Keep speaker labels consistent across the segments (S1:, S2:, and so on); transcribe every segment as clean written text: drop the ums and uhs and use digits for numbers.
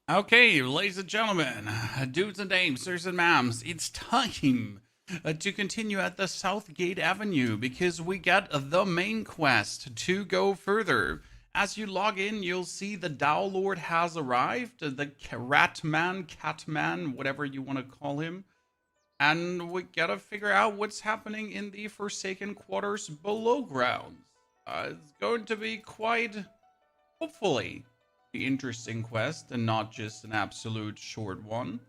S1: Okay, ladies and gentlemen, dudes and dames, sirs and ma'ams, it's time to continue at the Southgate Avenue because we got the main quest to go further. As you log in, you'll see the Daolord has arrived, the Ratman, Catman, whatever you want to call him. And we gotta figure out what's happening in the Forsaken Quarters below grounds. It's going to be quite, hopefully, interesting quest and not just an absolute short one,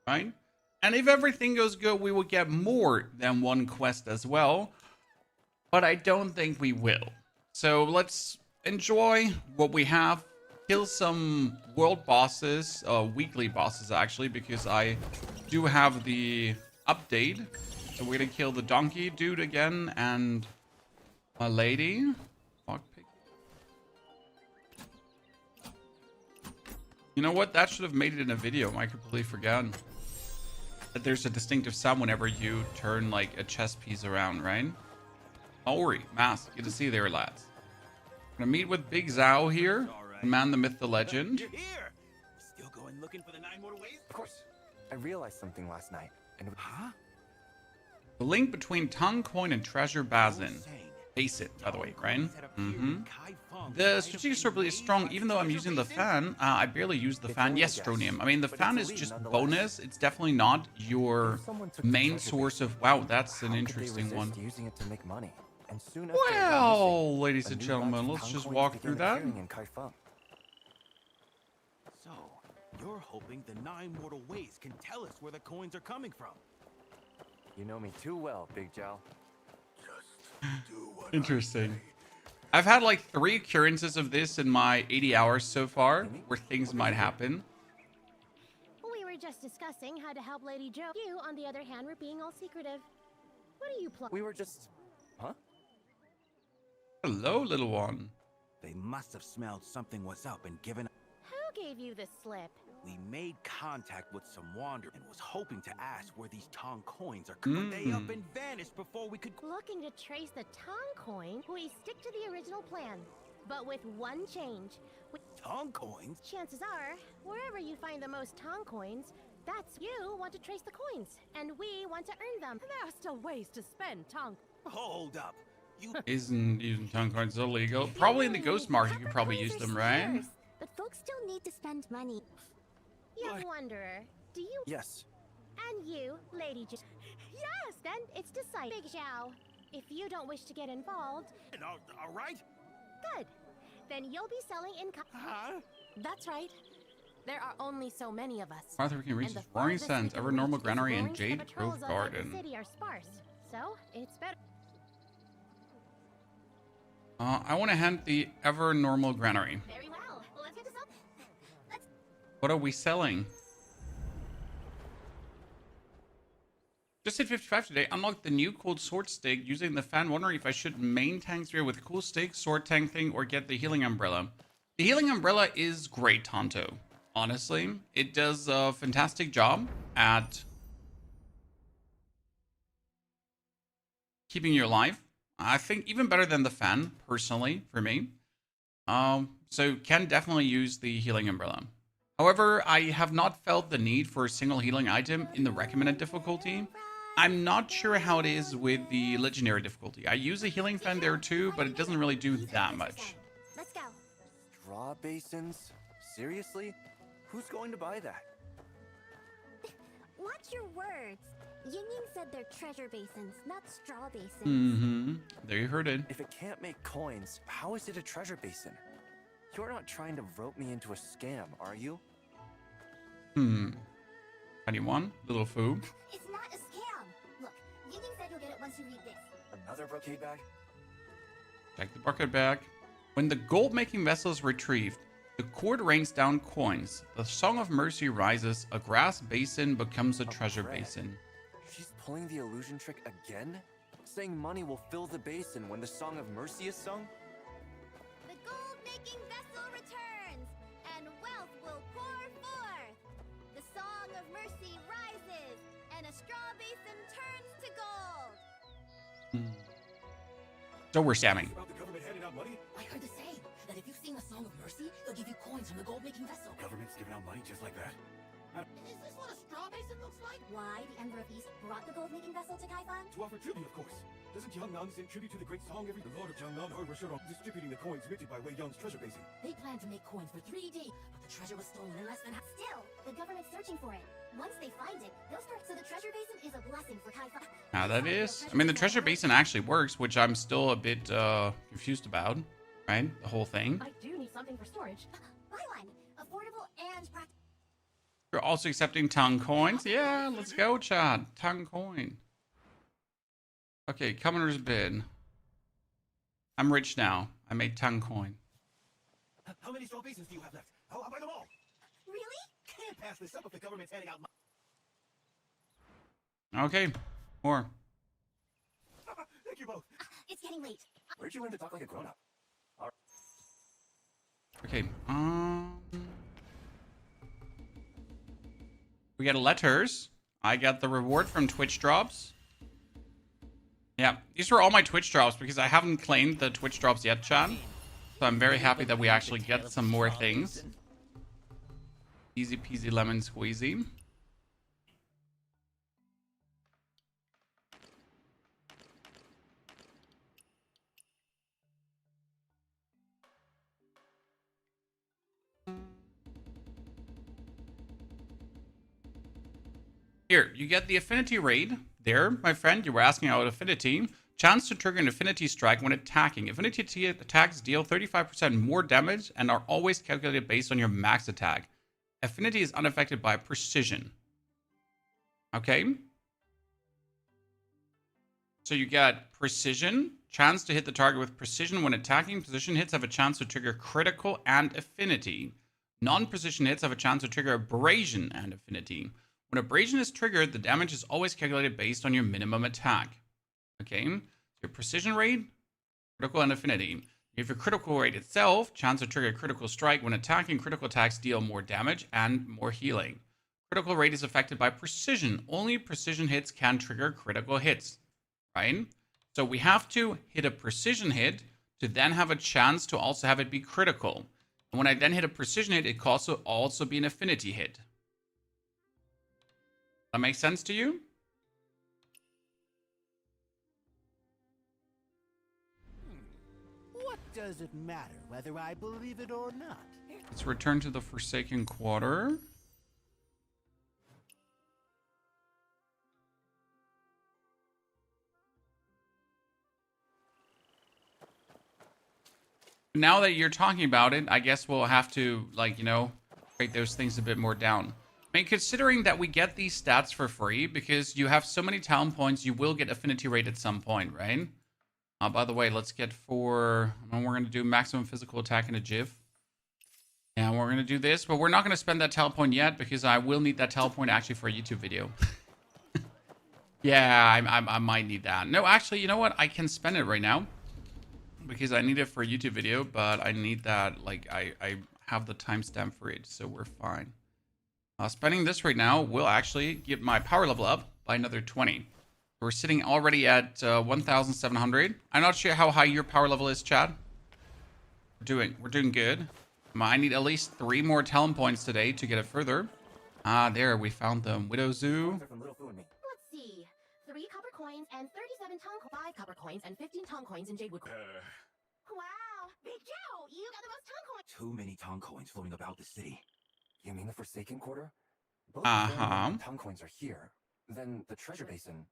S1: right? And if everything goes good, we will get more than one quest as well, but I don't think we will. So let's enjoy what we have, kill some world bosses, weekly bosses actually, because I do have the update. So we're gonna kill the donkey dude again and a lady. You know what? That should have made it in a video. I completely forgot that there's a distinctive sound whenever you turn like a chess piece around, right? Ori, mask. Good to see you there, lads. Gonna meet with Big Zhao here. The man, the myth, the legend.
S2: You're here. Still going looking for the 9 mortal ways?
S3: Of course. I realized something last night. And
S2: Huh?
S1: The link between tongue coin and treasure basin. Facet, by the way, right? The strategic sword blade is strong, even though I'm using the fan. I barely use the fan. Yes, Stronium. I mean, the fan is just bonus. It's definitely not your main source of... Wow, that's an interesting one.
S3: Using it to make money. And soon
S1: Well, ladies and gentlemen, let's just walk through that.
S2: So, you're hoping the 9 mortal ways can tell us where the coins are coming from.
S3: You know me too well, Big Zhao.
S1: Interesting. I've had like 3 occurrences of this in my 80 hours so far, where things might happen.
S4: We were just discussing how to help Lady Jo. You, on the other hand, were being all secretive. What are you
S3: We were just... Huh?
S1: Hello, little one.
S2: They must have smelled something was up and given...
S4: Who gave you the slip?
S2: We made contact with some wanderer and was hoping to ask where these Tong coins are. But they up and vanished before we could...
S4: Looking to trace the Tong coin, we stick to the original plan. But with one change.
S2: Tong coins?
S4: Chances are, wherever you find the most Tong coins, that's you want to trace the coins. And we want to earn them. There are still ways to spend Tong.
S2: Hold up. You...
S1: Isn't using tongue coins illegal? Probably in the ghost market you could probably use them, right?
S5: But folks still need to spend money.
S4: Young Wanderer, do you...
S3: Yes.
S4: And you, Lady Jo... Yes, then it's decided. Big Zhao, if you don't wish to get involved...
S2: All right.
S4: Good. Then you'll be selling in...
S2: Huh?
S4: That's right. There are only so many of us.
S1: Arthur can reach his Roaring Sands, Ever Normal Granary, and Jade Grove Garden.
S4: The city are sparse, so it's better.
S1: I want to hunt the Ever Normal Granary.
S4: Very well. Let's get this up.
S1: What are we selling? Just hit 55 today. Unlock the new cool sword stick using the fan. Wondering if I should main tank here with cool stick, sword tank thing, or get the healing umbrella. The healing umbrella is great, Tonto. Honestly, it does a fantastic job at keeping you alive. I think even better than the fan, personally, for me. So can definitely use the healing umbrella. However, I have not felt the need for a single healing item in the recommended difficulty. I'm not sure how it is with the legendary difficulty. I use a healing fan there too, but it doesn't really do that much.
S5: Let's go.
S3: Straw basins? Seriously? Who's going to buy that?
S5: Watch your words. Yingying said they're treasure basins, not straw basins.
S1: Mm-hmm. There you heard it.
S3: If it can't make coins, how is it a treasure basin? You're not trying to rope me into a scam, are you?
S1: 21, little foob.
S5: It's not a scam. Look, Yingying said you'll get it once you read this.
S3: Another brocade bag?
S1: Check the bucket bag. When the gold-making vessel is retrieved, the cord rains down coins. The Song of Mercy rises. A grass basin becomes a treasure basin.
S3: She's pulling the illusion trick again? Saying money will fill the basin when the Song of Mercy is sung?
S5: The gold-making vessel returns, and wealth will pour forth. The Song of Mercy rises, and a straw basin turns to gold.
S1: So we're scamming.
S6: About the government handing out money?
S7: I heard the say that if you sing a song of mercy, they'll give you coins from the gold-making vessel.
S6: Government
S2: Just giving out money just like that?
S4: Is this what a straw basin looks like?
S5: Why the Emperor of East brought the gold-making vessel to Kaifan?
S2: To offer tribute, of course. Doesn't Yingying send tribute to the great song every... The Lord of Yingying heard we're short on distributing the coins minted by Wei Yang's treasure basin.
S4: They planned to make coins for 3 days, but the treasure was stolen in less than half.
S5: Still, the government's searching for it. Once they find it, they'll start. So the treasure basin is a blessing for Kaifan.
S1: Now that is, I mean, the treasure basin actually works, which I'm still a bit confused about, right? The whole thing.
S4: I do need something for storage.
S5: Buy one. Affordable and practical.
S1: You're also accepting tongue coins. Yeah, let's go, Chad. Tongue coin. Okay, commoner's bid. I'm rich now. I made tongue coin.
S2: How many straw basins do you have left? I'll buy them all.
S5: Really?
S2: Can't pass this up if the government's handing out
S1: Okay, more.
S2: Thank you both.
S5: It's getting late.
S3: Where'd you learn to talk like a grown-up?
S1: Okay, we got letters. I got the reward from Twitch drops. Yeah, these were all my Twitch drops because I haven't claimed the Twitch drops yet, Chan. So I'm very happy that we actually get some more things. Easy peasy lemon squeezy. Here, you get the Affinity raid. There, my friend, you were asking about Affinity. Chance to trigger an Affinity strike when attacking. Affinity attacks deal 35% more damage and are always calculated based on your max attack. Affinity is unaffected by precision. Okay? So you get precision. Chance to hit the target with precision when attacking. Precision hits have a chance to trigger critical and Affinity. Non-precision hits have a chance to trigger abrasion and Affinity. When abrasion is triggered, the damage is always calculated based on your minimum attack. Okay, so your precision rate, critical and Affinity. If your critical rate itself, chance to trigger a critical strike when attacking. Critical attacks deal more damage and more healing. Critical rate is affected by precision. Only precision hits can trigger critical hits, right? So we have to hit a precision hit to then have a chance to also have it be critical. And when I then hit a precision hit, it can also be an Affinity hit. That makes sense to you?
S6: What does it matter whether I believe it or not?
S1: Let's return to the Forsaken Quarter. Now that you're talking about it, I guess we'll have to, like, you know, break those things a bit more down. I mean, considering that we get these stats for free, because you have so many talent points, you will get Affinity rate at some point, right? By the way, let's get we're going to do maximum physical attack in a GIF. Yeah, we're going to do this, but we're not going to spend that talent point yet, because I will need that talent point actually for a YouTube video. Yeah, I might need that. No, actually, you know what? I can spend it right now, because I need it for a YouTube video, but I need that, like, I have the timestamp for it, so we're fine. Spending this right now will actually get my power level up by another 20. We're sitting already at 1,700. I'm not sure how high your power level is, Chad. We're doing good. I need at least 3 more talent points today to get it further. There, we found the Widow Zoo.
S4: Let's see. 3 copper coins and 37 tongue 5 copper coins and 15 tongue coins in Jadewood.
S5: Wow! Big Joe! You got the most tongue coins!
S2: Too many tongue coins floating about the city.
S3: You mean the Forsaken Quarter? Both the tongue coins are here. Then the treasure basin.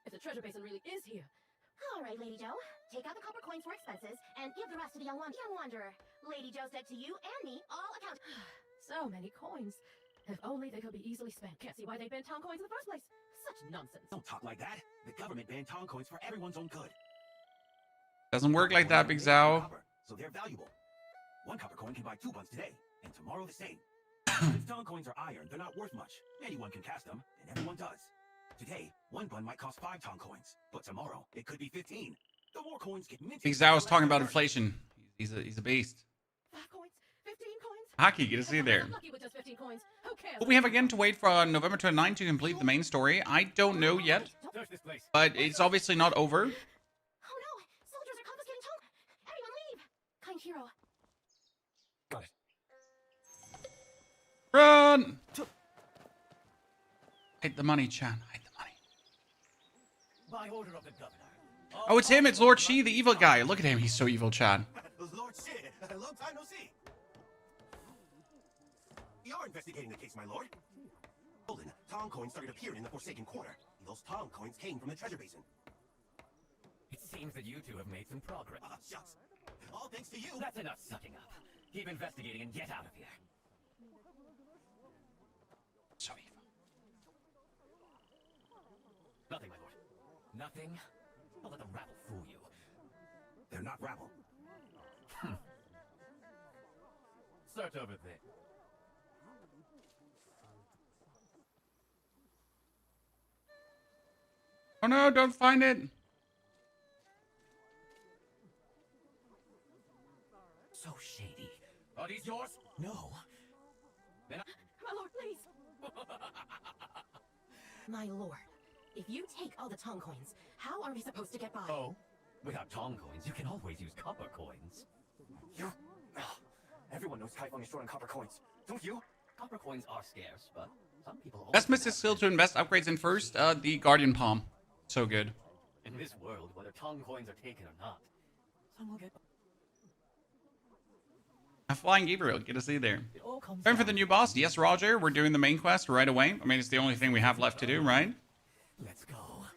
S4: If the treasure basin really is here.
S5: All right, Lady Joe. Take out the copper coins for expenses and give the rest to the young wanderer. Lady Joe's dead to you and me, all account.
S4: So many coins. If only they could be easily spent. Can't see why they banned tongue coins in the first place. Such nonsense.
S2: Don't talk like that. The government banned tongue coins for everyone's own good.
S1: Doesn't work like that, Big Zhao.
S2: So they're valuable. 1 copper coin can buy 2 buns today, and tomorrow the same. Since tongue coins are iron, they're not worth much. Anyone can cast them, and everyone does. Today, 1 bun might cost 5 tongue coins, but tomorrow it could be 15. The more coins get minted.
S1: Big Zhao was talking about inflation. He's a beast.
S4: 5 coins, 15 coins.
S1: Hockey, good to see you there.
S4: Lucky with just 15 coins. Who cares?
S1: But we have again to wait for November 29 to complete the main story. I don't know yet,
S2: Search this place.
S1: but it's obviously not over.
S5: Oh no! Soldiers are confiscating tongue. Everyone leave! Kind hero.
S3: Got it.
S1: Run! Hide the money, Chan. Hide the money.
S2: By order of the governor.
S1: Oh, it's him. It's Lord Shi, the evil guy. Look at him. He's so evil, Chan.
S2: Lord Shi, long time no see. You're investigating the case, my lord. Stolen Tong coins started appearing in the Forsaken Quarter. Those Tong coins came from the treasure basin.
S7: It seems that you two have made some progress.
S2: Shucks. All thanks to you.
S7: That's enough sucking up. Keep investigating and get out of here.
S1: So evil.
S7: Nothing, my lord. Nothing? Don't let the rabble fool you.
S2: They're not rabble.
S7: Search over there.
S1: Oh no, don't find it.
S7: So shady. Are these yours?
S2: No.
S7: Then
S4: My lord, please. My lord, if you take all the Tong coins, how are we supposed to get by?
S7: Oh, without Tong coins, you can always use copper coins.
S3: Everyone knows Kaifeng is short on copper coins. Don't you?
S7: Copper coins are scarce, but some people
S1: Best
S7: always
S1: Mrs. Skill to invest upgrades in first. The Guardian Palm. So good.
S7: In this world, whether Tong coins are taken or not, some will get.
S1: A flying Gabriel. Get to see there.
S7: It all comes
S1: Time for
S7: down
S1: the new boss. Yes, Roger. We're doing the main quest right away. I mean, it's the only thing we have left to do, right?
S7: Let's go.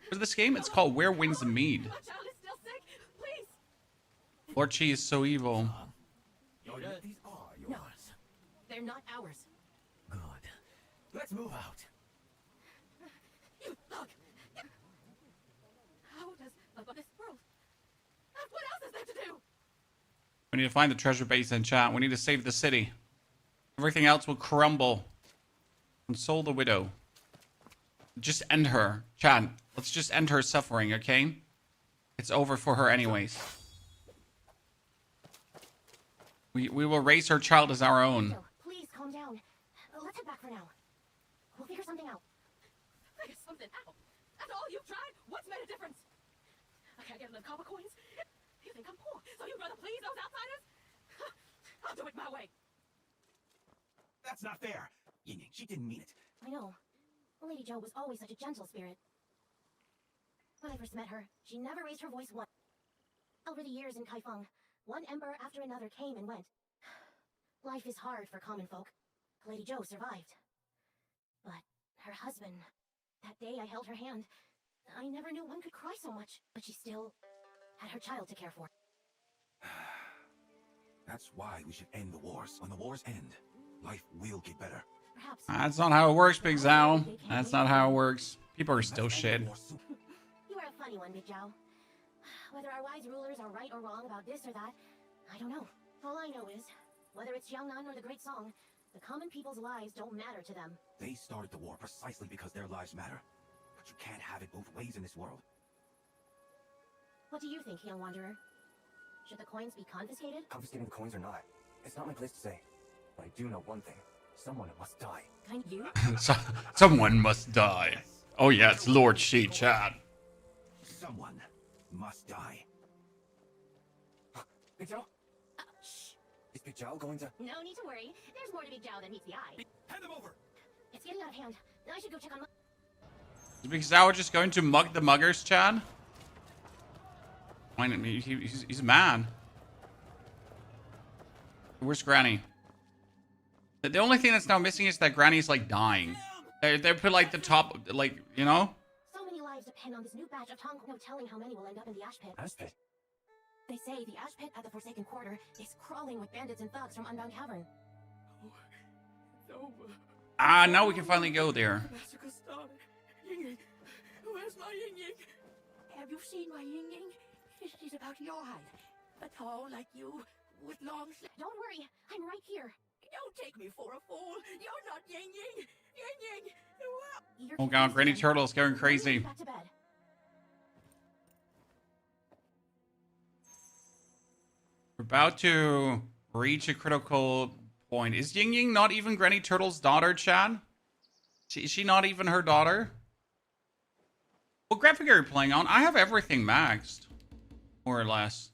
S1: For this game, it's called Where Wins the Mead.
S4: My child is still sick. Please.
S1: Lord Shi is so evil.
S7: These are yours.
S4: No. They're not ours.
S7: Good. Let's move out.
S4: You thug. How does this world? What else is there to do?
S1: We need to find the treasure basin, chat. We need to save the city. Everything else will crumble. Console the widow. Just end her. Chat, let's just end her suffering, okay? It's over for her anyways. We will raise her child as our own.
S4: No, please calm down. Let's head back for now. We'll figure something out. Figure something out? That's all you've tried? What's made a difference? I can't get enough copper coins. You think I'm poor, so you'd rather please those outsiders? I'll do it my way.
S2: That's not fair. Yingying, she didn't mean it.
S4: I know. Lady Zhou was always such a gentle spirit. When I first met her, she never raised her voice once. Over the years in Kaifeng, one emperor after another came and went. Life is hard for common folk. Lady Zhou survived. But her husband, that day I held her hand, I never knew one could cry so much. But she still had her child to care for.
S2: That's why we should end the wars. When the wars end, life will get better.
S4: Perhaps.
S1: That's not how it works, Big Zhao. That's not how it works. People are still
S2: Let's end
S1: shit.
S2: the war soon.
S4: You are a funny one, Big Zhao. Whether our wise rulers are right or wrong about this or that, I don't know. All I know is, whether it's Jiangnan or the Great Song, the common people's lives don't matter to them.
S2: They started the war precisely because their lives matter. But you can't have it both ways in this world.
S4: What do you think, young wanderer? Should the coins be confiscated?
S3: Confiscating the coins or not, it's not my place to say. But I do know one thing. Someone must die.
S4: Kind you?
S1: Someone must die. Oh yeah, it's Lord Shi, chat.
S2: Someone must die.
S3: Big Zhao?
S4: Shh.
S3: Is Big Zhao going to...
S4: No need to worry. There's more to Big Zhao than meets the eye.
S2: Hand them over!
S4: It's getting out of hand. I should go check on my...
S1: Is Big Zhao just going to mug the muggers, chat? Why not? He's mad. Where's Granny? The only thing that's now missing is that Granny's like dying. They put like the top, like, you know?
S4: So many lives depend on this new batch of Tong. No telling how many will end up in the ash pit.
S3: Ash pit?
S4: They say the ash pit at the Forsaken Quarter is crawling with bandits and thugs from Unbound Cavern.
S1: Ah, now we can finally go there.
S8: Massacre started. Yingying, where's my Yingying? Have you seen my Yingying? She's about your height, but tall like you, with long sleeves.
S4: Don't worry, I'm right here.
S8: Don't take me for a fool. You're not Yingying. Yingying.
S1: Oh god, Granny Turtle's going crazy.
S4: Back to bed.
S1: We're about to reach a critical point. Is Yingying not even Granny Turtle's daughter, Chad? Is she not even her daughter? What graphic are you playing on? I have everything maxed. More or less.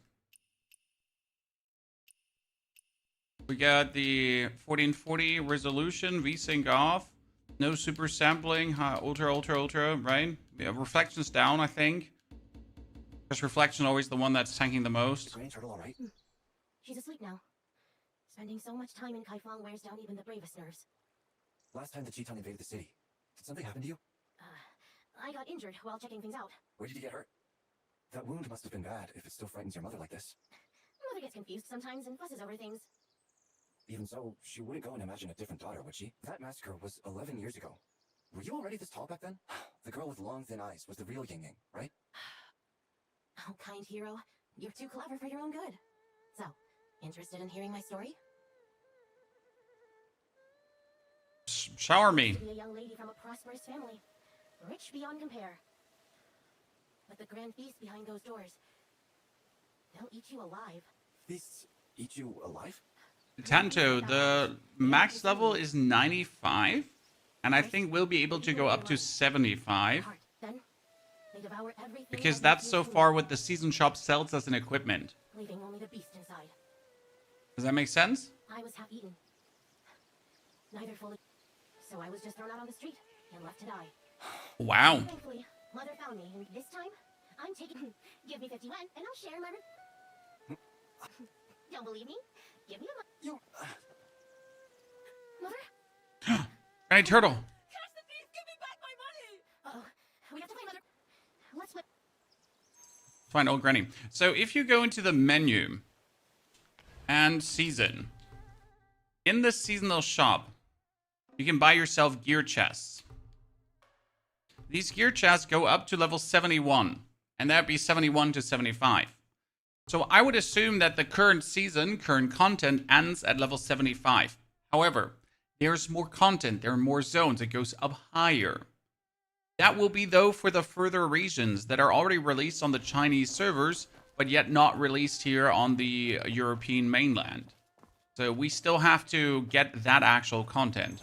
S1: We got the 1440 resolution, VSync off. No super sampling, ultra, right? Yeah, reflection's down, I think. Because reflection always the one that's tanking the most.
S3: Is Granny Turtle alright?
S4: She's asleep now. Spending so much time in Kaifeng wears down even the bravest nerves.
S3: Last time the Chiton invaded the city, did something happen to you?
S4: I got injured while checking things out.
S3: Where did you get hurt? That wound must have been bad if it still frightens your mother like this.
S4: Mother gets confused sometimes and fusses over things.
S3: Even so, she wouldn't go and imagine a different daughter, would she? That massacre was 11 years ago. Were you already this tall back then? The girl with long, thin eyes was the real Yingying, right?
S4: Oh, kind hero. You're too clever for your own good. So, interested in hearing my story?
S1: Shower me.
S4: Be a young lady from a prosperous family. Rich beyond compare. But the grand beast behind those doors, they'll eat you alive.
S3: Beasts eat you alive?
S1: Tanto, the max level is 95. And I think we'll be able to go up to 75.
S4: Then, they devour everything
S1: Because
S4: that
S1: that's
S4: makes
S1: so
S4: you
S1: far
S4: human,
S1: what the season shop sells as an equipment.
S4: leaving only the beast inside.
S1: Does that make sense?
S4: I was half eaten. Neither fully. So I was just thrown out on the street and left to die.
S1: Wow.
S4: Thankfully, Mother found me, and this time, I'm taking. Give me 50 yuan, and I'll share my. Don't believe me? Give me a.
S3: You...
S4: Mother?
S1: Granny Turtle.
S8: Catch the thief! Give me back my money!
S4: Uh-oh. We have to find Mother. Let's flip.
S1: Fine, old Granny. So if you go into the menu and season, in the seasonal shop, you can buy yourself gear chests. These gear chests go up to level 71, and that'd be 71 to 75. So I would assume that the current season, current content, ends at level 75. However, there's more content, there are more zones, it goes up higher. That will be, though, for the further regions that are already released on the Chinese servers, but yet not released here on the European mainland. So we still have to get that actual content.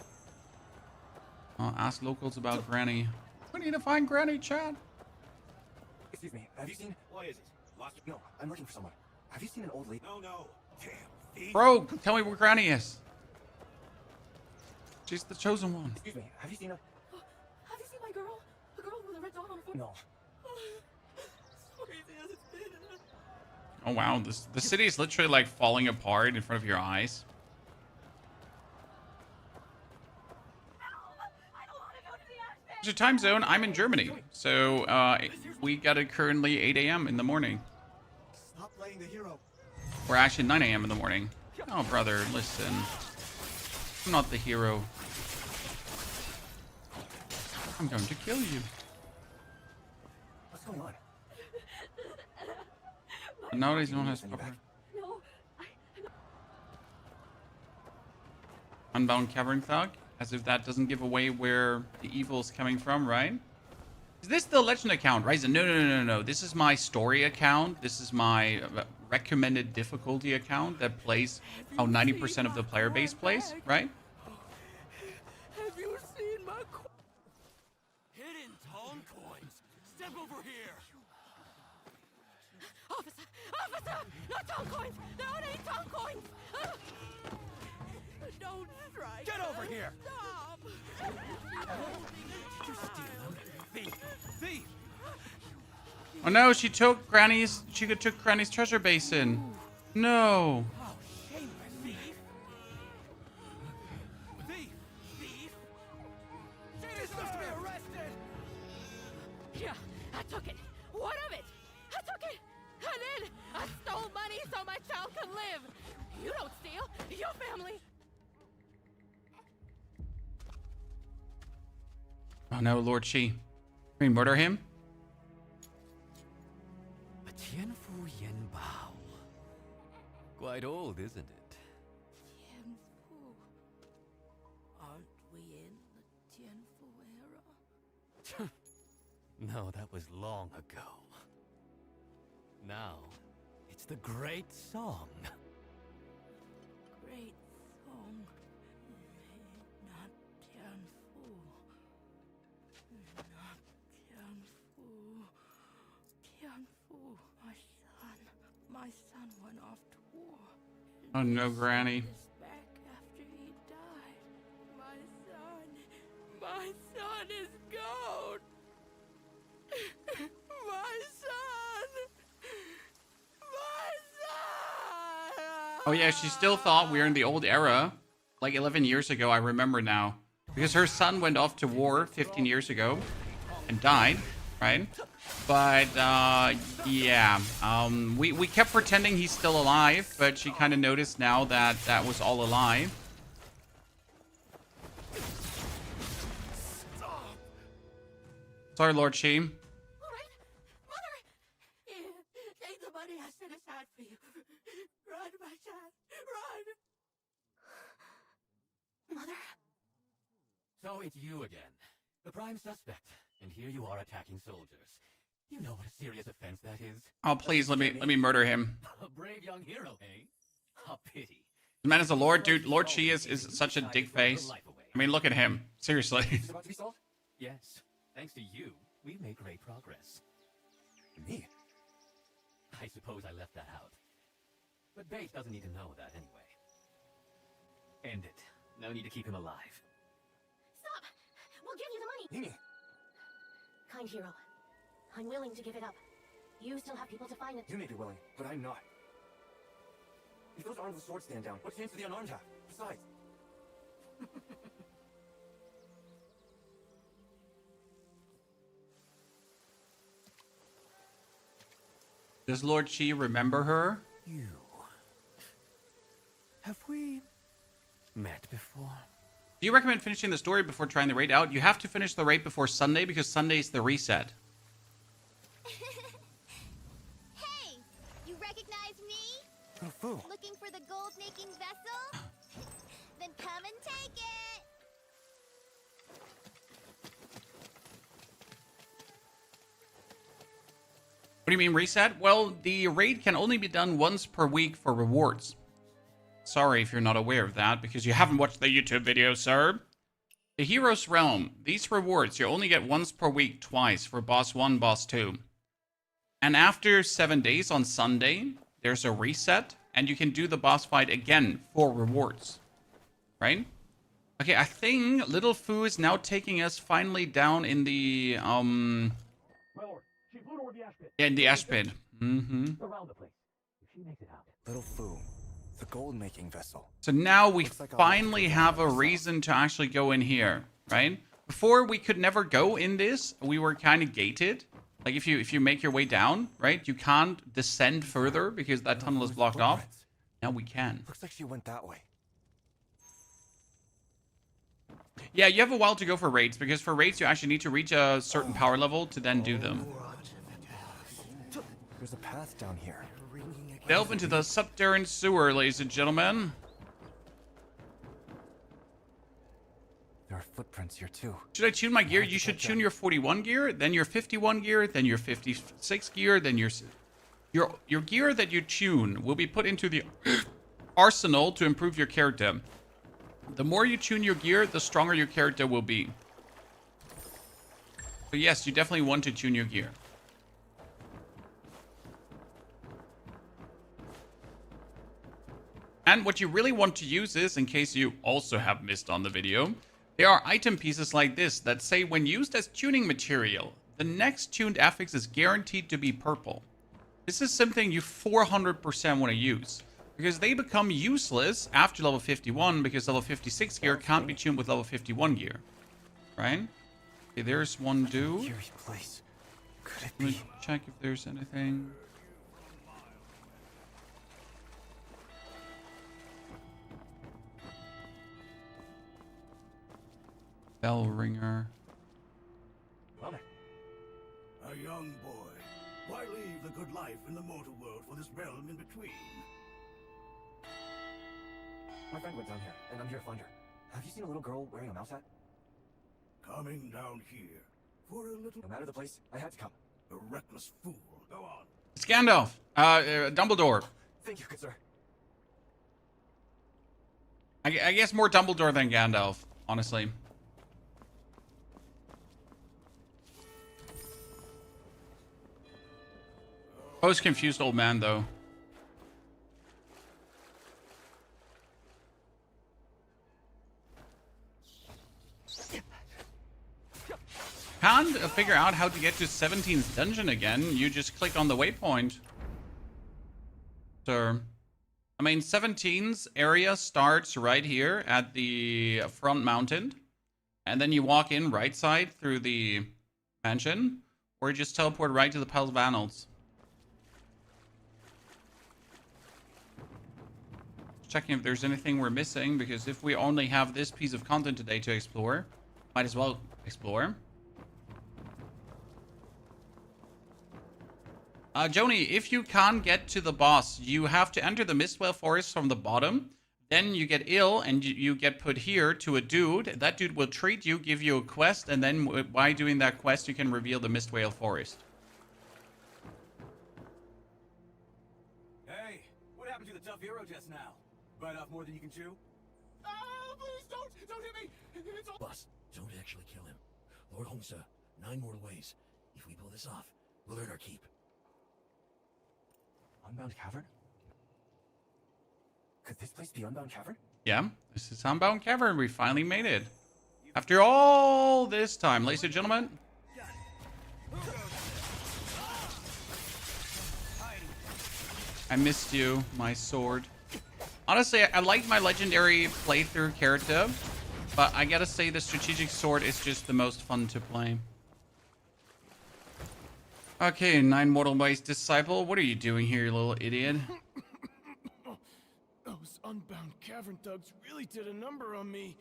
S1: Ask locals about Granny. We need to find Granny, Chad.
S3: Excuse me, have you seen...
S2: What is it? Lost?
S3: No, I'm looking for someone. Have you seen an old lady?
S2: No. Damn thief.
S1: Bro, tell me where Granny is. She's the chosen one.
S3: Excuse me, have you seen a...
S8: Have you seen my girl? The girl with a red dot on her foot?
S3: No.
S8: So crazy as it's been.
S1: Oh wow, the city is literally like falling apart in front of your eyes. It's a time zone. I'm in Germany, so we got it currently 8 a.m. in the morning.
S6: Stop playing the hero.
S1: Or actually 9 a.m. in the morning. Oh brother, listen. I'm not the hero. I'm going to kill you.
S3: What's going on?
S1: Nowadays, no one has
S3: Send you
S1: power.
S3: back.
S8: No,
S1: Unbound Cavern Thug, as if that doesn't give away where the evil's coming from, right? Is this the legend account, right? No. This is my story account. This is my recommended difficulty account that plays how 90% of the player base plays, right?
S8: have you seen my
S7: Hidden tone coins. Step over here.
S8: officer? Officer! No tongue coins! There aren't any tongue coins! Don't strike!
S7: Get over here.
S8: Stop!
S7: Did you steal them? Thief! Thief!
S1: Oh no, she took Granny's treasure basin. No.
S7: Oh, shameless thief! Thief! Thief! She deserves to be arrested!
S8: Yeah, I took it. What of it? I took it. And then I stole money so my child could live. You don't steal. Your family.
S1: Oh no, Lord Shi. Can we murder him?
S7: A Tianfu Yen Bao. Quite old, isn't it?
S8: Tianfu. Aren't we in the Tianfu era?
S7: No, that was long ago. Now, it's the great song.
S8: Great song. Not Tianfu. Not Tianfu. Tianfu, my son. My son went off to war.
S1: Oh no, Granny.
S8: This son is gone. My son. My son.
S1: Oh yeah, she still thought we were in the old era, like 11 years ago. I remember now, because her son went off to war 15 years ago and died, right? But yeah, we kept pretending he's still alive, but she kind of noticed now that that was all a lie. Sorry, Lord Shi.
S8: All right, Mother. Here, take the money I set aside for you. Run, my child, run.
S4: Mother?
S7: So it's you again, the prime suspect, and here you are attacking soldiers. You know what a serious offense that is.
S1: Oh please, let me murder him.
S7: A brave young hero, eh? A pity.
S1: The man is a lord, dude. Lord Shi is such a dick face. I mean, look at him. Seriously.
S3: Is it about to be solved?
S7: Yes, thanks to you, we've made great progress.
S3: Me?
S7: I suppose I left that out. But Base doesn't need to know that anyway. End it. No need to keep him alive.
S4: Stop! We'll give you the money!
S3: Yingying.
S4: Kind hero, I'm willing to give it up. You still have people to find it.
S3: You may be willing, but I'm not. If those arms of the sword stand down, what chance do the unarmed have? Besides,
S1: Does Lord Shi remember her?
S7: You. Have we met before?
S1: Do you recommend finishing the story before trying the raid out? You have to finish the raid before Sunday because Sunday's the reset.
S5: Hey, you recognize me?
S3: little fool.
S5: Looking for the gold-making vessel? Then come and take it!
S1: What do you mean reset? Well, the raid can only be done once per week for rewards. Sorry if you're not aware of that, because you haven't watched the YouTube video, sir. The Hero's Realm. These rewards you only get once per week, twice, for Boss 1, Boss 2. And after 7 days on Sunday, there's a reset, and you can do the boss fight again for rewards. Right? Okay, I think Little Fu is now taking us finally down in the,
S2: My lord, she flew toward the ash pit.
S1: in the ash pit.
S2: Around the place. If she makes it out.
S3: Little Fu, the gold-making vessel.
S1: So now we
S3: Looks like I'll
S1: finally
S3: have to go
S1: have a
S3: myself.
S1: reason to actually go in here, right? Before we could never go in this, we were kind of gated. Like if you make your way down, right? You can't descend further because that tunnel is
S3: Fu's
S1: blocked off.
S3: footprints.
S1: Now we can.
S3: Looks like she went that way.
S1: Yeah, you have a while to go for raids because for raids you actually need to reach a certain power level to then do them.
S3: There's a path down here.
S1: Delve into the subterranean sewer, ladies and gentlemen.
S3: There are footprints here too.
S1: Should I tune my gear? You should tune your 41 gear, then your 51 gear, then your 56 gear, then your gear that you tune will be put into the arsenal to improve your character. The more you tune your gear, the stronger your character will be. So yes, you definitely want to tune your gear. And what you really want to use is, in case you also have missed on the video, there are item pieces like this that say when used as tuning material, the next tuned affix is guaranteed to be purple. This is something you 400% want to use, because they become useless after level 51 because level 56 gear can't be tuned with level 51 gear. Right? Okay, there's one dude.
S3: Eerie place. Could it
S1: Let me
S3: be?
S1: check if there's anything. Bell ringer.
S2: Well, a young boy. Why leave the good life in the mortal world for this realm in between?
S3: My friend went down here, and I'm here to find her. Have you seen a little girl wearing a mouse hat?
S2: Coming down here for a little.
S3: No matter the place, I had to come.
S2: A reckless fool. Go on.
S1: It's Gandalf. Dumbledore.
S3: Thank you, good sir.
S1: I guess more Dumbledore than Gandalf, honestly. I was confused old man, though. can't figure out how to get to 17's dungeon again, you just click on the waypoint. So, I mean, 17's area starts right here at the front mountain. And then you walk in right side through the mansion. Or you just teleport right to the Palace of Annals. Checking if there's anything we're missing, because if we only have this piece of content today to explore, might as well explore. Joni, if you can't get to the boss, you have to enter the Mistwell Forest from the bottom. Then you get ill and you get put here to a dude. That dude will treat you, give you a quest, and then by doing that quest, you can reveal the Mistwell Forest.
S2: Hey, what happened to the tough hero just now? Bite off more than you can chew?
S6: Please don't hit me! It's all—
S9: Boss, don't actually kill him. Lord Hongsa, 9 mortal ways. If we pull this off, we'll earn our keep.
S3: Unbound Cavern? Could this place be Unbound Cavern?
S1: Yeah, this is Unbound Cavern. We finally made it. After all this time, ladies and gentlemen. I missed you, my sword. Honestly, I like my legendary playthrough character, but I gotta say the strategic sword is just the most fun to play. Okay, 9 mortal ways disciple. What are you doing here, you little idiot?
S6: Those Unbound Cavern thugs really did a number on me.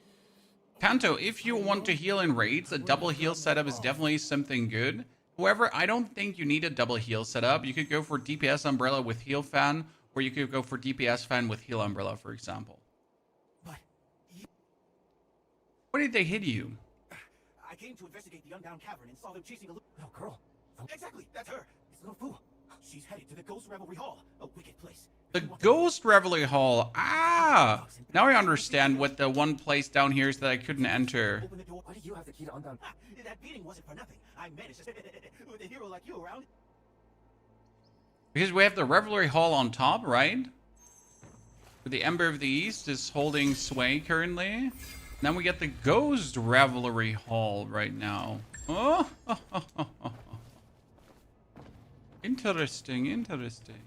S1: Kanto, if you want to heal in raids, a double heal setup is definitely something good. However, I don't think you need a double heal setup. You could go for DPS umbrella with heal fan, or you could go for DPS fan with heal umbrella, for example.
S2: But
S1: What did they hit you?
S2: I came to investigate the Unbound Cavern and saw them chasing a
S3: Little girl.
S2: Exactly, that's her. This little fool. She's headed to the Ghost Revelry Hall, a wicked place.
S1: The Ghost Revelry Hall. Ah! Now I understand what the one place down here is that I couldn't enter.
S2: Open the door.
S3: Why do you have the key to Unbound?
S2: Ah, that beating wasn't for nothing. I managed to with a hero like you around.
S1: Because we have the Revelry Hall on top, right? Where the Ember of the East is holding sway currently. Then we get the Ghost Revelry Hall right now. Oh! Interesting, interesting.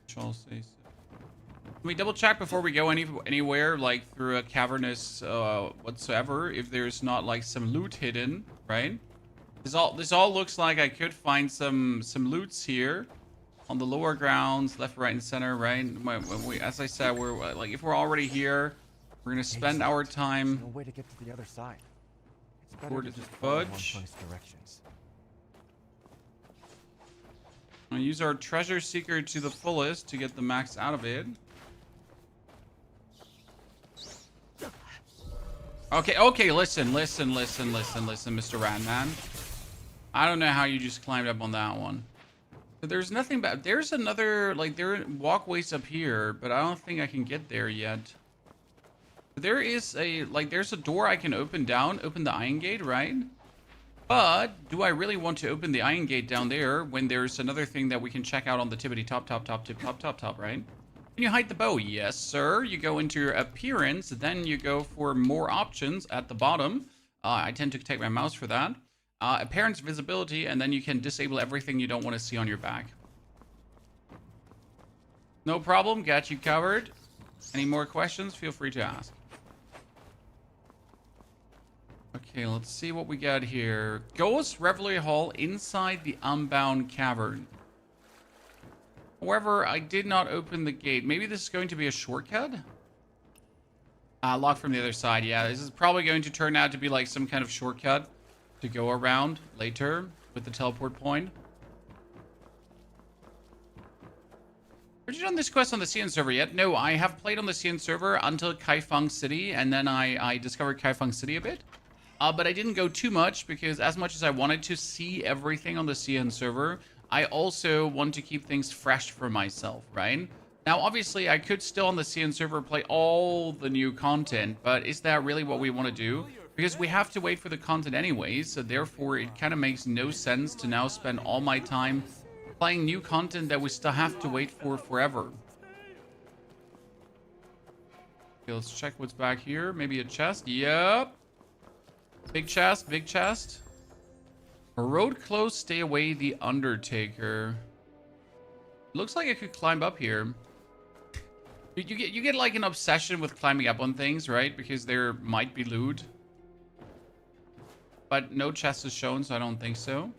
S1: Shall say so. Can we double check before we go anywhere, like through a cavernous whatsoever, if there's not like some loot hidden, right? This all looks like I could find some loots here on the lower grounds, left, right, and center, right? As I said, we're like, if we're already here, we're gonna spend our time.
S3: No way to get to the other side. It's better
S1: Where
S3: to
S1: does
S3: just
S1: it
S3: follow one
S1: fudge?
S3: place directions.
S1: I'll use our treasure seeker to the fullest to get the max out of it. Okay, listen, Mr. Ratman. I don't know how you just climbed up on that one. But there's nothing bad. There's another, like, there are walkways up here, but I don't think I can get there yet. There is a, like, there's a door I can open the iron gate, right? But do I really want to open the iron gate down there when there's another thing that we can check out on the tippity top, right? Can you hide the bow? Yes, sir. You go into your appearance, then you go for more options at the bottom. I tend to take my mouse for that. Appearance, visibility, and then you can disable everything you don't want to see on your back. No problem. Got you covered. Any more questions? Feel free to ask. Okay, let's see what we got here. Ghost Revelry Hall inside the Unbound Cavern. However, I did not open the gate. Maybe this is going to be a shortcut? Locked from the other side. Yeah, this is probably going to turn out to be like some kind of shortcut to go around later with the teleport point. Have you done this quest on the CN server yet? No, I have played on the CN server until Kaifeng City, and then I discovered Kaifeng City a bit. But I didn't go too much because as much as I wanted to see everything on the CN server, I also want to keep things fresh for myself, right? Now, obviously, I could still on the CN server play all the new content, but is that really what we want to do? Because we have to wait for the content anyways, so therefore it kind of makes no sense to now spend all my time playing new content that we still have to wait for forever. Okay, let's check what's back here. Maybe a chest. Yep. Big chest, big chest. Road closed, stay away, the Undertaker. Looks like I could climb up here. You get like an obsession with climbing up on things, right? Because there might be loot. But no chest is shown, so I don't think so.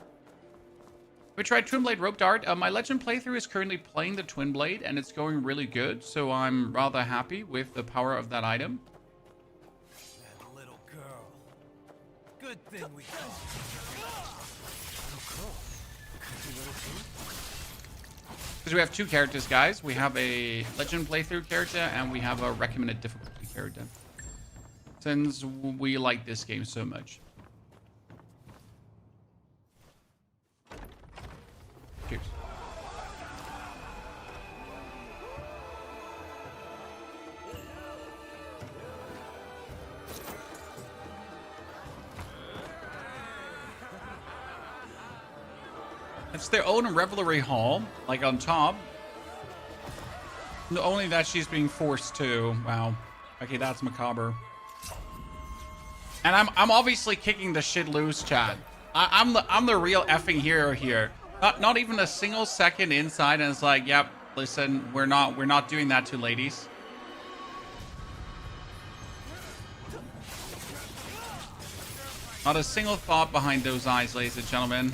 S1: We tried Twin Blade Rope Dart. My Legend playthrough is currently playing the Twin Blade, and it's going really good. So I'm rather happy with the power of that item.
S9: That little girl. Good thing we got.
S1: Because we have two characters, guys. We have a Legend playthrough character, and we have a recommended difficulty character. Since we like this game so much. Cheers. It's their own Revelry Hall, like on top. Only that she's being forced to. Wow. Okay, that's macabre. And I'm obviously kicking the shit loose, Chad. I'm the real effing hero here. Not even a single second inside, and it's like, yep, listen, we're not doing that to ladies. Not a single thought behind those eyes, ladies and gentlemen.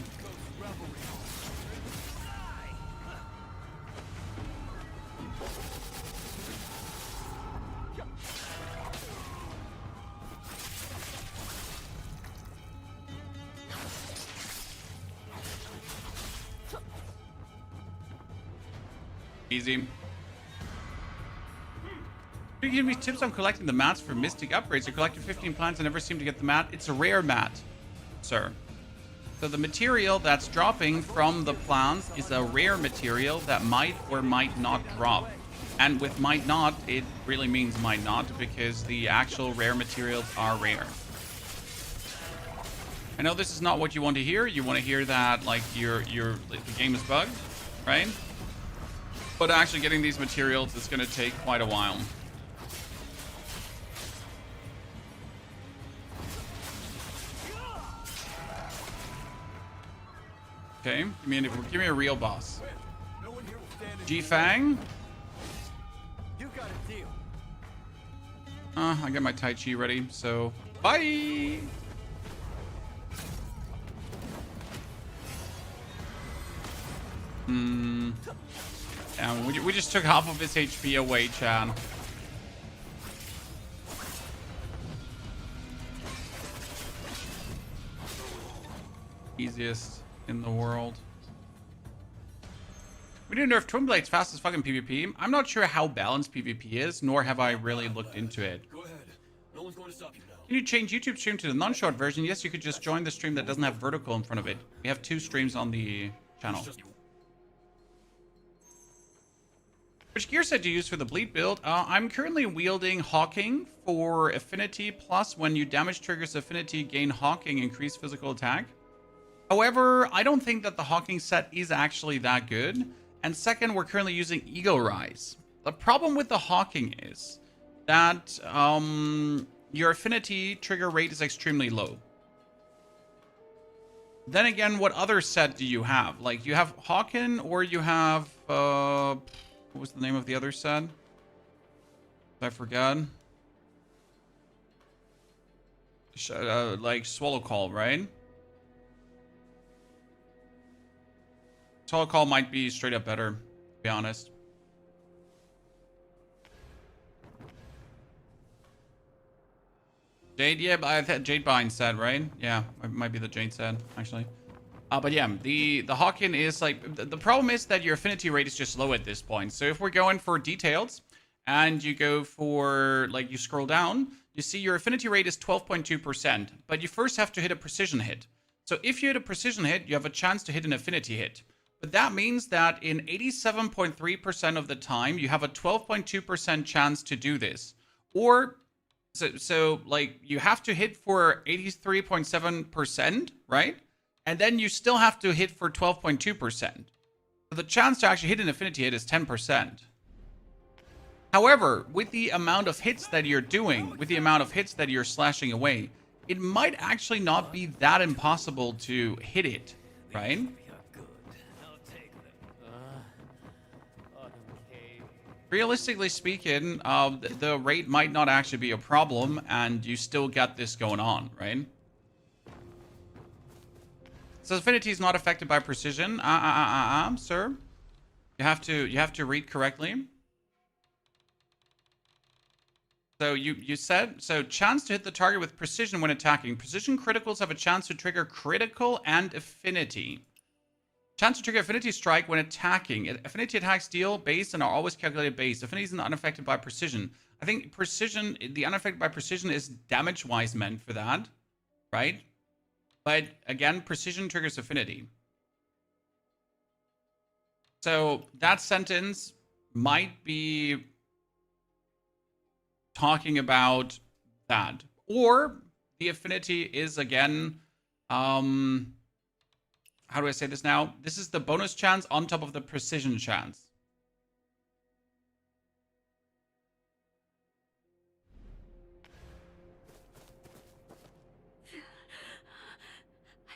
S1: Easy. You give me tips on collecting the mats for Mystic upgrades. You collected 15 plants and never seem to get the mat. It's a rare mat, sir. So the material that's dropping from the plants is a rare material that might or might not drop. And with might not, it really means might not, because the actual rare materials are rare. I know this is not what you want to hear. You want to hear that like the game is bugged, right? But actually getting these materials is going to take quite a while. Okay, give me a real boss. G-Fang.
S9: You got a deal.
S1: I got my Tai Chi ready, so bye. And we just took half of his HP away, Chan. Easiest in the world. We do nerf Twin Blades fast as fucking PvP. I'm not sure how balanced PvP is, nor have I really looked into it.
S9: Go ahead. No one's going to stop you now.
S1: Can you change YouTube stream to the non-short version? Yes, you could just join the stream that doesn't have vertical in front of it. We have 2 streams on the channel. Which gear set do you use for the bleed build? I'm currently wielding Hawking for Affinity, plus when you damage triggers Affinity, gain Hawking, increase physical attack. However, I don't think that the Hawking set is actually that good. And second, we're currently using Eagle Rise. The problem with the Hawking is that your Affinity trigger rate is extremely low. Then again, what other set do you have? Like, you have Hawking, or you have... what was the name of the other set? I forgot. Like Swallow Call, right? Swallow Call might be straight up better, to be honest. Jade, yeah, but I thought Jade Bind set, right? Yeah, it might be the Jade set, actually. But yeah, the Hawking is like... The problem is that your affinity rate is just low at this point. So if we're going for details, and you go for... Like, you scroll down, you see your affinity rate is 12.2%. But you first have to hit a precision hit. So if you hit a precision hit, you have a chance to hit an affinity hit. But that means that in 87.3% of the time, you have a 12.2% chance to do this. Or... So, like, you have to hit for 83.7%, right? And then you still have to hit for 12.2%. So the chance to actually hit an affinity hit is 10%. However, with the amount of hits that you're doing, with the amount of hits that you're slashing away, it might actually not be that impossible to hit it, right? Realistically speaking, the rate might not actually be a problem, and you still got this going on, right? So Affinity is not affected by precision. Sir, you have to read correctly. So you said, so chance to hit the target with precision when attacking. Precision criticals have a chance to trigger critical and affinity. Chance to trigger affinity strike when attacking. Affinity attacks deal base and are always calculated base. Affinity is not unaffected by precision. I think precision, the unaffected by precision is damage-wise meant for that, right? But again, precision triggers affinity. So that sentence might be talking about that. Or the affinity is again, how do I say this now? This is the bonus chance on top of the precision chance.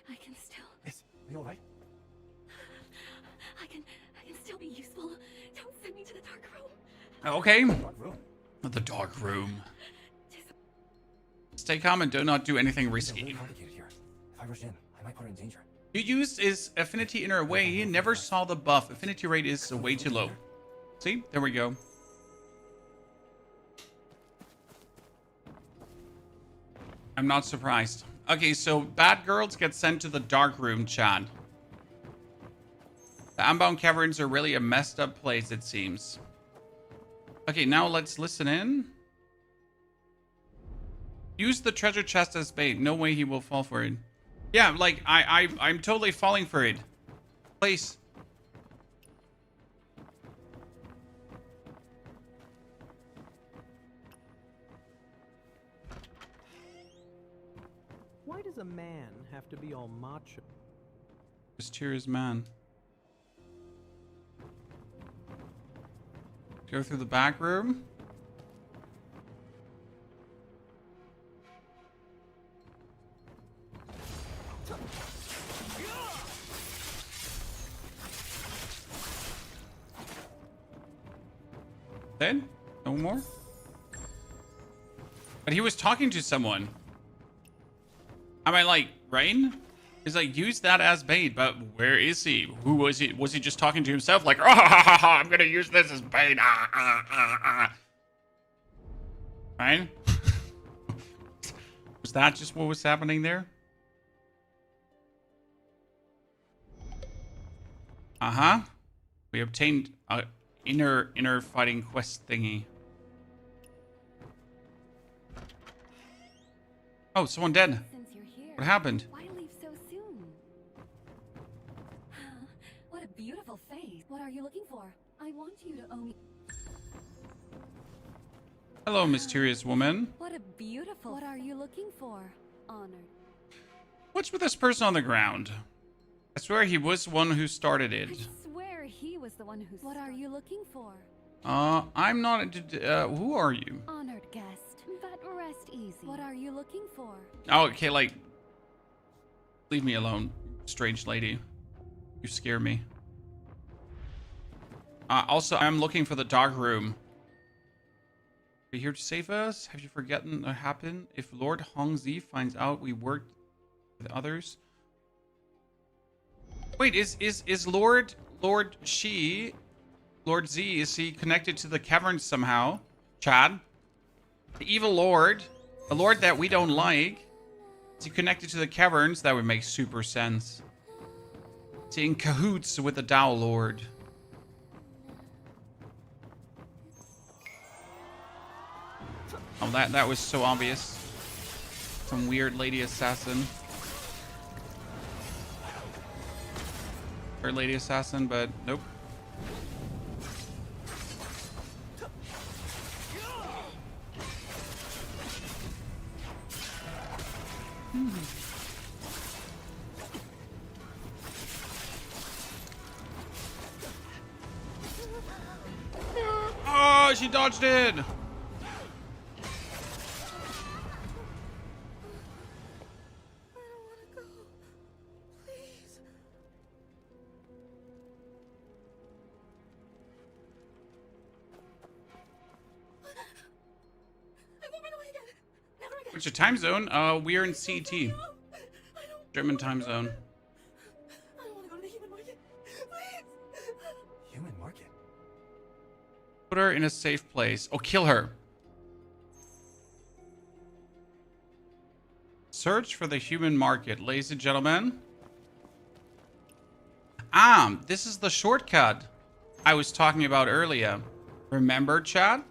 S8: I can still...
S2: Yes, are you alright?
S8: I can still be useful. Don't send me to the dark room.
S1: Okay.
S2: Dark room.
S1: The dark room. Stay calm and do not do anything
S3: It's
S1: risky.
S3: really complicated here. If I rush in, I might put her in danger.
S1: You used is affinity in her way. Never saw the buff. Affinity rate is way too low. See? There we go. I'm not surprised. Okay, so bad girls get sent to the dark room, Chad. The Unbound Caverns are really a messed up place, it seems. Okay, now let's listen in. Use the treasure chest as bait. No way he will fall for it. Yeah, like, I'm totally falling for it. Please.
S10: Why does a man have to be all macho?
S1: Mysterious man. Go through the back room. Then? No more? But he was talking to someone. I mean, like, Rain? He's like, use that as bait, but where is he? Who was he? Was he just talking to himself? Like, oh, I'm gonna use this as bait. Right? Was that just what was happening there? Uh-huh. We obtained a inner fighting quest thingy. Oh, someone dead.
S5: Since you're here,
S1: What happened?
S5: why leave so soon? What a beautiful face. What are you looking for? I want you to own...
S1: Hello, mysterious woman.
S5: What a beautiful... What are you looking for? Honored.
S1: What's with this person on the ground? I swear he was the one who started it.
S5: I swear he was the one who... What are you looking for?
S1: I'm not... who are you?
S5: Honored guest. But rest easy. What are you looking for?
S1: Oh, okay, like... Leave me alone, strange lady. You scare me. Also, I'm looking for the dark room. Are you here to save us? Have you forgotten what happened? If Lord Hongzi finds out we worked with others... Wait, is Lord Shi, Lord Z, is he connected to the cavern somehow? Chad? The evil Lord, the Lord that we don't like, is he connected to the caverns? That would make super sense. Is he in cahoots with the Daolord? Oh, that was so obvious. Some weird lady assassin. Or lady assassin, but nope. Oh, she dodged it. What's your time zone? We are in CT. German time zone.
S8: I don't want to go to the human market. Please.
S3: Human market?
S1: Put her in a safe place. Oh, kill her. Search for the human market, ladies and gentlemen. Ah, this is the shortcut I was talking about earlier. Remember, chat?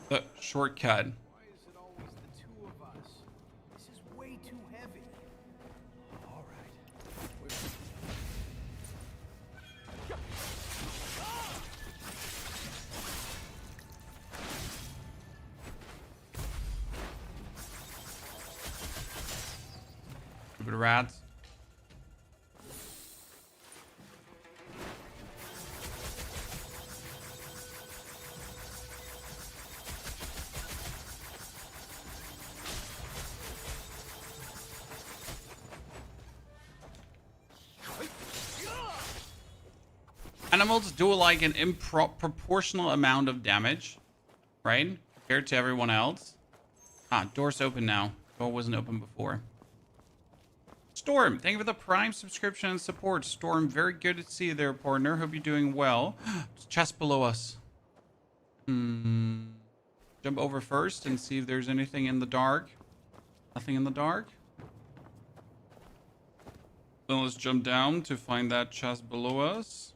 S1: The shortcut.
S6: Why is it always the two of us? This is way too heavy. All right.
S1: Stupid rats. Animals do like an proportional amount of damage, right? Compared to everyone else. Ah, door's open now. Door wasn't open before. Storm, thank you for the Prime subscription and support. Storm, very good to see you there, partner. Hope you're doing well. Chest below us. Jump over first and see if there's anything in the dark. Nothing in the dark. Then let's jump down to find that chest below us.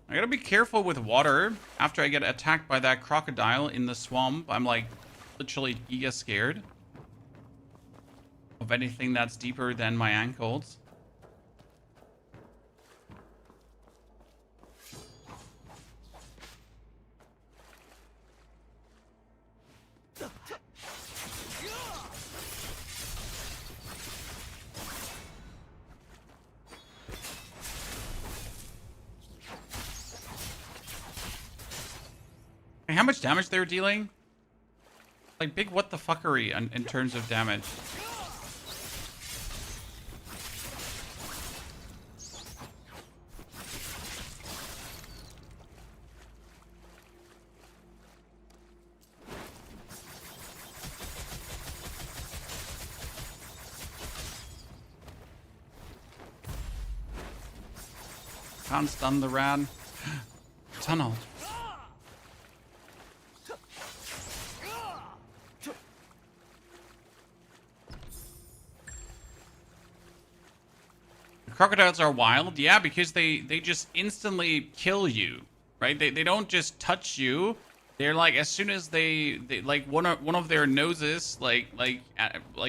S1: I gotta be careful with water. After I get attacked by that crocodile in the swamp, I'm like literally giga scared of anything that's deeper than my ankles. How much damage they were dealing? Like big what the fuckery in terms of damage. Can't stun the rat. Tunnel. Crocodiles are wild, yeah, because they just instantly kill you, right? They don't just touch you. They're like, as soon as they like one of their noses like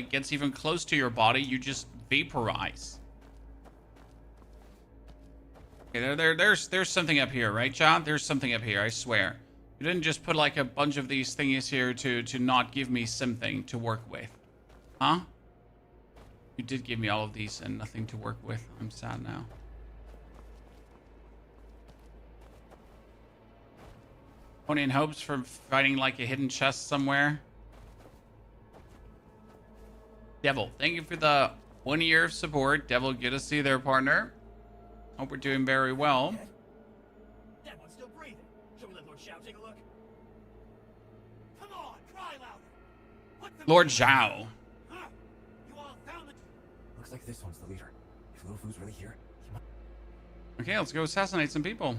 S1: gets even close to your body, you just vaporize. Okay, there's something up here, right, John? There's something up here, I swear. You didn't just put like a bunch of these thingies here to not give me something to work with, huh? You did give me all of these and nothing to work with. I'm sad now. Only in hopes for finding like a hidden chest somewhere. Devil, thank you for the 1 year of support. Devil, good to see you there, partner. Hope we're doing very well.
S9: That one's still breathing. Shall we let Lord Xiao take a look? Come on, cry louder.
S1: Lord Zhao.
S3: Looks like this one's the leader. If Little Fu's really here, he might...
S1: Okay, let's go assassinate some people.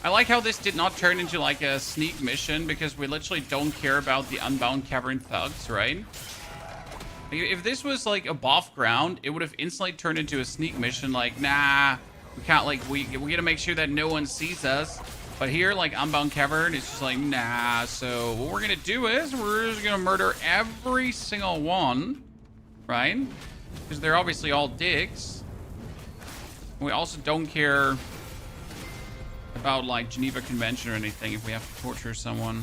S1: I like how this did not turn into like a sneak mission because we literally don't care about the unbound cavern thugs, right? If this was like above ground, it would have instantly turned into a sneak mission. Like, nah, we can't, like, we gotta make sure that no one sees us. But here, like, unbound cavern, it's just like, nah. So what we're gonna do is we're just gonna murder every single one, right? Because they're obviously all dicks. We also don't care about like Geneva Convention or anything. If we have to torture someone,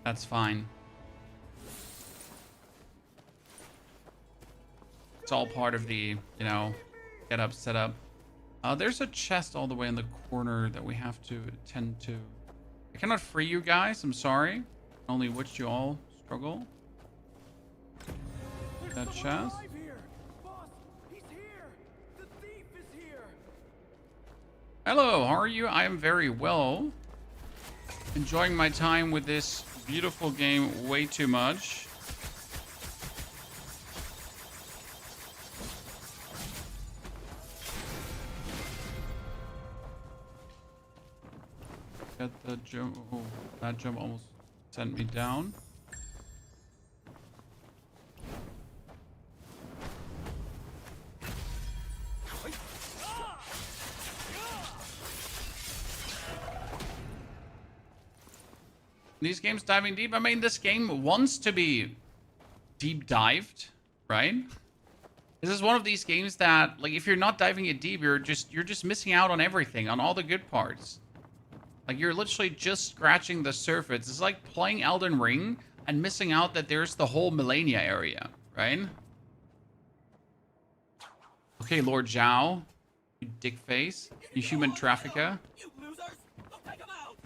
S1: that's fine. It's all part of the, you know, get up, set up. There's a chest all the way in the corner that we have to attend to. I cannot free you guys, I'm sorry. Only watch you all struggle. That chest. Hello, how are you? I am very well. Enjoying my time with this beautiful game way too much. Got the jump. Oh, that jump almost sent me down. These games diving deep. I mean, this game wants to be deep dived, right? This is one of these games that, like, if you're not diving it deep, you're just missing out on everything, on all the good parts. Like, you're literally just scratching the surface. It's like playing Elden Ring and missing out that there's the whole Millennia area, right? Okay, Lord Zhao, you dick face, you human trafficker.
S9: You losers! I'll take 'em out!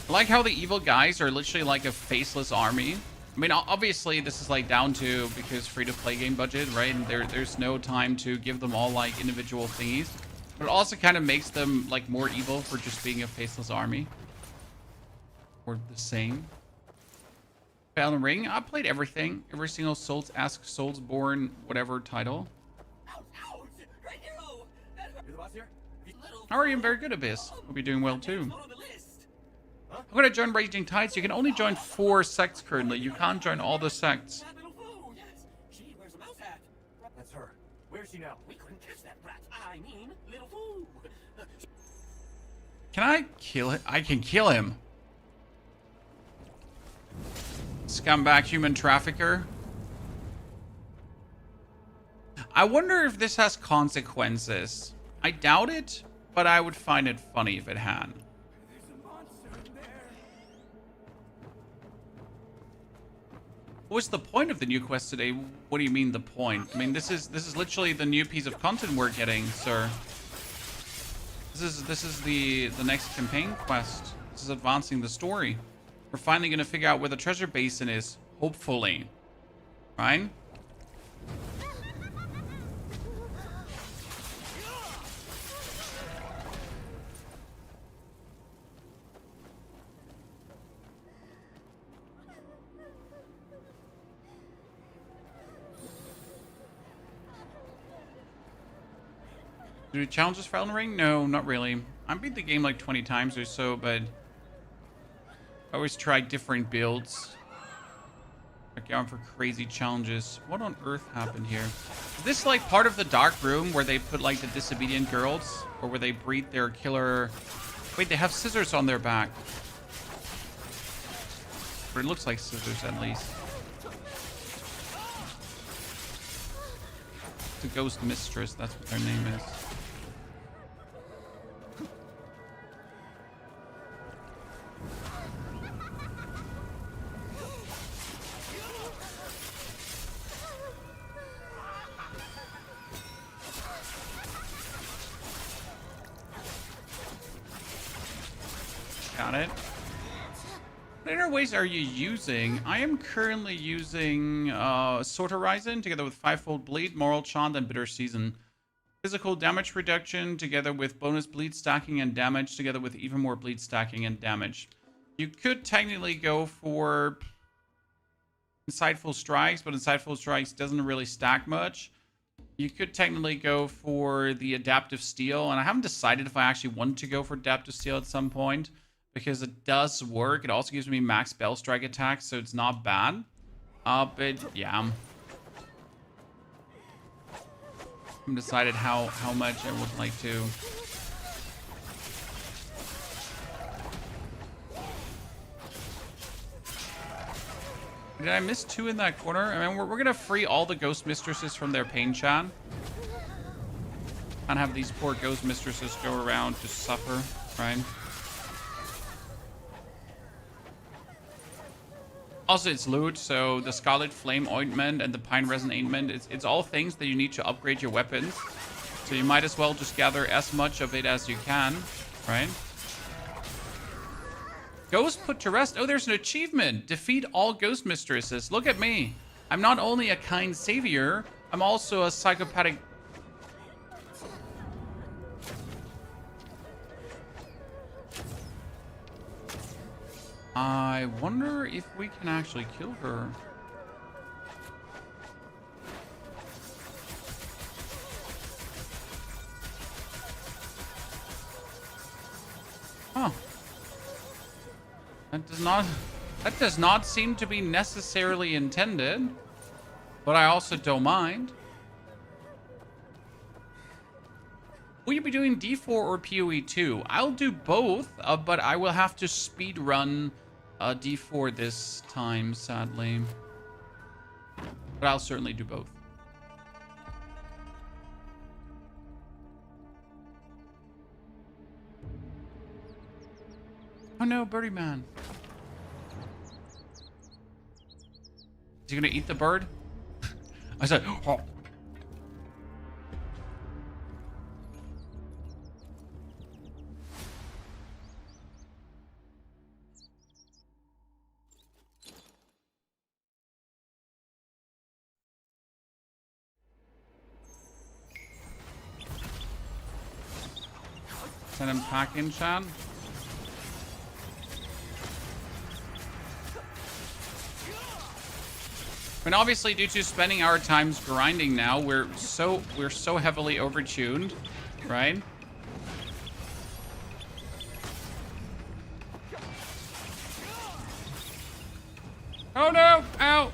S1: I like how the evil guys are literally like a faceless army. I mean, obviously this is like down to because free-to-play game budget, right? And there's no time to give them all like individual thingies. But it also kind of makes them like more evil for just being a faceless army. Or the same. Elden Ring, I played everything. Every single Soulsborne, whatever title.
S9: Right here! You're the boss here?
S1: How are you? I'm very good, Abyss. Hope you're doing well too. I'm gonna join Raging Tides. You can only join 4 sects currently. You can't join all the sects.
S9: She wears a mouse hat.
S2: That's her. Where's she now?
S9: We couldn't catch that brat. I mean, little fool.
S1: Can I kill it? I can kill him. Scumbag human trafficker. I wonder if this has consequences. I doubt it, but I would find it funny if it had. What's the point of the new quest today? What do you mean the point? I mean, this is literally the new piece of content we're getting, sir. This is the next campaign quest. This is advancing the story. We're finally gonna figure out where the treasure basin is, hopefully. Right? Do we challenges for Elden Ring? No, not really. I beat the game like 20 times or so, but I always try different builds. Like going for crazy challenges. What on earth happened here? Is this like part of the dark room where they put like the disobedient girls? Or where they breed their killer... Wait, they have scissors on their back. Or it looks like scissors at least. The Ghost Mistress, that's what their name is. Got it. What interways are you using? I am currently using Sword Horizon together with Fivefold Bleed, Moral Chant, and Bitter Season. Physical damage reduction together with bonus bleed stacking and damage together with even more bleed stacking and damage. You could technically go for Insightful Strikes, but Insightful Strikes doesn't really stack much. You could technically go for the Adaptive Steel, and I haven't decided if I actually want to go for Adaptive Steel at some point. Because it does work. It also gives me max spell strike attacks, so it's not bad. But yeah. I haven't decided how much I would like to. Did I miss 2 in that corner? I mean, we're gonna free all the Ghost Mistresses from their pain chat. And have these poor Ghost Mistresses go around to suffer, right? Also, it's loot, so the Scarlet Flame Ointment and the Pine Resin Ointment, it's all things that you need to upgrade your weapons. So you might as well just gather as much of it as you can, right? Ghost put to rest. Oh, there's an achievement. Defeat all ghost mistresses. Look at me. I'm not only a kind savior, I'm also a psychopathic... I wonder if we can actually kill her. Huh. That does not seem to be necessarily intended, but I also don't mind. Will you be doing D4 or PoE 2? I'll do both, but I will have to speed run D4 this time, sadly. But I'll certainly do both. Oh no, birdie man. Is he gonna eat the bird? I said, oh. Send him packing, Chan. I mean, obviously, due to spending our times grinding now, we're so heavily overtuned, right? Oh no! Ow!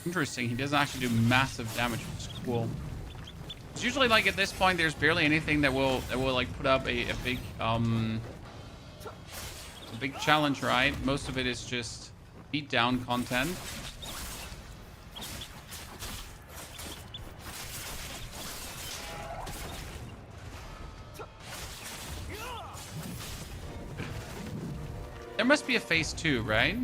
S1: Interesting. He doesn't actually do massive damage, which is cool. It's usually like at this point, there's barely anything that will like put up a big challenge, right? Most of it is just beat down content. There must be a phase 2, right?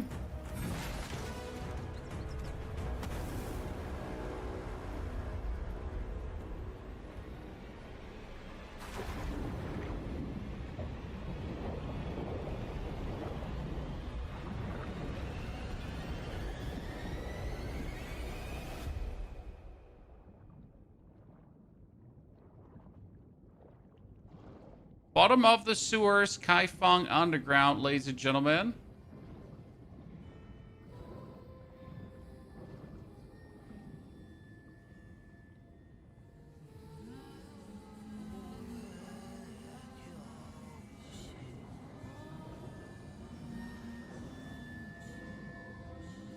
S1: Bottom of the sewers, Kaifeng Underground, ladies and gentlemen.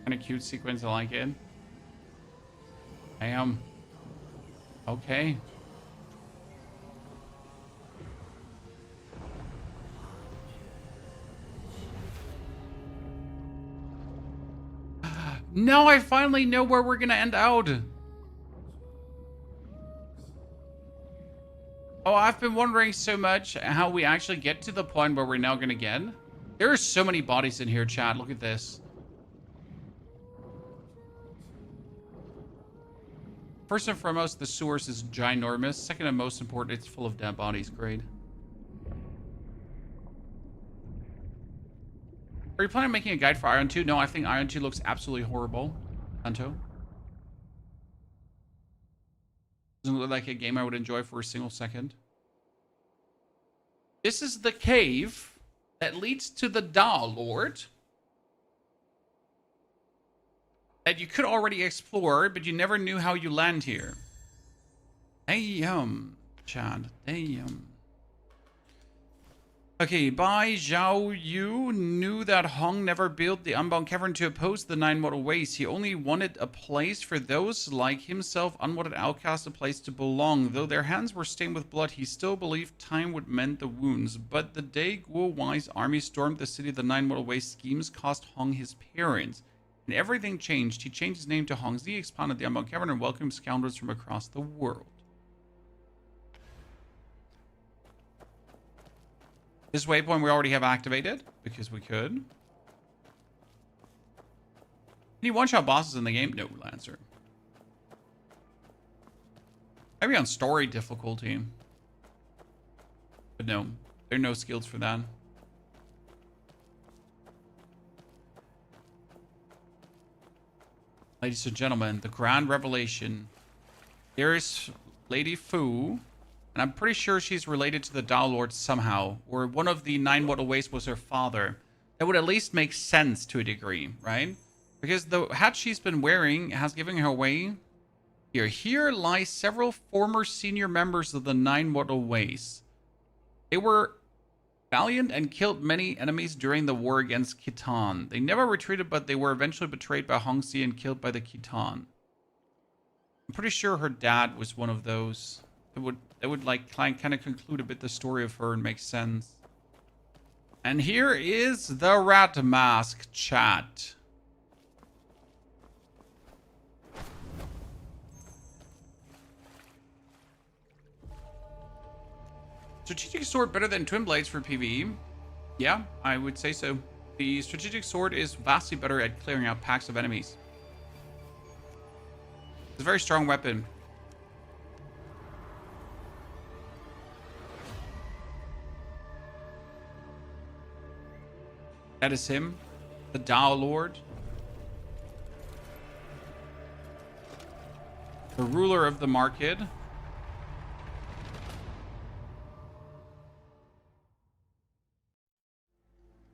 S1: Kind of cute sequence, I like it. I am. Okay. Now I finally know where we're gonna end out. Oh, I've been wondering so much how we actually get to the point where we're now gonna get. There are so many bodies in here, chat. Look at this. First and foremost, the sewers is ginormous. Second and most important, it's full of dead bodies. Great. Are you planning on making a guide for Iron 2? No, I think Iron 2 looks absolutely horrible. Santo. Doesn't look like a game I would enjoy for a single second. This is the cave that leads to the Daolord that you could already explore, but you never knew how you land here. Damn, Chad. Damn. Okay, Bai Zhao Yu knew that Hong never built the Unbound Cavern to oppose the Nine Mortal Ways. He only wanted a place for those like himself, unwanted outcasts, a place to belong. Though their hands were stained with blood, he still believed time would mend the wounds. But the day Guo Wai's army stormed the city, the Nine Mortal Ways schemes cost Hong his parents. And everything changed. He changed his name to Hong Zi, expanded the Unbound Cavern, and welcomed scoundrels from across the world. This waypoint we already have activated, because we could. Any one-shot bosses in the game? No, Lancer. Maybe on story difficulty. But no, there are no skills for that. Ladies and gentlemen, the grand revelation. There's Lady Fu, and I'm pretty sure she's related to the Daolord somehow, or one of the 9 mortal ways was her father. That would at least make sense to a degree, right? Because the hat she's been wearing has given her away. Here lie several former senior members of the 9 mortal ways. They were valiant and killed many enemies during the war against Khitan. They never retreated, but they were eventually betrayed by Hongxi and killed by the Khitan. I'm pretty sure her dad was one of those. It would like kind of conclude a bit the story of her and make sense. And here is the rat mask chat. Strategic sword better than twin blades for PvE? Yeah, I would say so. The strategic sword is vastly better at clearing out packs of enemies. It's a very strong weapon. That is him, the Daolord, the ruler of the market.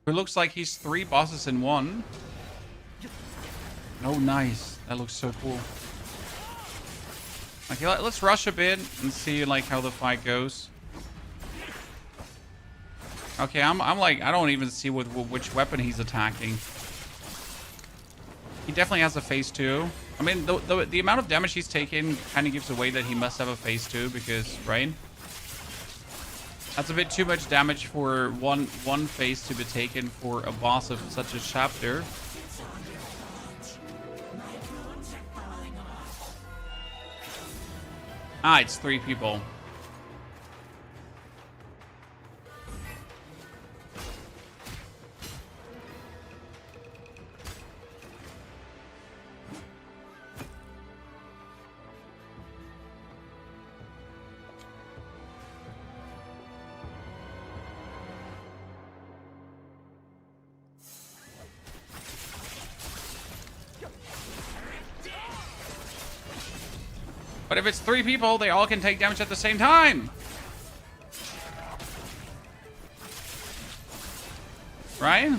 S1: It looks like he's 3 bosses in one. Oh, nice. That looks so cool. Okay, let's rush a bit and see like how the fight goes. Okay, I'm like, I don't even see which weapon he's attacking. He definitely has a phase 2. I mean, the amount of damage he's taken kind of gives away that he must have a phase 2 because, right? That's a bit too much damage for one phase to be taken for a boss of such a chapter. Ah, it's 3 people. But if it's 3 people, they all can take damage at the same time. Right?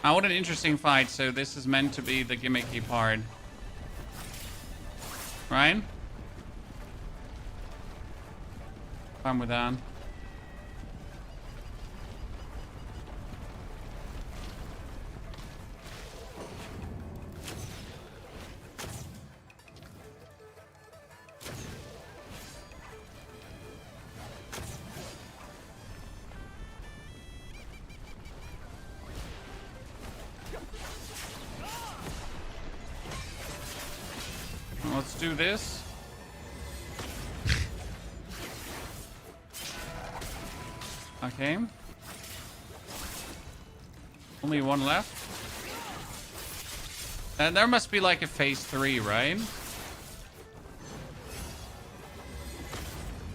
S1: What an interesting fight. So this is meant to be the gimmicky part. Right? Fine with that. Let's do this. Okay. Only 1 left. And there must be like a phase 3, right?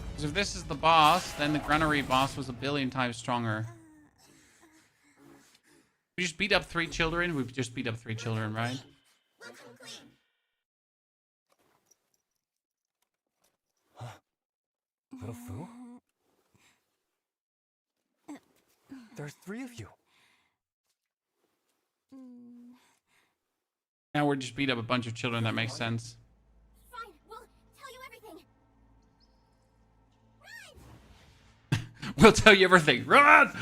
S1: Because if this is the boss, then the granary boss was a billion times stronger. We just beat up 3 children. We've just beat up 3 children, right?
S3: Little Fu? There's 3 of you.
S1: Now we're just beat up a bunch of children. That makes sense.
S5: Fine, we'll tell you everything. Run!
S1: We'll tell you everything. Run!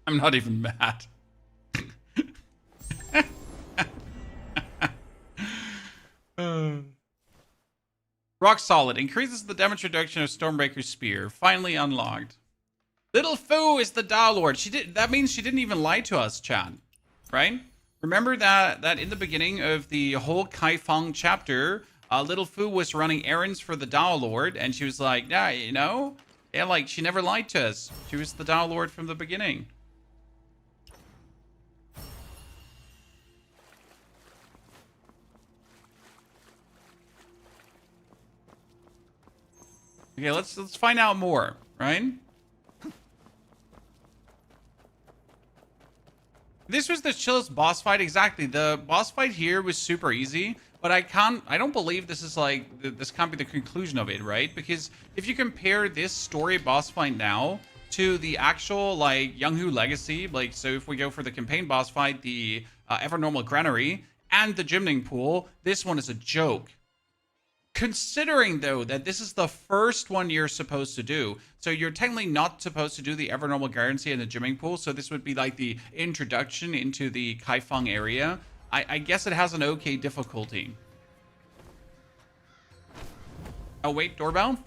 S1: I'm not even mad. Rock solid. Increases the damage reduction of Stormbreaker's spear. Finally unlocked. Little Fu is the Daolord. That means she didn't even lie to us, chat. Right? Remember that in the beginning of the whole Kaifeng chapter, Little Fu was running errands for the Daolord, and she was like, yeah, you know? Yeah, like, she never lied to us. She was the Daolord from the beginning. Okay, let's find out more, right? This was the chillest boss fight. Exactly. The boss fight here was super easy, but I don't believe this is like, this can't be the conclusion of it, right? Because if you compare this story boss fight now to the actual, like, Younghu Legacy, like, so if we go for the campaign boss fight, the Evernormal Granary, and the Gymning Pool, this one is a joke. Considering, though, that this is the first one you're supposed to do. So you're technically not supposed to do the Evernormal Guarantee and the Gymning Pool. So this would be like the introduction into the Kaifeng area. I guess it has an okay difficulty. Oh, wait, doorbell?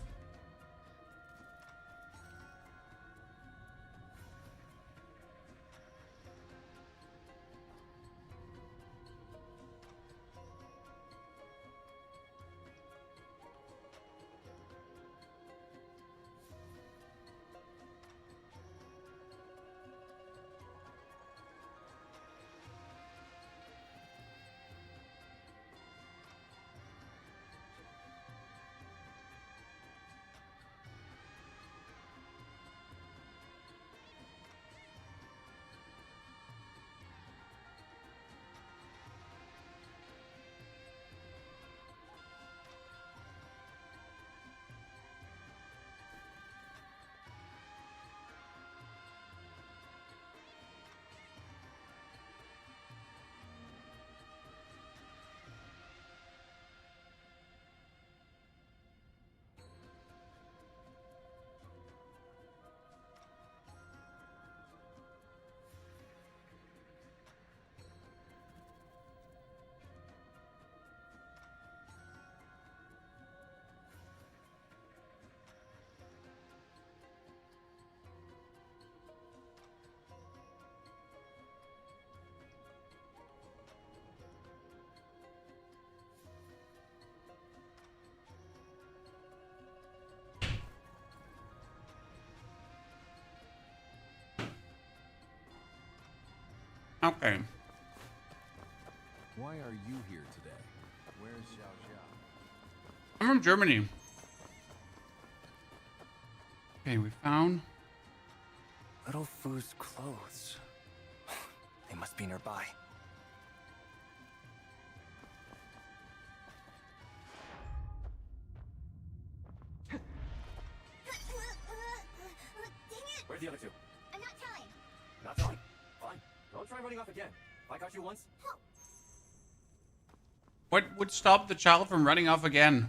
S1: Okay.
S6: Why are you here today? Where's Xiao Xiao?
S1: I'm from Germany. Okay, we found...
S3: Little Fu's clothes. They must be nearby.
S2: Where's the other two?
S5: I'm not telling.
S2: Not telling. Fine. Don't try running off again. If I caught you once,
S1: What would stop the child from running off again?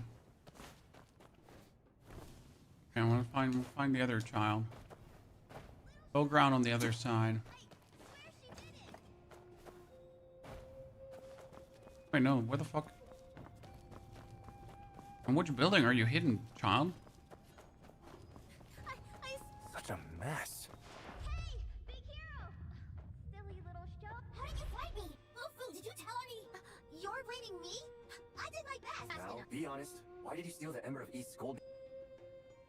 S1: Okay, I want to find the other child. Go ground on the other side. Wait, no, where the fuck? In which building are you hidden, child?
S3: Such a mess.
S5: Hey, big hero! Silly little show. How did you find me? Fu, did you tell me? You're blaming me? I did my best.
S3: Now, be honest. Why did you steal the Ember of East Gold?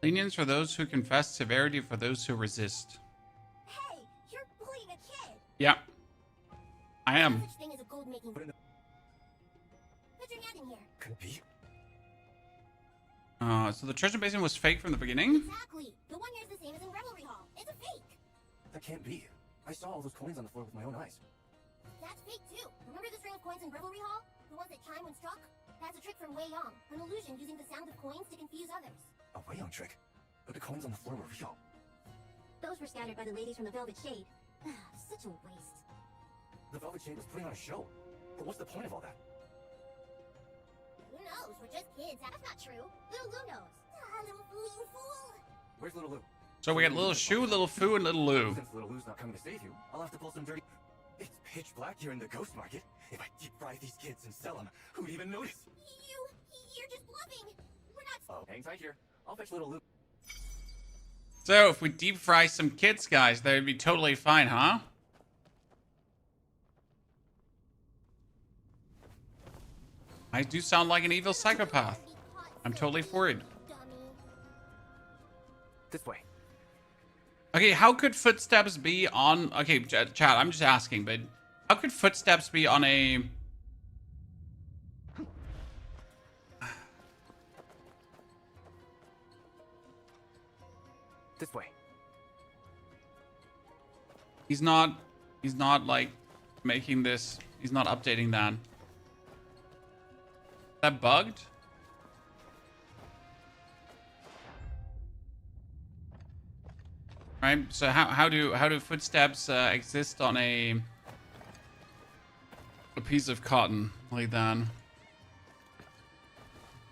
S1: Lenience for those who confess, severity for those who resist.
S5: Hey, you're bullying a kid.
S1: Yeah, I am.
S4: No such thing as a gold making. Put your hand in here.
S3: Could it be?
S1: So the treasure basin was fake from the beginning?
S4: Exactly. The one here's the same as in Revelry Hall. It's a fake.
S3: That can't be. I saw all those coins on the floor with my own eyes.
S4: That's fake too. Remember the string of coins in Revelry Hall? The ones that chime when struck? That's a trick from Wei Yong, an illusion using the sound of coins to confuse others.
S3: A Wei-Yong trick. But the coins on the floor were real.
S4: Those were scattered by the ladies from the Velvet Shade. Such a waste.
S3: The Velvet Shade was putting on a show. But what's the point of all that?
S4: Who knows? We're just kids. That's not true. Little Lou knows. Little fool.
S3: Where's Little Lou?
S1: So we got Little Shu, Little Fu, and Little Lou.
S3: Since Little Lou's not coming to save you, I'll have to pull some dirty... It's pitch black here in the ghost market. If I deep fry these kids and sell them, who'd even notice?
S4: You're just bluffing. We're
S3: Hang tight here. I'll fetch little Luke.
S1: So if we deep fry some kids, guys, that would be totally fine, huh? I do sound like an evil psychopath. I'm totally for it.
S3: This way.
S1: Okay, how could footsteps be on... Okay, chat, I'm just asking, but... How could footsteps be on a...
S3: This way.
S1: He's not, like, making this... He's not updating that. Is that bugged? Right, so how do footsteps exist on a piece of cotton like that?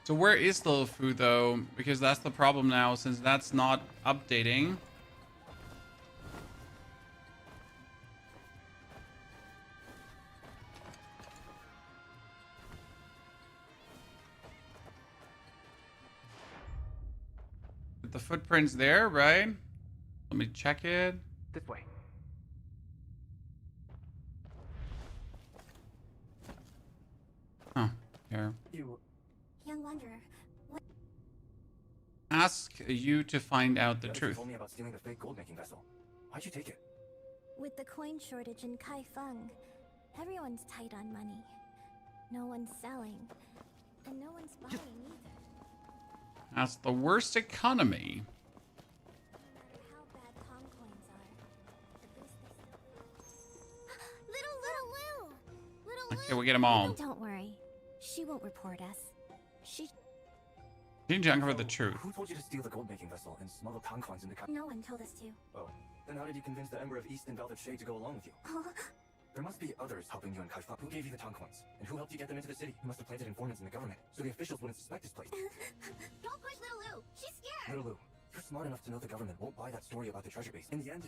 S1: So where is the little food though? Because that's the problem now, since that's not updating. The footprint's there, right? Let me check it.
S3: This way.
S1: Oh, here.
S3: You.
S5: Young wanderer,
S1: Ask you to find out the
S3: You
S1: truth.
S3: told me about stealing the fake gold-making vessel. Why'd you take it?
S5: with the coin shortage in Kaifeng, everyone's tight on money. No one's selling, and no one's buying either.
S1: That's the worst economy.
S5: No matter how bad Kong coins are, at least they still... Little Lou! Little
S1: Okay, we get them all.
S5: Don't worry. She won't report us. She...
S1: You need to uncover the truth.
S3: Who told you to steal the gold-making vessel and smuggle Tang coins into
S5: No one told us to.
S3: Oh, then how did you convince the Emperor of East and Velvet Shade to go along with you?
S5: Oh,
S3: There must be others helping you in Kaifeng. Who gave you the Tang coins? And who helped you get them into the city? You must have planted informants in the government, so the officials wouldn't suspect this place.
S5: don't push Little Lou! She's scared!
S3: Little Lou, you're smart enough to know the government won't buy that story about the treasure base. In the end,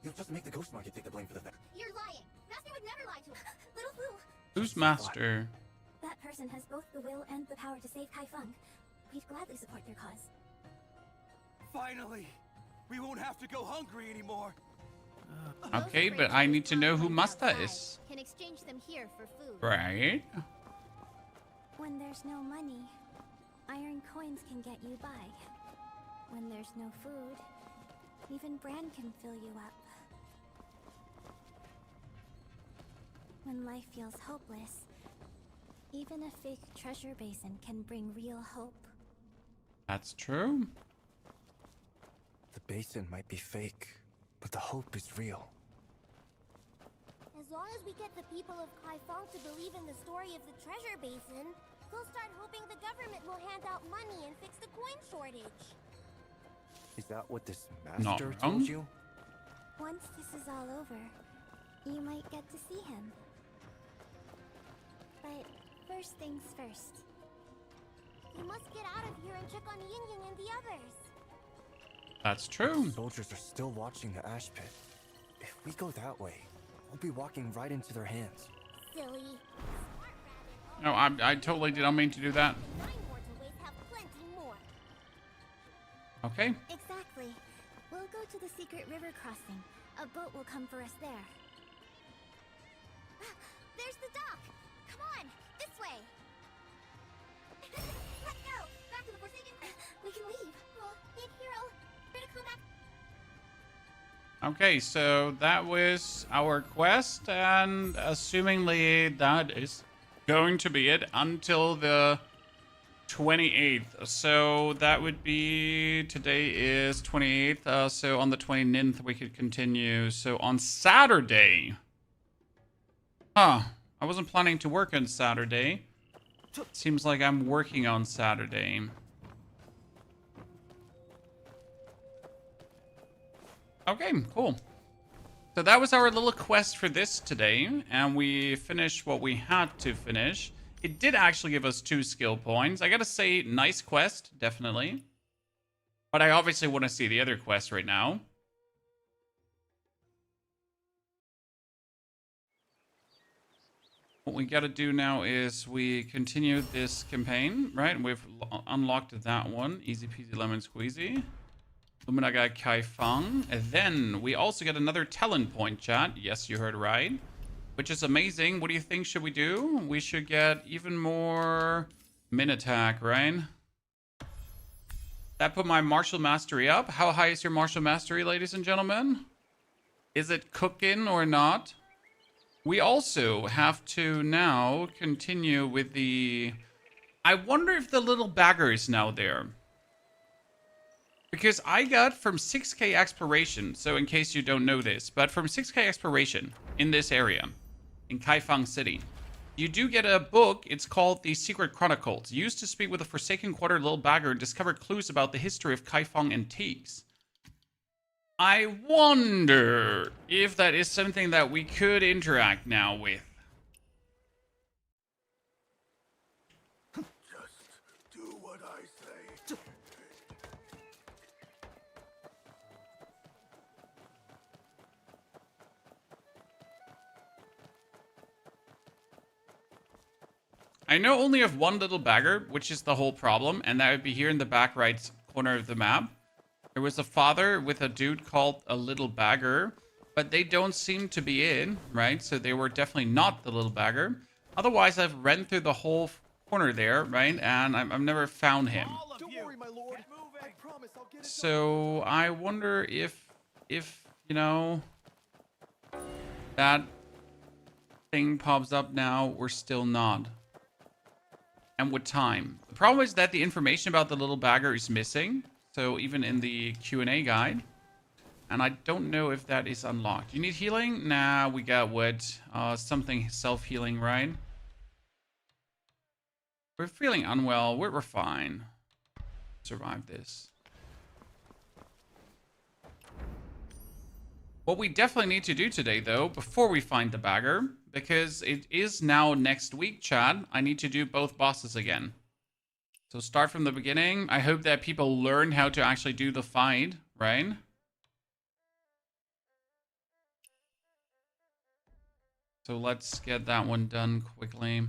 S3: you'll just make the ghost market take the blame for the theft.
S5: You're lying! Master would never lie to us! Little Lou!
S1: Who's master?
S5: That person has both the will and the power to save Kaifeng. We'd gladly support their cause.
S6: Finally! We won't have to go hungry anymore!
S1: Okay, but I need to know who master is.
S5: Can exchange them here for food.
S1: Right?
S5: When there's no money, iron coins can get you by. When there's no food, even bran can fill you up. When life feels hopeless, even a fake treasure basin can bring real hope.
S1: That's true.
S3: The basin might be fake, but the hope is real.
S5: As long as we get the people of Kaifeng to believe in the story of the treasure basin, they'll start hoping the government will hand out money and fix the coin shortage.
S3: Is that what this
S1: Not
S3: master
S1: wrong.
S3: told you?
S5: Once this is all over, you might get to see him. But first things first. We must get out of here and check on Yingying and the others.
S1: That's true.
S3: Soldiers are still watching the ash pit. If we go that way, we'll be walking right into their hands.
S5: Silly.
S1: No, I totally did not mean to do that.
S5: Nine mortal ways have plenty more.
S1: Okay.
S5: Exactly. We'll go to the secret river crossing. A boat will come for us there. There's the dock! Come on! This way! Let's go! Back to the Forsaken... We can leave. Oh, big hero. Better come back.
S1: Okay, so that was our quest, and assumingly that is going to be it until the 28th. So that would be, today is 28th, so on the 29th we could continue. So on Saturday, I wasn't planning to work on Saturday. Seems like I'm working on Saturday. Okay, cool. So that was our little quest for this today, and we finished what we had to finish. It did actually give us 2 skill points. I gotta say, nice quest, definitely. But I obviously want to see the other quest right now. What we gotta do now is we continue this campaign, right? We've unlocked that one. Easy peasy lemon squeezy. Lumina got Kai Feng. And then we also get another talent point, chat. Yes, you heard right. Which is amazing. What do you think should we do? We should get even more min attack, right? That put my martial mastery up. How high is your martial mastery, ladies and gentlemen? Is it cooking or not? We also have to now continue with the... I wonder if the little bagger is now there. Because I got from 6k exploration, so in case you don't know this, but from 6k exploration in this area, in Kaifeng City, you do get a book. It's called The Secret Chronicles. Used to speak with a Forsaken Quarter little bagger and discover clues about the history of Kaifeng antiques. I wonder if that is something that we could interact now with.
S9: Just do what I say.
S1: I know only of one little bagger, which is the whole problem, and that would be here in the back right corner of the map. There was a father with a dude called a little bagger, but they don't seem to be in, right? So they were definitely not the little bagger. Otherwise, I've ran through the whole corner there, right? And I've never found him.
S6: Don't worry, my lord. I promise I'll get it.
S1: So I wonder if you know, that thing pops up now or still not. And what time? The problem is that the information about the little bagger is missing. So even in the Q&A guide. And I don't know if that is unlocked. You need healing? Nah, we got what? Something self-healing, right? We're feeling unwell. We're fine. Survive this. What we definitely need to do today, though, before we find the bagger, because it is now next week, Chad, I need to do both bosses again. So start from the beginning. I hope that people learn how to actually do the fight, right? So let's get that one done quickly.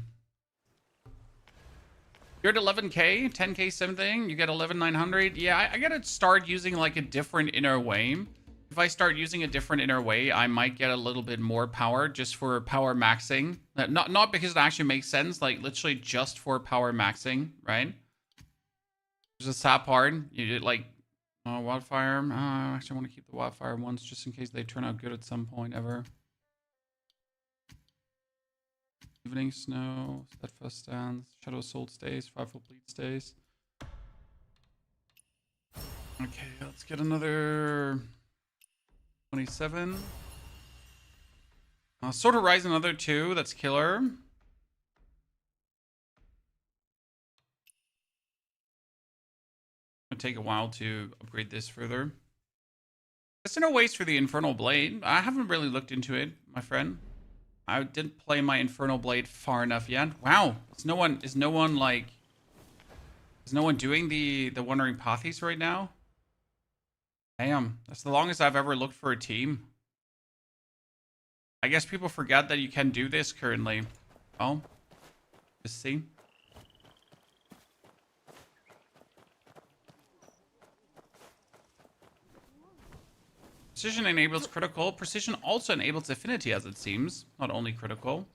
S1: You're at 11k, 10k something. You get 11,900. Yeah, I gotta start using like a different inner way. If I start using a different inner way, I might get a little bit more power just for power maxing. Not because it actually makes sense, like literally just for power maxing, right? There's a sap part. You did like wildfire. I actually want to keep the wildfire ones just in case they turn out good at some point ever. Evening snow, steadfast stance, shadow soul stays, fivefold bleed stays. Okay, let's get another 27. Sword Horizon, another 2. That's killer. It'll take a while to upgrade this further. There's no waste for the Infernal Blade. I haven't really looked into it, my friend. I didn't play my Infernal Blade far enough yet. Wow, is no one doing the Wandering Pathies right now? Damn, that's the longest I've ever looked for a team. I guess people forget that you can do this currently. Oh, just see. Precision enables critical. Precision also enables affinity, as it seems. Not only critical.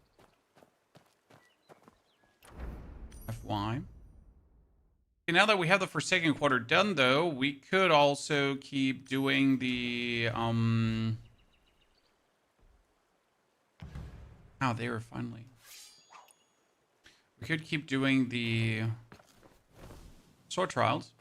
S1: FY. Okay, now that we have the Forsaken Quarter done, though, we could also keep doing the... Oh, they were finally... We could keep doing the... Sword Trials.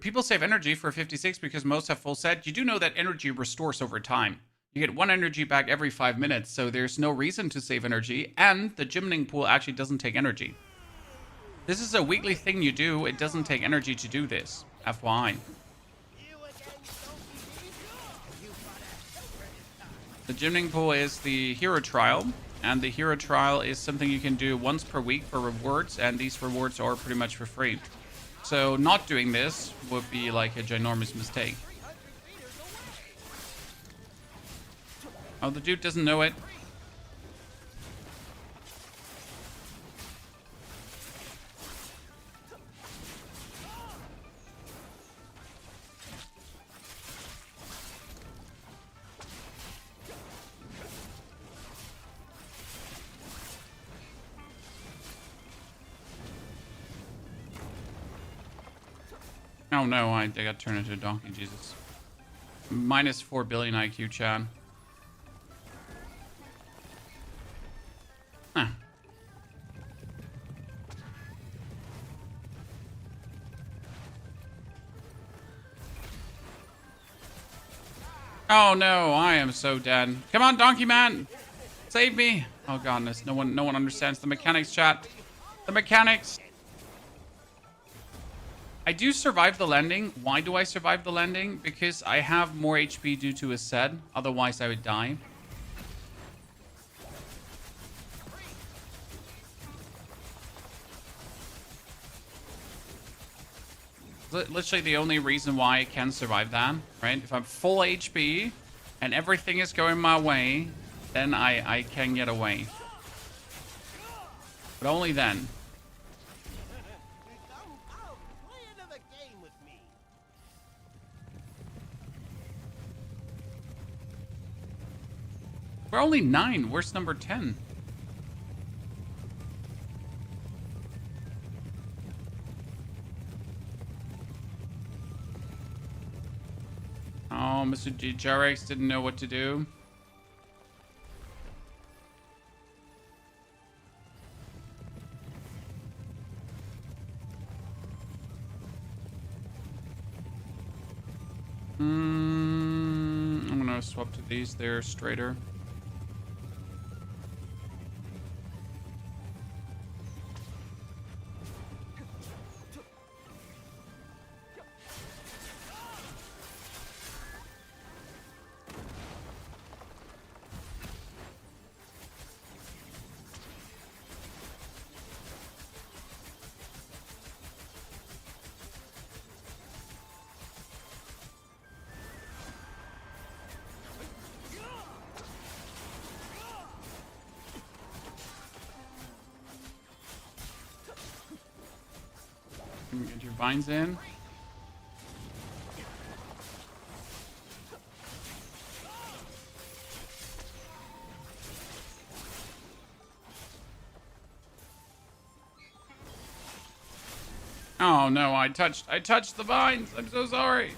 S1: People save energy for 56 because most have full set. You do know that energy restores over time. You get 1 energy back every 5 minutes, so there's no reason to save energy, and the Yingying pool actually doesn't take energy. This is a weekly thing you do. It doesn't take energy to do this. FYI. The Yingying pool is the hero trial, and the hero trial is something you can do once per week for rewards, and these rewards are pretty much for free. So not doing this would be like a ginormous mistake. Oh, the dude doesn't know it. Oh no, I got turned into a donkey, Jesus. Minus 4 billion IQ, Chan. Huh. Oh no, I am so dead. Come on, donkey man! Save me! Oh godness, no one understands the mechanics, chat. The mechanics! I do survive the landing. Why do I survive the landing? Because I have more HP due to a set. Otherwise, I would die. Literally the only reason why I can survive that, right? If I'm full HP and everything is going my way, then I can get away. But only then. We're only 9. Where's number 10? Oh, Mr. Jarex didn't know what to do. I'm gonna swap to these. They're straighter. Get your vines in. Oh no, I touched the vines. I'm so sorry.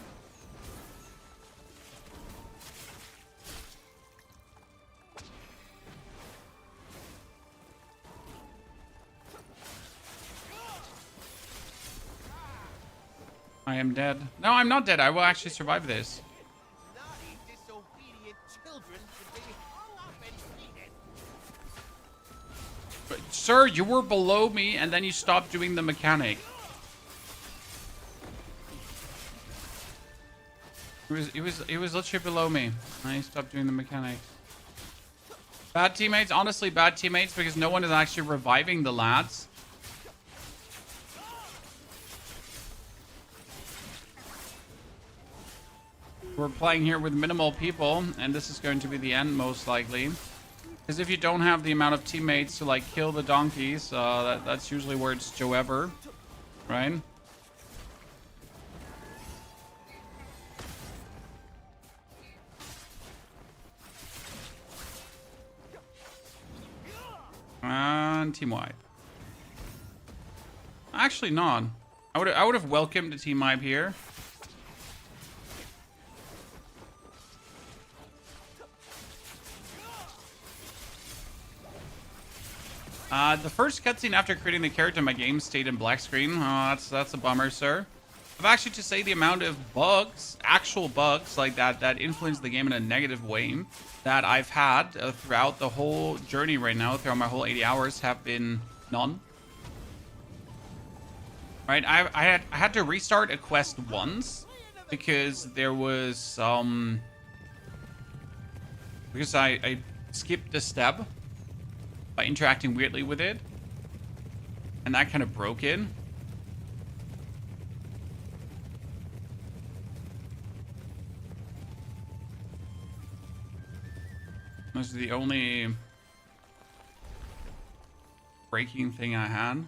S1: I am dead. No, I'm not dead. I will actually survive this. But, sir, you were below me and then you stopped doing the mechanic. It was literally below me. I stopped doing the mechanic. Bad teammates, honestly bad teammates because no one is actually reviving the lads. We're playing here with minimal people, and this is going to be the end, most likely. Because if you don't have the amount of teammates to, like, kill the donkeys, that's usually where it's Joe Ever, right? And team wipe. Actually, not. I would have welcomed a team wipe here. The first cutscene after creating the character in my game stayed in black screen. Oh, that's a bummer, sir. I've actually to say the amount of bugs, actual bugs like that influence the game in a negative way that I've had throughout the whole journey right now, throughout my whole 80 hours, have been none. Right, I had to restart a quest once because there was because I skipped a step by interacting weirdly with it, and that kind of broke it. This is the only breaking thing I had.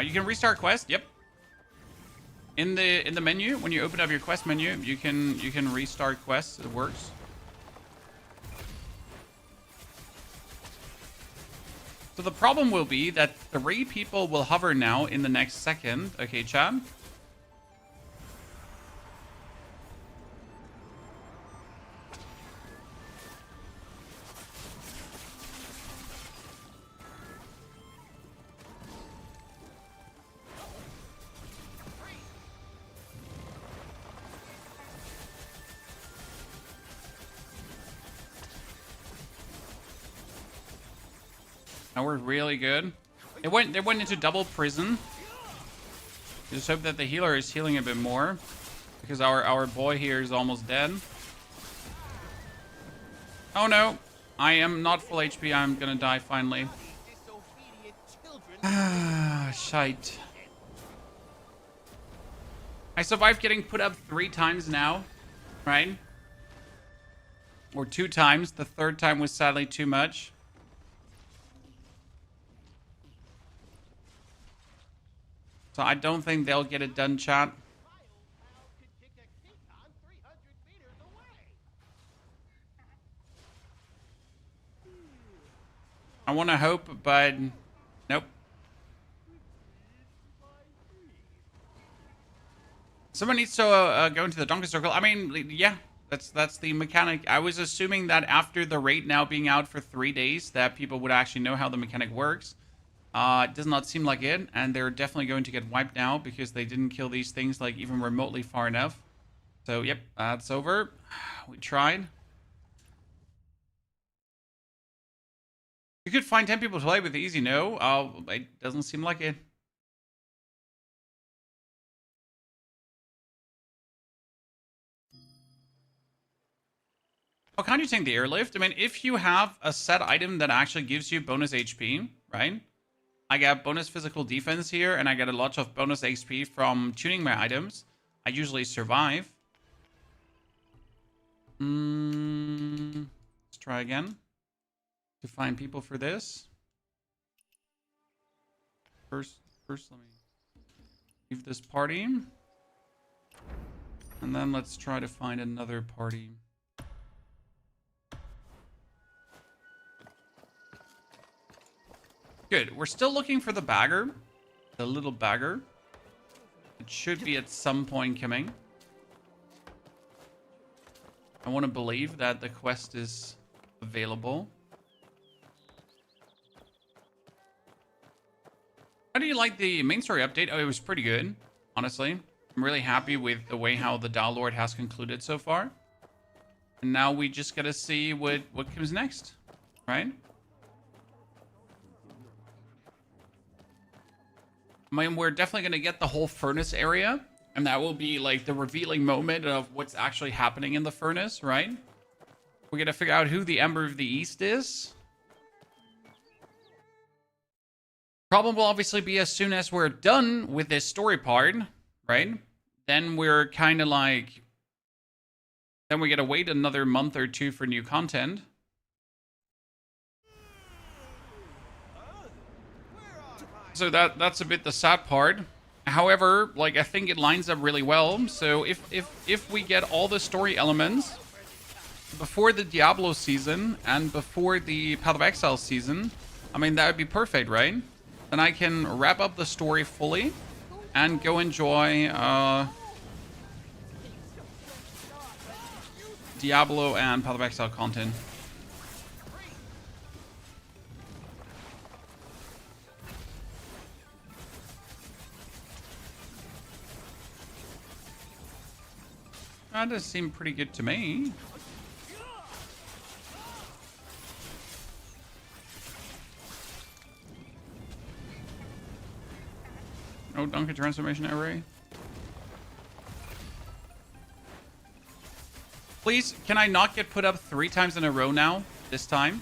S1: You can restart quest. Yep. In the menu, when you open up your quest menu, you can restart quests. It works. So the problem will be that 3 people will hover now in the next second. Okay, Chad. Now we're really good. They went into double prison. Just hope that the healer is healing a bit more, because our boy here is almost dead. Oh no, I am not full HP. I'm gonna die finally. Ah, shite. I survived getting put up 3 times now, right? Or 2 times. The 3rd time was sadly too much. So I don't think they'll get it done, chat. I want to hope, but nope. Someone needs to go into the donkey circle. I mean, yeah, that's the mechanic. I was assuming that after the raid now being out for 3 days, that people would actually know how the mechanic works. It does not seem like it, and they're definitely going to get wiped now because they didn't kill these things like even remotely far enough. So yep, that's over. We tried. You could find 10 people to play with easy, no? It doesn't seem like it. How can you tank the airlift? I mean, if you have a set item that actually gives you bonus HP, right? I get bonus physical defense here, and I get a lot of bonus XP from tuning my items. I usually survive. Let's try again to find people for this. First, let me leave this party, and then let's try to find another party. Good. We're still looking for the bagger. The little bagger. It should be at some point coming. I want to believe that the quest is available. How do you like the main story update? Oh, it was pretty good, honestly. I'm really happy with the way how the Daolord has concluded so far. And now we just gotta see what comes next, right? I mean, we're definitely going to get the whole furnace area, and that will be like the revealing moment of what's actually happening in the furnace, right? We're going to figure out who the Ember of the East is. Problem will obviously be as soon as we're done with this story part, right? Then we're kind of like... Then we got to wait another month or 2 for new content. So that's a bit the sad part. However, like, I think it lines up really well. So if we get all the story elements before the Diablo season and before the Path of Exile season, I mean, that would be perfect, right? Then I can wrap up the story fully and go enjoy Diablo and Path of Exile content. That does seem pretty good to me. No donkey transformation array. Please, can I not get put up 3 times in a row now? This time,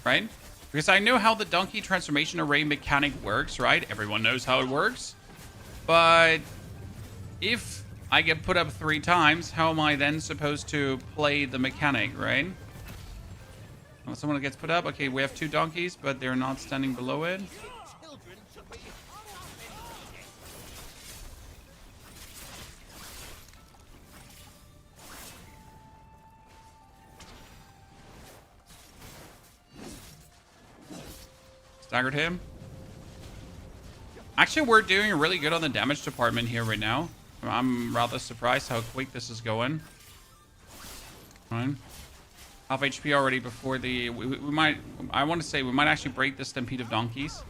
S1: right? Because I know how the donkey transformation array mechanic works, right? Everyone knows how it works. But if I get put up 3 times, how am I then supposed to play the mechanic, right? Well, someone gets put up. Okay, we have 2 donkeys, but they're not standing below it. Staggered him. Actually, we're doing really good on the damage department here right now. I'm rather surprised how quick this is going. Right. Half HP already before the... We might... I want to say we might actually break the stampede of donkeys.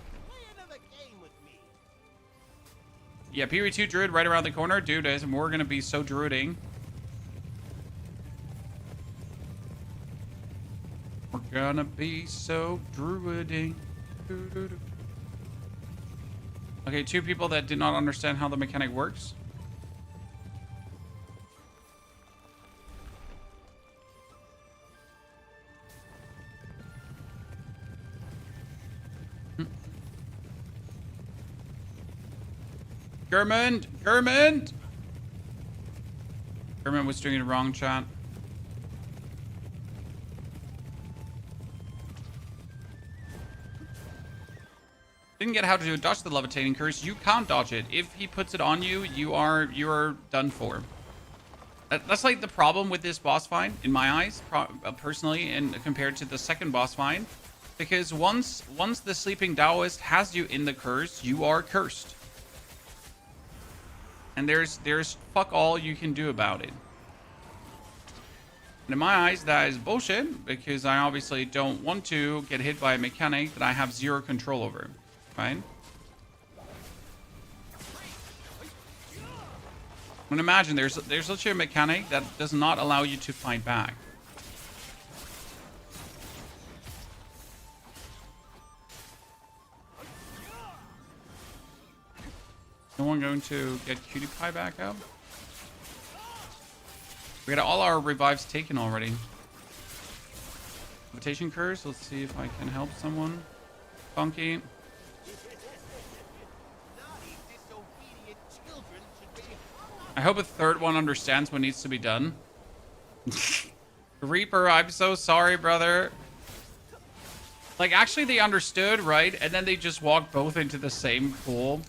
S1: Yeah, PV2 Druid right around the corner. Dude, we're going to be so druiding. We're going to be so druiding. Okay, 2 people that did not understand how the mechanic works. German was doing it wrong, chat. Didn't get how to dodge the levitating curse. You can't dodge it. If he puts it on you, you're done for. That's like the problem with this boss fight, in my eyes, personally, and compared to the second boss fight. Because once the sleeping Taoist has you in the curse, you are cursed. And there's fuck all you can do about it. And in my eyes, that is bullshit, because I obviously don't want to get hit by a mechanic that I have 0 control over. Right? And imagine there's literally a mechanic that does not allow you to fight back. No one going to get Cutie Pie back up? We got all our revives taken already. Invitation curse. Let's see if I can help someone. Funky. I hope a third one understands what needs to be done. Reaper, I'm so sorry, brother. Like, actually, they understood, right? And then they just walked both into the same pool.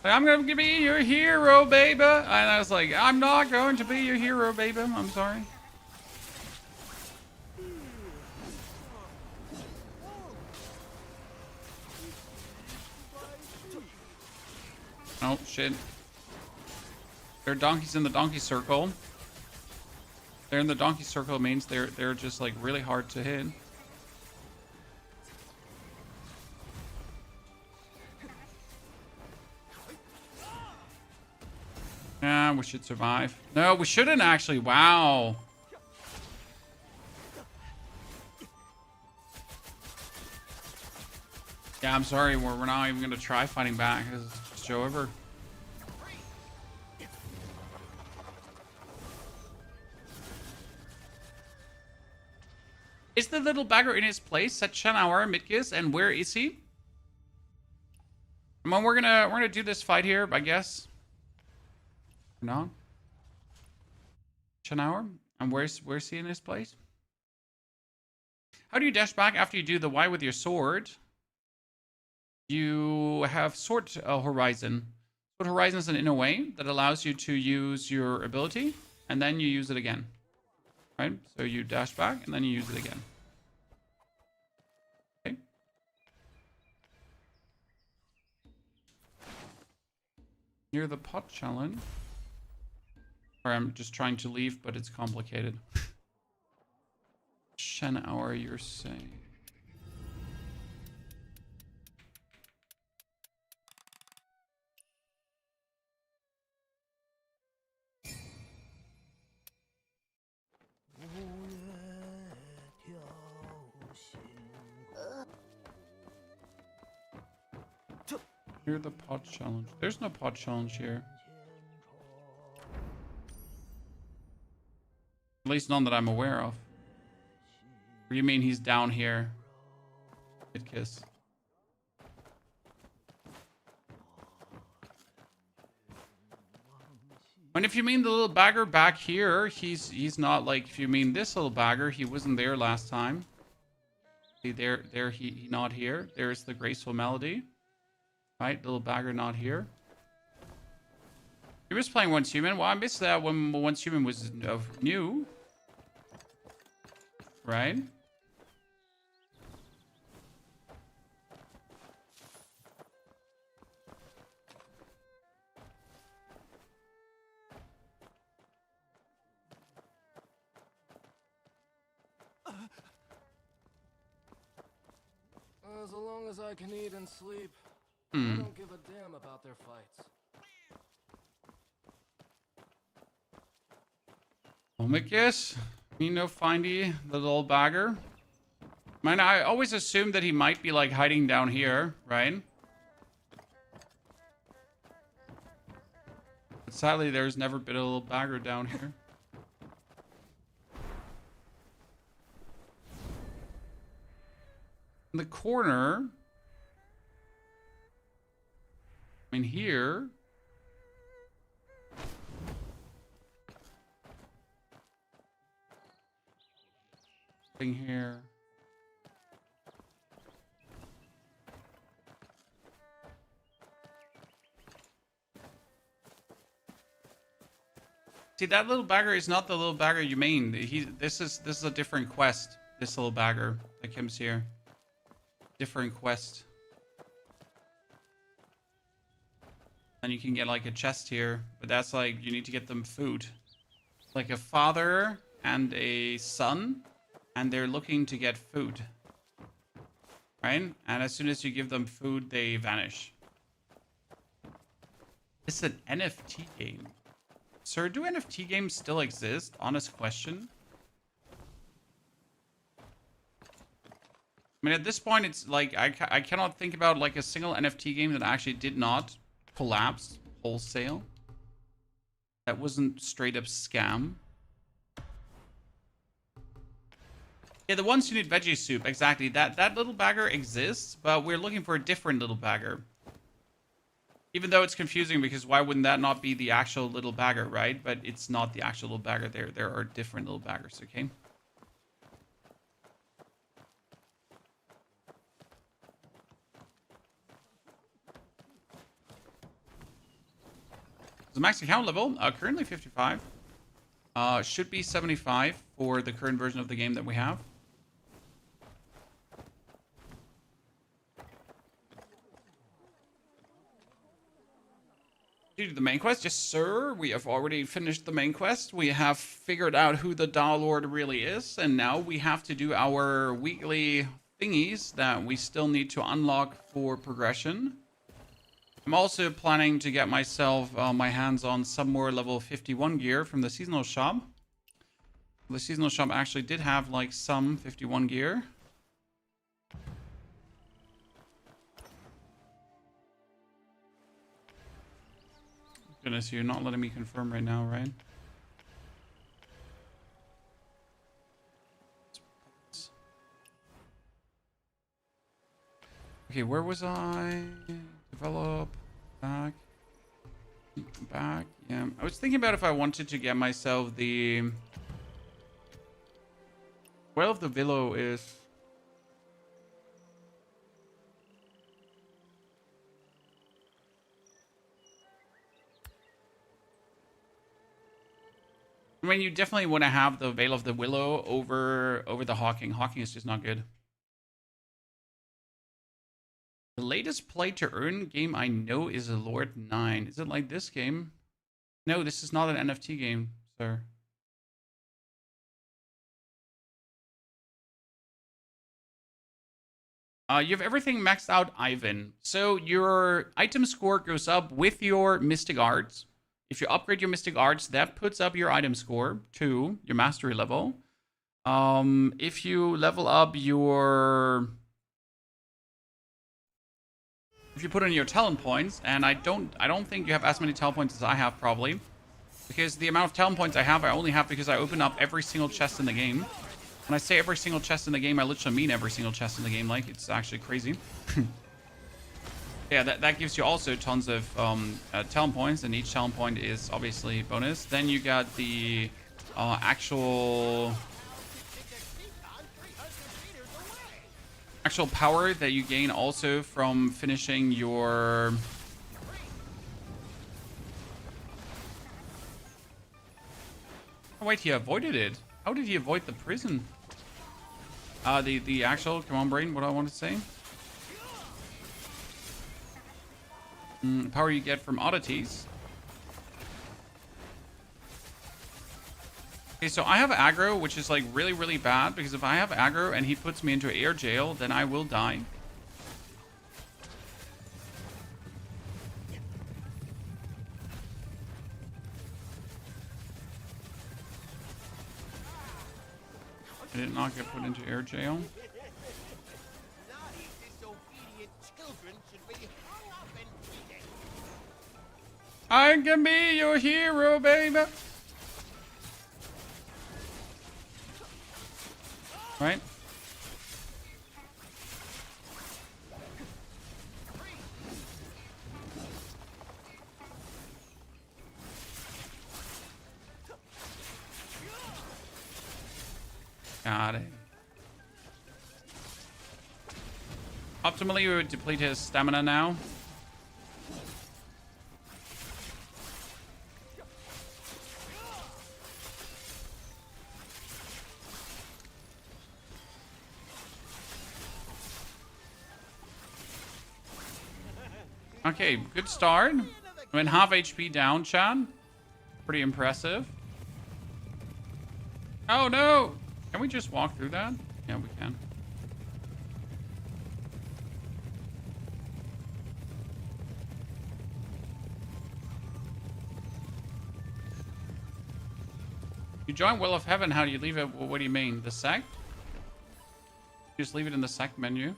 S1: Like, I'm going to be your hero, baby. And I was like, I'm not going to be your hero, baby. I'm sorry. Oh, shit. There are donkeys in the donkey circle. They're in the donkey circle means they're just like really hard to hit. Yeah, we should survive. No, we shouldn't actually. Wow. Yeah, I'm sorry. We're not even going to try fighting back. It's Joe over. Is the little bagger in his place? Said Shanauer, Midgis, and where is he? Come on, we're gonna do this fight here, I guess. Or not? Shanauer? And where's he in his place? How do you dash back after you do the Y with your sword? You have Sword Horizon. Sword Horizon is an inner way that allows you to use your ability, and then you use it again. Right? So you dash back, and then you use it again. Okay. Near the pot challenge. Sorry, I'm just trying to leave, but it's complicated. Shanauer, you're saying. Near the pod challenge. There's no pod challenge here. At least none that I'm aware of. Or you mean he's down here? Good kiss. And if you mean the little bagger back here, he's not like, if you mean this little bagger, he wasn't there last time. See, there he not here. There's the graceful melody. Right, little bagger not here. He was playing Once Human. Well, I missed that when Once Human was new. Right?
S3: As long as I can eat and sleep, I don't give a damn about their fights.
S1: Omicus? You know, Findy, the little bagger. Man, I always assumed that he might be like hiding down here, right? But sadly, there's never been a little bagger down here. In the corner. I mean, here. Thing here. See, that little bagger is not the little bagger you mean. This is a different quest. This little bagger that comes here. Different quest. And you can get like a chest here, but that's like you need to get them food. Like a father and a son, and they're looking to get food. Right? And as soon as you give them food, they vanish. It's an NFT game. Sir, do NFT games still exist? Honest question. I mean, at this point, it's like, I cannot think about like a single NFT game that actually did not collapse wholesale. That wasn't straight up scam. Yeah, the ones you need veggie soup, exactly. That little bagger exists, but we're looking for a different little bagger. Even though it's confusing, because why wouldn't that not be the actual little bagger, right? But it's not the actual little bagger. There are different little baggers, okay? The max account level, currently 55. Should be 75 for the current version of the game that we have. Due to the main quest, yes sir, we have already finished the main quest. We have figured out who the Daolord really is, and now we have to do our weekly thingies that we still need to unlock for progression. I'm also planning to get myself my hands on some more level 51 gear from the seasonal shop. The seasonal shop actually did have like some 51 gear. Goodness, you're not letting me confirm right now, right? Okay, where was I? Develop. Back. Yeah. I was thinking about if I wanted to get myself the... Well, if the Willow is... I mean, you definitely want to have the Veil of the Willow over the Hawking. Hawking is just not good. The latest play to earn game I know is a Lord 9. Is it like this game? No, this is not an NFT game, sir. You have everything maxed out, Ivan. So your item score goes up with your Mystic Arts. If you upgrade your Mystic Arts, that puts up your item score to your mastery level. If you level up your... If you put in your talent points, and I don't think you have as many talent points as I have, probably. Because the amount of talent points I only have because I open up every single chest in the game. When I say every single chest in the game, I literally mean every single chest in the game. Like, it's actually crazy. Yeah, that gives you also tons of talent points, and each talent point is obviously bonus. Then you got the actual power that you gain also from finishing your... Oh, wait, he avoided it. How did he avoid the prison? The actual... Come on, brain, what do I want to say? Power you get from oddities. Okay, so I have aggro, which is like really, really bad, because if I have aggro and he puts me into air jail, then I will die. I did not get put into air jail. I can be your hero, baby. Right? Got it. Optimally, we would deplete his stamina now. Okay, good start. I mean, half HP down, Chad. Pretty impressive. Oh, no! Can we just walk through that? Yeah, we can. You join Will of Heaven, how do you leave it? What do you mean? The sect? You just leave it in the sect menu.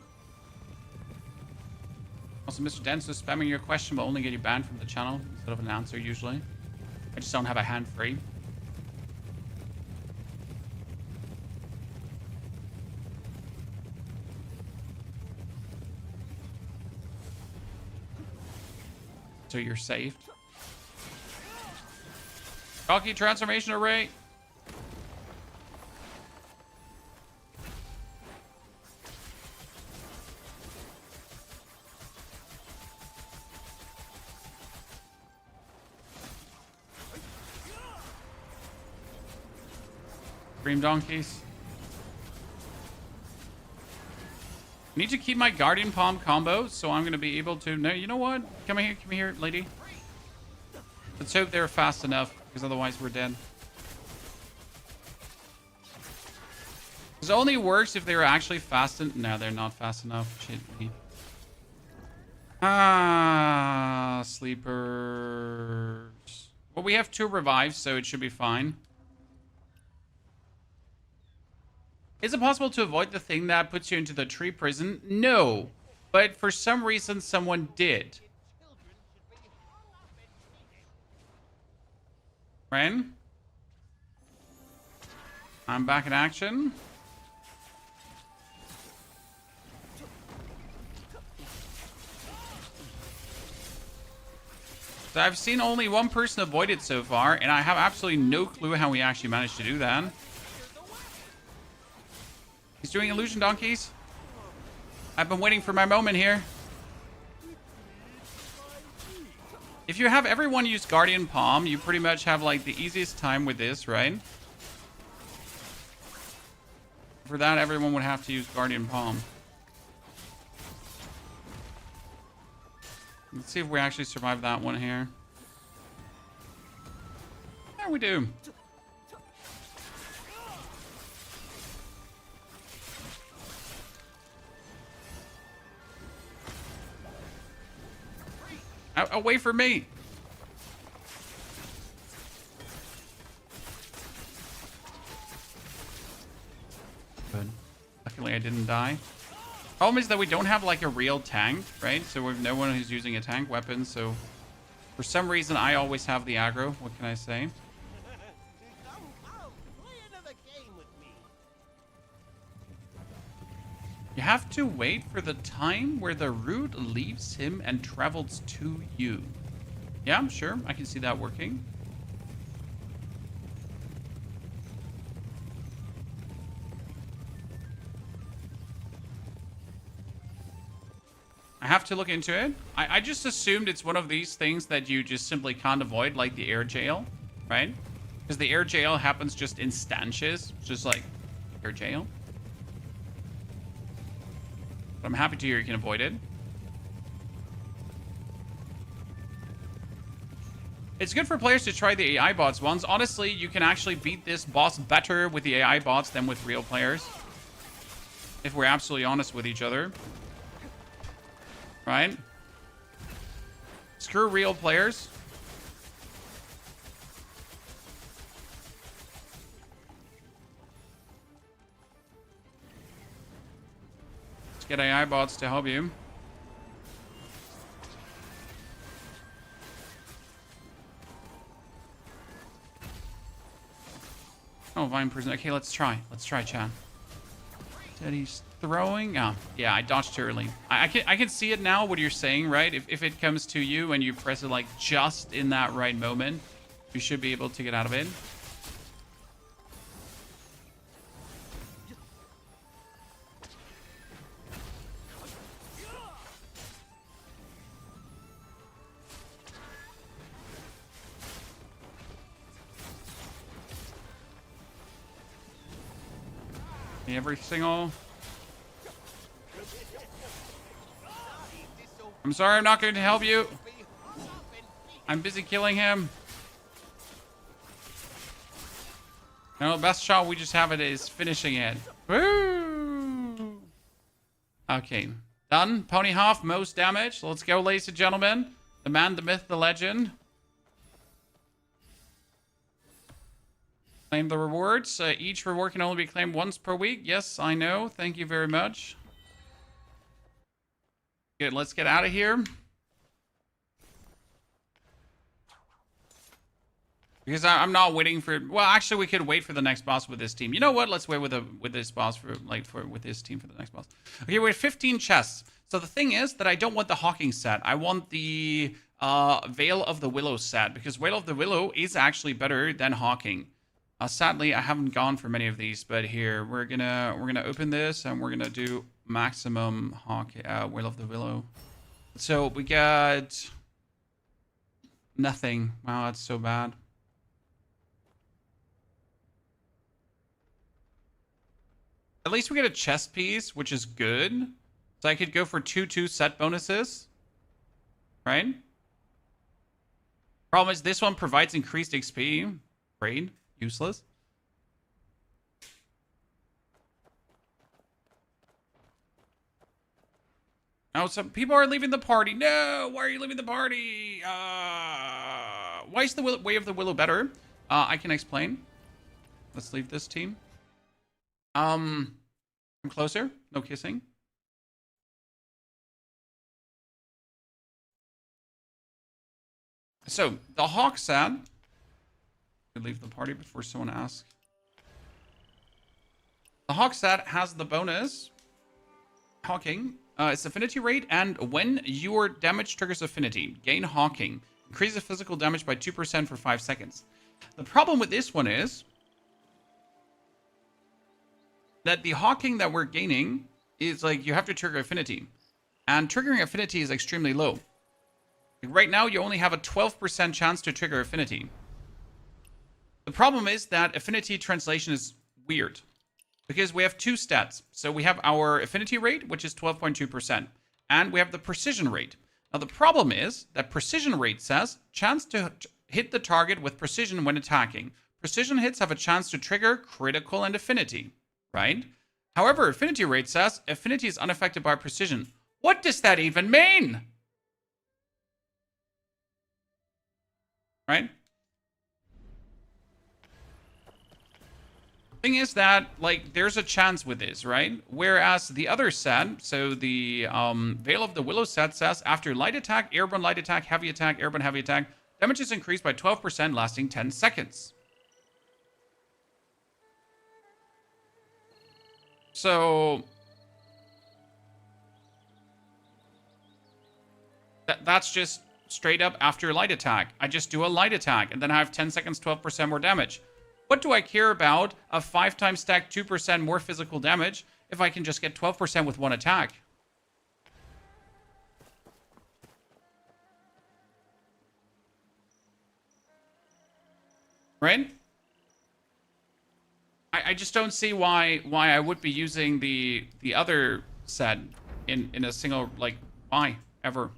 S1: Also, Mr. Denso spamming your question will only get you banned from the channel instead of an answer usually. I just don't have a hand free. So you're saved. Rocky transformation array. Dream donkeys. I need to keep my Guardian Palm combo, so I'm going to be able to... No, you know what? Come here, lady. Let's hope they're fast enough, because otherwise we're dead. This only works if they're actually fast enough. No, they're not fast enough. Shit me. Ah, sleepers. Well, we have 2 revives, so it should be fine. Is it possible to avoid the thing that puts you into the tree prison? No. But for some reason, someone did. Ren? I'm back in action. So I've seen only one person avoid it so far, and I have absolutely no clue how we actually managed to do that. He's doing illusion donkeys. I've been waiting for my moment here. If you have everyone use Guardian Palm, you pretty much have like the easiest time with this, right? For that, everyone would have to use Guardian Palm. Let's see if we actually survive that one here. There we do. Away from me! Good. Luckily I didn't die. Problem is that we don't have like a real tank, right? So we have no one who's using a tank weapon, so For some reason, I always have the aggro. What can I say?
S9: Come, play another game with me.
S1: You have to wait for the time where the route leaves him and travels to you. Yeah, I'm sure. I can see that working. I have to look into it. I just assumed it's one of these things that you just simply can't avoid, like the air jail, right? Because the air jail happens just in stanches, just like air jail. But I'm happy to hear you can avoid it. It's good for players to try the AI bots ones. Honestly, you can actually beat this boss better with the AI bots than with real players. If we're absolutely honest with each other. Right? Screw real players. Let's get AI bots to help you. Oh, Vine Prison. Okay, let's try. Let's try, Chan. He's throwing. Oh, yeah, I dodged too early. I can see it now, what you're saying, right? If it comes to you and you press it like just in that right moment, you should be able to get out of it. Every single... I'm sorry, I'm not going to help you. I'm busy killing him. No, the best shot we just have it is finishing it. Woo! Okay, done. Pony half, most damage. Let's go, ladies and gentlemen. The man, the myth, the legend. Claim the rewards. Each reward can only be claimed once per week. Yes, I know. Thank you very much. Good, let's get out of here. Because I'm not waiting for... Well, actually, we could wait for the next boss with this team. You know what? Let's wait with this boss with this team for the next boss. Okay, we have 15 chests. So the thing is that I don't want the Hawking set. I want the Veil of the Willow set. Because Veil of the Willow is actually better than Hawking. Sadly, I haven't gone for many of these, but here we're gonna open this and we're gonna do maximum Will of the Willow. So we got nothing. Wow, that's so bad. At least we get a chest piece, which is good. So I could go for 2 set bonuses, right? Problem is this one provides increased XP. Great. Useless. Oh, some people are leaving the party. No, why are you leaving the party? Why is the Way of the Willow better? I can explain. Let's leave this team. I'm closer. No kissing. So the Hawk set. Leave the party before someone asks. The Hawk set has the bonus Hawking. It's affinity rate, and when your damage triggers affinity, gain Hawking. Increases physical damage by 2% for 5 seconds. The problem with this one is that the Hawking that we're gaining is like you have to trigger affinity. And triggering affinity is extremely low. Like right now, you only have a 12% chance to trigger affinity. The problem is that affinity translation is weird because we have 2 stats. So we have our affinity rate, which is 12.2%, and we have the precision rate. Now, the problem is that precision rate says chance to hit the target with precision when attacking. Precision hits have a chance to trigger critical and affinity, right? However, affinity rate says affinity is unaffected by precision. What does that even mean? Right? Thing is that, like, there's a chance with this, right? Whereas the other set, so the Veil of the Willow set says, after light attack, airborne light attack, heavy attack, airborne heavy attack, damage is increased by 12%, lasting 10 seconds. So that's just straight up after light attack. I just do a light attack, and then I have 10 seconds, 12% more damage. What do I care about a 5 times stack, 2% more physical damage if I can just get 12% with one attack? Right? I just don't see why I would be using the other set in a single, like, why ever.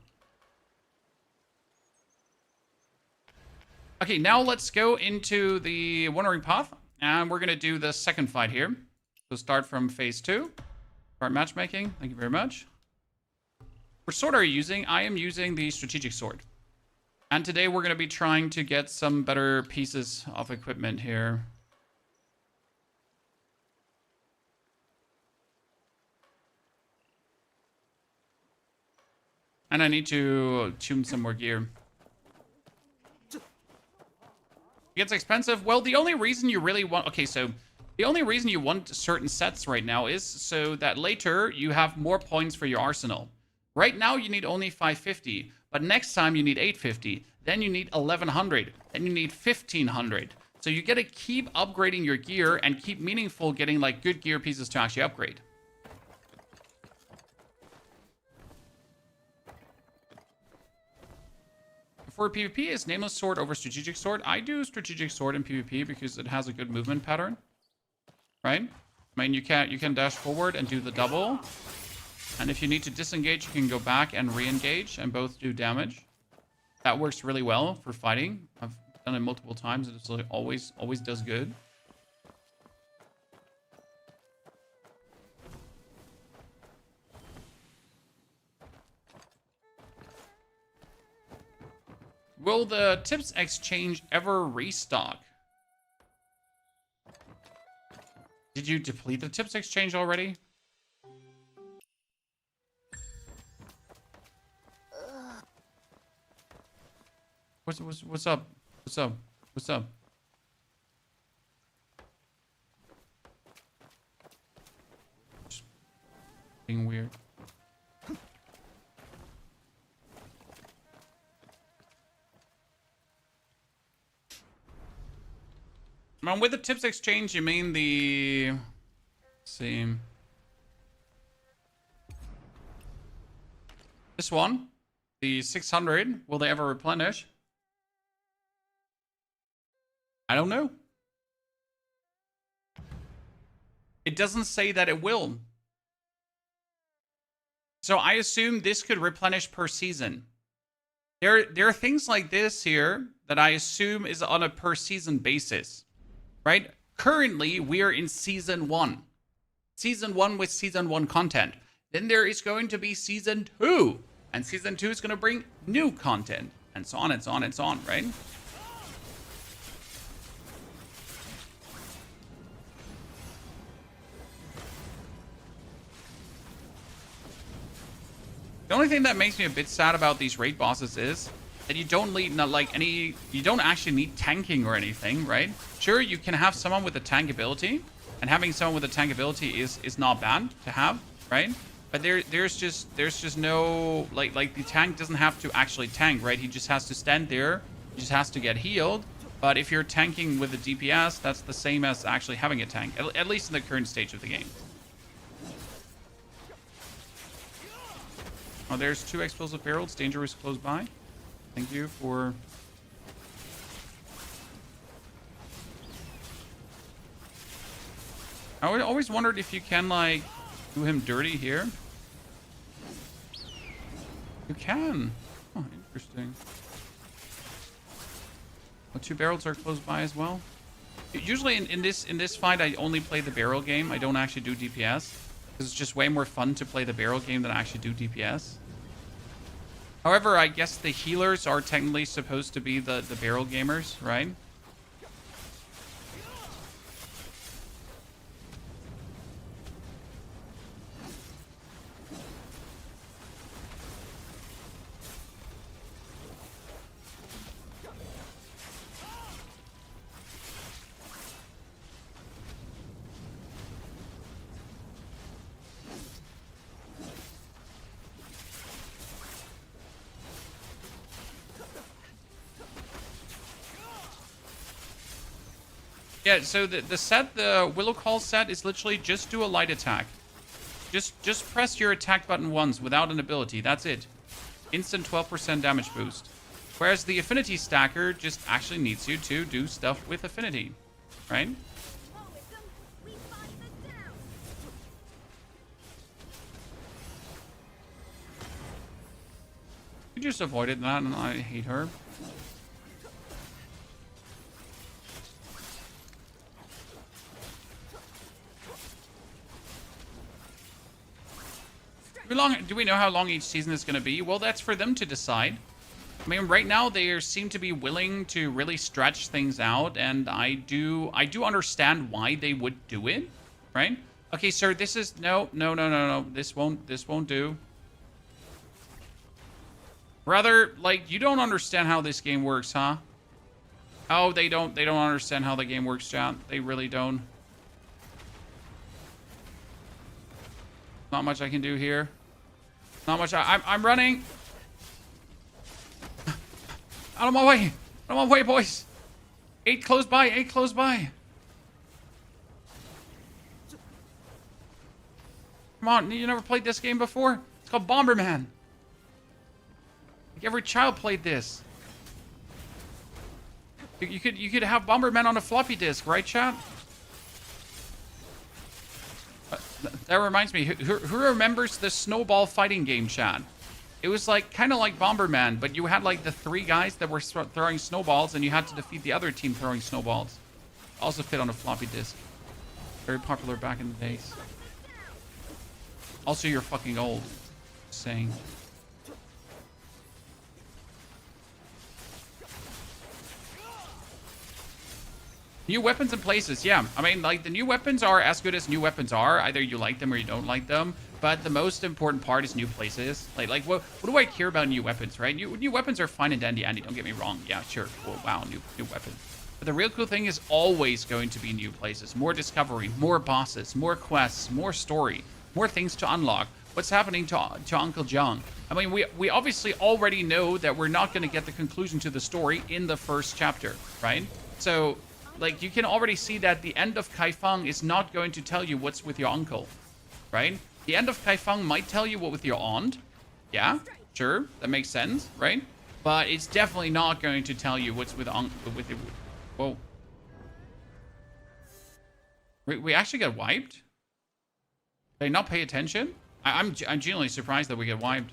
S1: Okay, now let's go into the Wandering Path, and we're gonna do the second fight here. So start from phase 2. Start matchmaking. Thank you very much. Which sword are you using? I am using the strategic sword. And today we're gonna be trying to get some better pieces of equipment here. And I need to tune some more gear. It gets expensive. Well, the only reason you really want... Okay, so the only reason you want certain sets right now is so that later you have more points for your arsenal. Right now you need only 550, but next time you need 850. Then you need 1100. Then you need 1500. So you gotta keep upgrading your gear and keep meaningful getting like good gear pieces to actually upgrade. For PvP, is Nameless Sword over Strategic Sword? I do Strategic Sword in PvP because it has a good movement pattern. Right? I mean, you can dash forward and do the double. And if you need to disengage, you can go back and re-engage and both do damage. That works really well for fighting. I've done it multiple times and it's always does good. Will the tips exchange ever restock? Did you deplete the tips exchange already? What's up? What's up? What's up? Just being weird. With the tips exchange, you mean the... Let's see. This one? The 600? Will they ever replenish? I don't know. It doesn't say that it will. So I assume this could replenish per season. There are things like this here that I assume is on a per season basis. Right? Currently, we are in Season 1. Season 1 with Season 1 content. Then there is going to be Season 2. And Season 2 is going to bring new content. And so on and so on and so on, right? The only thing that makes me a bit sad about these raid bosses is that you don't need you don't actually need tanking or anything, right? Sure, you can have someone with a tank ability, and having someone with a tank ability is not bad to have, right? But there's just no like the tank doesn't have to actually tank, right? He just has to stand there, he just has to get healed. But if you're tanking with a DPS, that's the same as actually having a tank, at least in the current stage of the game. Oh, there's 2 explosive barrels. Danger is close by. Thank you for... I always wondered if you can, like, do him dirty here. You can. Oh, interesting. Well, 2 barrels are close by as well. Usually in this fight, I only play the barrel game. I don't actually do DPS. Because it's just way more fun to play the barrel game than actually do DPS. However, I guess the healers are technically supposed to be the barrel gamers, right? Yeah, so the set, the Willow Call set is literally just do a light attack. Just press your attack button once without an ability. That's it. Instant 12% damage boost. Whereas the Affinity stacker just actually needs you to do stuff with Affinity. Right? You just avoided that and I hate her. Do we know how long each season is going to be? Well, that's for them to decide. I mean, right now they seem to be willing to really stretch things out, and I do understand why they would do it, right? Okay, sir, this is no. This won't do. Brother, like, you don't understand how this game works, huh? Oh, they don't understand how the game works, chat. They really don't. Not much I can do here. Not much. I'm running. Out of my way. Out of my way, boys. 8 close by. 8 close by. Come on. You never played this game before? It's called Bomberman. Like every child played this. You could have Bomberman on a floppy disk, right, chat? That reminds me, who remembers the snowball fighting game, chat? It was like kind of like Bomberman, but you had like the 3 guys that were throwing snowballs, and you had to defeat the other team throwing snowballs. Also fit on a floppy disk. Very popular back in the days. Also, you're fucking old. Just saying. New weapons and places, yeah. I mean, like, the new weapons are as good as new weapons are. Either you like them or you don't like them. But the most important part is new places. Like what do I care about new weapons, right? New weapons are fine and dandy, Andy. Don't get me wrong. Yeah, sure. Cool. Wow, new weapon. But the real cool thing is always going to be new places. More discovery, more bosses, more quests, more story, more things to unlock. What's happening to Uncle John? I mean, we obviously already know that we're not going to get the conclusion to the story in the first chapter, right? So, like, you can already see that the end of Kaifeng is not going to tell you what's with your uncle, right? The end of Kaifeng might tell you what with your aunt. Yeah, sure, that makes sense, right? But it's definitely not going to tell you what's with whoa. We actually get wiped? Did I not pay attention? I'm genuinely surprised that we get wiped.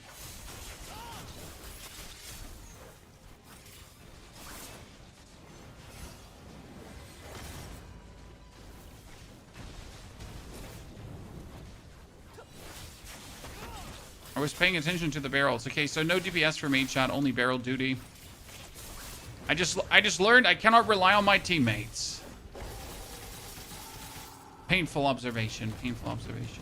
S1: I was paying attention to the barrels. Okay, so no DPS for me, chat. Only barrel duty. I just learned I cannot rely on my teammates. Painful observation. Painful observation.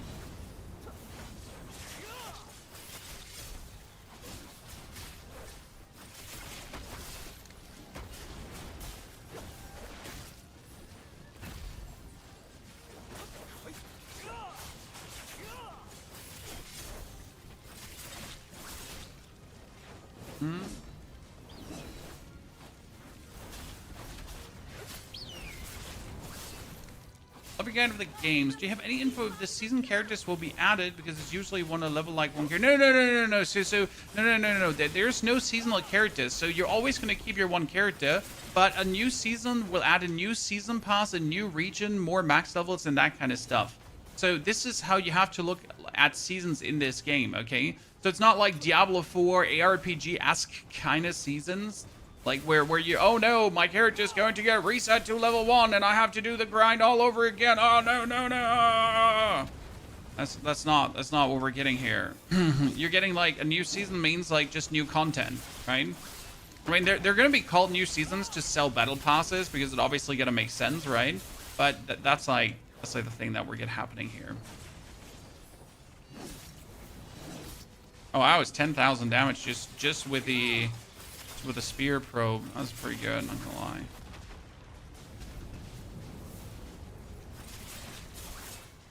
S1: Looking out of the games, do you have any info if this season characters will be added? Because it's usually one a level like one character. No. So no. There's no seasonal characters, so you're always going to keep your one character. But a new season will add a new season pass, a new region, more max levels, and that kind of stuff. So this is how you have to look at seasons in this game, okay? So it's not like Diablo 4 ARPG-esque kind of seasons. Like where you, oh no, my character's going to get reset to level 1 and I have to do the grind all over again. Oh no. That's not what we're getting here. You're getting like a new season means like just new content, right? I mean, they're going to be called new seasons to sell battle passes because it obviously going to make sense, right? But that's like the thing that we're getting happening here. Oh, I was 10,000 damage just with the spear probe. That was pretty good, not gonna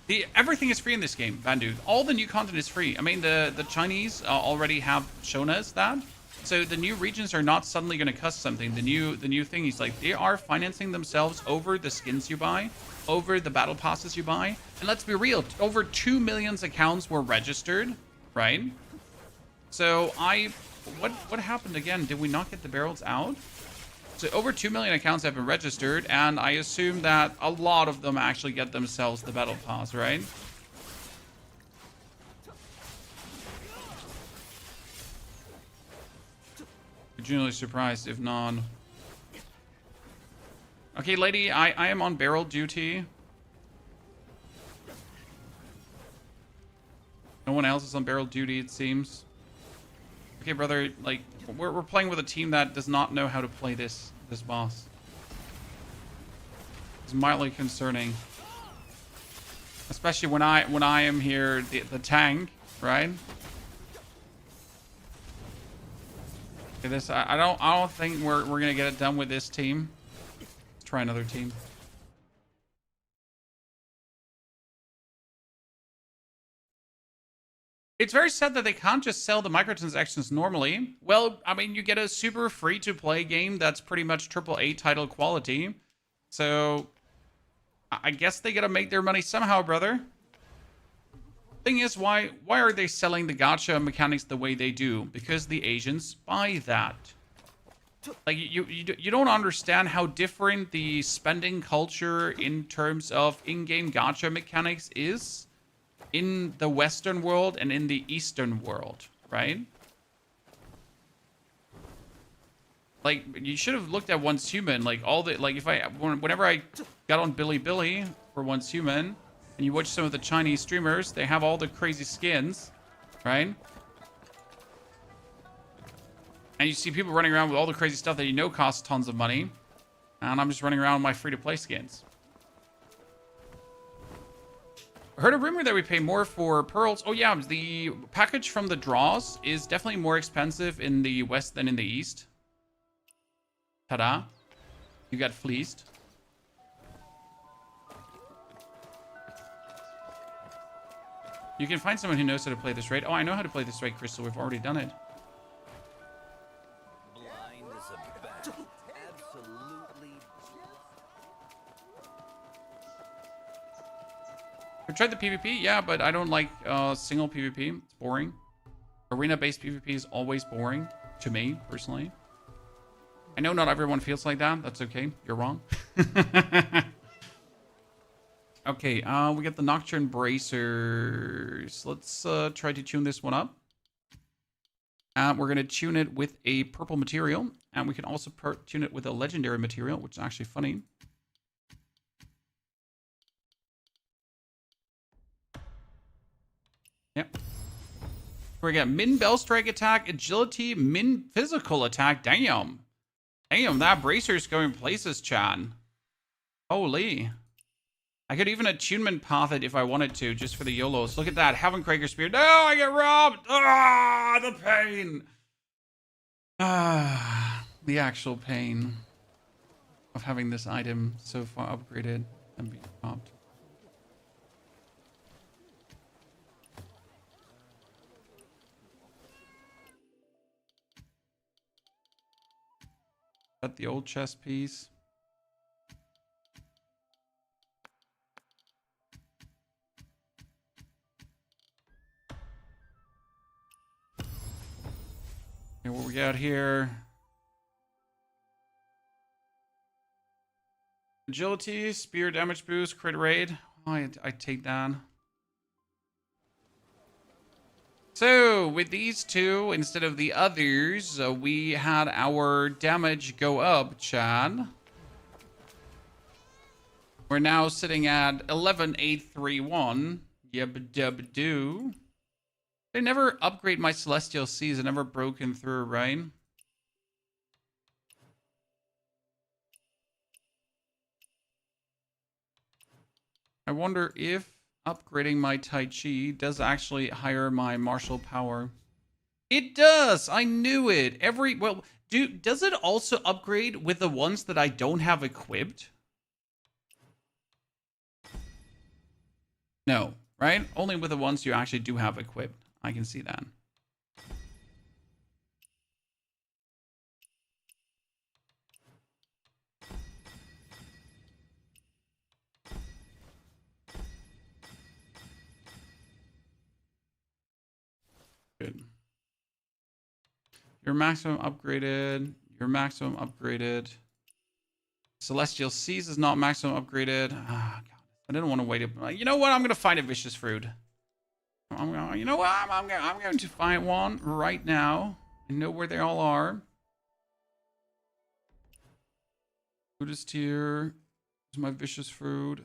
S1: lie. Everything is free in this game, Bandu. All the new content is free. I mean, the Chinese already have shown us that. So the new regions are not suddenly going to cost something. The new thing is like they are financing themselves over the skins you buy, over the battle passes you buy. And let's be real, over 2 million accounts were registered, right? So what happened again? Did we not get the barrels out? So over 2 million accounts have been registered, and I assume that a lot of them actually get themselves the battle pass, right? Genuinely surprised if not. Okay, lady, I am on barrel duty. No one else is on barrel duty, it seems. Okay, brother, like, we're playing with a team that does not know how to play this boss. It's mildly concerning. Especially when I am here, the tank, right? Okay, this I don't think we're gonna get it done with this team. Let's try another team. It's very sad that they can't just sell the microtransactions normally. Well, I mean, you get a super free-to-play game that's pretty much AAA title quality. So, I guess they gotta make their money somehow, brother. Thing is, why are they selling the gacha mechanics the way they do? Because the Asians buy that. Like, you don't understand how different the spending culture in terms of in-game gacha mechanics is in the Western world and in the Eastern world, right? Like, you should have looked at Once Human. Like, all the, like, whenever I got on Bilibili for Once Human, and you watch some of the Chinese streamers, they have all the crazy skins, right? And you see people running around with all the crazy stuff that you know costs tons of money. And I'm just running around with my free-to-play skins. I heard a rumor that we pay more for pearls. Oh yeah, the package from the draws is definitely more expensive in the West than in the East. Ta-da. You got fleeced. You can find someone who knows how to play this raid. Oh, I know how to play this raid, Crystal. We've already done it.
S11: Blind as a bat. Absolutely.
S1: I've tried the PvP, yeah, but I don't like single PvP. It's boring. Arena-based PvP is always boring to me, personally. I know not everyone feels like that. That's okay. You're wrong. Okay, we got the Nocturne Bracers. Let's try to tune this one up. We're going to tune it with a purple material. And we can also tune it with a legendary material, which is actually funny. Yep. We got min bell strike attack, agility, min physical attack. Damn. Damn, that Bracer's going places, Chan. Holy. I could even attunement path it if I wanted to, just for the YOLOs. Look at that. Heaven Cracker Spear. No, I get robbed. Ah, the pain. Ah, the actual pain of having this item so far upgraded and being robbed. Got the old chest piece. Okay, what we got here? Agility, spear damage boost, crit raid. Oh, I take that. So, with these two, instead of the others, we had our damage go up, Chad. We're now sitting at 11,831. Yub-dub-doo. They never upgrade my Celestial Seas. It never broken through, right? I wonder if upgrading my Tai Chi does actually higher my martial power. It does! I knew it! Does it also upgrade with the ones that I don't have equipped? No, right? Only with the ones you actually do have equipped. I can see that. Your maximum upgraded. Your maximum upgraded. Celestial Seas is not maximum upgraded. Ah, God. I didn't want to wait. You know what? I'm going to find a vicious fruit. You know what? I'm going to find one right now. I know where they all are. Buddhist tier. Here's my vicious fruit.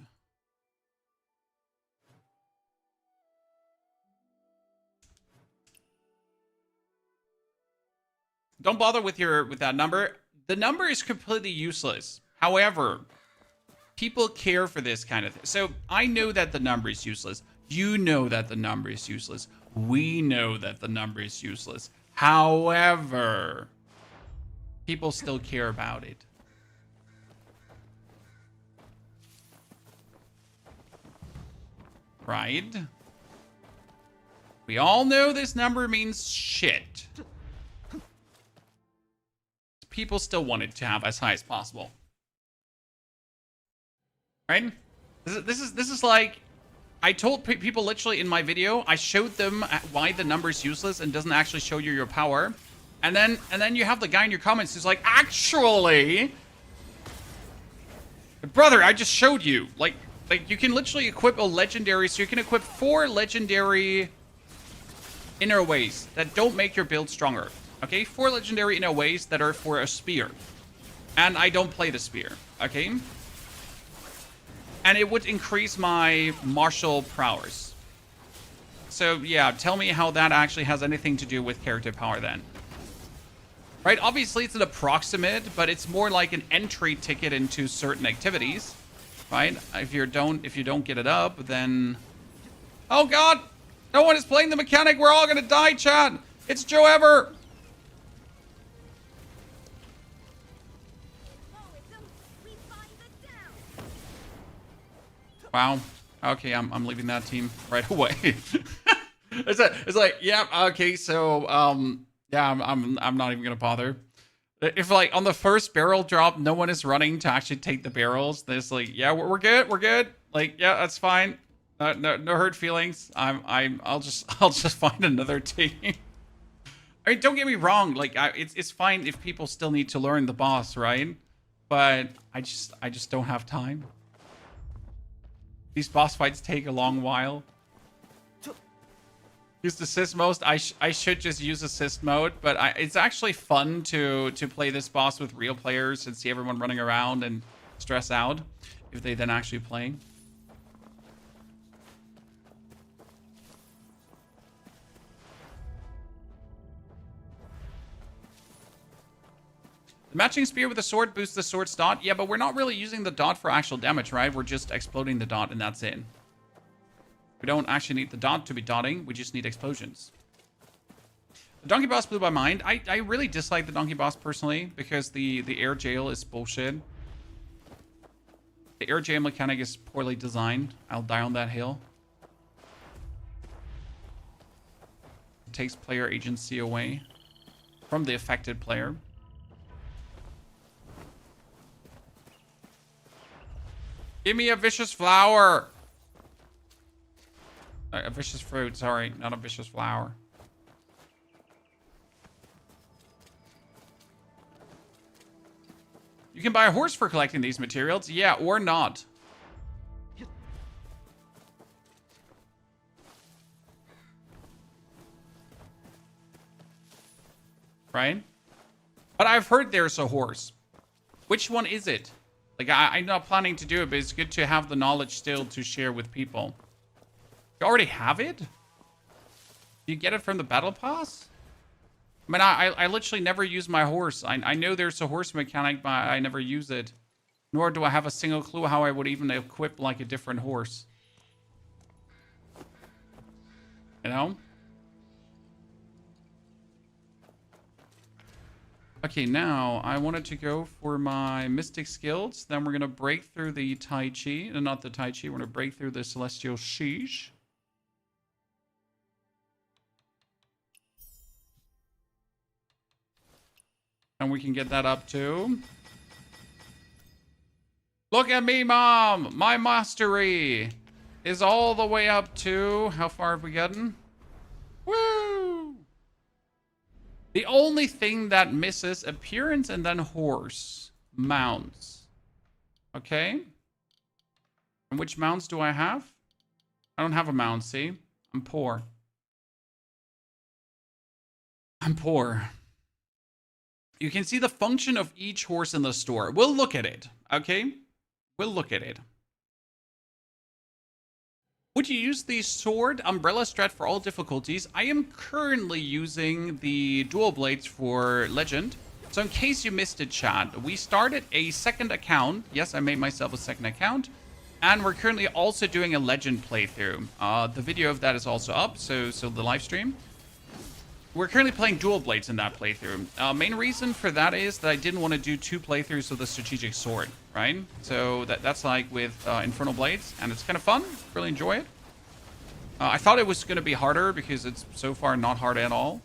S1: Don't bother with that number. The number is completely useless. However, people care for this kind of thing. So I know that the number is useless. You know that the number is useless. We know that the number is useless. However, people still care about it. Right? We all know this number means shit. People still want it to have as high as possible. Right? This is like, I told people literally in my video, I showed them why the number is useless and doesn't actually show you your power. And then you have the guy in your comments who's like, actually, brother, I just showed you. Like you can literally equip a legendary, so you can equip 4 legendary inner ways that don't make your build stronger. Okay, 4 legendary inner ways that are for a spear. And I don't play the spear, okay? And it would increase my martial prowess. So yeah, tell me how that actually has anything to do with character power then. Right, obviously it's an approximate, but it's more like an entry ticket into certain activities. Right? If you don't get it up, then... Oh god! No one is playing the mechanic, we're all gonna die, chat! It's Joe Ever! Wow. Okay, I'm leaving that team right away. it's like, yeah, okay, so yeah, I'm not even gonna bother. If like on the first barrel drop, no one is running to actually take the barrels, there's like, yeah, we're good. Like, yeah, that's fine. No hurt feelings. I'll just find another team. I mean, don't get me wrong. Like, it's fine if people still need to learn the boss, right? But I just don't have time. These boss fights take a long while. Use assist mode. I should just use assist mode, but it's actually fun to play this boss with real players and see everyone running around and stress out if they then actually play. The matching spear with the sword boosts the sword's dot. Yeah, but we're not really using the dot for actual damage, right? We're just exploding the dot and that's it. We don't actually need the dot to be dotting. We just need explosions. The donkey boss blew my mind. I really dislike the donkey boss personally because the air jail is bullshit. The air jail mechanic is poorly designed. I'll die on that hill. It takes player agency away from the affected player. Give me a vicious flower. A vicious fruit, sorry, not a vicious flower. You can buy a horse for collecting these materials, yeah, or not. Right? But I've heard there's a horse. Which one is it? Like, I'm not planning to do it, but it's good to have the knowledge still to share with people. You already have it? Do you get it from the battle pass? I mean, I literally never use my horse. I know there's a horse mechanic, but I never use it. Nor do I have a single clue how I would even equip, like, a different horse. You know? Okay, now I wanted to go for my mystic skills. Then we're going to break through the Tai Chi. Not the Tai Chi. We're going to break through the Celestial Sheesh. And we can get that up too. Look at me, Mom! My mastery is all the way up to... How far have we gotten? Woo! The only thing that misses appearance and then horse mounts. Okay. And which mounts do I have? I don't have a mount, see? I'm poor. I'm poor. You can see the function of each horse in the store. We'll look at it, okay? We'll look at it. Would you use the sword umbrella strat for all difficulties? I am currently using the dual blades for legend. So in case you missed it, chat, we started a second account. Yes, I made myself a second account. And we're currently also doing a legend playthrough. The video of that is also up, so the live stream. We're currently playing dual blades in that playthrough. Main reason for that is that I didn't want to do 2 playthroughs of the strategic sword, right? So that's like with Infernal Blades, and it's kind of fun. Really enjoy it. I thought it was going to be harder because it's so far not hard at all.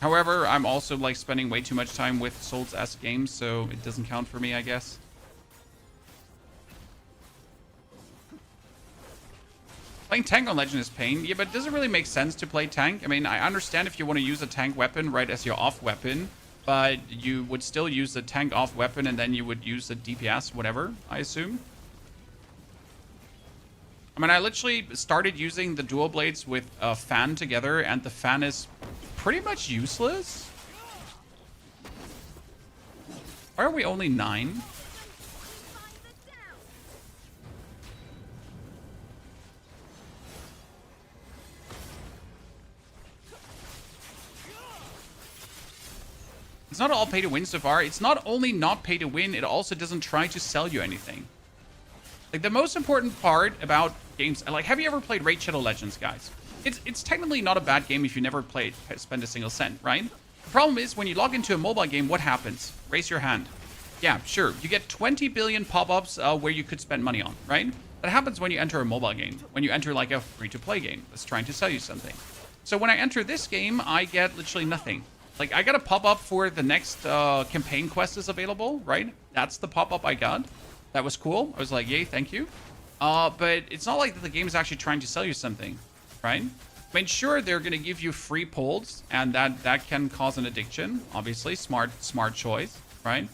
S1: However, I'm also like spending way too much time with Souls-esque games, so it doesn't count for me, I guess. Playing tank on Legend is pain. Yeah, but it doesn't really make sense to play tank. I mean, I understand if you want to use a tank weapon right as your off weapon, but you would still use the tank off weapon and then you would use the DPS, whatever, I assume. I mean, I literally started using the dual blades with a fan together, and the fan is pretty much useless. Why are we only 9? It's not all pay to win so far. It's not only not pay to win, it also doesn't try to sell you anything. Like, the most important part about games, like, have you ever played Raid Shadow Legends, guys? It's technically not a bad game if you never spend a single cent, right? The problem is, when you log into a mobile game, what happens? Raise your hand. Yeah, sure. You get 20 billion pop-ups where you could spend money on, right? That happens when you enter a mobile game. When you enter, like, a free-to-play game that's trying to sell you something. So when I enter this game, I get literally nothing. Like, I got a pop-up for the next campaign quest is available, right? That's the pop-up I got. That was cool. I was like, yay, thank you. But it's not like the game is actually trying to sell you something, right? I mean, sure, they're going to give you free pulls, and that can cause an addiction. Obviously, smart choice, right?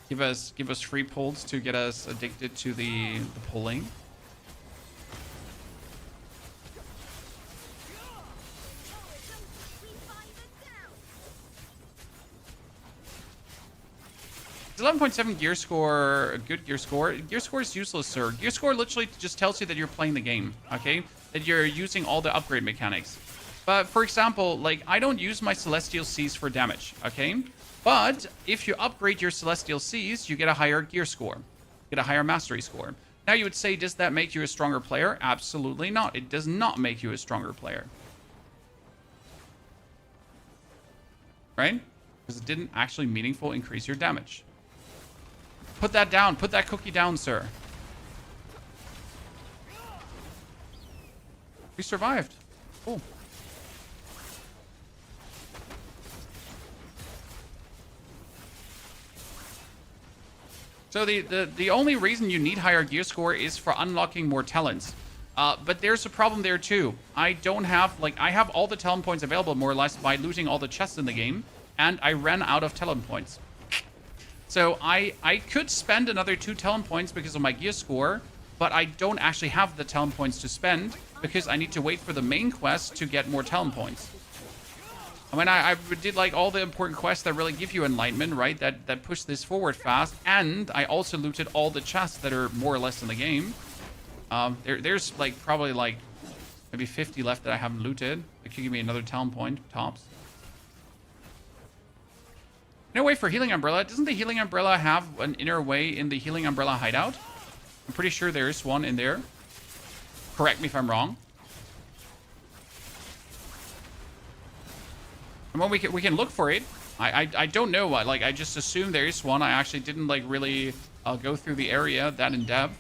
S1: Give us free pulls to get us addicted to the pulling. It's 11.7 gear score, a good gear score. Gear score is useless, sir. Gear score literally just tells you that you're playing the game, okay? That you're using all the upgrade mechanics. But for example, like, I don't use my Celestial Seas for damage, okay? But if you upgrade your Celestial Seas, you get a higher gear score. You get a higher mastery score. Now you would say, does that make you a stronger player? Absolutely not. It does not make you a stronger player. Right? Because it didn't actually meaningfully increase your damage. Put that down. Put that cookie down, sir. We survived. Cool. So the only reason you need higher gear score is for unlocking more talents. But there's a problem there too. I don't have, like, I have all the talent points available more or less by looting all the chests in the game, and I ran out of talent points. So I could spend another 2 talent points because of my gear score, but I don't actually have the talent points to spend because I need to wait for the main quest to get more talent points. I mean, I did like all the important quests that really give you enlightenment, right? That push this forward fast, and I also looted all the chests that are more or less in the game. There's like probably like maybe 50 left that I haven't looted. It could give me another talent point, tops. No way for Healing Umbrella. Doesn't the Healing Umbrella have an inner way in the Healing Umbrella hideout? I'm pretty sure there is one in there. Correct me if I'm wrong. I mean, we can look for it. I don't know what. Like, I just assume there is one. I actually didn't like really go through the area that in depth.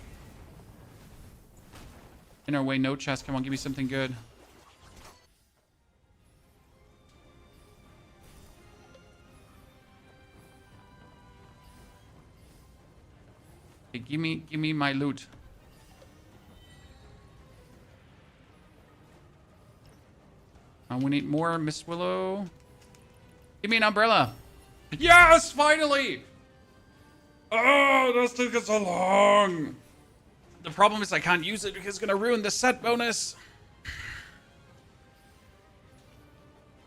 S1: Inner way, no chest. Come on, give me something good. Okay, give me my loot. We need more Miss Willow. Give me an umbrella. Yes, finally! Oh, this took us so long. The problem is I can't use it because it's gonna ruin the set bonus.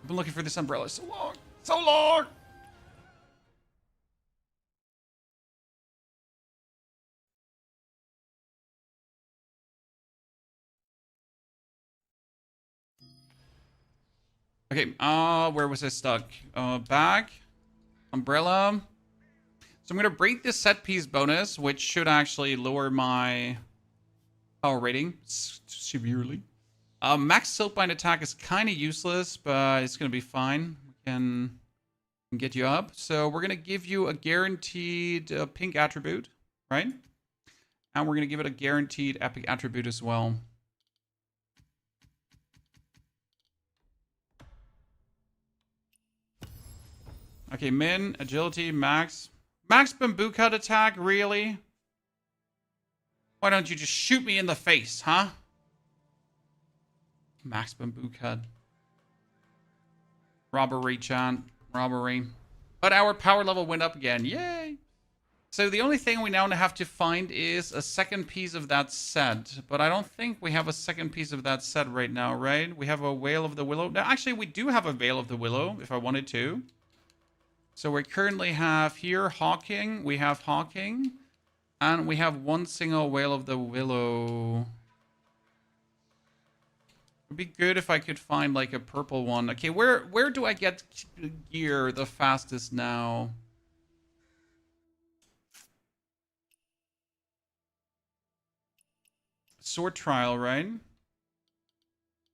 S1: I've been looking for this umbrella so long. So long! Okay, where was I stuck? Bag. Umbrella. So I'm gonna break this set piece bonus, which should actually lower my power rating severely. Max Silkbind attack is kind of useless, but it's gonna be fine. We can get you up. So we're gonna give you a guaranteed pink attribute, right? And we're gonna give it a guaranteed epic attribute as well. Okay, min, agility, max. Max bamboo cut attack, really? Why don't you just shoot me in the face, huh? Max bamboo cut. Robbery, chant. Robbery. But our power level went up again. Yay! So the only thing we now have to find is a second piece of that set. But I don't think we have a second piece of that set right now, right? We have a Veil of the Willow. Now, actually, we do have a Veil of the Willow, if I wanted to. So we currently have here Hawking. We have Hawking. And we have one single Veil of the Willow. It'd be good if I could find like a purple one. Okay, where do I get gear the fastest now? Sword Trial, right?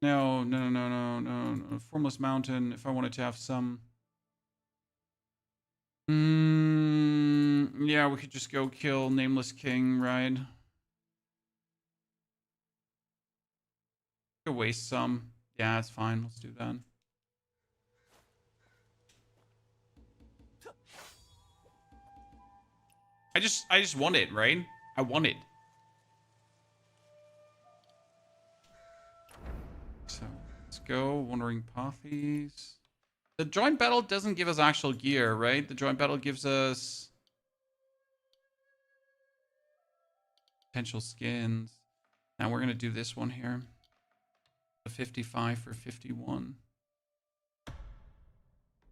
S1: No. Formless Mountain, if I wanted to have some... yeah, we could just go kill Nameless King, right? Could waste some. Yeah, it's fine. Let's do that. I just want it, right? I want it. So let's go. Wandering Pothies. The joint battle doesn't give us actual gear, right? The joint battle gives us potential skins. Now we're gonna do this one here. The 55 for 51.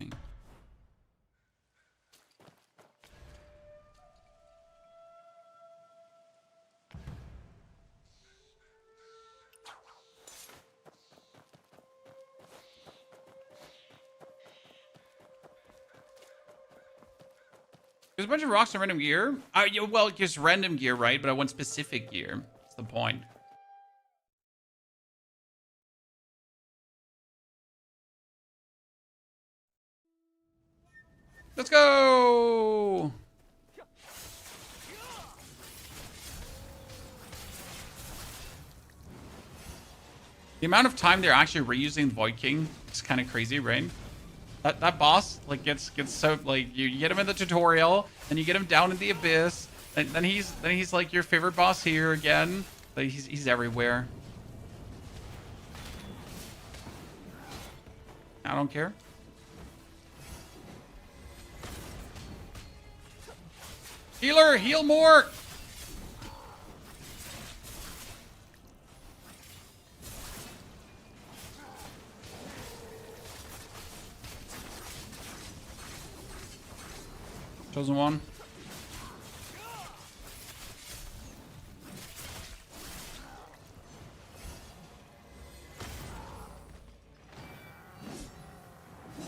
S1: Okay. There's a bunch of rocks and random gear. Yeah, well, it gives random gear, right? But I want specific gear. That's the point. Let's go! The amount of time they're actually reusing Void King is kind of crazy, right? That boss like gets so like you get him in the tutorial, and you get him down in the abyss, and then he's like your favorite boss here again. Like he's everywhere. I don't care. Healer, heal more! Chosen one.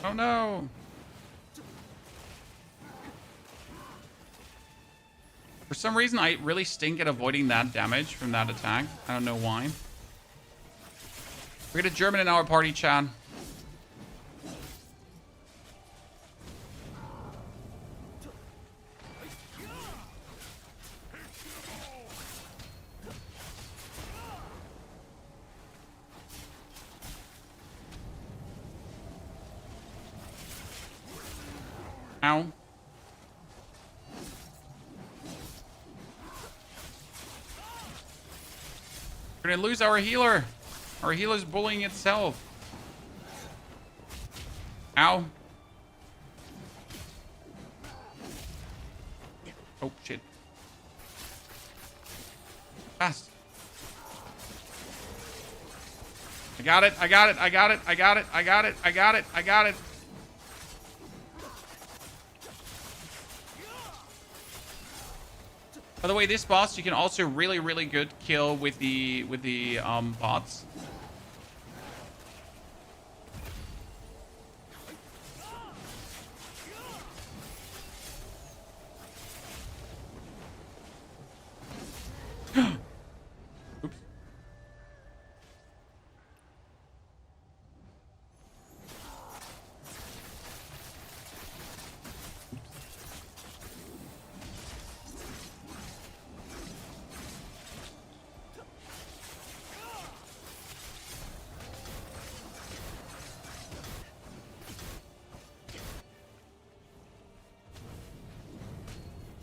S1: Oh no! For some reason, I really stink at avoiding that damage from that attack. I don't know why. We got a German in our party, Chad. Ow. We're gonna lose our healer. Our healer's bullying itself. Ow. Oh, shit. Fast. I got it. I got it. I got it. I got it. I got it. I got it. I got it. By the way, this boss you can also really, really good kill with the bots. Oops.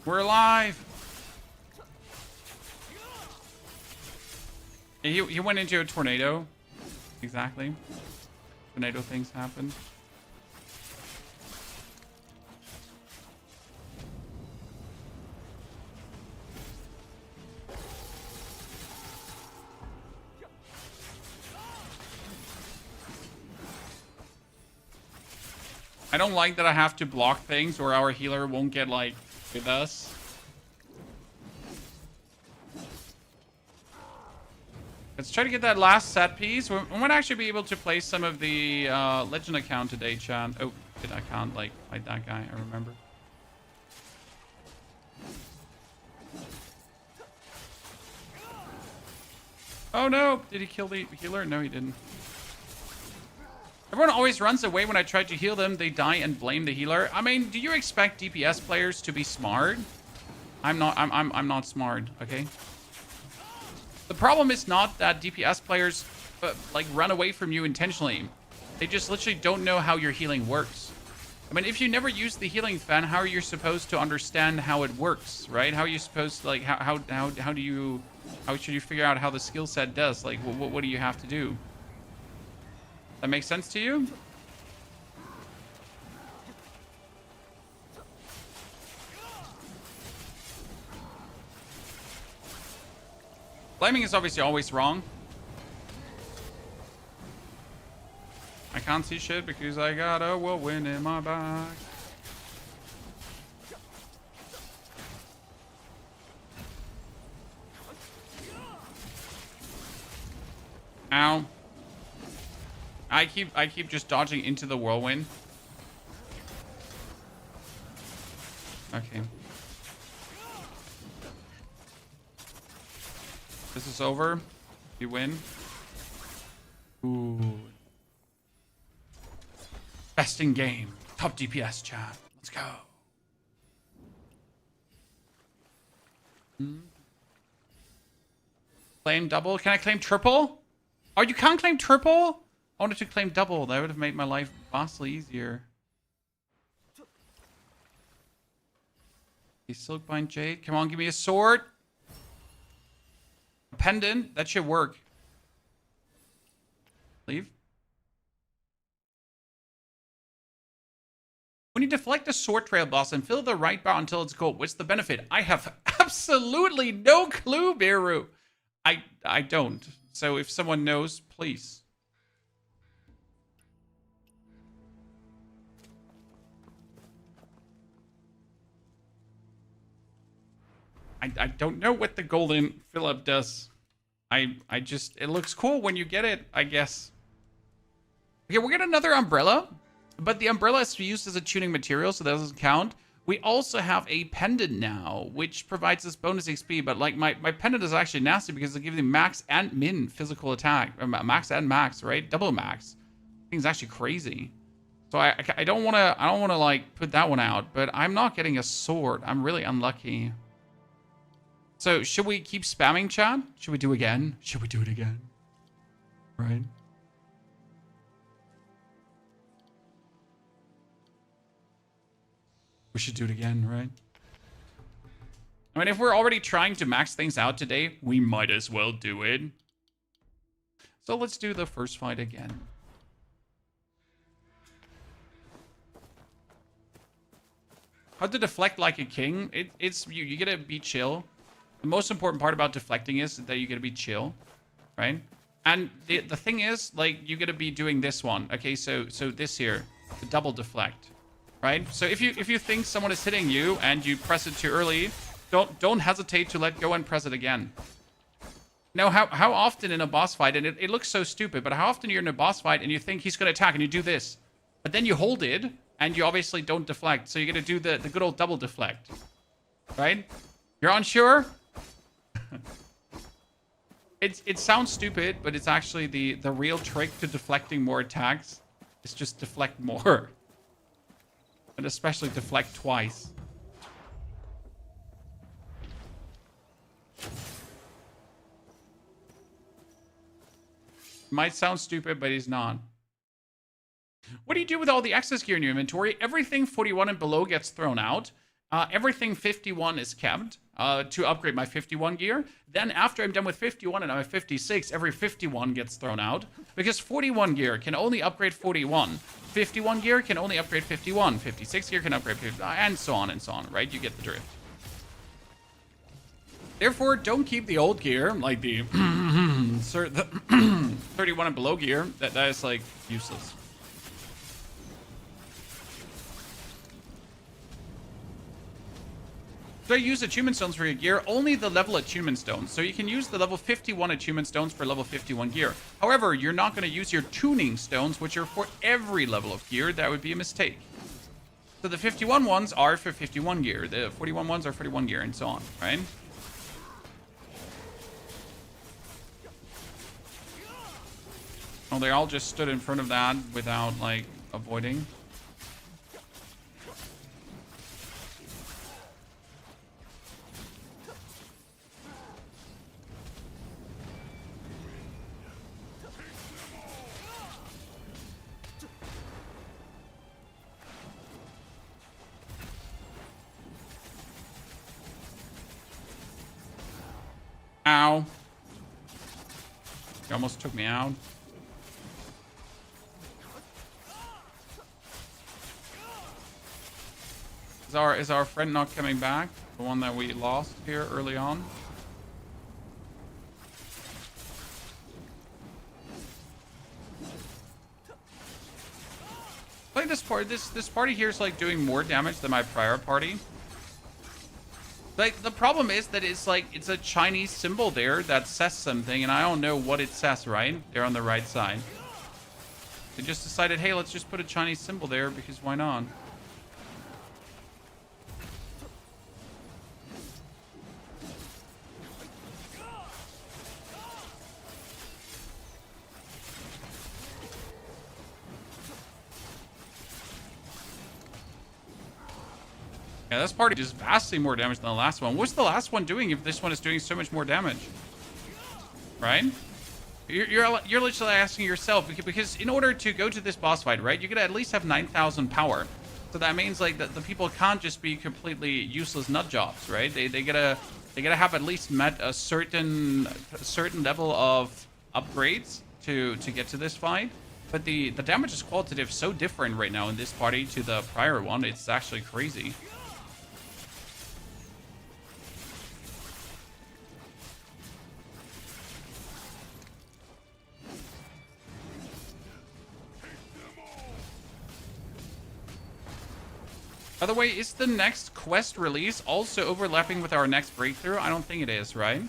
S1: We're alive. He went into a tornado. Exactly. Tornado things happen. I don't like that I have to block things or our healer won't get like with us. Let's try to get that last set piece. We might actually be able to play some of the legend account today, chat. Oh, shit, I can't like fight that guy, I remember. Oh no! Did he kill the healer? No, he didn't. Everyone always runs away when I try to heal them. They die and blame the healer. I mean, do you expect DPS players to be smart? I'm not smart, okay? The problem is not that DPS players like run away from you intentionally. They just literally don't know how your healing works. I mean, if you never use the healing fan, how are you supposed to understand how it works, right? How are you supposed to like how should you figure out how the skill set does? Like what do you have to do? That makes sense to you? Blaming is obviously always wrong. I can't see shit because I got a whirlwind in my back. Ow. I keep just dodging into the whirlwind. Okay. This is over. You win. Ooh. Best in game. Top DPS, chat. Let's go. Claim double. Can I claim triple? Oh, you can't claim triple? I wanted to claim double. That would have made my life vastly easier. Okay, Silkbind Jade. Come on, give me a sword. A pendant. That should work. Leave. When you deflect a sword trail boss and fill the right bar until it's gold, what's the benefit? I have absolutely no clue, Biru. I don't. So if someone knows, please. I don't know what the golden fill-up does. I just, it looks cool when you get it, I guess. Okay, we'll get another umbrella, but the umbrella is used as a tuning material, so that doesn't count. We also have a pendant now, which provides us bonus XP, but like my pendant is actually nasty because it gives you max and min physical attack. Max and max, right? Double max. I think it's actually crazy. So I don't want to like put that one out, but I'm not getting a sword. I'm really unlucky. So, should we keep spamming, chat? Should we do again? Should we do it again? Right? We should do it again, right? I mean, if we're already trying to max things out today, we might as well do it. So, let's do the first fight again. How to deflect like a king. It's you gotta be chill. The most important part about deflecting is that you gotta be chill, right? And the thing is, like, you gotta be doing this one. Okay, so this here, the double deflect, right? So if you think someone is hitting you and you press it too early, don't hesitate to let go and press it again. Now, how often in a boss fight, and it looks so stupid, but how often you're in a boss fight and you think he's gonna attack and you do this, but then you hold it and you obviously don't deflect, so you're gonna do the good old double deflect, right? You're unsure? It sounds stupid, but it's actually the real trick to deflecting more attacks is just deflect more. And especially deflect twice. Might sound stupid, but he's not. What do you do with all the excess gear in your inventory? Everything 41 and below gets thrown out. Everything 51 is kept to upgrade my 51 gear. Then after I'm done with 51 and I'm at 56, every 51 gets thrown out. Because 41 gear can only upgrade 41. 51 gear can only upgrade 51. 56 gear can upgrade 50, and so on, right? You get the drift. Therefore, don't keep the old gear, like the 31 and below gear. That is, like, useless. So I use achievement stones for your gear, only the level achievement stones. So you can use the level 51 achievement stones for level 51 gear. However, you're not going to use your tuning stones, which are for every level of gear. That would be a mistake. So the 51 ones are for 51 gear. The 41 ones are 41 gear, and so on, right? Oh, they all just stood in front of that without, like, avoiding. Ow. He almost took me out. Is our friend not coming back? The one that we lost here early on? Like this party here is like doing more damage than my prior party. Like, the problem is that it's like, it's a Chinese symbol there that says something, and I don't know what it says, right? They're on the right side. They just decided, hey, let's just put a Chinese symbol there, because why not? Yeah, this party does vastly more damage than the last one. What's the last one doing if this one is doing so much more damage? Right? You're literally asking yourself, because in order to go to this boss fight, right, you gotta at least have 9,000 power. So that means, like, that the people can't just be completely useless nut jobs, right? They gotta have at least met a certain level of upgrades to get to this fight. But the damage is qualitative so different right now in this party to the prior one. It's actually crazy. By the way, is the next quest release also overlapping with our next breakthrough? I don't think it is, right?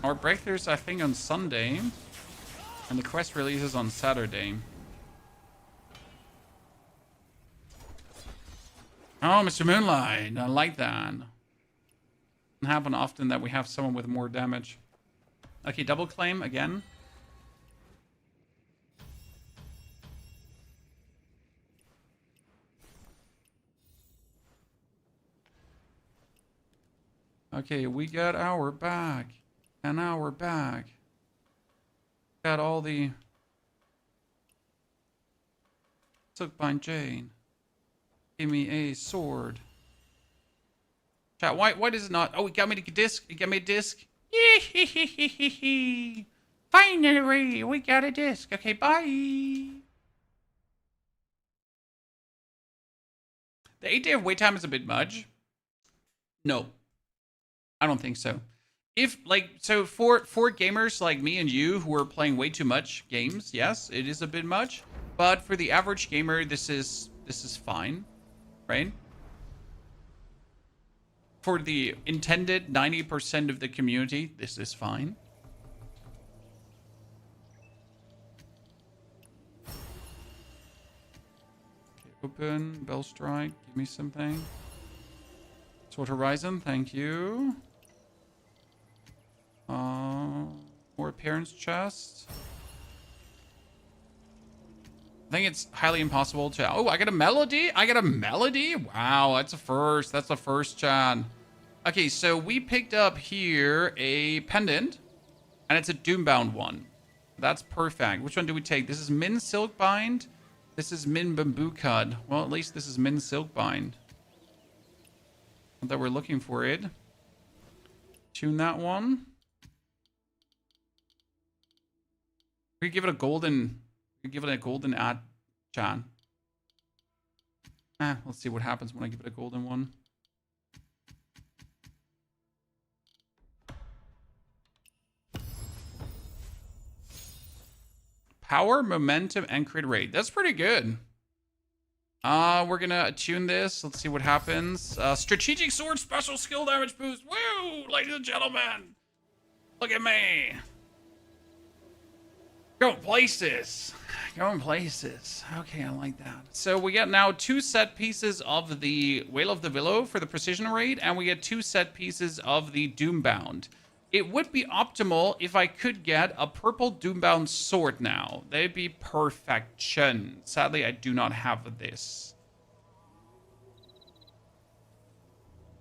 S1: Our breakthrough's, I think, on Sunday. And the quest release is on Saturday. Oh, Mr. Moonlight. I like that. Doesn't happen often that we have someone with more damage. Okay, double claim again. Okay, we got our back. And our back. Got all the... Took by Jane. Give me a sword. Chat, why does it not... Oh, it got me a disc. It got me a disc. Finally, we got a disc. Okay, bye. The 8-day of wait time is a bit much. No, I don't think so. If so for gamers like me and you who are playing way too much games, yes, it is a bit much. But for the average gamer, this is fine, right? For the intended 90% of the community, this is fine. Okay, open, Bell Strike, give me something. Sword Horizon, thank you. More appearance chest. I think it's highly impossible to... Oh, I got a melody? I got a melody? Wow, that's a first. That's the first, Chan. Okay, so we picked up here a pendant, and it's a Doombound one. That's perfect. Which one do we take? This is Min Silkbind. This is Min Bamboo Cut. Well, at least this is Min Silkbind. Not that we're looking for it. Tune that one. We could give it a golden... We could give it a golden ad, Chan. Let's see what happens when I give it a golden one. Power, momentum, and crit rate. That's pretty good. We're gonna attune this. Let's see what happens. Strategic sword, special skill damage boost. Woo! Ladies and gentlemen. Look at me. Going places. Going places. Okay, I like that. So we get now 2 set pieces of the Whale of the Willow for the precision rate, and we get 2 set pieces of the Doombound. It would be optimal if I could get a purple Doombound sword now. That'd be perfection. Sadly, I do not have this.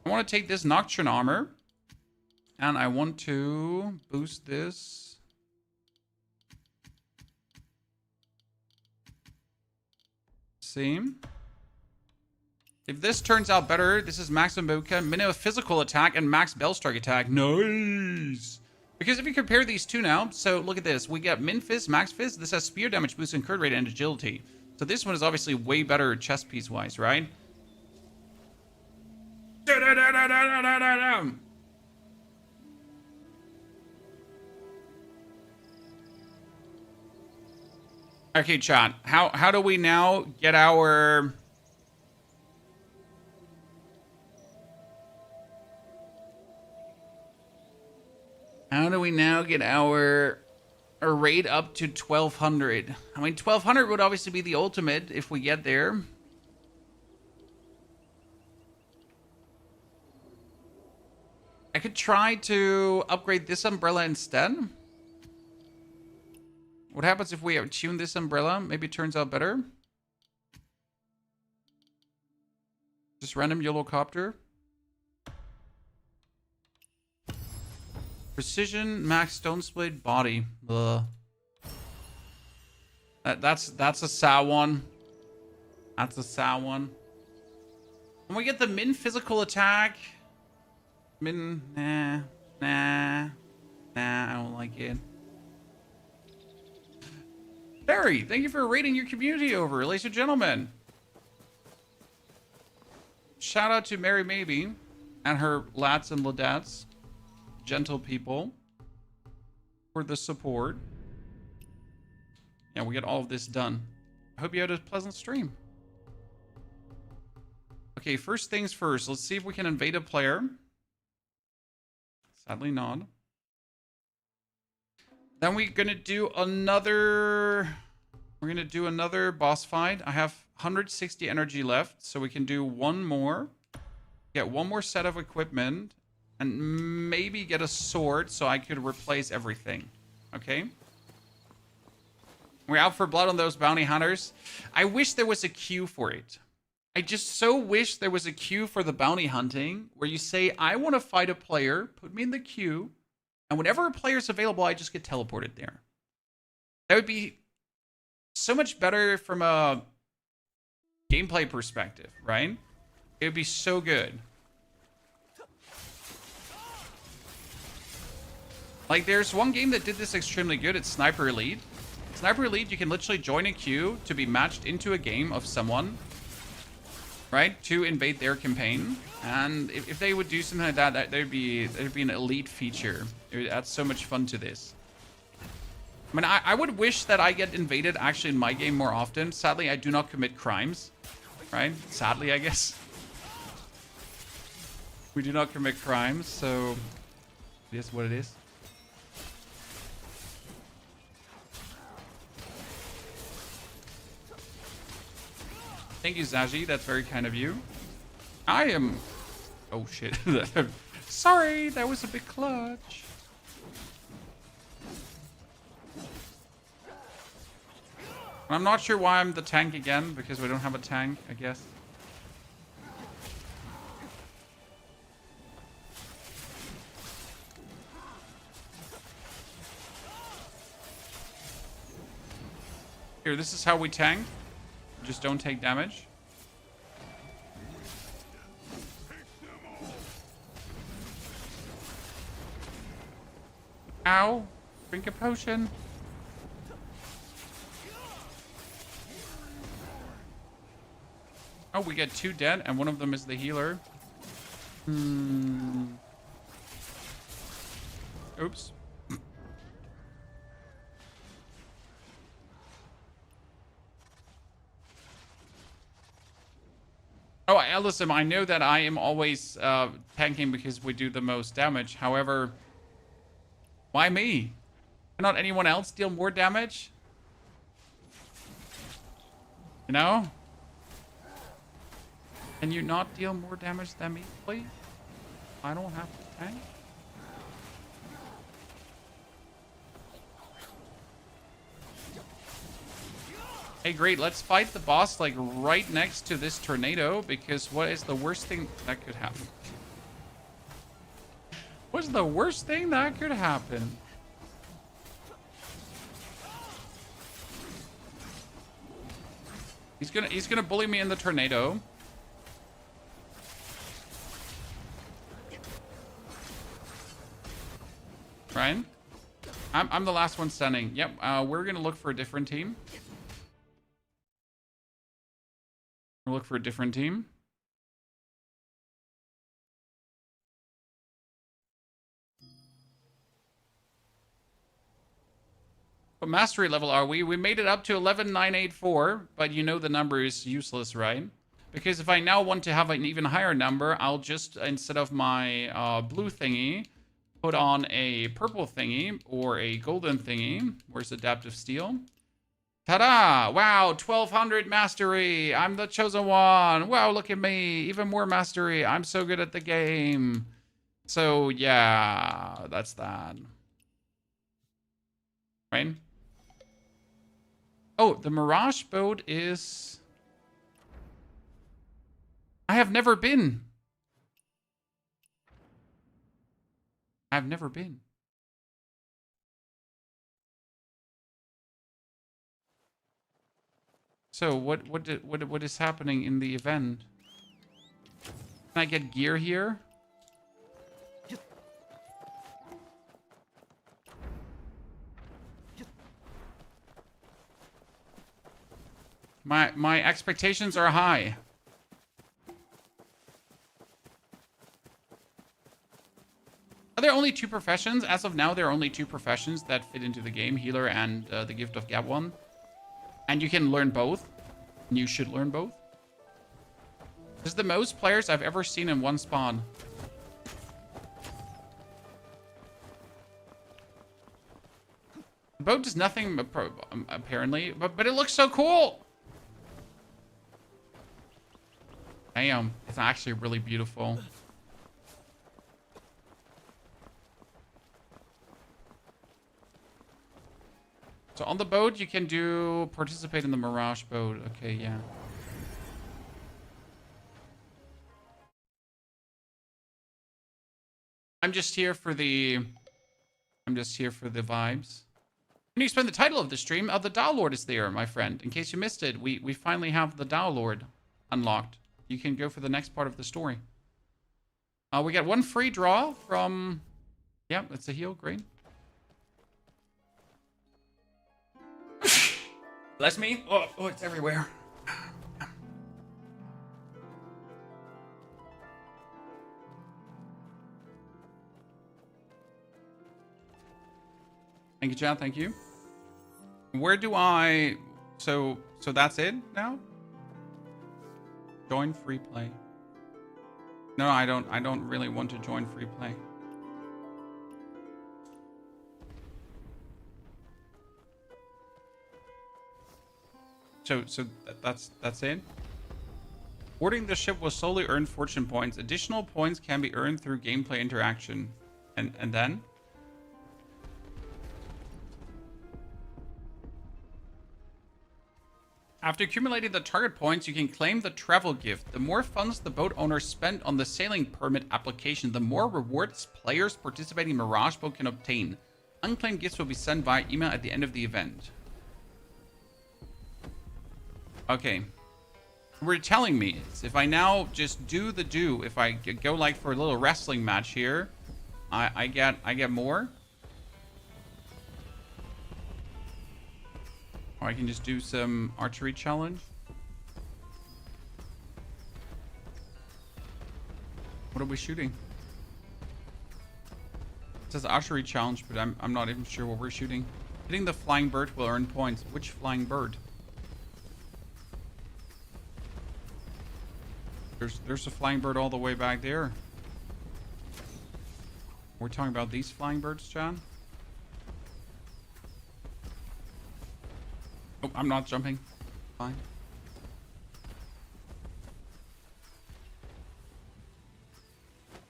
S1: I want to take this Nocturne armor, and I want to boost this. See? If this turns out better, this is max Mboka, minimum physical attack, and max Bellstrike attack. Nice! Because if you compare these two now, so look at this. We get min fizz, max fizz. This has spear damage boost and crit rate and agility. So this one is obviously way better chest piece wise, right? Okay, chat. How do we now get our... How do we now get our rate up to 1200? I mean, 1200 would obviously be the ultimate if we get there. I could try to upgrade this umbrella instead. What happens if we tune this umbrella? Maybe it turns out better. Just random yellow copter. Precision, max stone split, body. Ugh. That's a sour one. That's a sour one. When we get the min physical attack. Min, nah, I don't like it. Barry, thank you for rating your community over, ladies and gentlemen. Shout out to Mary Maybe and her lads and ladettes, gentle people, for the support. Yeah, we get all of this done. I hope you had a pleasant stream. Okay, first things first. Let's see if we can invade a player. Sadly not. Then we're gonna do another boss fight. I have 160 energy left, so we can do one more. Get one more set of equipment, and maybe get a sword so I could replace everything. Okay? We're out for blood on those bounty hunters. I wish there was a queue for it. I just so wish there was a queue for the bounty hunting where you say, I want to fight a player, put me in the queue. And whenever a player is available, I just get teleported there. That would be so much better from a gameplay perspective, right? It would be so good. Like, there's one game that did this extremely good. It's Sniper Elite. Sniper Elite, you can literally join a queue to be matched into a game of someone, right, to invade their campaign. And if they would do something like that, there'd be an elite feature. It would add so much fun to this. I mean, I would wish that I get invaded actually in my game more often. Sadly, I do not commit crimes, right? Sadly, I guess. We do not commit crimes, so it is what it is. Thank you, Zaji. That's very kind of you. I am... Oh, shit. Sorry, that was a bit clutch. I'm not sure why I'm the tank again, because we don't have a tank, I guess. Here, this is how we tank. Just don't take damage. Ow. Drink a potion. Oh, we get 2 dead, and one of them is the healer. Oops. Oh, Ellison, I know that I am always tanking because we do the most damage. However, why me? Cannot anyone else deal more damage? You know? Can you not deal more damage than me, please? I don't have to tank. Hey, great. Let's fight the boss, like, right next to this tornado, because what is the worst thing that could happen? What's the worst thing that could happen? He's gonna bully me in the tornado. Ryan? I'm the last one standing. Yep, we're gonna look for a different team. We'll look for a different team. What mastery level are we? We made it up to 11984, but you know the number is useless, right? Because if I now want to have an even higher number, I'll just, instead of my blue thingy, put on a purple thingy or a golden thingy. Where's adaptive steel? Ta-da! Wow, 1200 mastery. I'm the chosen one. Wow, look at me. Even more mastery. I'm so good at the game. So, yeah, that's that. Right? Oh, the Mirage boat is... I have never been. I've never been. So what is happening in the event? Can I get gear here? My expectations are high. Are there only 2 professions? As of now, there are only 2 professions that fit into the game, healer and the Gift of Gab 1. And you can learn both. And you should learn both. This is the most players I've ever seen in one spawn. The boat does nothing, apparently, but it looks so cool. Damn, it's actually really beautiful. So on the boat, you can participate in the Mirage boat. Okay, yeah. I'm just here for the vibes. Can you explain the title of the stream? The Daolord is there, my friend. In case you missed it, we finally have the Daolord unlocked. You can go for the next part of the story. We got 1 free draw from... Yeah, that's a heal. Great. Bless me. Oh, it's everywhere. Thank you, chat. Thank you. Where do I... So that's it now? Join free play. No, I don't really want to join free play. So that's it? Boarding the ship will slowly earn fortune points. Additional points can be earned through gameplay interaction. And then? After accumulating the target points, you can claim the travel gift. The more funds the boat owner spent on the sailing permit application, the more rewards players participating in Mirage Boat can obtain. Unclaimed gifts will be sent via email at the end of the event. Okay. What you're telling me is if I now just do the do, if I go like for a little wrestling match here, I get more. Or I can just do some archery challenge. What are we shooting? It says archery challenge, but I'm not even sure what we're shooting. Hitting the flying bird will earn points. Which flying bird? There's a flying bird all the way back there. We're talking about these flying birds, John? Oh, I'm not jumping. Fine.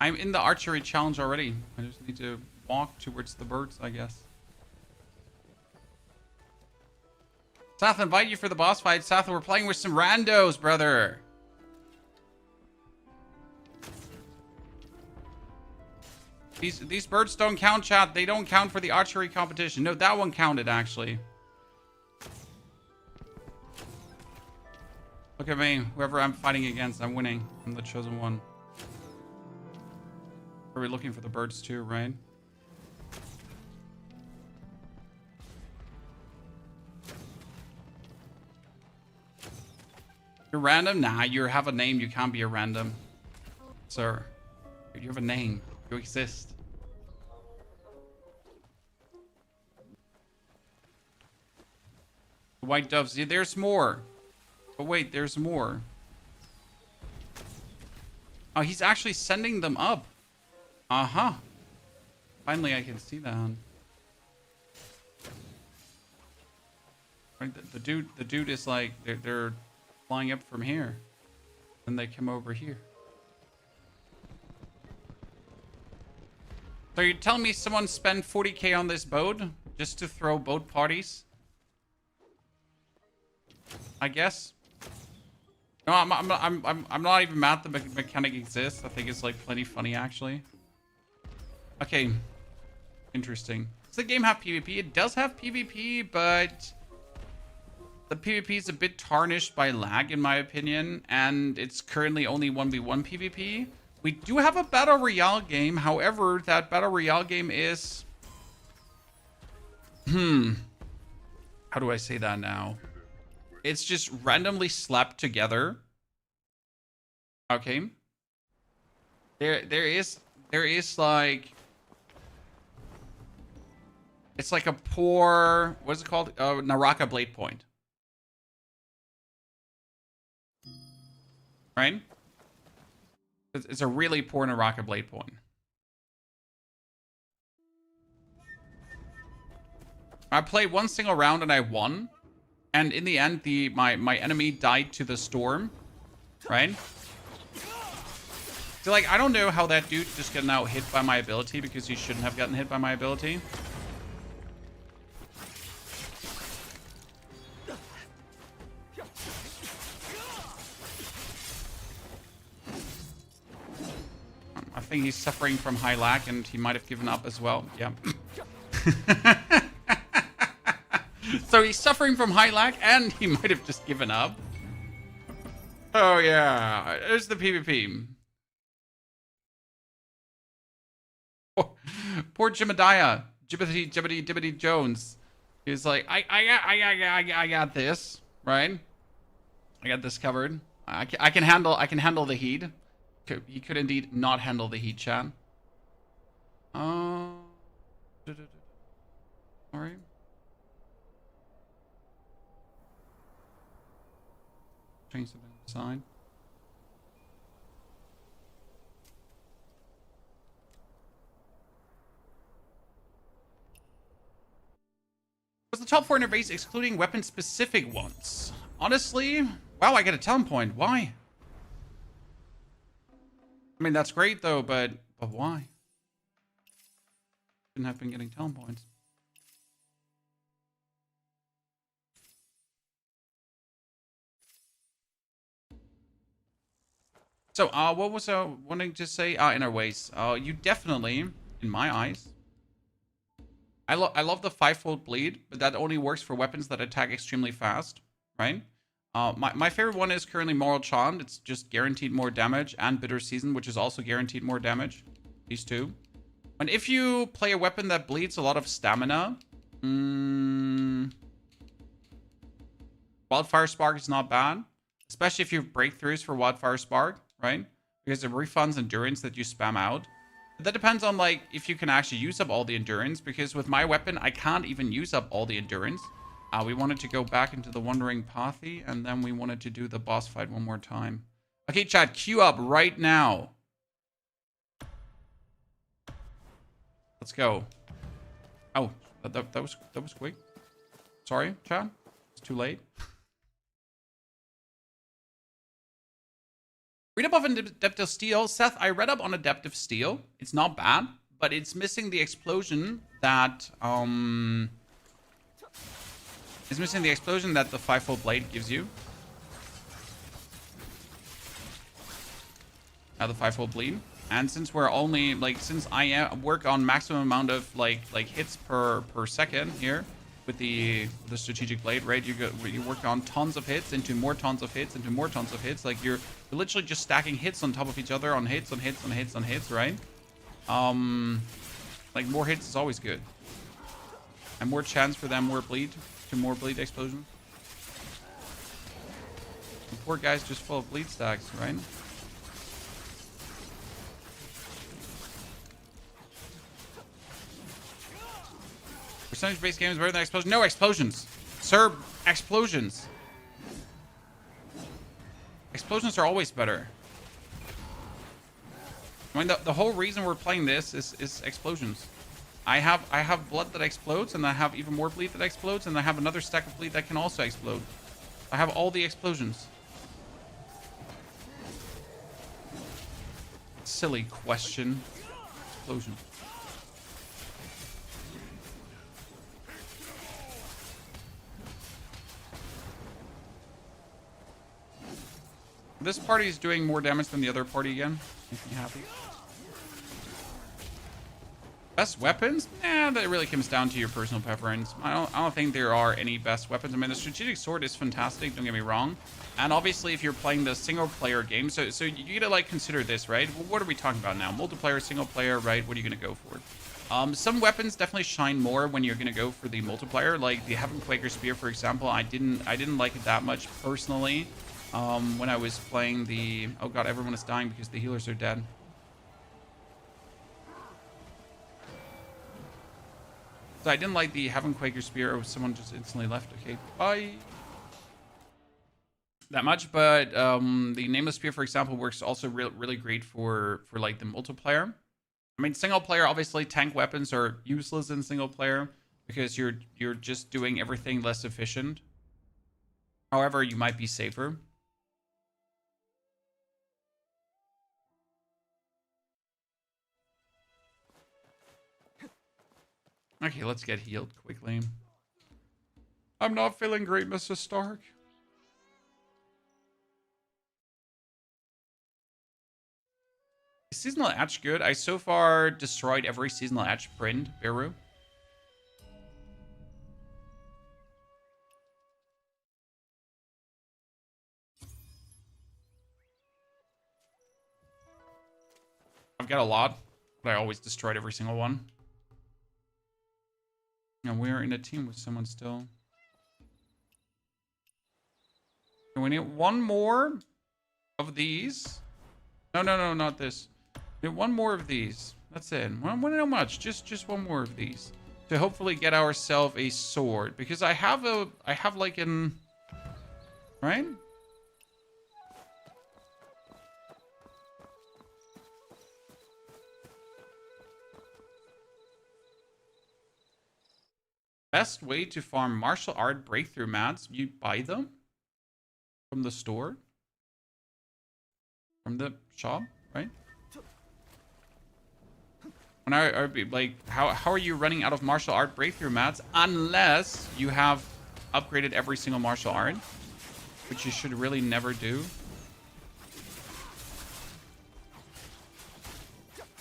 S1: I'm in the archery challenge already. I just need to walk towards the birds, I guess. Sath, invite you for the boss fight. Sath, we're playing with some randos, brother. These birds don't count, chat. They don't count for the archery competition. No, that one counted, actually. Look at me. Whoever I'm fighting against, I'm winning. I'm the chosen one. Are we looking for the birds too, right? You're random? Nah, you have a name. You can't be a random. Sir, you have a name. You exist. White doves. Yeah, there's more. But wait, there's more. Oh, he's actually sending them up. Uh-huh. Finally, I can see that. Right, the dude is like, they're flying up from here. And they come over here. So you're telling me someone spent 40k on this boat just to throw boat parties? I guess. No, I'm not even mad the mechanic exists. I think it's like plenty funny actually. Okay. Interesting. Does the game have PvP? It does have PvP, but the PvP is a bit tarnished by lag in my opinion, and it's currently only 1v1 PvP. We do have a Battle Royale game. However, that Battle Royale game is... How do I say that now? It's just randomly slapped together. Okay. There is like... It's like a poor... What is it called? Naraka Blade Point. Right? It's a really poor Naraka Blade Point. I played one single round and I won. And in the end, my enemy died to the storm. Right? So, like, I don't know how that dude just got now hit by my ability because he shouldn't have gotten hit by my ability. I think he's suffering from high lag and he might have given up as well. Yeah. So he's suffering from high lag and he might have just given up. Oh yeah, there's the PvP. Poor Jimadiah, Jibbity Jones. He's like, I got this, right? I got this covered. I can handle the heat. He could indeed not handle the heat, chat. All right. Change something aside. Was the top 4 in a race excluding weapon-specific ones? Honestly, wow, I get a talent point. Why? I mean, that's great though, but why? Shouldn't have been getting talent points. So, what was I wanting to say? Inner ways. You definitely, in my eyes, I love the 5-fold bleed, but that only works for weapons that attack extremely fast, right? My favorite one is currently Moral Charmed. It's just guaranteed more damage, and Bitter Season, which is also guaranteed more damage. These two. And if you play a weapon that bleeds a lot of stamina, Wildfire Spark is not bad, especially if you have breakthroughs for Wildfire Spark, right? Because it refunds endurance that you spam out. That depends on, like, if you can actually use up all the endurance, because with my weapon, I can't even use up all the endurance. We wanted to go back into the Wandering Pathy, and then we wanted to do the boss fight one more time. Okay, chat, queue up right now. Let's go. Oh, that was quick. Sorry, chat. It's too late. Read up on Adeptive Steel. Seth, I read up on Adeptive Steel. It's not bad, but it's missing the explosion that the 5-fold blade gives you. Now the 5-fold bleed. And since we're only since I work on maximum amount of like hits per second here with the strategic blade, right? You work on tons of hits into more tons of hits into more tons of hits. Like you're literally just stacking hits on top of each other on hits on hits on hits on hits, right? Like more hits is always good. And more chance for them more bleed explosion. The poor guy's just full of bleed stacks, right? Percentage-based game is better than explosions. No explosions. Sir, explosions. Explosions are always better. I mean, the whole reason we're playing this is explosions. I have blood that explodes, and I have even more bleed that explodes, and I have another stack of bleed that can also explode. I have all the explosions. Silly question. Explosion. This party is doing more damage than the other party again. Makes me happy. Best weapons? Nah, that really comes down to your personal preference. I don't think there are any best weapons. I mean, the strategic sword is fantastic, don't get me wrong. And obviously, if you're playing the single-player game, so you gotta, like, consider this, right? Well, what are we talking about now? Multiplayer, single-player, right? What are you gonna go for? Some weapons definitely shine more when you're gonna go for the multiplayer. Like, the Heaven Quaker Spear, for example, I didn't like it that much, personally. When I was playing the... Oh god, everyone is dying because the healers are dead. So I didn't like the Heaven Quaker Spear. Oh, someone just instantly left. Okay, bye. That much, but the Nameless Spear, for example, works also really great for like the multiplayer. I mean, single player, obviously, tank weapons are useless in single player because you're just doing everything less efficient. However, you might be safer. Okay, let's get healed quickly. I'm not feeling great, Mr. Stark. Is Seasonal Etch good? I so far destroyed every Seasonal Etch print, Beru. I've got a lot, but I always destroyed every single one. And we're in a team with someone still. And we need one more of these. No, no, no, not this. We need one more of these. That's it. We don't know much. Just one more of these to hopefully get ourselves a sword, because I have like an right. Best way to farm martial art breakthrough mats, you buy them from the store, from the shop, right? And I be like, how are you running out of martial art breakthrough mats unless you have upgraded every single martial art, which you should really never do.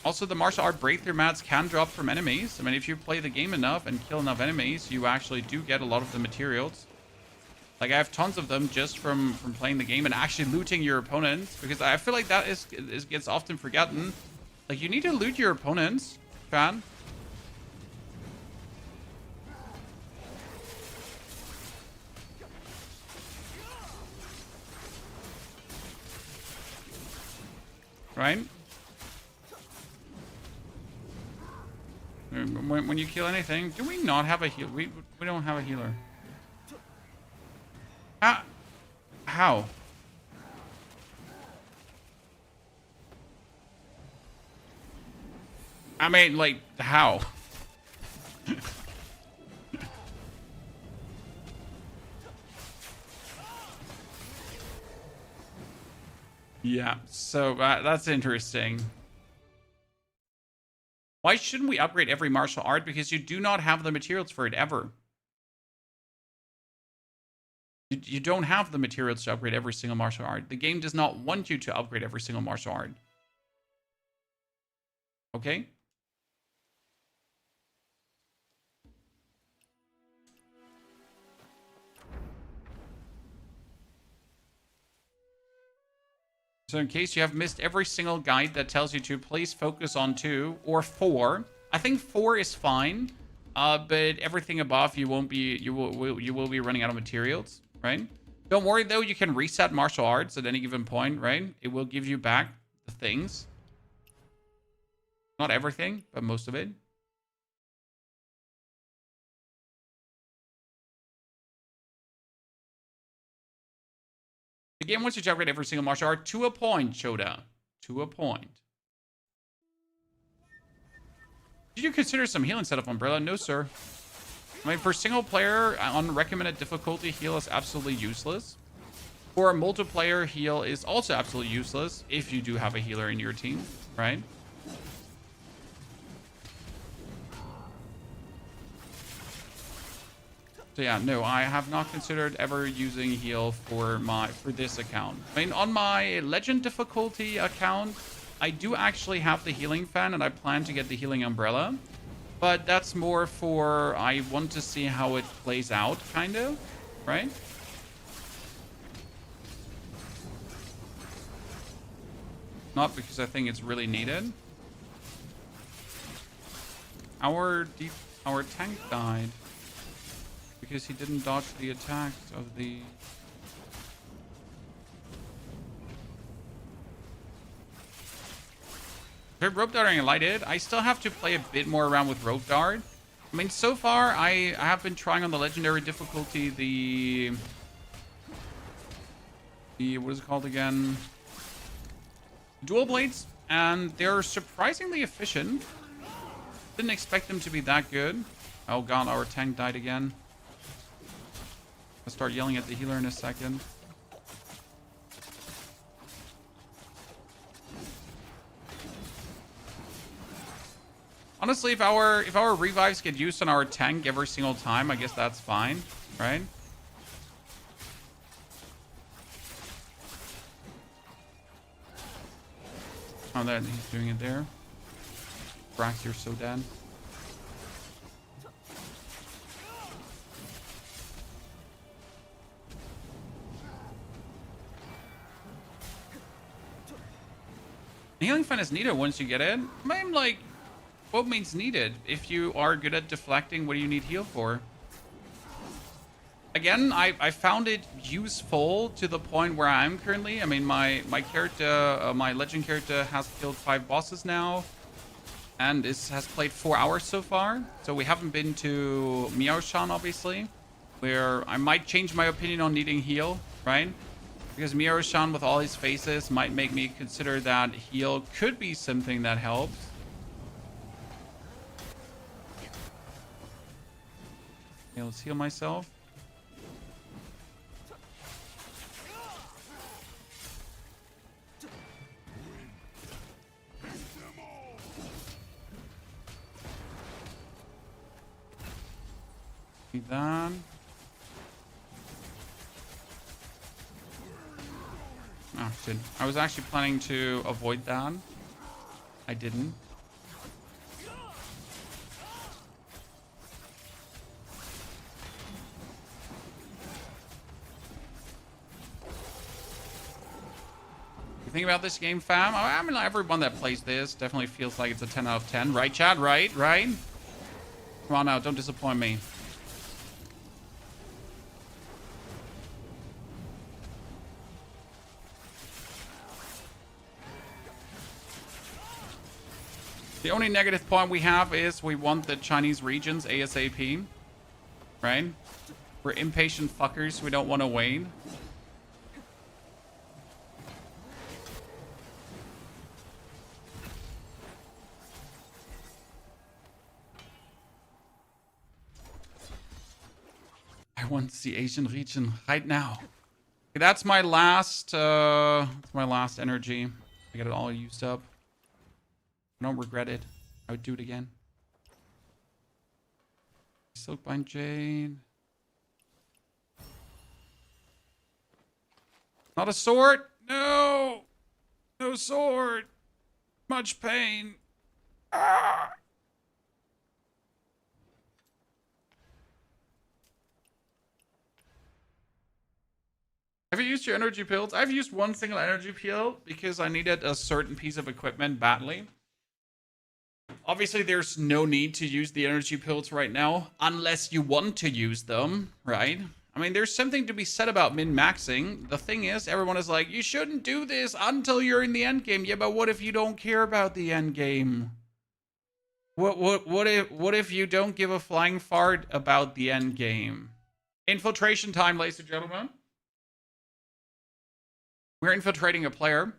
S1: Also, the martial art breakthrough mats can drop from enemies. I mean, if you play the game enough and kill enough enemies, you actually do get a lot of the materials. Like, I have tons of them just from playing the game and actually looting your opponents, because I feel like that gets often forgotten. Like, you need to loot your opponents, fan. Right? When you kill anything, do we not have a heal? We don't have a healer. How? I mean, like, how? Yeah, so that's interesting. Why shouldn't we upgrade every martial art? Because you do not have the materials for it ever. You don't have the materials to upgrade every single martial art. The game does not want you to upgrade every single martial art. Okay? So in case you have missed every single guide that tells you to please focus on 2 or 4. I think 4 is fine. But everything above you will be running out of materials, right? Don't worry though, you can reset martial arts at any given point, right? It will give you back the things. Not everything, but most of it. The game wants you to upgrade every single martial art to a point, Choda. To a point. Did you consider some healing setup, Umbrella? No, sir. I mean, for single player, on recommended difficulty, heal is absolutely useless. For a multiplayer, heal is also absolutely useless if you do have a healer in your team, right? So yeah, no, I have not considered ever using heal for this account. I mean, on my legend difficulty account, I do actually have the healing fan and I plan to get the healing umbrella, but that's more for I want to see how it plays out, kind of, right? Not because I think it's really needed. Our tank died because he didn't dodge the attacks of the... Rope darting I did. I still have to play a bit more around with rope dart. I mean, so far I have been trying on the legendary difficulty the what is it called again? Dual blades, and they're surprisingly efficient. Didn't expect them to be that good. Oh god, our tank died again. I'll start yelling at the healer in a second. Honestly, if our revives get used on our tank every single time, I guess that's fine, right? Oh, there, he's doing it there. Brax, you're so dead. The healing fan is needed once you get it. I'm like, What means needed? If you are good at deflecting, what do you need heal for? Again, I found it useful to the point where I'm currently. I mean, my character, my legend character has killed 5 bosses now. And has played 4 hours so far. So we haven't been to Miao-shan, obviously. Where I might change my opinion on needing heal, right? Because Miao-shan with all his faces might make me consider that heal could be something that helps. Okay, let's heal myself. That. Oh shit. I was actually planning to avoid that. I didn't. You think about this game, fam? I mean, everyone that plays this definitely feels like it's a 10 out of 10. Right, Chad? Right? Right? Come on now. Don't disappoint me. The only negative point we have is we want the Chinese regions ASAP. Right? We're impatient fuckers. We don't want to wait. I want the Asian region right now. Okay, that's my last energy. I got it all used up. I don't regret it. I would do it again. Silkbind Jade. Not a sword. No. No sword. Much pain. Ah. Have you used your energy pills? I've used one single energy pill because I needed a certain piece of equipment badly. Obviously, there's no need to use the energy pills right now, unless you want to use them, right? I mean, there's something to be said about min-maxing. The thing is, everyone is like, you shouldn't do this until you're in the end game. Yeah, but what if you don't care about the end game? What if you don't give a flying fart about the end game? Infiltration time, ladies and gentlemen. We're infiltrating a player.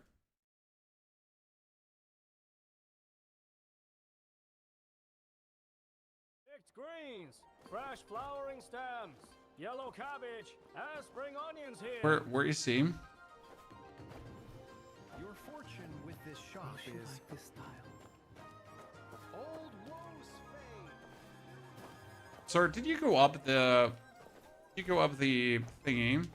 S12: Greens, fresh flowering stems, yellow cabbage, and spring onions here.
S1: Where is he?
S6: Your fortune with this shop is
S10: like this style.
S6: old woes fade.
S1: Sir, did you go up the thingy?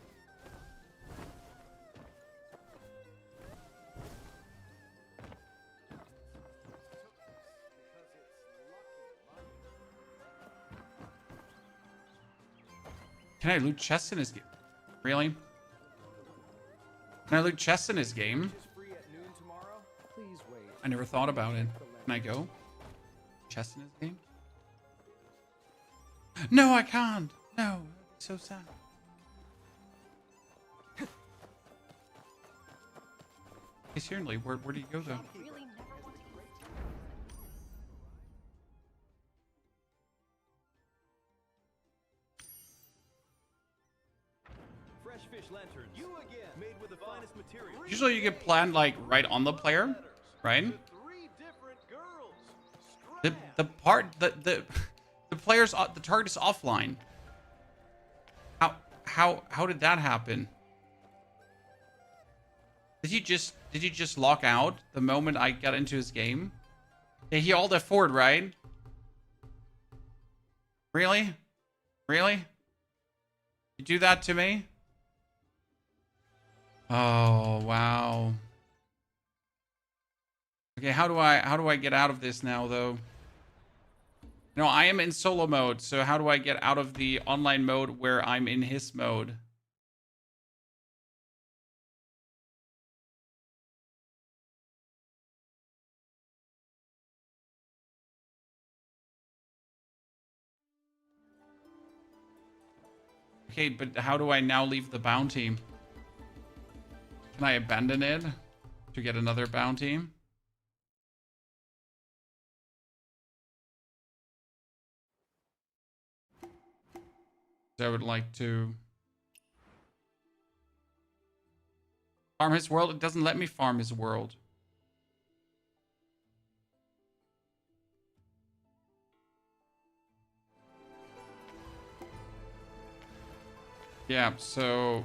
S1: Can I loot chests in his game? Really? Can I loot chests in his game? I never thought about it. Can I go? Chests in his game? No, I can't. No, so sad. Hey, seriously, where do you go though?
S11: Fresh fish lanterns. You again. Made with the finest materials.
S1: Usually you get planned like right on the player, right? The player's the target is offline. How did that happen? Did you just lock out the moment I got into his game? Yeah, he all F4'd, right? Really? Really? You do that to me? Oh, wow. Okay, how do I get out of this now though? No, I am in solo mode, so how do I get out of the online mode where I'm in his mode? Okay, but how do I now leave the bounty? Can I abandon it to get another bounty? I would like to farm his world. It doesn't let me farm his world. Yeah, so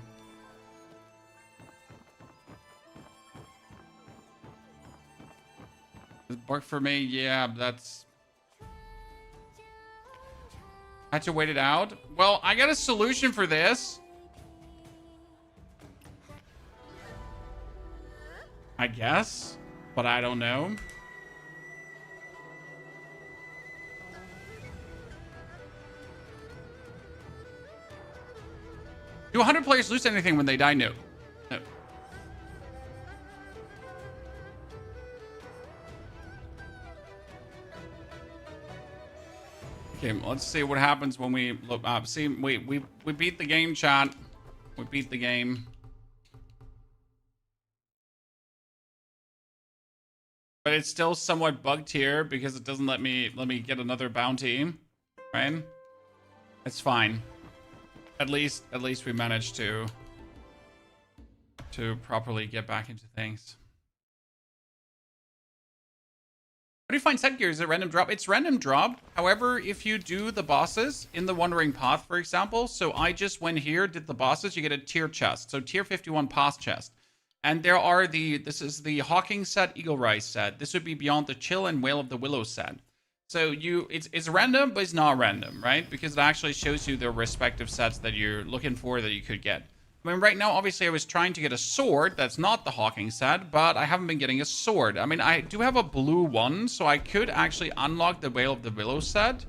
S1: this worked for me. Yeah, that's. I had to wait it out. Well, I got a solution for this. I guess, but I don't know. Do 100 players lose anything when they die? No. No. Okay, let's see what happens when we look up. See, we beat the game, chat. We beat the game. But it's still somewhat bugged here because it doesn't let me get another bounty, right? It's fine. At least we managed to properly get back into things. How do you find set gear? Is it random drop? It's random drop. However, if you do the bosses in the Wandering Path, for example, so I just went here, did the bosses, you get a tier chest. So tier 51 pass chest. And there are this is the Hawking set, Eagle Rise set. This would be Beyond the Chill and Wail of the Willow set. So it's random, but it's not random, right? Because it actually shows you the respective sets that you're looking for that you could get. I mean, right now, obviously, I was trying to get a sword. That's not the Hawking set, but I haven't been getting a sword. I mean, I do have a blue one, so I could actually unlock the Wail of the Willow set.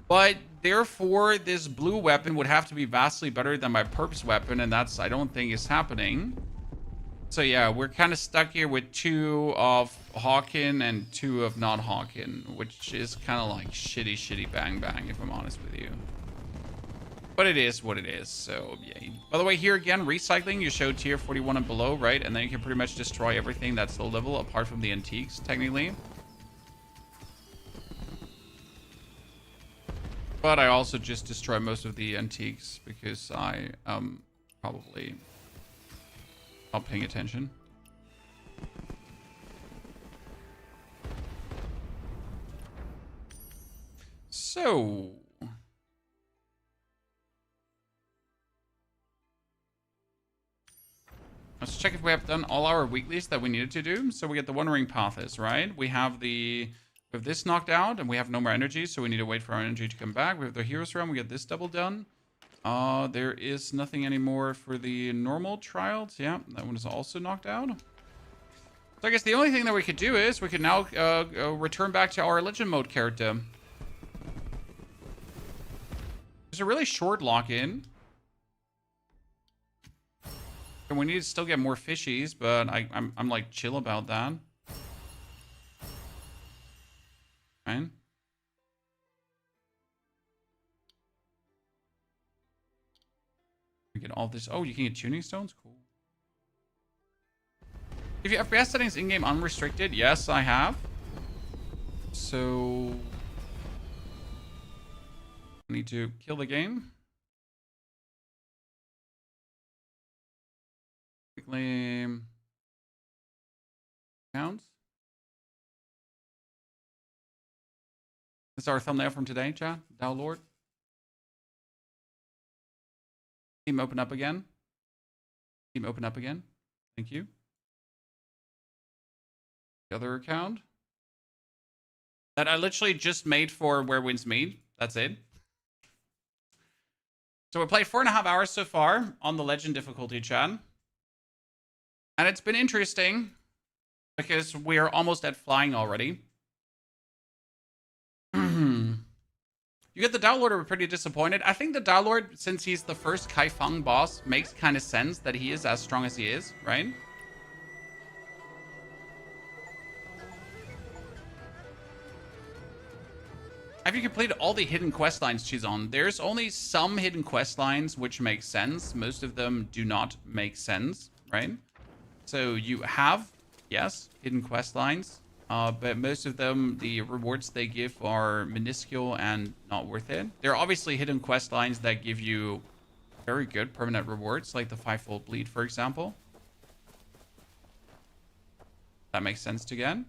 S1: But therefore, this blue weapon would have to be vastly better than my purpose weapon, and that's, I don't think, is happening. So yeah, we're kind of stuck here with 2 of Hawking and 2 of not Hawking, which is kind of like shitty bang bang, if I'm honest with you. But it is what it is, so yeah. By the way, here again, recycling, you show tier 41 and below, right? And then you can pretty much destroy everything that's low level, apart from the antiques, technically. But I also just destroy most of the antiques, because I probably not paying attention. So let's check if we have done all our weeklies that we needed to do. So we get the Wandering Paths, right? We have this knocked out, and we have no more energy, so we need to wait for our energy to come back. We have the Heroes Realm. We get this double done. There is nothing anymore for the normal trials. Yeah, that one is also knocked out. So I guess the only thing that we could do is we could now return back to our Legend Mode character. There's a really short lock-in. And we need to still get more fishies, but I'm like chill about that. Right? We get all this. Oh, you can get tuning stones? Cool. If your FPS settings in-game unrestricted, yes, I have. So I need to kill the game. Quickly counts. This is our thumbnail from today, chat. Daolord. Team open up again. Team open up again. Thank you. The other account that I literally just made for Where Winds Meet. That's it. So we played 4.5 hours so far on the Legend difficulty, chat. And it's been interesting because we're almost at flying already. You get the Daolord, are pretty disappointed. I think the Daolord, since he's the first Kaifeng boss, makes kind of sense that he is as strong as he is, right? have you completed all the hidden quest lines she's on? There's only some hidden quest lines which make sense. Most of them do not make sense, right? So you have, yes, hidden quest lines. But most of them, the rewards they give are minuscule and not worth it. There are obviously hidden quest lines that give you very good permanent rewards, like the 5-fold bleed, for example. That makes sense to get.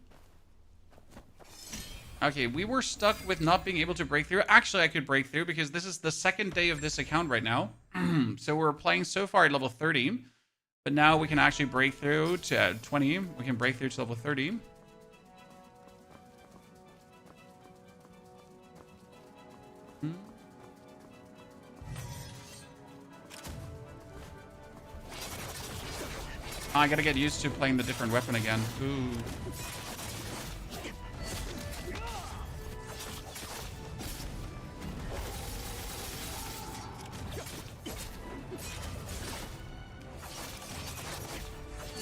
S1: Okay, we were stuck with not being able to break through. Actually, I could break through because this is the second day of this account right now. So we're playing so far at level 30. But now we can actually break through to 20. We can break through to level 30. I gotta get used to playing the different weapon again. Ooh.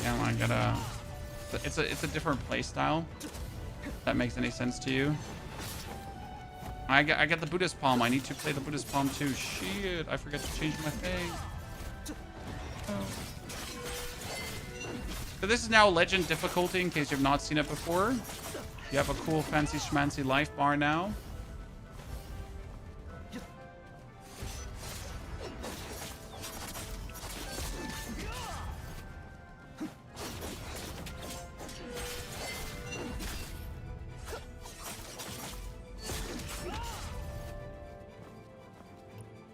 S1: Yeah, I gotta... It's a different play style. If that makes any sense to you. I got the Buddhist palm. I need to play the Buddhist palm too. Shit, I forgot to change my thing. Oh. So this is now legend difficulty in case you've not seen it before. You have a cool fancy schmancy life bar now.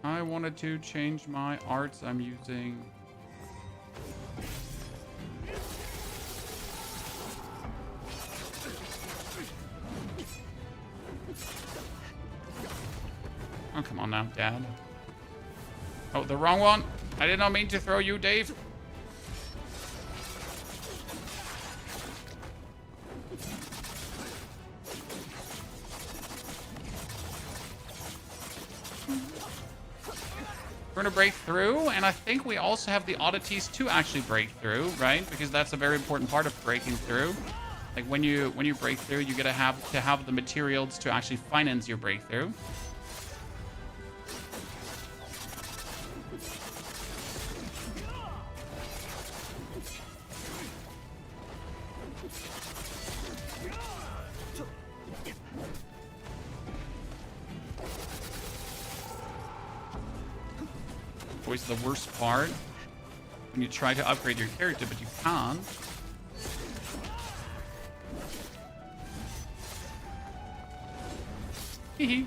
S1: I wanted to change my arts I'm using. Oh, come on now, Dad. Oh, the wrong one. I did not mean to throw you, Dave. We're gonna break through, and I think we also have the oddities to actually break through, right? Because that's a very important part of breaking through. Like when you break through, you gotta have the materials to actually finance your breakthrough. Always the worst part when you try to upgrade your character, but you can't. Hehe.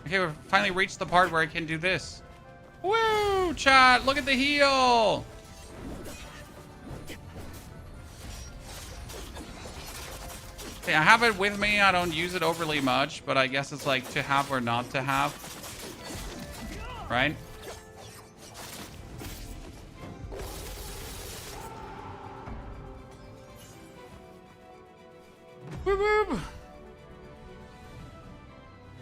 S1: Okay, we've finally reached the part where I can do this. Woo, chat! Look at the heal! Okay, I have it with me. I don't use it overly much, but I guess it's like to have or not to have. Right? Whoop, whoop.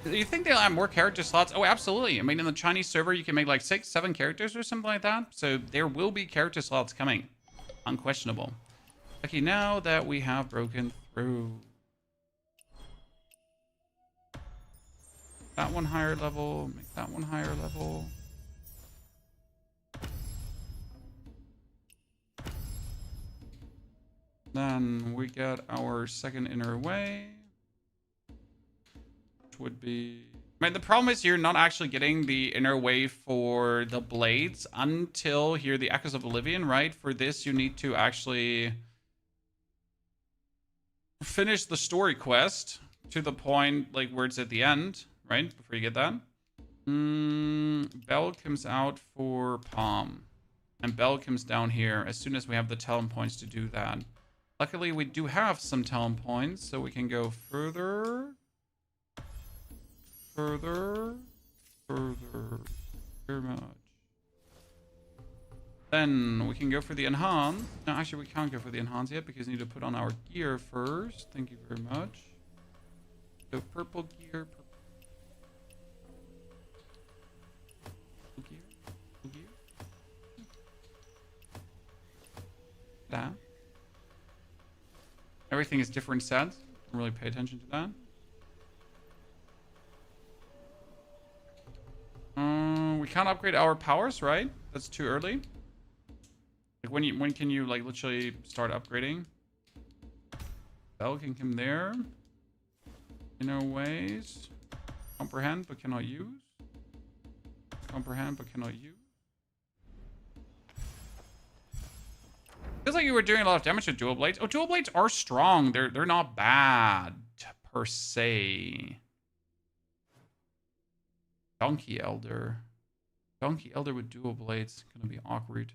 S1: Do you think they'll add more character slots? Oh, absolutely. I mean, in the Chinese server, you can make like 6, 7 characters or something like that. So there will be character slots coming. Unquestionable. Okay, now that we have broken through. That one higher level. Make that one higher level. Then we get our second inner way. Which would be... I mean, the problem is you're not actually getting the inner way for the blades until here, the Echoes of Oblivion, right? For this, you need to actually finish the story quest to the point like where it's at the end, right? Before you get that. Bell comes out for Palm. And Bell comes down here as soon as we have the talent points to do that. Luckily, we do have some talent points, so we can go further. Further. Very much. Then we can go for the enhance. No, actually, we can't go for the enhance yet because we need to put on our gear first. Thank you very much. So purple gear. That. Everything is different sets. Don't really pay attention to that. We can't upgrade our powers, right? That's too early. Like when can you like literally start upgrading? Bell can come there. Inner ways. Comprehend but cannot use. Comprehend but cannot use. Feels like you were doing a lot of damage to dual blades. Oh, dual blades are strong. They're not bad per se. Donkey Elder. Donkey Elder with dual blades. Gonna be awkward.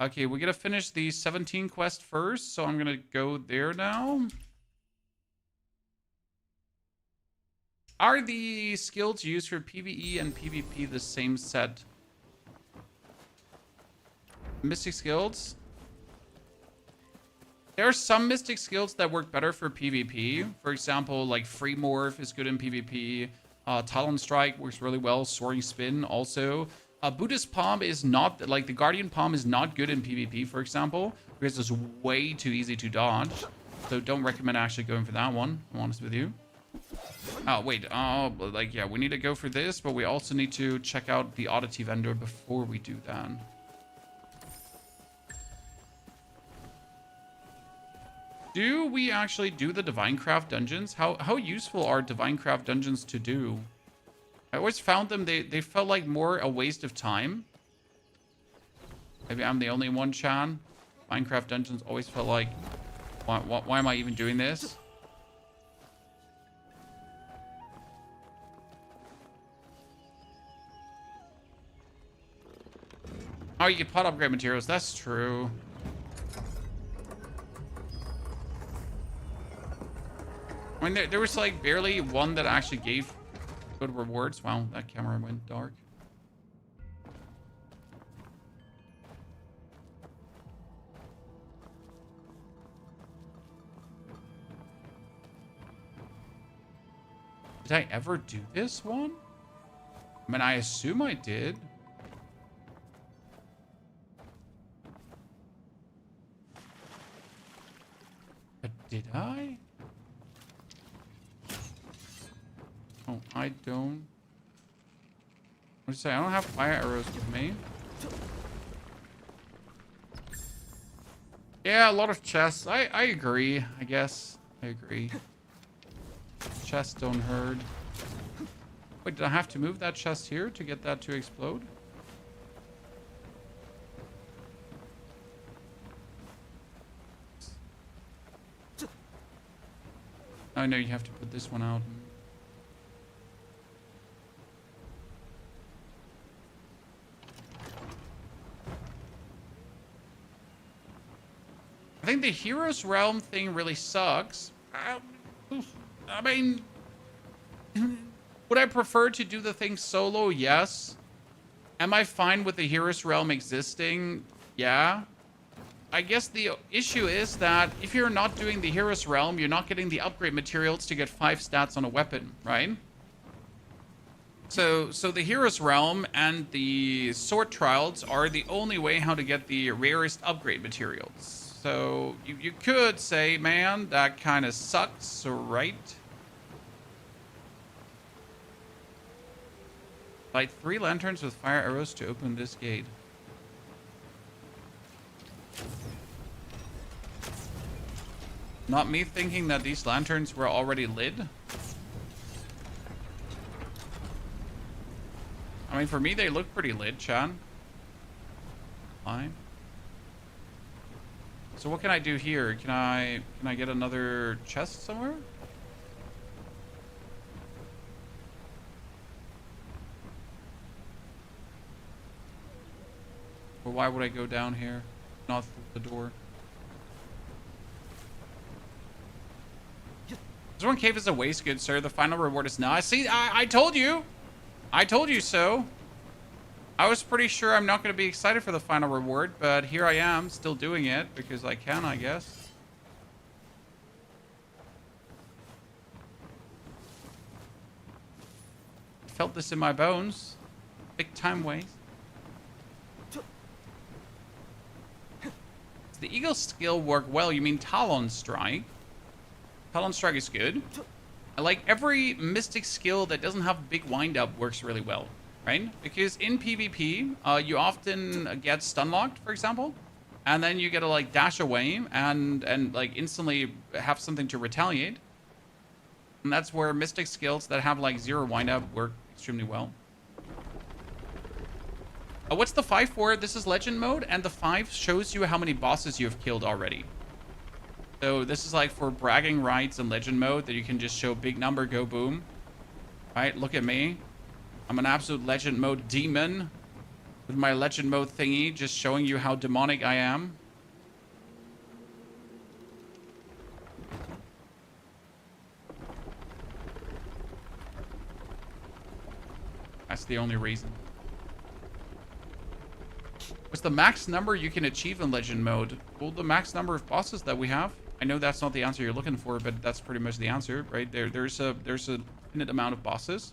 S1: Okay, we gotta finish the 17 quest first, so I'm gonna go there now. Are the skills used for PvE and PvP the same set? Mystic skills. There are some mystic skills that work better for PvP. For example, like Free Morph is good in PvP. Talon Strike works really well. Soaring Spin also. Buddhist Palm is not, like the Guardian Palm is not good in PvP, for example, because it's way too easy to dodge. So don't recommend actually going for that one, I'm honest with you. Oh, wait. Like, yeah, we need to go for this, but we also need to check out the oddity vendor before we do that. Do we actually do the Divine-Craft dungeons? How useful are Divine-Craft dungeons to do? I always found them, they felt like more a waste of time. Maybe I'm the only one, Chan. Minecraft dungeons always felt like, why am I even doing this? Oh, you get pot upgrade materials. That's true. I mean, there was like barely one that actually gave good rewards. Wow, that camera went dark. Did I ever do this one? I mean, I assume I did. But did I? Oh, I don't. What did you say? I don't have fire arrows with me. Yeah, a lot of chests. I agree, I guess. I agree. Chests don't hurt. Wait, did I have to move that chest here to get that to explode? Oh, no, you have to put this one out. I think the Heroes Realm thing really sucks. I mean, would I prefer to do the thing solo? Yes. Am I fine with the Heroes Realm existing? Yeah. I guess the issue is that if you're not doing the Heroes Realm, you're not getting the upgrade materials to get 5 stats on a weapon, right? So the Heroes Realm and the Sword Trials are the only way how to get the rarest upgrade materials. So you could say, man, that kind of sucks, right? Light 3 lanterns with fire arrows to open this gate. Not me thinking that these lanterns were already lit. I mean, for me, they look pretty lit, Chan. Fine. So what can I do here? Can I get another chest somewhere? Or why would I go down here? Not through the door. This one cave is a waste, good sir. The final reward is not. See, I told you. I told you so. I was pretty sure I'm not going to be excited for the final reward, but here I am, still doing it because I can, I guess. I felt this in my bones. Big time waste. the Eagle skill work well, you mean Talon Strike. Talon Strike is good. I like every Mystic skill that doesn't have big wind-up works really well, right? Because in PvP, you often get stun locked, for example, and then you get to like dash away and like instantly have something to retaliate. And that's where Mystic skills that have like 0 wind-up work extremely well. What's the 5 for? This is legend mode, and the 5 shows you how many bosses you have killed already. So this is like for bragging rights in legend mode that you can just show big number, go boom. Right, look at me. I'm an absolute legend mode demon with my legend mode thingy, just showing you how demonic I am. That's the only reason. What's the max number you can achieve in legend mode? Well, the max number of bosses that we have. I know that's not the answer you're looking for, but that's pretty much the answer, right? There's a finite amount of bosses.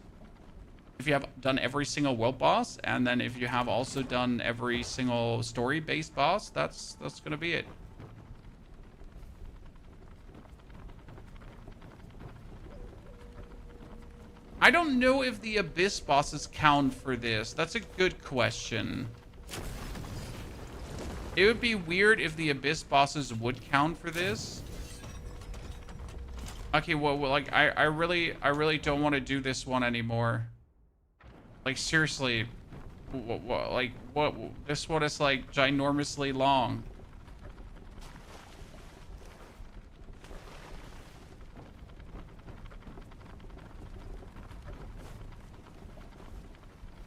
S1: If you have done every single world boss, and then if you have also done every single story-based boss, that's gonna be it. I don't know if the Abyss bosses count for this. That's a good question. It would be weird if the Abyss bosses would count for this. Okay, well like I really don't want to do this one anymore. Like seriously, what? This one is like ginormously long.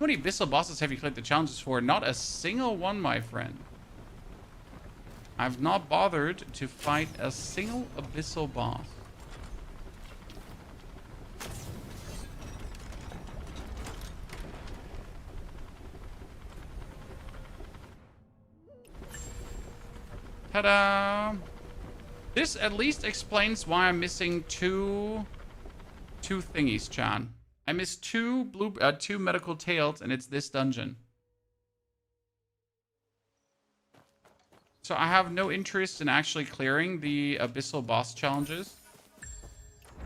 S1: How many Abyssal bosses have you collected the challenges for? Not a single one, my friend. I've not bothered to fight a single Abyssal boss. Ta-da! This at least explains why I'm missing two thingies, Chan. I missed two medical tails, and it's this dungeon. So I have no interest in actually clearing the Abyssal boss challenges.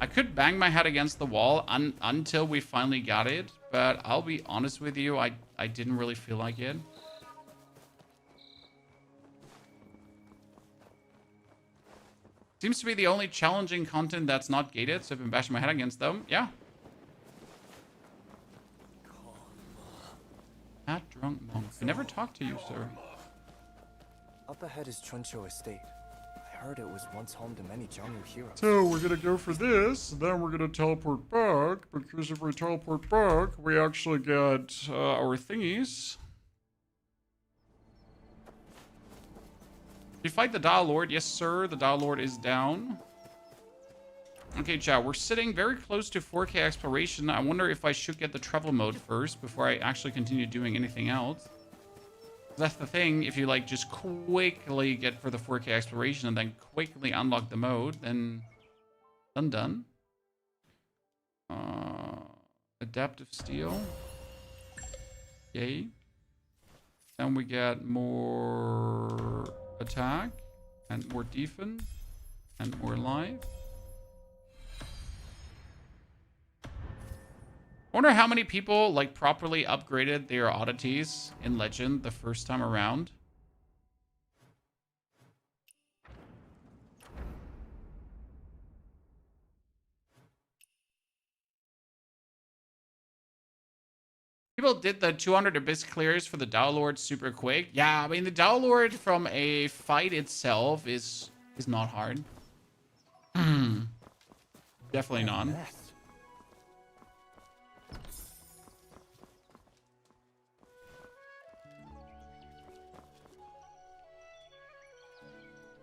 S1: I could bang my head against the wall until we finally got it, but I'll be honest with you, I didn't really feel like it. Seems to be the only challenging content that's not gated, so I've been bashing my head against them. Yeah. That drunk monk. I never talked to you, sir.
S3: Up ahead is Chuncho Estate. I heard it was once home to many Jiangyu heroes.
S1: So we're gonna go for this, then we're gonna teleport back, because if we teleport back, we actually get our thingies. You fight the Daolord? Yes, sir. The Daolord is down. Okay, chat. We're sitting very close to 4K exploration. I wonder if I should get the travel mode first before I actually continue doing anything else. That's the thing. If you like just quickly get for the 4K exploration and then quickly unlock the mode, then done. Adaptive steel. Yay. Then we get more attack and more defense and more life. I wonder how many people like properly upgraded their oddities in Legend the first time around. People did the 200 Abyss clears for the Daolord super quick. Yeah, I mean the Daolord from a fight itself is not hard. Definitely not.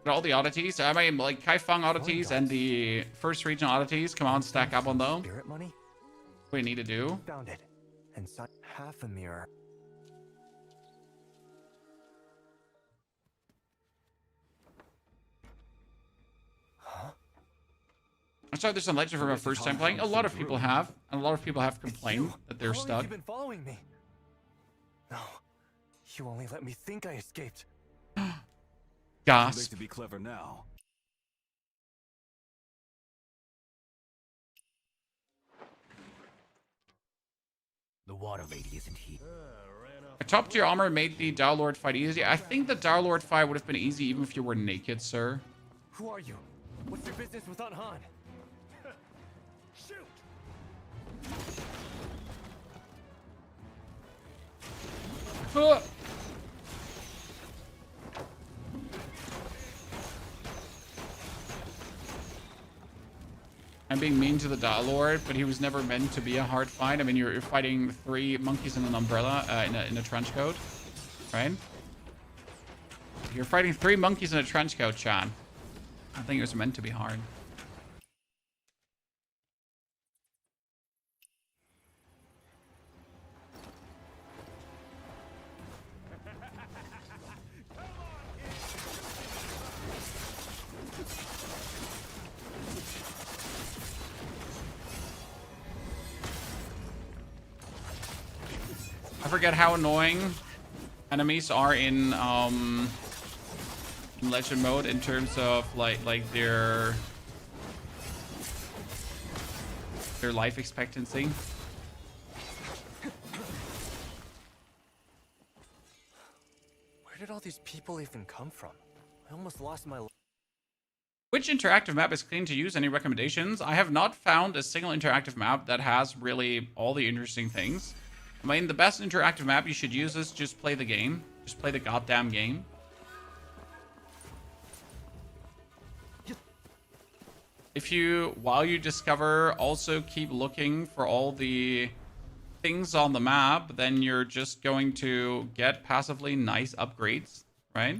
S1: All the oddities, I mean, like Kaifeng oddities and the first region oddities, come on, stack up on them.
S3: Spirit money?
S1: What we need to do.
S3: Found it. And half a mirror. Huh?
S1: I started this on Legend for my first time playing. A lot of people have, and a lot of people have complained that they're stuck.
S3: You've been following me. No, you only let me think I escaped.
S1: Gasp.
S2: To be clever now.
S7: The water lady isn't here.
S1: A top tier armor made the Daolord fight easy. I think the Daolord fight would have been easy even if you were naked, sir.
S11: Who are you? What's your business with Unhan?
S9: Shoot!
S1: Huh. I'm being mean to the Daolord, but he was never meant to be a hard fight. I mean, you're fighting 3 monkeys in an umbrella, in a trench coat, right? You're fighting 3 monkeys in a trench coat, Chan. I think it was meant to be hard. I forget how annoying enemies are in legend mode in terms of like their life expectancy.
S11: Where did all these people even come from? I almost lost my life.
S1: Which interactive map is clean to use? Any recommendations? I have not found a single interactive map that has really all the interesting things. I mean, the best interactive map you should use is just play the game. Just play the goddamn game. If you, while you discover, also keep looking for all the things on the map, then you're just going to get passively nice upgrades, right?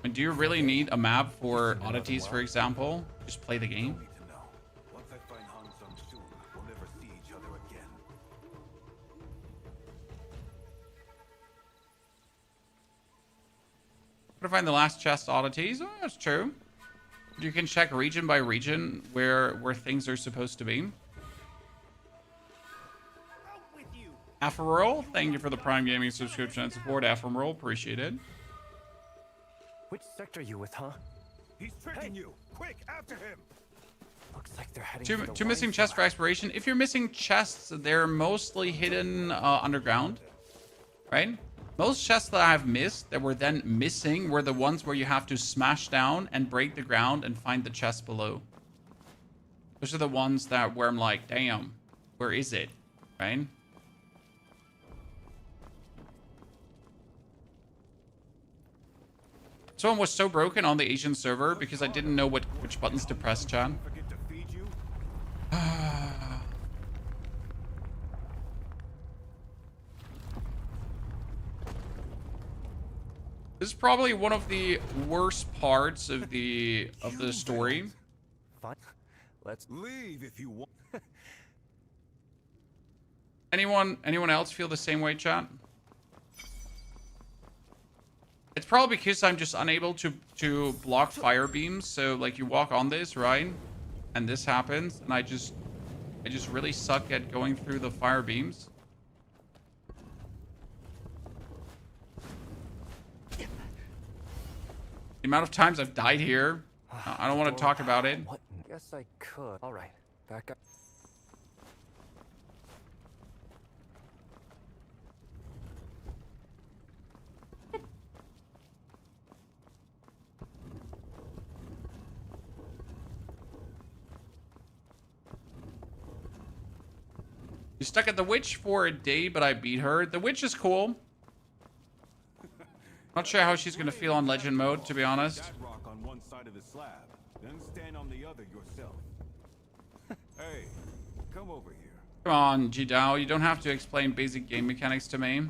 S1: And do you really need a map for oddities, for example? Just play the game.
S2: Once I find Han Sung soon, we'll never see each other again.
S1: What if I find the last chest oddities? Oh, that's true. You can check region by region where things are supposed to be. Afferal, thank you for the Prime Gaming subscription and support. Afferal, appreciate it.
S11: Which sector are you with, huh?
S2: He's tricking you! Quick, after him!
S11: Looks like they're heading
S1: Two missing chests for exploration. If you're missing chests, they're mostly hidden underground, right? Most chests that I've missed that were then missing were the ones where you have to smash down and break the ground and find the chest below. Those are the ones that where I'm like, damn, where is it, right? Someone was so broken on the Asian server because I didn't know which buttons to press, Chan. This is probably one of the worst parts of the story.
S11: Fine. Let's
S2: leave if you want.
S1: Anyone else feel the same way, chat? It's probably because I'm just unable to block fire beams. So like you walk on this, right? And this happens, and I just really suck at going through the fire beams. The amount of times I've died here, I don't want to talk about it.
S11: What? Guess I could. All right, back up.
S1: You stuck at the witch for a day, but I beat her. The witch is cool. Not sure how she's gonna feel on legend mode, to be honest.
S2: That rock on one side of the slab, then stand on the other yourself. Hey, come over here.
S1: Come on, Jidao, you don't have to explain basic game mechanics to me.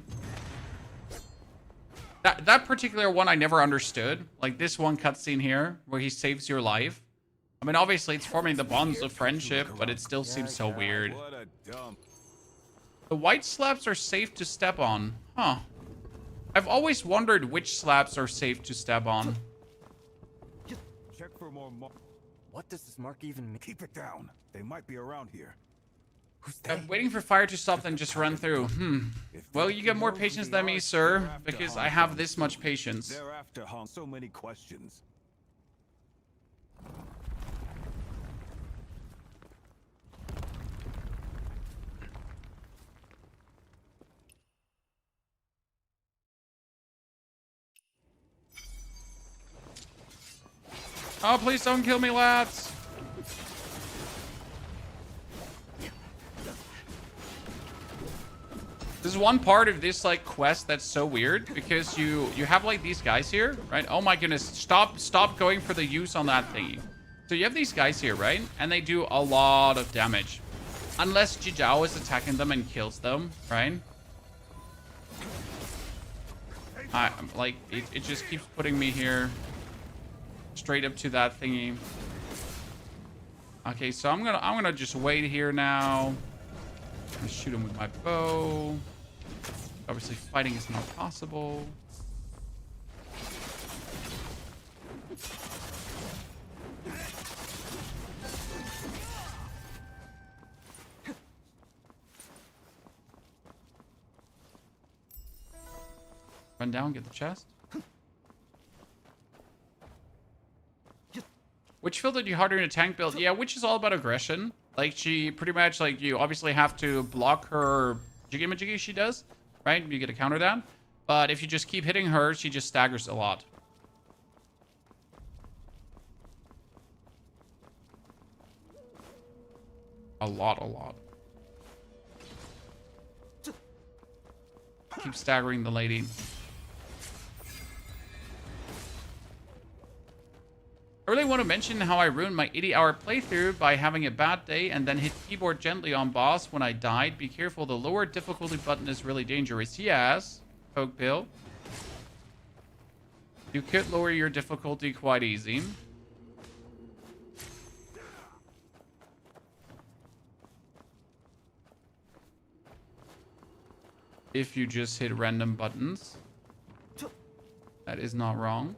S1: That particular one I never understood. Like this one cutscene here, where he saves your life. I mean, obviously it's forming the bonds of friendship, but it still seems so weird.
S2: What a dump.
S1: The white slabs are safe to step on. Huh. I've always wondered which slabs are safe to step on.
S2: Check for more
S11: What does this mark even mean?
S2: Keep it down. They might be around here.
S3: Who's they?
S1: I'm waiting for fire to stop, then just run through. Well, you get more patience than me, sir, because I have this much patience.
S2: They're after Han so many questions.
S1: Oh, please don't kill me, lads. There's one part of this like quest that's so weird because you have like these guys here, right? Oh my goodness, stop going for the use on that thingy. So you have these guys here, right? And they do a lot of damage. Unless Jijao is attacking them and kills them, right? Like it just keeps putting me here straight up to that thingy. Okay, so I'm gonna just wait here now. I'm gonna shoot him with my bow. Obviously, fighting is not possible. Run down, get the chest. Which field did you harder in a tank build? Yeah, which is all about aggression. Like, she pretty much, like, you obviously have to block her jiggy-majiggy she does, right? You get to counter that. But if you just keep hitting her, she just staggers a lot. A lot. Keep staggering the lady. I really want to mention how I ruined my 80-hour playthrough by having a bad day and then hit keyboard gently on boss when I died. Be careful, the lower difficulty button is really dangerous. Yes, Coke Pill. You could lower your difficulty quite easy. If you just hit random buttons. That is not wrong.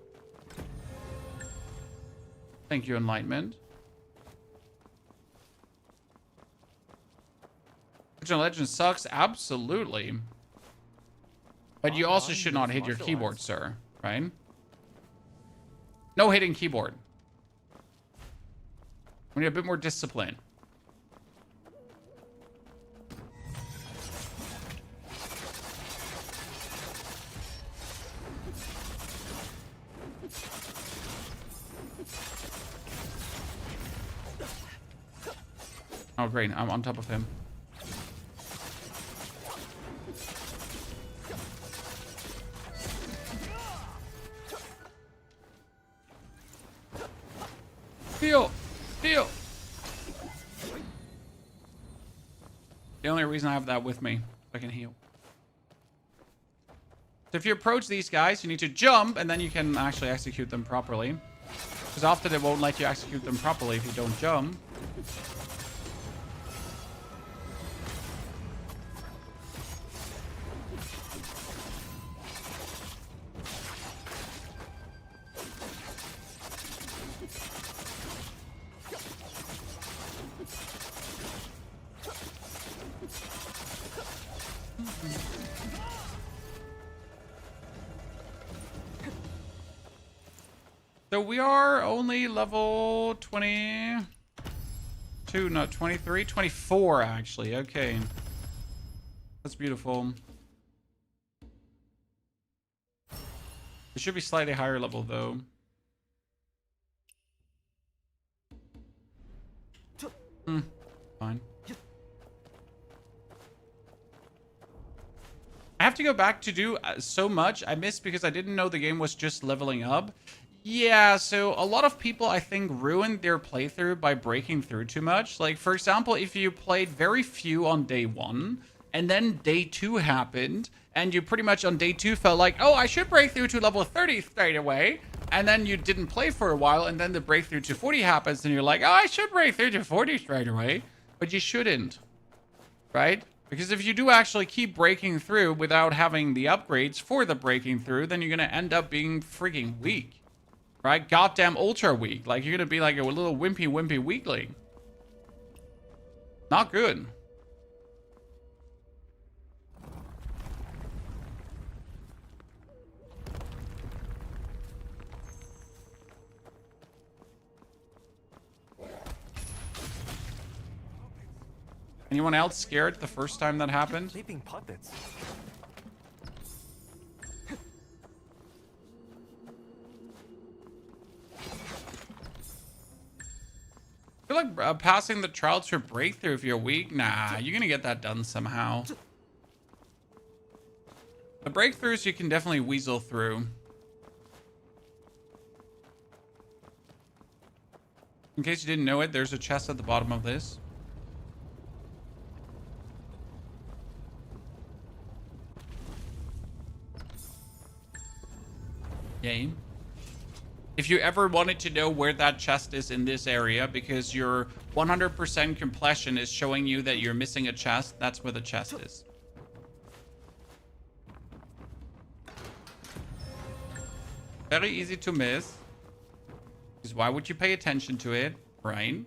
S1: Thank you, Enlightenment. Original Legend sucks, absolutely. But you also should not hit your keyboard, sir, right? No hitting keyboard. We need a bit more discipline. Oh, great. I'm on top of him. Heal! Heal! The only reason I have that with me, I can heal. So if you approach these guys, you need to jump, and then you can actually execute them properly. Because often it won't let you execute them properly if you don't jump. So we are only level 22, no, 23, 24 actually. Okay. That's beautiful. It should be slightly higher level though. Fine. I have to go back to do so much. I missed because I didn't know the game was just leveling up. Yeah, so a lot of people, I think, ruined their playthrough by breaking through too much. Like, for example, if you played very few on day 1, and then day 2 happened, and you pretty much on day 2 felt like, oh, I should break through to level 30 straight away, and then you didn't play for a while, and then the breakthrough to 40 happens, and you're like, oh, I should break through to 40 straight away. But you shouldn't, right? Because if you do actually keep breaking through without having the upgrades for the breaking through, then you're going to end up being freaking weak. Right? Goddamn ultra weak. Like, you're gonna be like a little wimpy weakling. Not good. Anyone else scared the first time that happened?
S11: Sleeping puppets.
S1: I feel like passing the trial to breakthrough if you're weak. Nah, you're gonna get that done somehow. The breakthroughs you can definitely weasel through. In case you didn't know it, there's a chest at the bottom of this. Yay. If you ever wanted to know where that chest is in this area, because your 100% completion is showing you that you're missing a chest, that's where the chest is. Very easy to miss. Because why would you pay attention to it, right?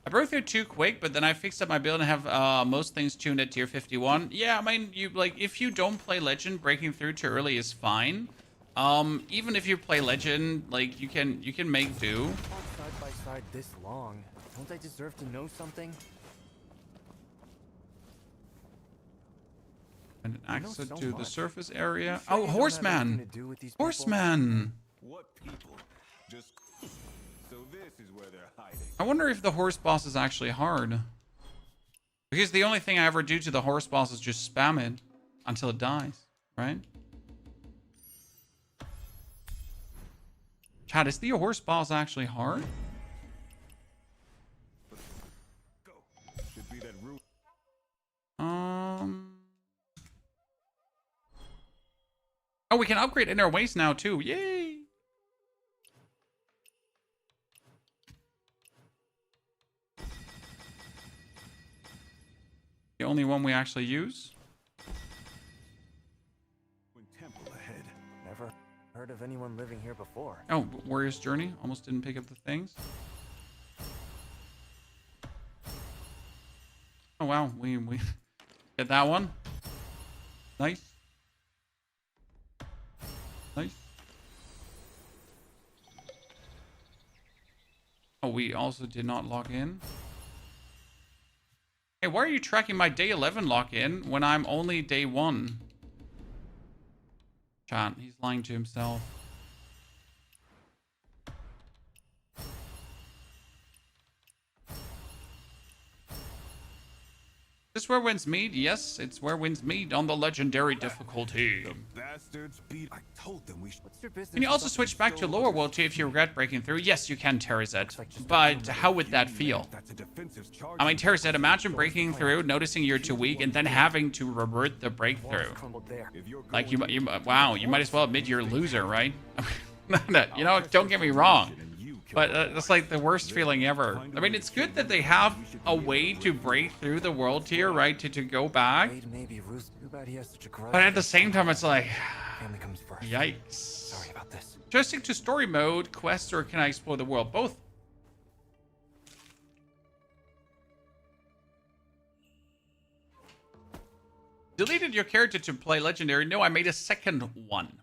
S1: I broke through too quick, but then I fixed up my build and have most things tuned at tier 51. Yeah, I mean, you like if you don't play Legend, breaking through too early is fine. Even if you play Legend, like you can make do.
S11: Side by side this long. Don't I deserve to know something?
S1: And an access
S11: so
S1: to the
S11: much.
S1: surface area.
S11: Sure
S1: Oh,
S11: you don't have
S1: Horseman!
S11: anything to do with these people?
S1: Horseman!
S9: What people? Just... So this is where they're hiding.
S1: I wonder if the horse boss is actually hard. Because the only thing I ever do to the horse boss is just spam it until it dies, right? Chad, is the horse boss actually hard?
S9: Go. Should be that room.
S1: Oh, we can upgrade inner waist now too. Yay! The only one we actually use.
S9: Temple ahead.
S11: Never heard of anyone living here before.
S1: Oh, Warrior's Journey. Almost didn't pick up the things. Oh wow, we get that one. Nice. Nice. Oh, we also did not log in. Hey, why are you tracking my day 11 lock-in when I'm only day 1? Chat, he's lying to himself. This where winds meet? Yes, it's where winds meet on the legendary difficulty.
S9: Bastards beat. I told them we should.
S11: What's your business?
S1: Can you also switch back to lower world too if you regret breaking through? Yes, you can, Terazet. But how would that feel?
S9: That's a defensive charge.
S1: I mean, Terazet, imagine breaking through, noticing you're too weak, and then having to revert the breakthrough. Like, wow, you might as well admit you're a loser, right? You know, don't get me wrong. But it's like the worst feeling ever. I mean, it's good that they have a way to break through the world tier, right? To go back. But at the same time, it's like, yikes.
S11: Sorry about this.
S1: Should I stick to story mode, quests, or can I explore the world? Both. Deleted your character to play legendary? No, I made a second one.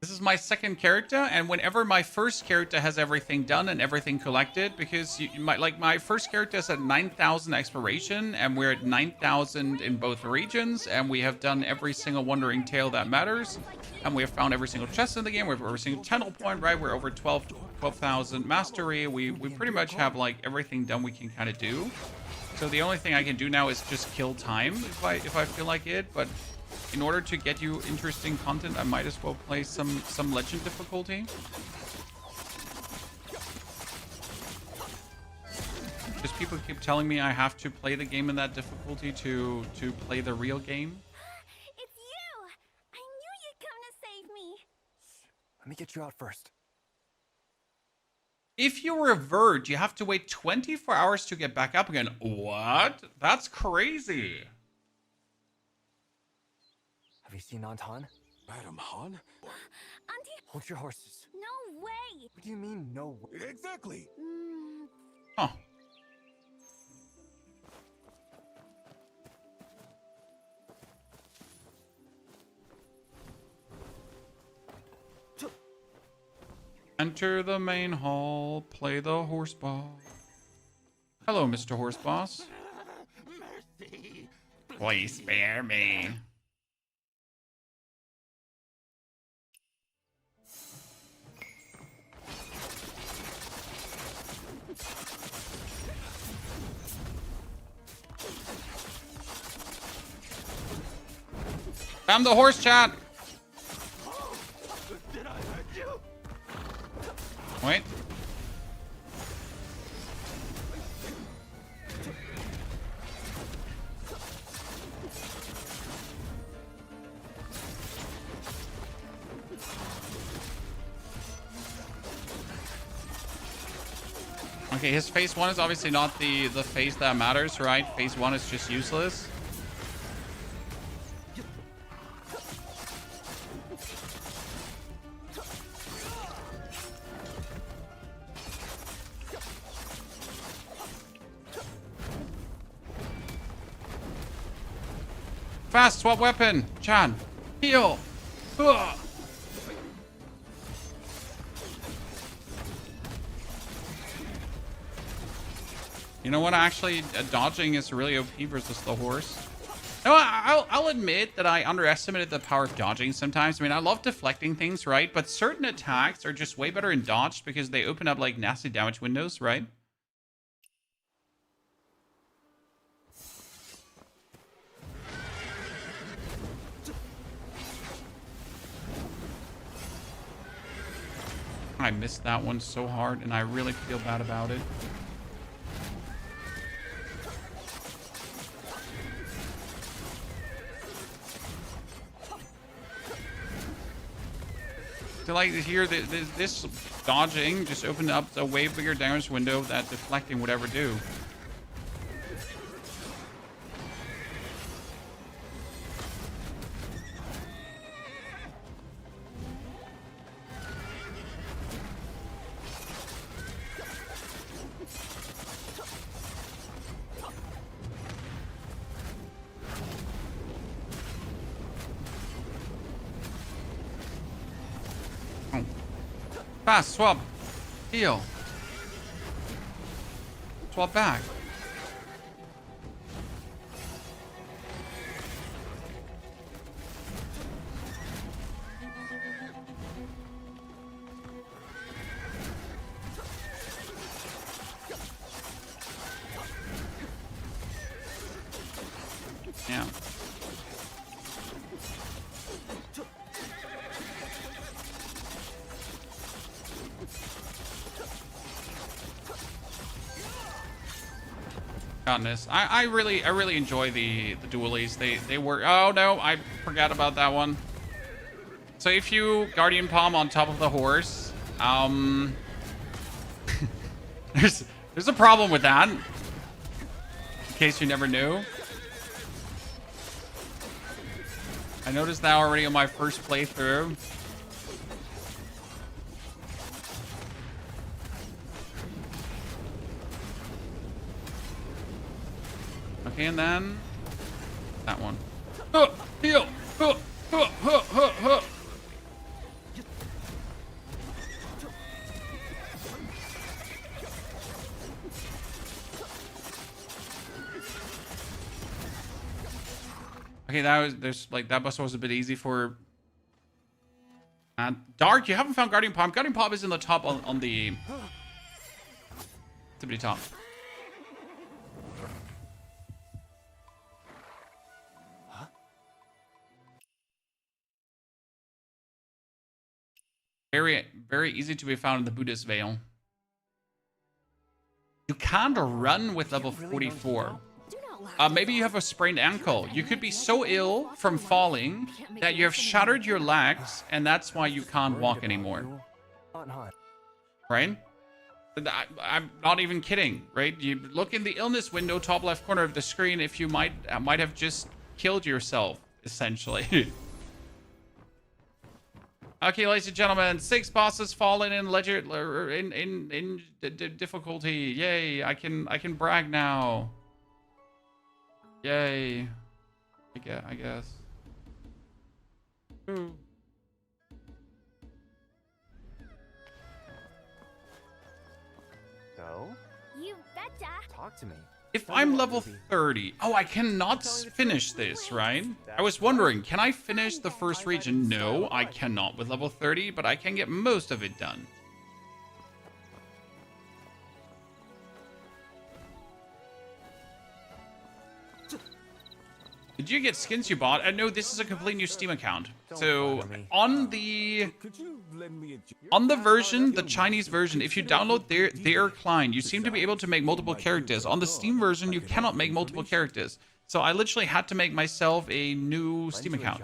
S1: This is my second character, and whenever my first character has everything done and everything collected, because you might like my first character is at 9,000 exploration, and we're at 9,000 in both regions, and we have done every single wandering tale that matters, and we have found every single chest in the game. We have every single tunnel point, right? We're over 12,000 mastery. We pretty much have like everything done we can kind of do. So the only thing I can do now is just kill time if I feel like it, but in order to get you interesting content, I might as well play some legend difficulty. Just people keep telling me I have to play the game in that difficulty to play the real game.
S5: It's you! I knew you'd come to save me!
S11: Let me get you out first.
S1: If you revert, you have to wait 24 hours to get back up again. What? That's crazy.
S11: Have you seen Aunt Han?
S9: Madam Han?
S5: Auntie...
S11: Hold your horses.
S5: No way!
S11: What do you mean, no way?
S9: Exactly.
S1: Huh. Enter the main hall, play the horse ball. Hello, Mr. Horse Boss.
S9: Mercy.
S1: Please spare me. I'm the horse chat.
S9: Did I hurt you?
S1: Wait. Okay, his phase 1 is obviously not the phase that matters, right? Phase 1 is just useless. Fast, swap weapon. Chan, heal. Ugh. You know what? Actually, dodging is really OP versus the horse. No, I'll admit that I underestimated the power of dodging sometimes. I mean, I love deflecting things, right? But certain attacks are just way better in dodged because they open up like nasty damage windows, right? I missed that one so hard, and I really feel bad about it. So like here, this dodging just opened up a way bigger damage window that deflecting would ever do. Fast, swap, heal, swap back. Yeah. Goodness, I really enjoy the dualies. They work. Oh no, I forgot about that one. So if you Guardian Palm on top of the horse, there's a problem with that. In case you never knew, I noticed that already on my first playthrough. Okay, and then that one. Heal. Okay, that bus was a bit easy for. Dark, you haven't found Guardian Palm. Guardian Palm is in the top on the tippity top. Very easy to be found in the Buddhist Veil. You can't run with level 44. Maybe you have a sprained ankle. You could be so ill from falling that you have shattered your legs, and that's why you can't walk anymore. Right? I'm not even kidding, right? You look in the illness window, top left corner of the screen, if you might have just killed yourself, essentially. Okay, ladies and gentlemen, 6 bosses fallen in difficulty. Yay! I can brag now. Yay! I guess. Ooh.
S11: So?
S5: You betcha.
S11: Talk to me.
S1: If I'm level 30... Oh, I cannot finish this, right? I was wondering, can I finish the first region? No, I cannot with level 30, but I can get most of it done. Did you get skins you bought? No, this is a complete new Steam account. So on the version, the Chinese version, if you download their client, you seem to be able to make multiple characters. On the Steam version, you cannot make multiple characters. So I literally had to make myself a new Steam account.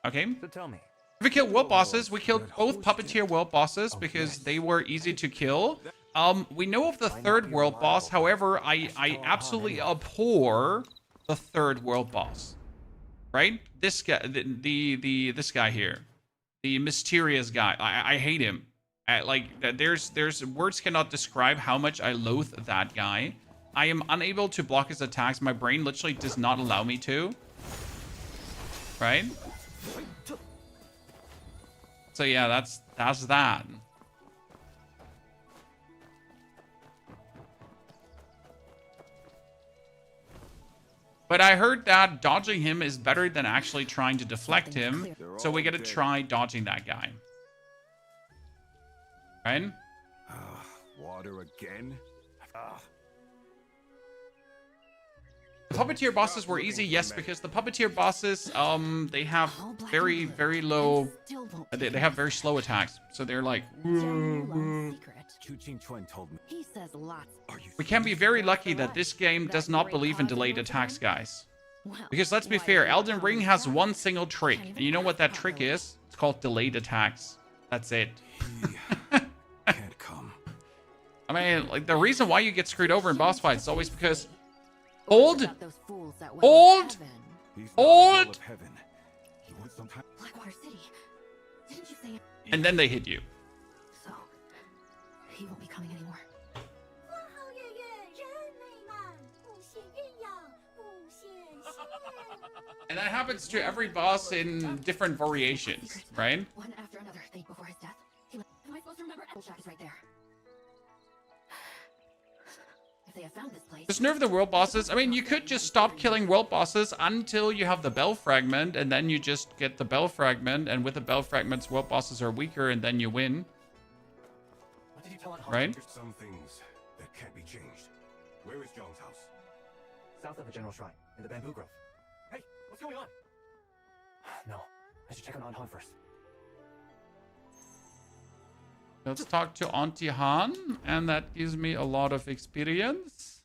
S1: Okay.
S11: So tell me.
S1: We killed world bosses. We killed both puppeteer world bosses because they were easy to kill. We know of the third world boss. However, I absolutely abhor the third world boss. Right? This guy, this guy here, the mysterious guy. I hate him. There's words cannot describe how much I loathe that guy. I am unable to block his attacks. My brain literally does not allow me to. Right? So yeah, that's that. But I heard that dodging him is better than actually trying to deflect him. So we gotta try dodging that guy. Right?
S13: Water again?
S1: The puppeteer bosses were easy, yes, because the puppeteer bosses, they have very, very low... They have very slow attacks. So they're like...
S8: He says lots.
S1: We can be very lucky that this game does not believe in delayed attacks, guys. Because let's be fair, Elden Ring has one single trick. And you know what that trick is? It's called delayed attacks. That's it.
S13: Can't come.
S1: I mean, like, the reason why you get screwed over in boss fights is always because... Old!
S8: Blackwater City. Didn't you say?
S1: And then they hit you.
S8: So he won't be coming anymore.
S1: And that happens to every boss in different variations, right?
S8: One after another, they before his death. Am I supposed to remember? Applejack is right there. If they have found this place.
S1: Just nerf the world bosses. I mean, you could just stop killing world bosses until you have the bell fragment, and then you just get the bell fragment, and with the bell fragments, world bosses are weaker, and then you win.
S2: What did you tell
S1: Right?
S13: Some things that can't be changed. Where is Zhong's house?
S3: South of the General Shrine, in the bamboo grove.
S2: Hey, what's going on?
S3: No, I should check on Han first.
S1: Let's talk to Auntie Han, and that gives me a lot of experience.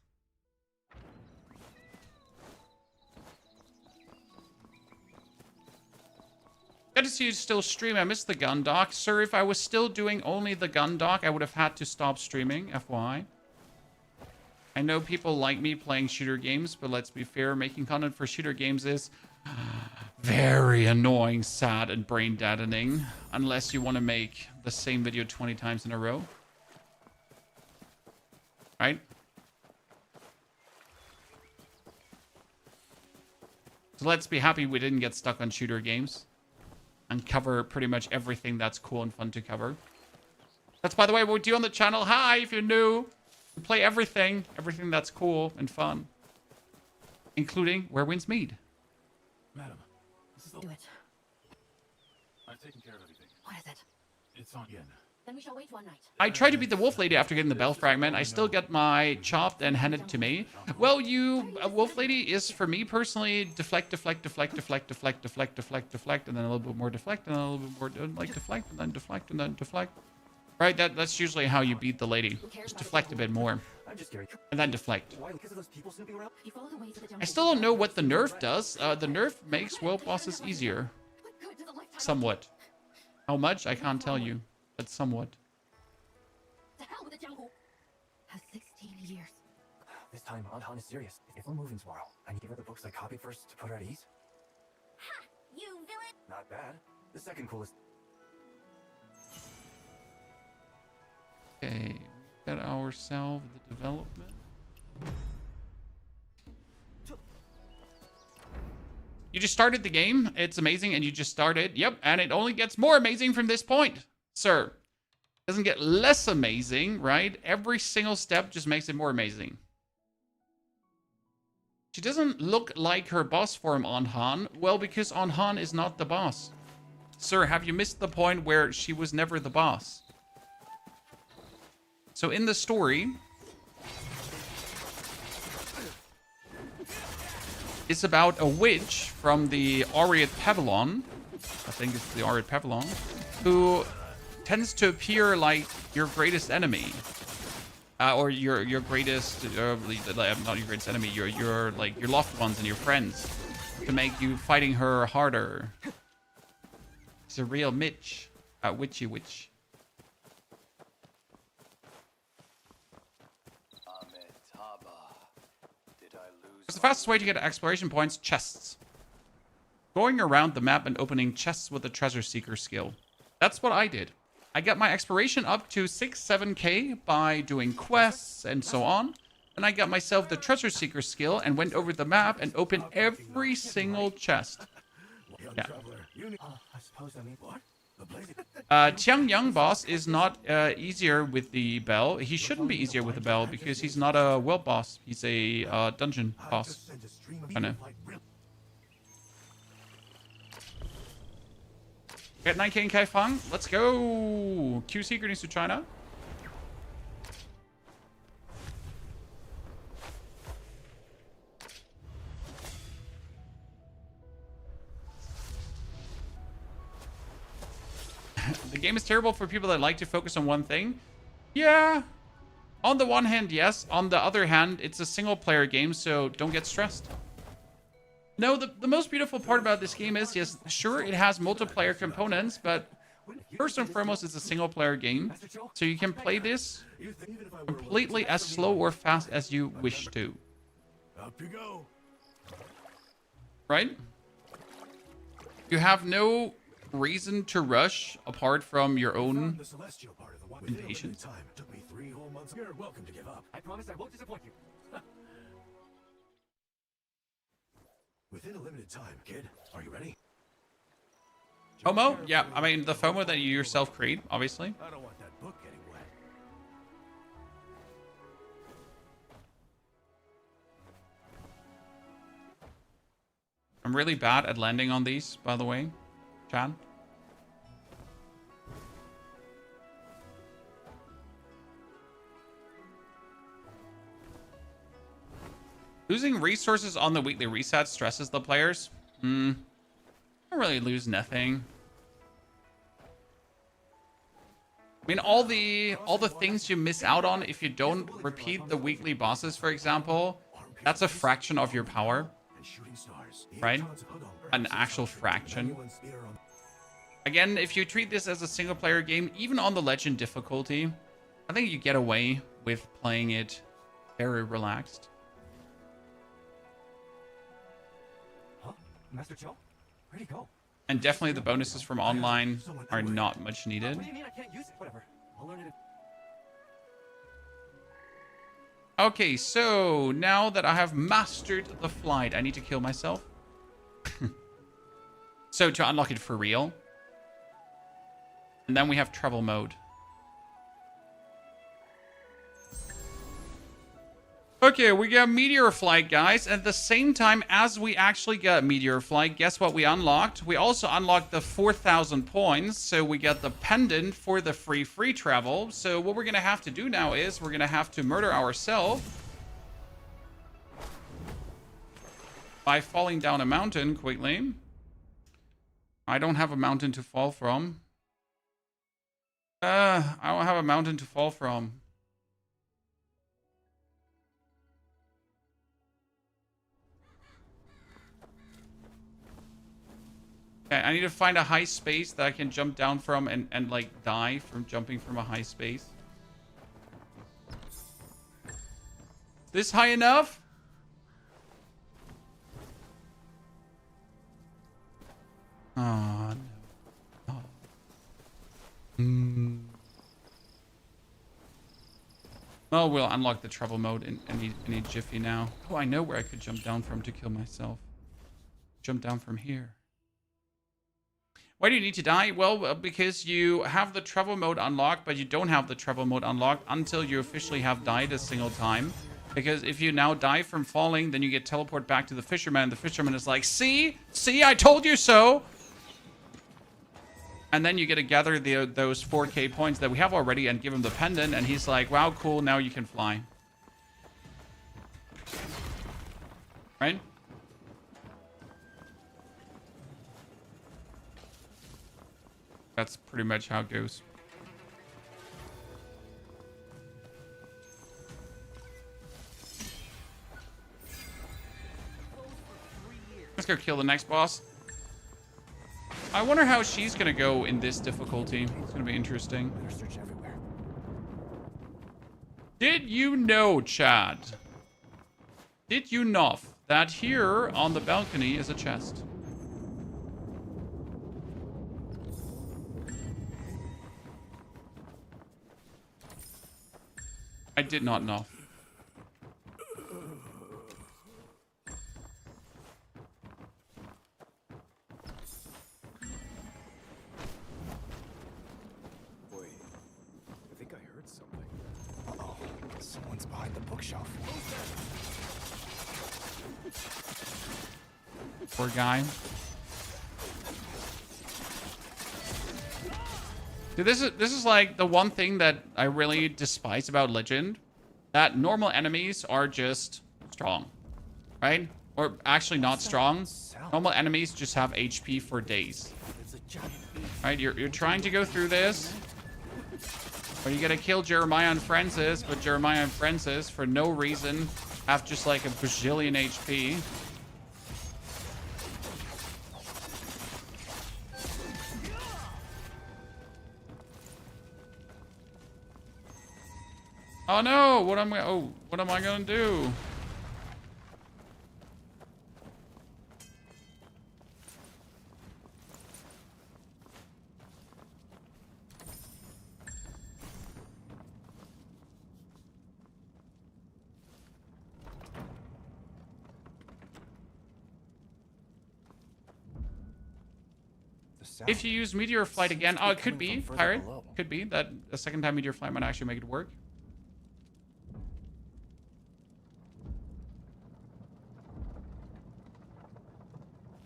S1: Good to see you still stream. I missed the gun dock. Sir, if I was still doing only the gun dock, I would have had to stop streaming, FYI. I know people like me playing shooter games, but let's be fair, making content for shooter games is very annoying, sad, and brain deadening. Unless you want to make the same video 20 times in a row. Right? So let's be happy we didn't get stuck on shooter games. And cover pretty much everything that's cool and fun to cover. That's, by the way, what we do on the channel. Hi, if you're new. We play everything. Everything that's cool and fun. Including Where Winds Meet.
S9: Madam, this is the...
S8: Do it.
S9: I've taken care of everything.
S8: What is it?
S9: It's on Yen.
S8: Then we shall wait one night.
S1: I tried to beat the wolf lady after getting the bell fragment. I still get my chopped and handed to me. Well, a wolf lady is, for me personally, deflect, deflect, deflect, deflect, deflect, deflect, deflect, deflect, and then a little bit more deflect, and then a little bit more like deflect, and then deflect, and then deflect. Right? That's usually how you beat the lady. Just deflect a bit more. And then deflect. I still don't know what the nerf does. The nerf makes world bosses easier. Somewhat. How much? I can't tell you. But somewhat.
S8: The hell with the jungle. Has 16 years.
S3: This time, Aunt Han is serious. If we're moving tomorrow, I need to give her the books I copied first to put her at ease.
S5: Ha! You villain!
S3: Not bad. The second coolest.
S1: Okay. Got ourselves the development. You just started the game. It's amazing, and you just started. Yep, and it only gets more amazing from this point, sir. Doesn't get less amazing, right? Every single step just makes it more amazing. She doesn't look like her boss form, Anhan. Well, because Anhan is not the boss. Sir, have you missed the point where she was never the boss? So in the story, it's about a witch from the Aureate Pavilion. I think it's the Aureate Pavilion, who tends to appear like your greatest enemy. Or your greatest, not your greatest enemy, your like your loved ones and your friends, to make you fighting her harder. It's a real Mitch, witchy witch. What's the fastest way to get exploration points? Chests. Going around the map and opening chests with the treasure seeker skill. That's what I did. I got my exploration up to 6-7k by doing quests and so on. And I got myself the treasure seeker skill and went over the map and opened every single chest. Yeah. Tiang Yang boss is not easier with the bell. He shouldn't be easier with the bell because he's not a world boss. He's a dungeon boss. I know. Get 9k in Kaifeng. Let's go. QC, greetings to China. The game is terrible for people that like to focus on one thing. Yeah. On the one hand, yes. On the other hand, it's a single player game, so don't get stressed. No, the most beautiful part about this game is, yes, sure, it has multiplayer components, but first and foremost, it's a single-player game. So you can play this completely as slow or fast as you wish to.
S13: Up you go.
S1: Right? You have no reason to rush apart from your own impatience.
S13: Took me 3 whole months. You're welcome to give up.
S7: I promise I won't disappoint you.
S13: Within a limited time, kid. Are you ready?
S1: FOMO? Yeah, I mean, the FOMO that you yourself create, obviously.
S13: I don't want that book getting wet.
S1: I'm really bad at landing on these, by the way, Chad. Losing resources on the weekly reset stresses the players. I don't really lose nothing. I mean, all the things you miss out on if you don't repeat the weekly bosses, for example, that's a fraction of your power, right? An actual fraction. Again, if you treat this as a single player game, even on the legend difficulty, I think you get away with playing it very relaxed.
S3: Master Joe? Where'd he go?
S1: And definitely the bonuses from online are not much needed.
S3: What do you mean I can't use it? Whatever. I'll learn it.
S1: Okay, so now that I have mastered the flight, I need to kill myself. So to unlock it for real. And then we have travel mode. Okay, we got Meteor Flight, guys. At the same time as we actually got Meteor Flight, guess what we unlocked? We also unlocked the 4,000 points. So we got the pendant for the free travel. So what we're going to have to do now is we're going to have to murder ourselves by falling down a mountain quickly. I don't have a mountain to fall from. I don't have a mountain to fall from. Okay, I need to find a high space that I can jump down from and like die from jumping from a high space. This high enough? Oh, no. Oh. Well, we'll unlock the travel mode in any jiffy now. Oh, I know where I could jump down from to kill myself. Jump down from here. Why do you need to die? Well, because you have the travel mode unlocked, but you don't have the travel mode unlocked until you officially have died a single time. Because if you now die from falling, then you get teleported back to the fisherman. The fisherman is like, see? See, I told you so! And then you get to gather those 4k points that we have already and give him the pendant. And he's like, wow, cool, now you can fly. Right? That's pretty much how it goes. Let's go kill the next boss. I wonder how she's gonna go in this difficulty. It's gonna be interesting. Did you know, Chad? Did you know that here on the balcony is a chest? I did not know.
S11: Wait, I think I heard something. Uh-oh, someone's behind the bookshelf.
S1: Poor guy. Dude, this is like the one thing that I really despise about Legend. That normal enemies are just strong. Right? Or actually not strong. Normal enemies just have HP for days. Right? You're trying to go through this. Or you gotta kill Jeremiah and Francis, but Jeremiah and Francis, for no reason, have just like a bajillion HP. Oh no! What am I gonna do? If you use Meteor Flight again, oh, it could be, Pirate. Could be that a second time Meteor Flight might actually make it work.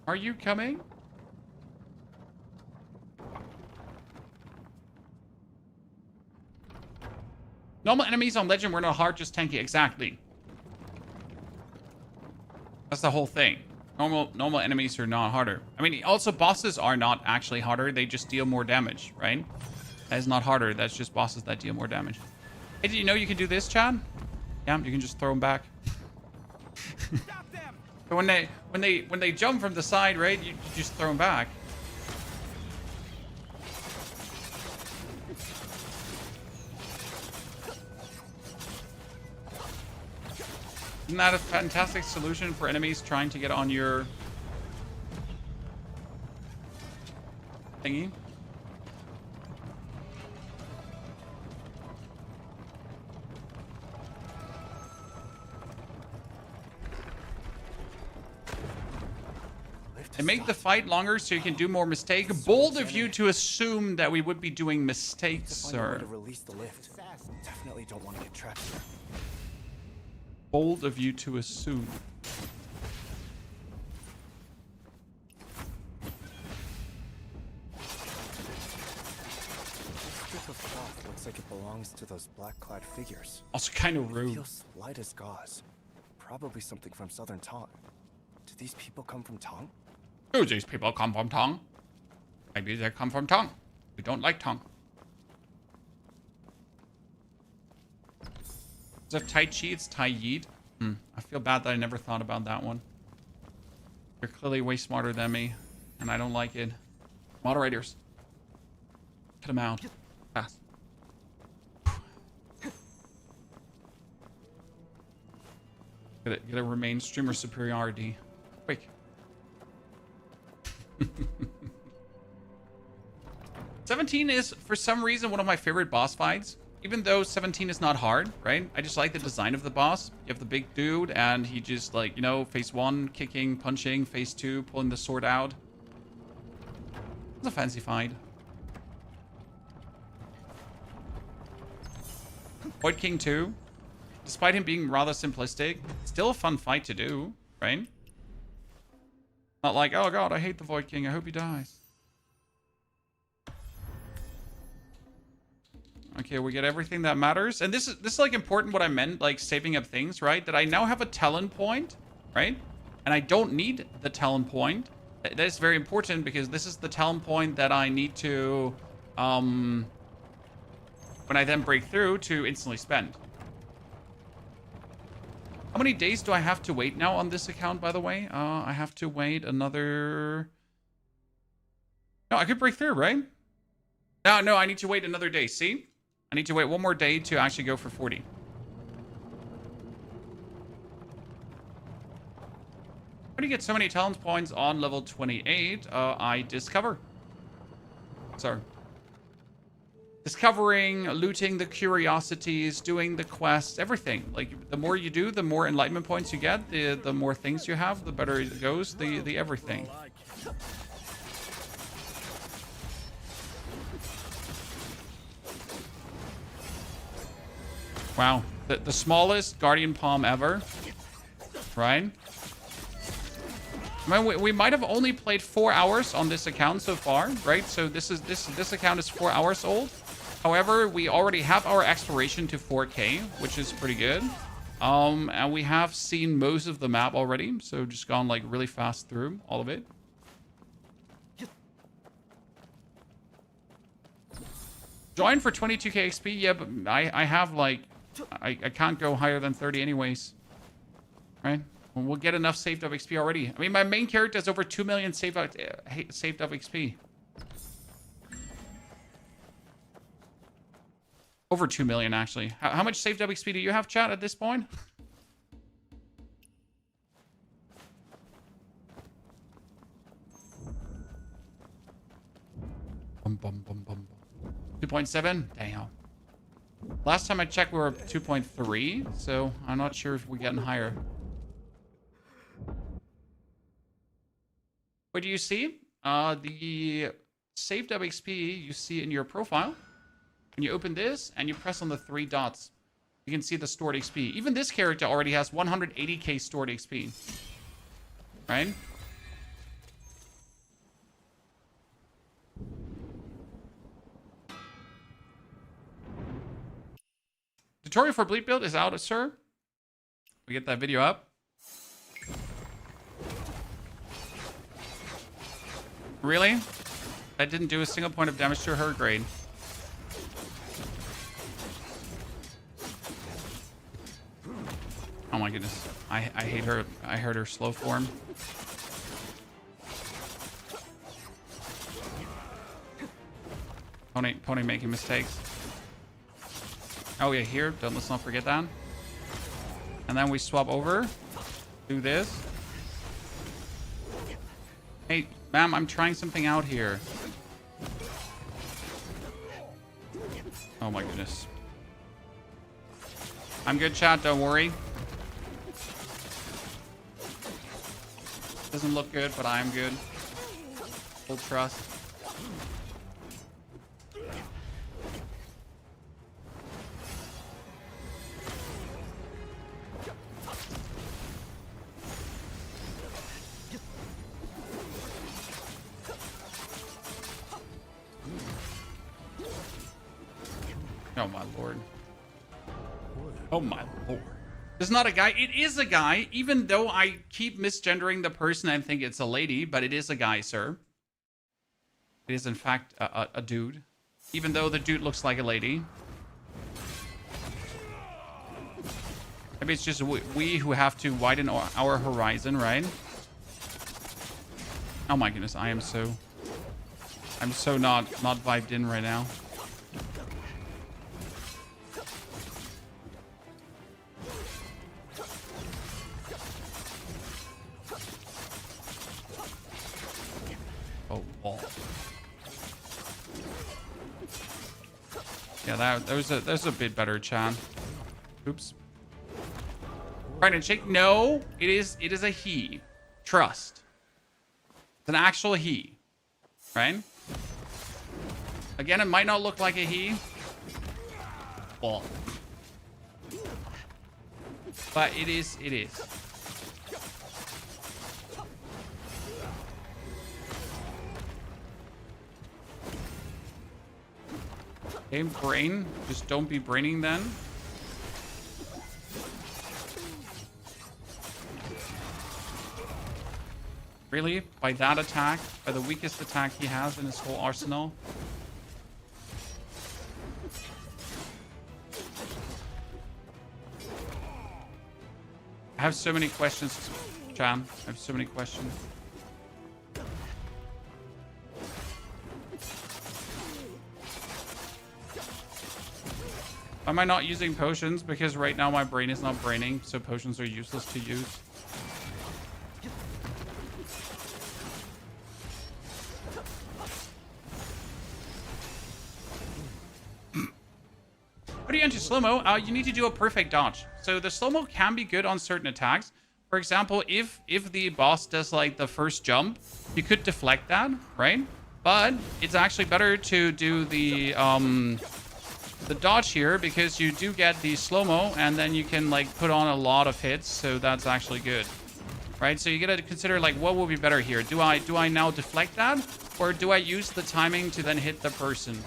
S1: Are you coming? Normal enemies on Legend were not hard, just tanky. Exactly. That's the whole thing. Normal enemies are not harder. I mean, also bosses are not actually harder. They just deal more damage, right? That is not harder. That's just bosses that deal more damage. Hey, did you know you can do this, Chad? Yeah, you can just throw them back. But when they jump from the side, right? You just throw them back. Isn't that a fantastic solution for enemies trying to get on your thingy? And make the fight longer so you can do more mistakes. Bold of you to assume that we would be doing mistakes, sir.
S11: To release the lift. Definitely don't want to get trapped here.
S1: Bold of you to assume.
S11: This strip of cloth looks like it belongs to those black-clad figures.
S1: Also kind of rude.
S11: It feels light as gauze. Probably something from southern Tong. Do these people come from Tong?
S1: Do these people come from Tong? Maybe they come from Tong. We don't like Tong. Instead of Tai Chi, it's Tai Yi. I feel bad that I never thought about that one. You're clearly way smarter than me, and I don't like it. Moderators. Cut them out. Fast. Gotta remain streamer superiority. Quick. 17 is, for some reason, one of my favorite boss fights. Even though 17 is not hard, right? I just like the design of the boss. You have the big dude, and he just, like, you know, phase 1, kicking, punching. Phase 2, pulling the sword out. It's a fancy fight. Void King 2. Despite him being rather simplistic, still a fun fight to do, right? Not like, oh god, I hate the Void King, I hope he dies. Okay, we get everything that matters. And this is like important what I meant, like saving up things, right? That I now have a talent point, right? And I don't need the talent point. That is very important because this is the talent point that I need to, when I then break through, to instantly spend. How many days do I have to wait now on this account, by the way? I have to wait another... No, I could break through, right? No, I need to wait another day. See? I need to wait one more day to actually go for 40. How do you get so many talent points on level 28? I discover. Sorry. Discovering, looting the curiosities, doing the quests, everything. Like, the more you do, the more enlightenment points you get, the more things you have, the better it goes, the everything. Wow. The smallest Guardian Palm ever. Right? I mean, we might have only played 4 hours on this account so far, right? So this account is 4 hours old. However, we already have our exploration to 4K, which is pretty good. And we have seen most of the map already, so just gone like really fast through all of it. Join for 22k XP? Yeah, but I have like... I can't go higher than 30 anyways. Right? Well, we'll get enough saved up XP already. I mean, my main character has over 2 million saved up XP. Over 2 million, actually. How much saved up XP do you have, chat, at this point? Bum, bum, bum, bum. 2.7? Damn. Last time I checked, we were 2.3, so I'm not sure if we're getting higher. What do you see? The saved up XP you see in your profile. And you open this, and you press on the 3 dots. You can see the stored XP. Even this character already has 180k stored XP. Right? Tutorial for Bleed Build is out, sir. We get that video up. Really? That didn't do a single point of damage to her grade. Oh my goodness. I hate her. I heard her slow form. Pony making mistakes. Oh yeah, here. Let's not forget that. And then we swap over. Do this. Hey, ma'am, I'm trying something out here. Oh my goodness. I'm good, chat. Don't worry. Doesn't look good, but I am good. Full trust. Oh my lord. Oh my lord. It's not a guy. It is a guy, even though I keep misgendering the person and think it's a lady, but it is a guy, sir. It is, in fact, a dude. Even though the dude looks like a lady. Maybe it's just we who have to widen our horizon, right? Oh my goodness, I'm so not vibed in right now. Oh, wall. Yeah, that was a bit better, Chan. Oops. Right, and shake. No, it is a he. Trust. It's an actual he. Right? Again, it might not look like a he. Well. But it is. Okay, brain. Just don't be braining then. Really? By that attack? By the weakest attack he has in his whole arsenal? I have so many questions, Chan. I have so many questions. Why am I not using potions? Because right now my brain is not braining, so potions are useless to use. What do you into slow-mo? You need to do a perfect dodge. So the slow-mo can be good on certain attacks. For example, if the boss does like the first jump, you could deflect that, right? But it's actually better to do the dodge here because you do get the slow-mo and then you can like put on a lot of hits. So that's actually good, right? So you gotta consider like what will be better here. Do I now deflect that, or do I use the timing to then hit the person?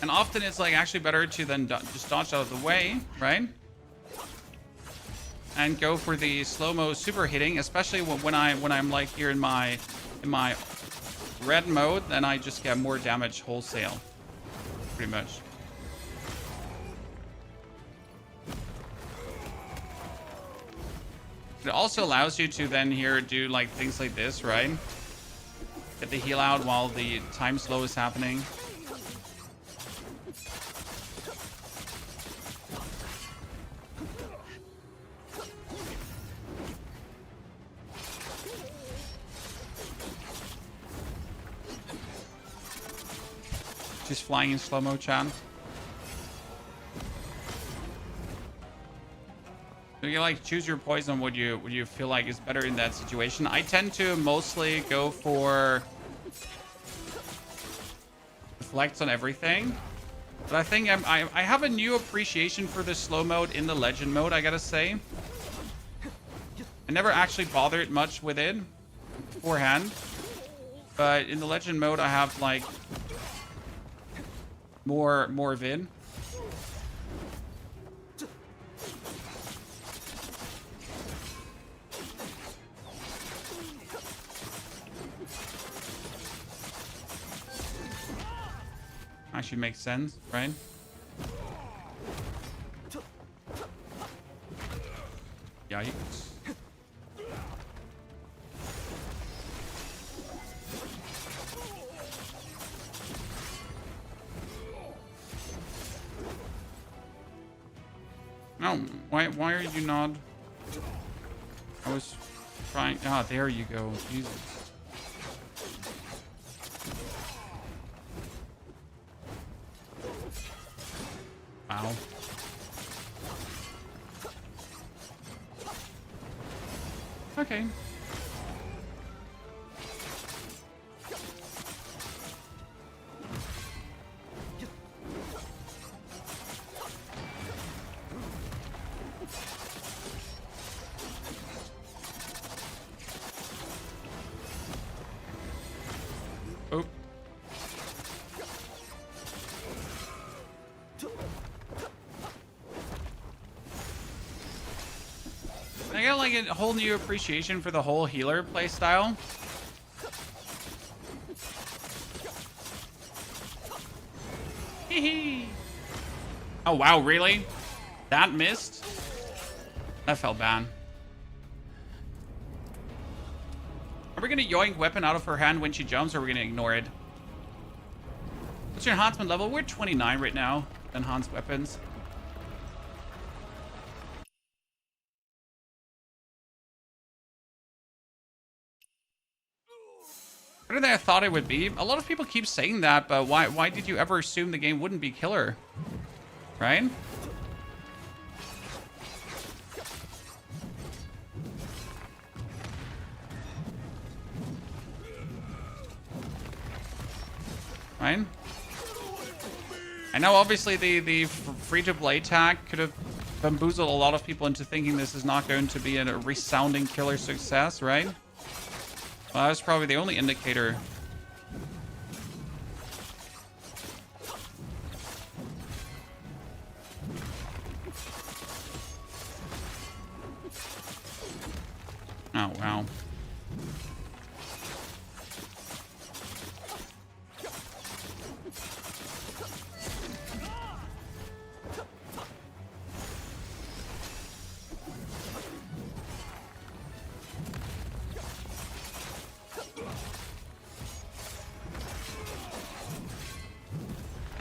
S1: And often it's like actually better to then just dodge out of the way, right? And go for the slow-mo super hitting, especially when I'm like here in my red mode, then I just get more damage wholesale, pretty much. It also allows you to then here do like things like this, right? Get the heal out while the time slow is happening. Just flying in slow-mo, Chan. So you like choose your poison. What you feel like is better in that situation. I tend to mostly go for deflects on everything, but I think I have a new appreciation for the slow mode in the legend mode. I gotta say, I never actually bothered much with it beforehand, but in the legend mode I have like more vid. Actually makes sense, right? Yikes. No, why are you not? I was trying. Ah, there you go. Jesus. Wow. Okay. Oh. I got like a whole new appreciation for the whole healer playstyle. Hee. Oh wow, really? That missed? That felt bad. Are we gonna yoink weapon out of her hand when she jumps, or are we gonna ignore it? What's your enhancement level? We're 29 right now. Enhanced weapons. Better than I thought it would be. A lot of people keep saying that, but why did you ever assume the game wouldn't be killer? Right? right? I know obviously the free-to-play tag could have bamboozled a lot of people into thinking this is not going to be a resounding killer success, right? Well, that's probably the only indicator. Oh, wow.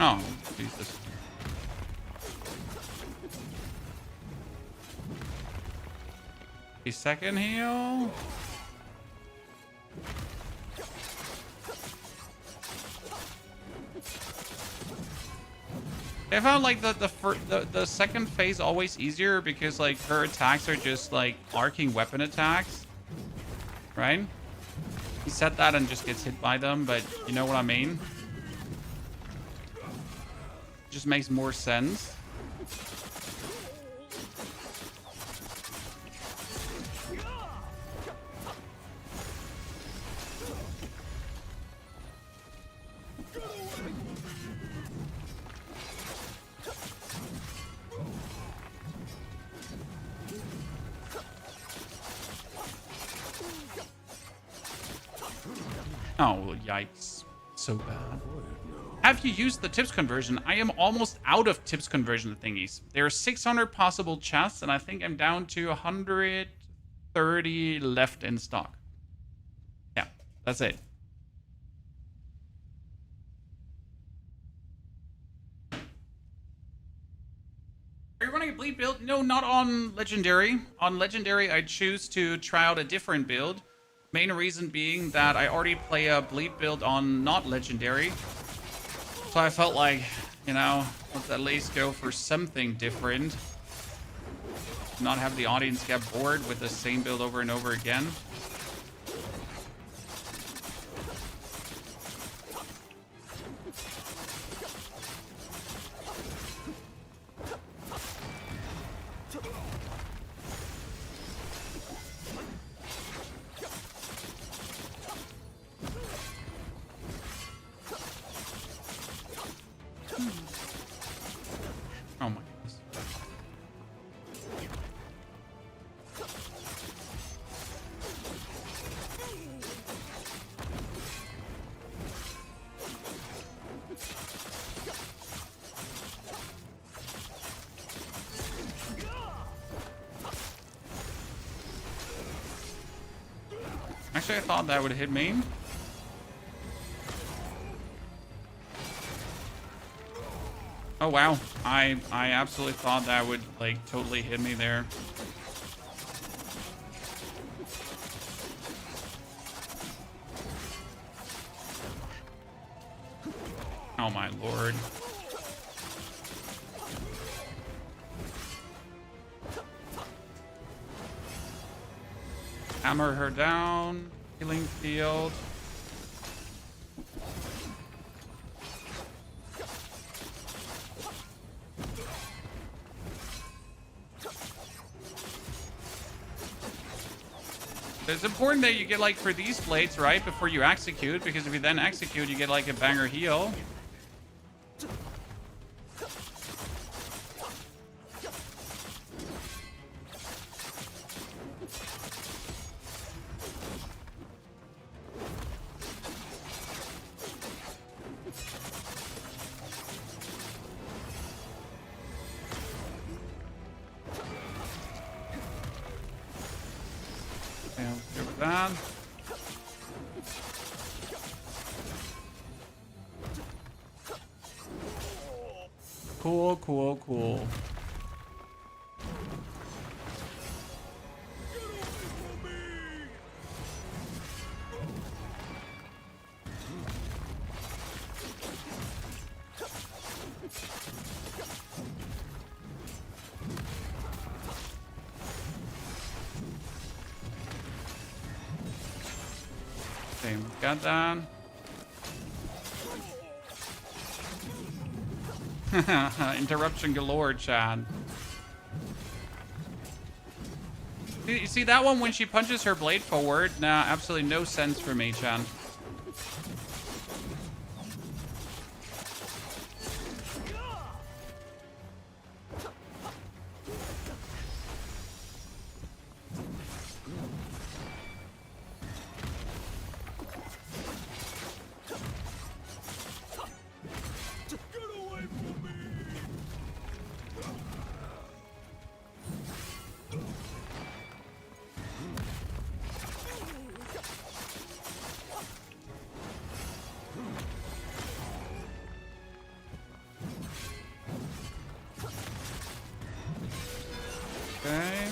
S1: Oh, Jesus. A second heal. I found like the second phase always easier because like her attacks are just like arcing weapon attacks, right? You set that and just gets hit by them, but you know what I mean? Just makes more sense. Oh, yikes. So bad. Have you used the tips conversion? I am almost out of tips conversion thingies. There are 600 possible chests, and I think I'm down to 130 left in stock. Yeah, that's it. Are you running a bleed build? No, not on Legendary. On Legendary, I choose to try out a different build. Main reason being that I already play a bleed build on not Legendary. So I felt like, you know, let's at least go for something different. Not have the audience get bored with the same build over and over again. Oh my goodness. Actually, I thought that would hit me. Oh wow, I absolutely thought that would like totally hit me there. Oh my lord. Hammer her down. Healing field. It's important that you get like for these plates right before you execute, because if you then execute, you get like a banger heal. That. Cool, cool, cool. Got that. Interruption galore, Chad. You see that one when she punches her blade forward? Nah, absolutely no sense for me, Chan. Okay.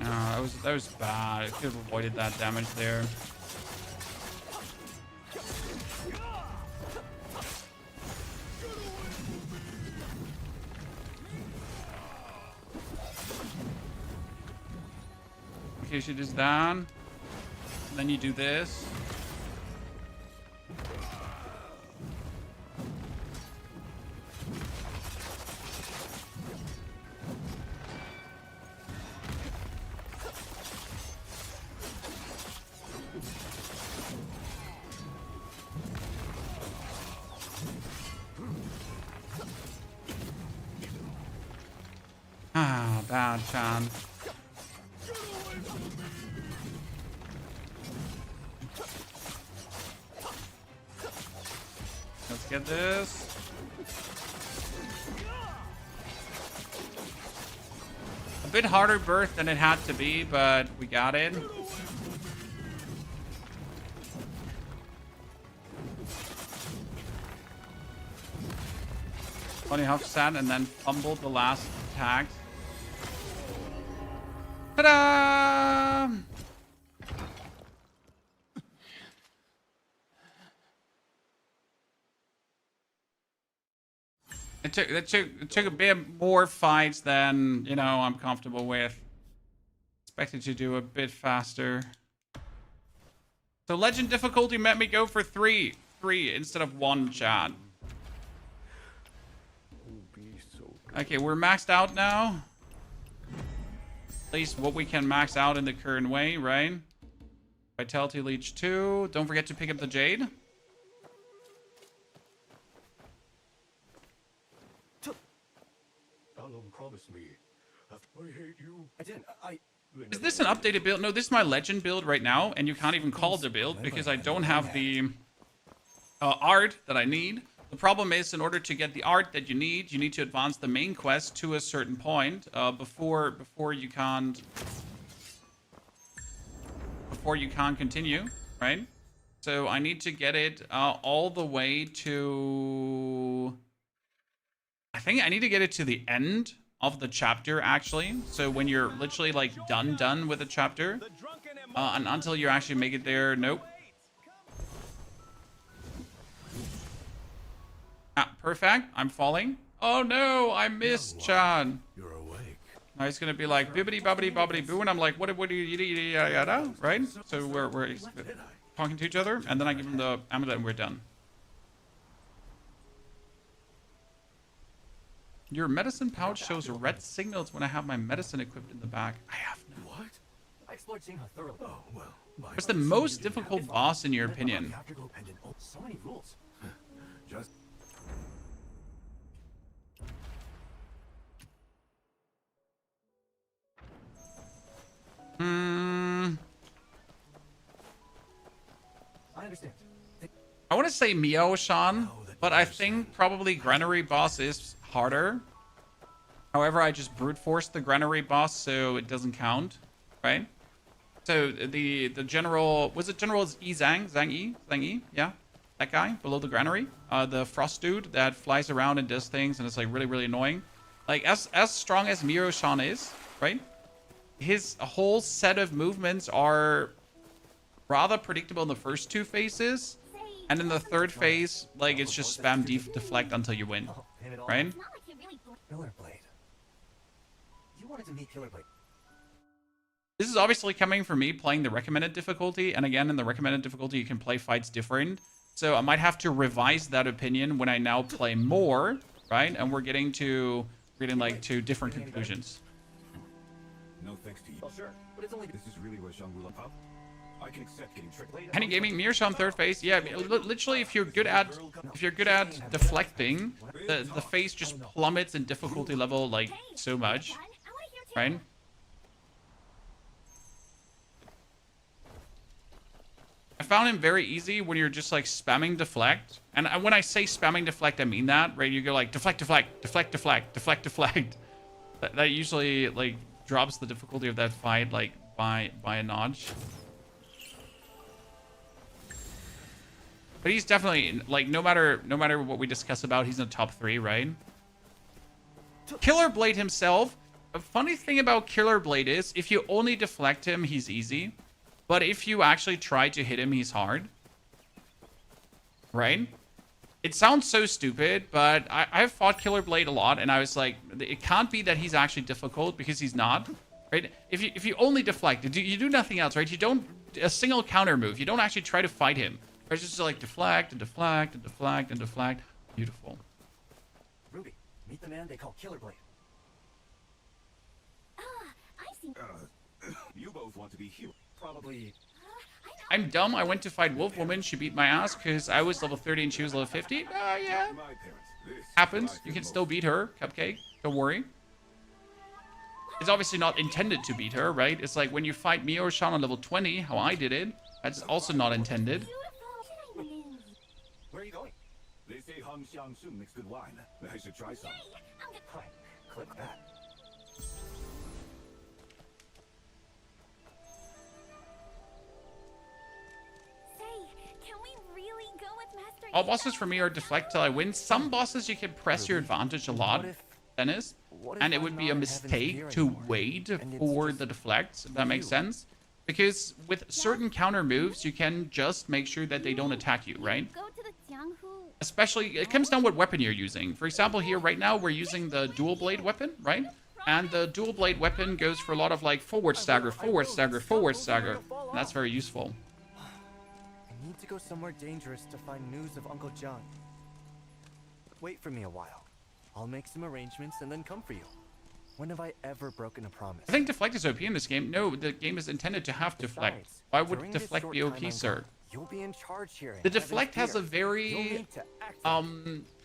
S1: Oh, that was bad. I could have avoided that damage there. Okay, she does that. And then you do this. Ah, bad, Chan. Let's get this. A bit harder birth than it had to be, but we got it. Funny huff sat and then fumbled the last attack. Ta-da! It took a bit more fights than, you know, I'm comfortable with. Expected to do a bit faster. So legend difficulty made me go for 3 instead of 1, Chad. Okay, we're maxed out now. At least what we can max out in the current way, right? Vitality Leech 2. Don't forget to pick up the Jade.
S13: Alum promised me. I hate you.
S3: I didn't.
S1: Is this an updated build? No, this is my legend build right now, and you can't even call it a build because I don't have the art that I need. The problem is, in order to get the art that you need to advance the main quest to a certain point before you can't continue, right? So I need to get it all the way to. I think I need to get it to the end of the chapter, actually. So when you're literally like done with the chapter, and until you actually make it there, nope. Ah, perfect. I'm falling. Oh no, I missed Chan.
S13: You're awake.
S1: Now he's gonna be like bibbity bobbity bobbity boo, and I'm like, what do you yada, right? So we're talking to each other, and then I give him the amulet, and we're done. Your medicine pouch shows red signals when I have my medicine equipped in the back. I have no.
S7: What? I explored Xinghe thoroughly.
S13: Oh, well.
S1: What's the most difficult boss in your opinion?
S2: So many rules.
S13: Just
S1: Hmm.
S2: I understand.
S1: I want to say Mio-shan, but I think probably Granary boss is harder. However, I just brute forced the Granary boss, so it doesn't count, right? So the general, was it General Zhang Yi? Yeah, that guy below the Granary, the frost dude that flies around and does things, and it's like really annoying. Like as strong as Mio-shan is, right? His whole set of movements are rather predictable in the first 2 phases, and in the 3rd phase, like it's just spam deflect until you win, right?
S3: Killer Blade. You wanted to meet Killer Blade.
S1: This is obviously coming from me playing the recommended difficulty. And again, in the recommended difficulty, you can play fights different. So I might have to revise that opinion when I now play more, right? And we're getting like to different conclusions.
S13: No thanks to you.
S3: Well, sure, but it's only.
S13: This is really where Shangri-La pub? I can accept getting tricked.
S1: Penny Gaming, Mirror on third face. Yeah, literally, if you're good at deflecting, the face just plummets in difficulty level like so much, right? I found him very easy when you're just like spamming deflect, and when I say spamming deflect, I mean that, right? You go like deflect, deflect, deflect, deflect, deflect, deflect. That usually like drops the difficulty of that fight like by a notch. But he's definitely, like, no matter what we discuss about, he's in the top 3, right? Killer Blade himself, a funny thing about Killer Blade is, if you only deflect him, he's easy. But if you actually try to hit him, he's hard. Right? It sounds so stupid, but I've fought Killer Blade a lot, and I was like, it can't be that he's actually difficult, because he's not. Right? If you only deflect, you do nothing else, right? You don't, a single counter move, you don't actually try to fight him. It's just like deflect and deflect and deflect and deflect. Beautiful.
S3: Ruby, meet the man they call Killer Blade.
S5: I've seen.
S13: You both want to be here.
S3: Probably.
S1: I'm dumb. I went to fight Wolf Woman. She beat my ass because I was level 30 and she was level 50. Yeah. Happens. You can still beat her, Cupcake. Don't worry. It's obviously not intended to beat her, right? It's like when you fight me or Sean on level 20, how I did it. That's also not intended.
S3: Where are you going?
S13: They say Hung Xiang Sun makes good wine. I should try some.
S3: Click that.
S5: Can we really go with Master?
S1: All bosses for me are deflect till I win. Some bosses you can press your advantage a lot, Dennis. And it would be a mistake to wait for the deflects, if that makes sense. Because with certain counter moves, you can just make sure that they don't attack you, right?
S5: Go to the Jianghu.
S1: Especially, it comes down what weapon you're using. For example, here right now, we're using the dual blade weapon, right? And the dual blade weapon goes for a lot of like forward stagger, forward stagger, forward stagger. And that's very useful.
S11: I need to go somewhere dangerous to find news of Uncle John. Wait for me a while. I'll make some arrangements and then come for you. When have I ever broken a promise?
S1: I think deflect is OP in this game. No, the game is intended to have deflect. Why would deflect be OP, sir?
S11: You'll be in charge here.
S1: The deflect has a very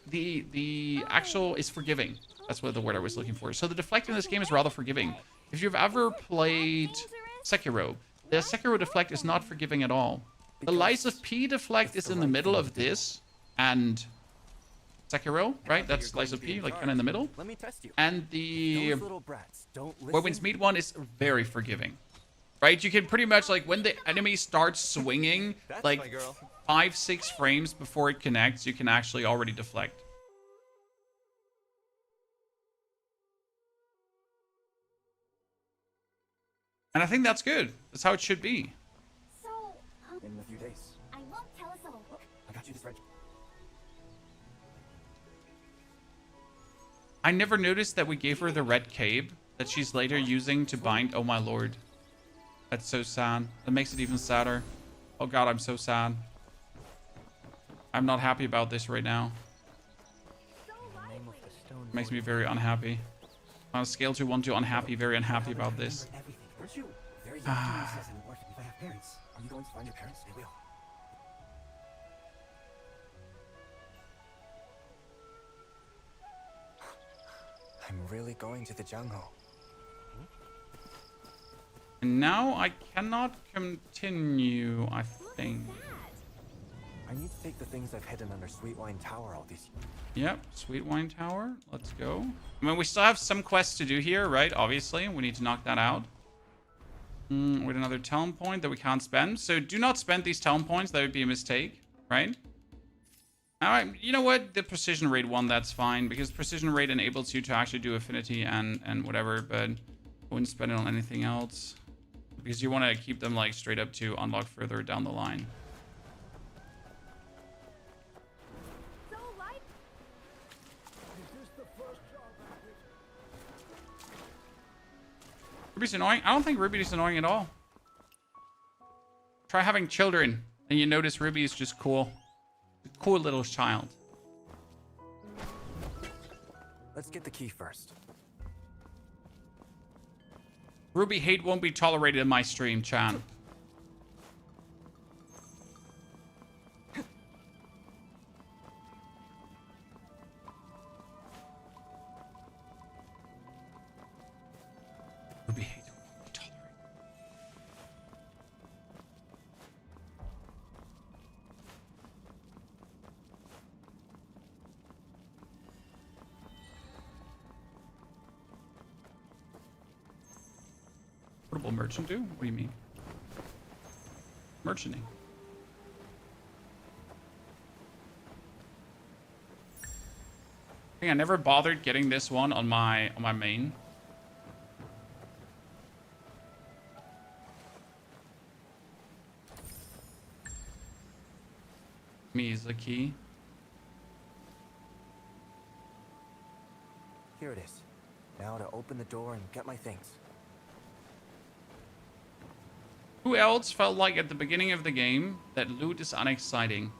S1: the actual is forgiving. That's what the word I was looking for. So the deflect in this game is rather forgiving. If you've ever played Sekiro, the Sekiro deflect is not forgiving at all. The Lies of P deflect is in the middle of this and Sekiro, right? That's Lies of P, like kind of in the middle.
S11: Let me test you.
S1: And the Where Winds Meet one is very forgiving, right? You can pretty much, like, when the enemy starts swinging, like 5-6 frames before it connects, you can actually already deflect. And I think that's good. That's how it should be.
S5: So,
S3: In a few days.
S5: I won't tell us all.
S3: I got you this red.
S1: I never noticed that we gave her the red cape that she's later using to bind Oh My Lord. That's so sad. That makes it even sadder. Oh god, I'm so sad. I'm not happy about this right now. It makes me very unhappy. On a scale to 1 to unhappy, very unhappy about this.
S3: Aren't you very young to access and worship if I have parents? Are you going to find your parents? They will.
S11: I'm really going to the jungle.
S1: And now I cannot continue, I think.
S11: I need to take the things I've hidden under Sweetwine Tower all these years.
S1: Yep, Sweetwine Tower. Let's go. I mean, we still have some quests to do here, right? Obviously, we need to knock that out. With another talent point that we can't spend. So do not spend these talent points. That would be a mistake, right? All right, you know what? The precision rate one, that's fine. Because precision rate enables you to actually do affinity and whatever. But I wouldn't spend it on anything else. Because you want to keep them like straight up to unlock further down the line. Ruby's annoying? I don't think Ruby is annoying at all. Try having children, and you notice Ruby is just cool. A cool little child.
S11: Let's get the key first.
S1: Ruby hate won't be tolerated in my stream, Chan. Ruby hate won't be tolerated. Portable merchant do? What do you mean? Merchanting. I think I never bothered getting this one on my main. Me is the key.
S11: Here it is. Now to open the door and get my things.
S1: Who else felt like at the beginning of the game that loot is unexciting?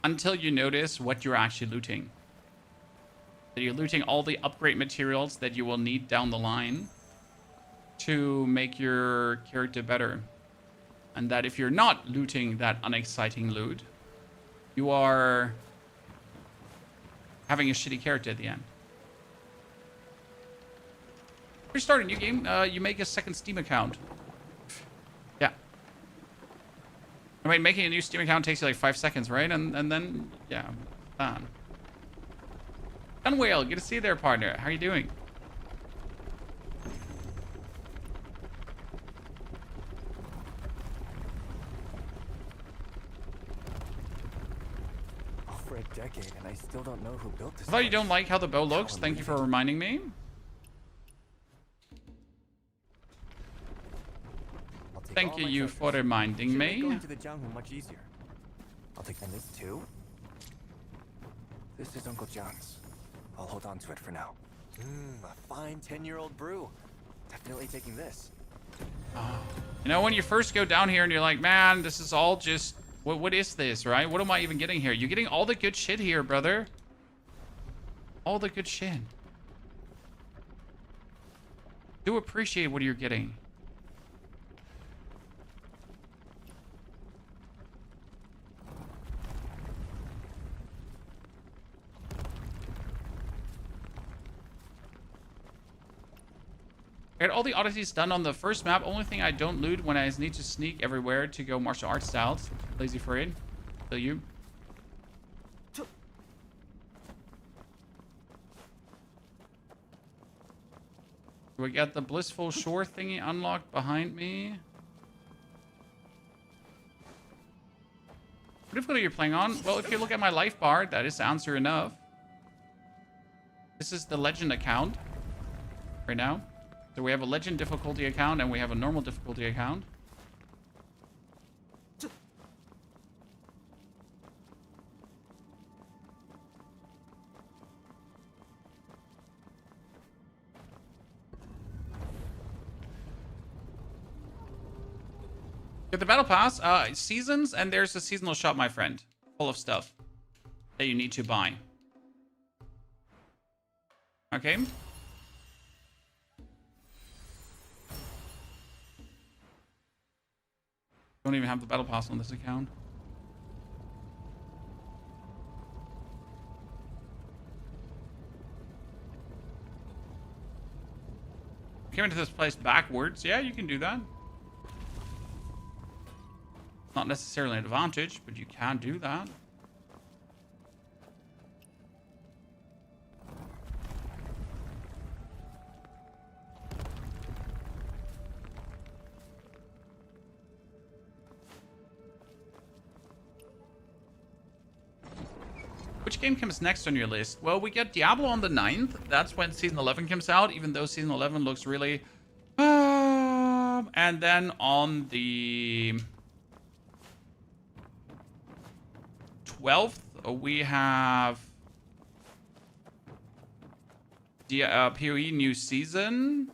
S1: Until you notice what you're actually looting. That you're looting all the upgrade materials that you will need down the line to make your character better. And that if you're not looting that unexciting loot, you are having a shitty character at the end. If you start a new game, you make a second Steam account. Yeah. I mean, making a new Steam account takes you like 5 seconds, right? And then, yeah, done. Unwhale, good to see you there, partner. How are you doing?
S11: Over a decade, and I still don't know who built this.
S1: I thought you don't like how the bow looks. Thank you for reminding me. Thank you for reminding me.
S11: Going to the Jianghu much easier. I'll take this too. This is Uncle John's. I'll hold on to it for now. A fine 10-year-old brew. Definitely taking this.
S1: You know, when you first go down here and you're like, man, this is all just... What is this, right? What am I even getting here? You're getting all the good shit here, brother. All the good shit. Do appreciate what you're getting. I got all the oddities done on the first map. Only thing I don't loot when I need to sneak everywhere to go martial arts styles. Lazy Fred. Still you. We got the blissful shore thingy unlocked behind me. What difficulty are you playing on? Well, if you look at my life bar, that is answer enough. This is the legend account right now. So we have a legend difficulty account and we have a normal difficulty account. Get the battle pass, seasons, and there's a seasonal shop, my friend, full of stuff that you need to buy. Okay. Don't even have the battle pass on this account. Came into this place backwards. Yeah, you can do that. Not necessarily an advantage, but you can do that. Which game comes next on your list? Well, we get Diablo on the 9th. That's when Season 11 comes out, even though Season 11 looks really... and then on the 12th, we have the PoE new season.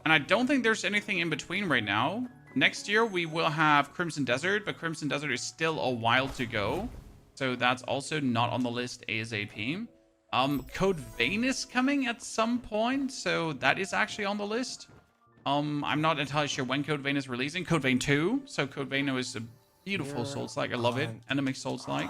S1: And I don't think there's anything in between right now. Next year, we will have Crimson Desert, but Crimson Desert is still a while to go. So that's also not on the list ASAP. Code Vein is coming at some point, so that is actually on the list. I'm not entirely sure when Code Vein is releasing. Code Vein 2. So Code Vein is a beautiful Souls-like. I love it. Anime Souls-like.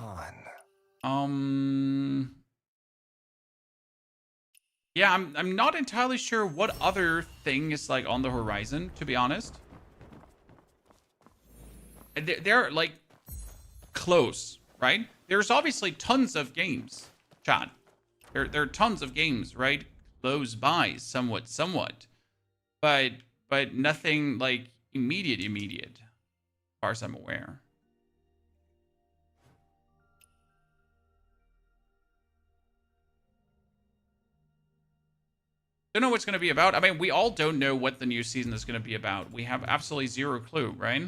S1: Yeah, I'm not entirely sure what other thing is like on the horizon, to be honest. They're like close, right? There's obviously tons of games, Chad. There are tons of games, right? Close by, somewhat. But nothing like immediate, as far as I'm aware. Don't know what it's going to be about. I mean, we all don't know what the new season is going to be about. We have absolutely zero clue, right?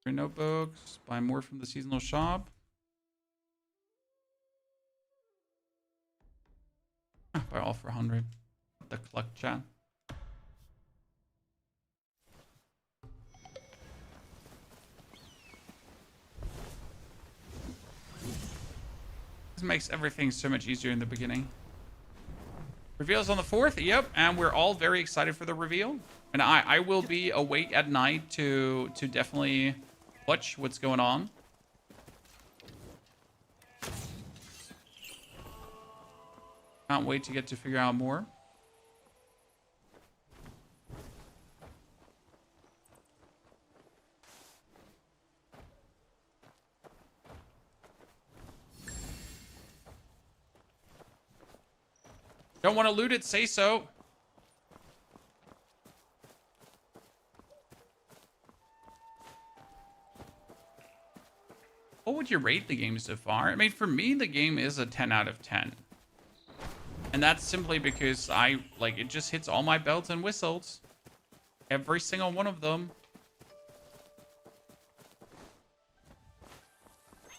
S1: Free notebooks. Buy more from the seasonal shop. Buy all for 100. The cluck chat. This makes everything so much easier in the beginning. Reveals on the 4th, yep, and we're all very excited for the reveal. And I will be awake at night to definitely watch what's going on. Can't wait to get to figure out more. Don't want to loot it, say so. What would you rate the game so far? I mean, for me, the game is a 10 out of 10. And that's simply because it just hits all my bells and whistles. Every single one of them.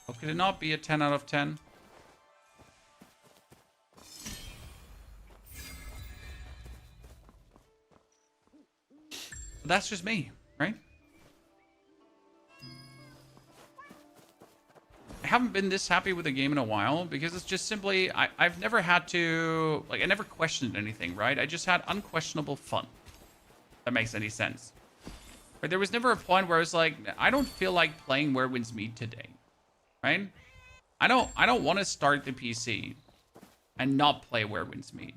S1: How could it not be a 10 out of 10? That's just me, right? I haven't been this happy with a game in a while because it's just simply, I've never had to, I never questioned anything, right? I just had unquestionable fun. If that makes any sense. But there was never a point where I was like, I don't feel like playing Where Winds Meet today, right? I don't want to start the PC and not play Where Winds Meet.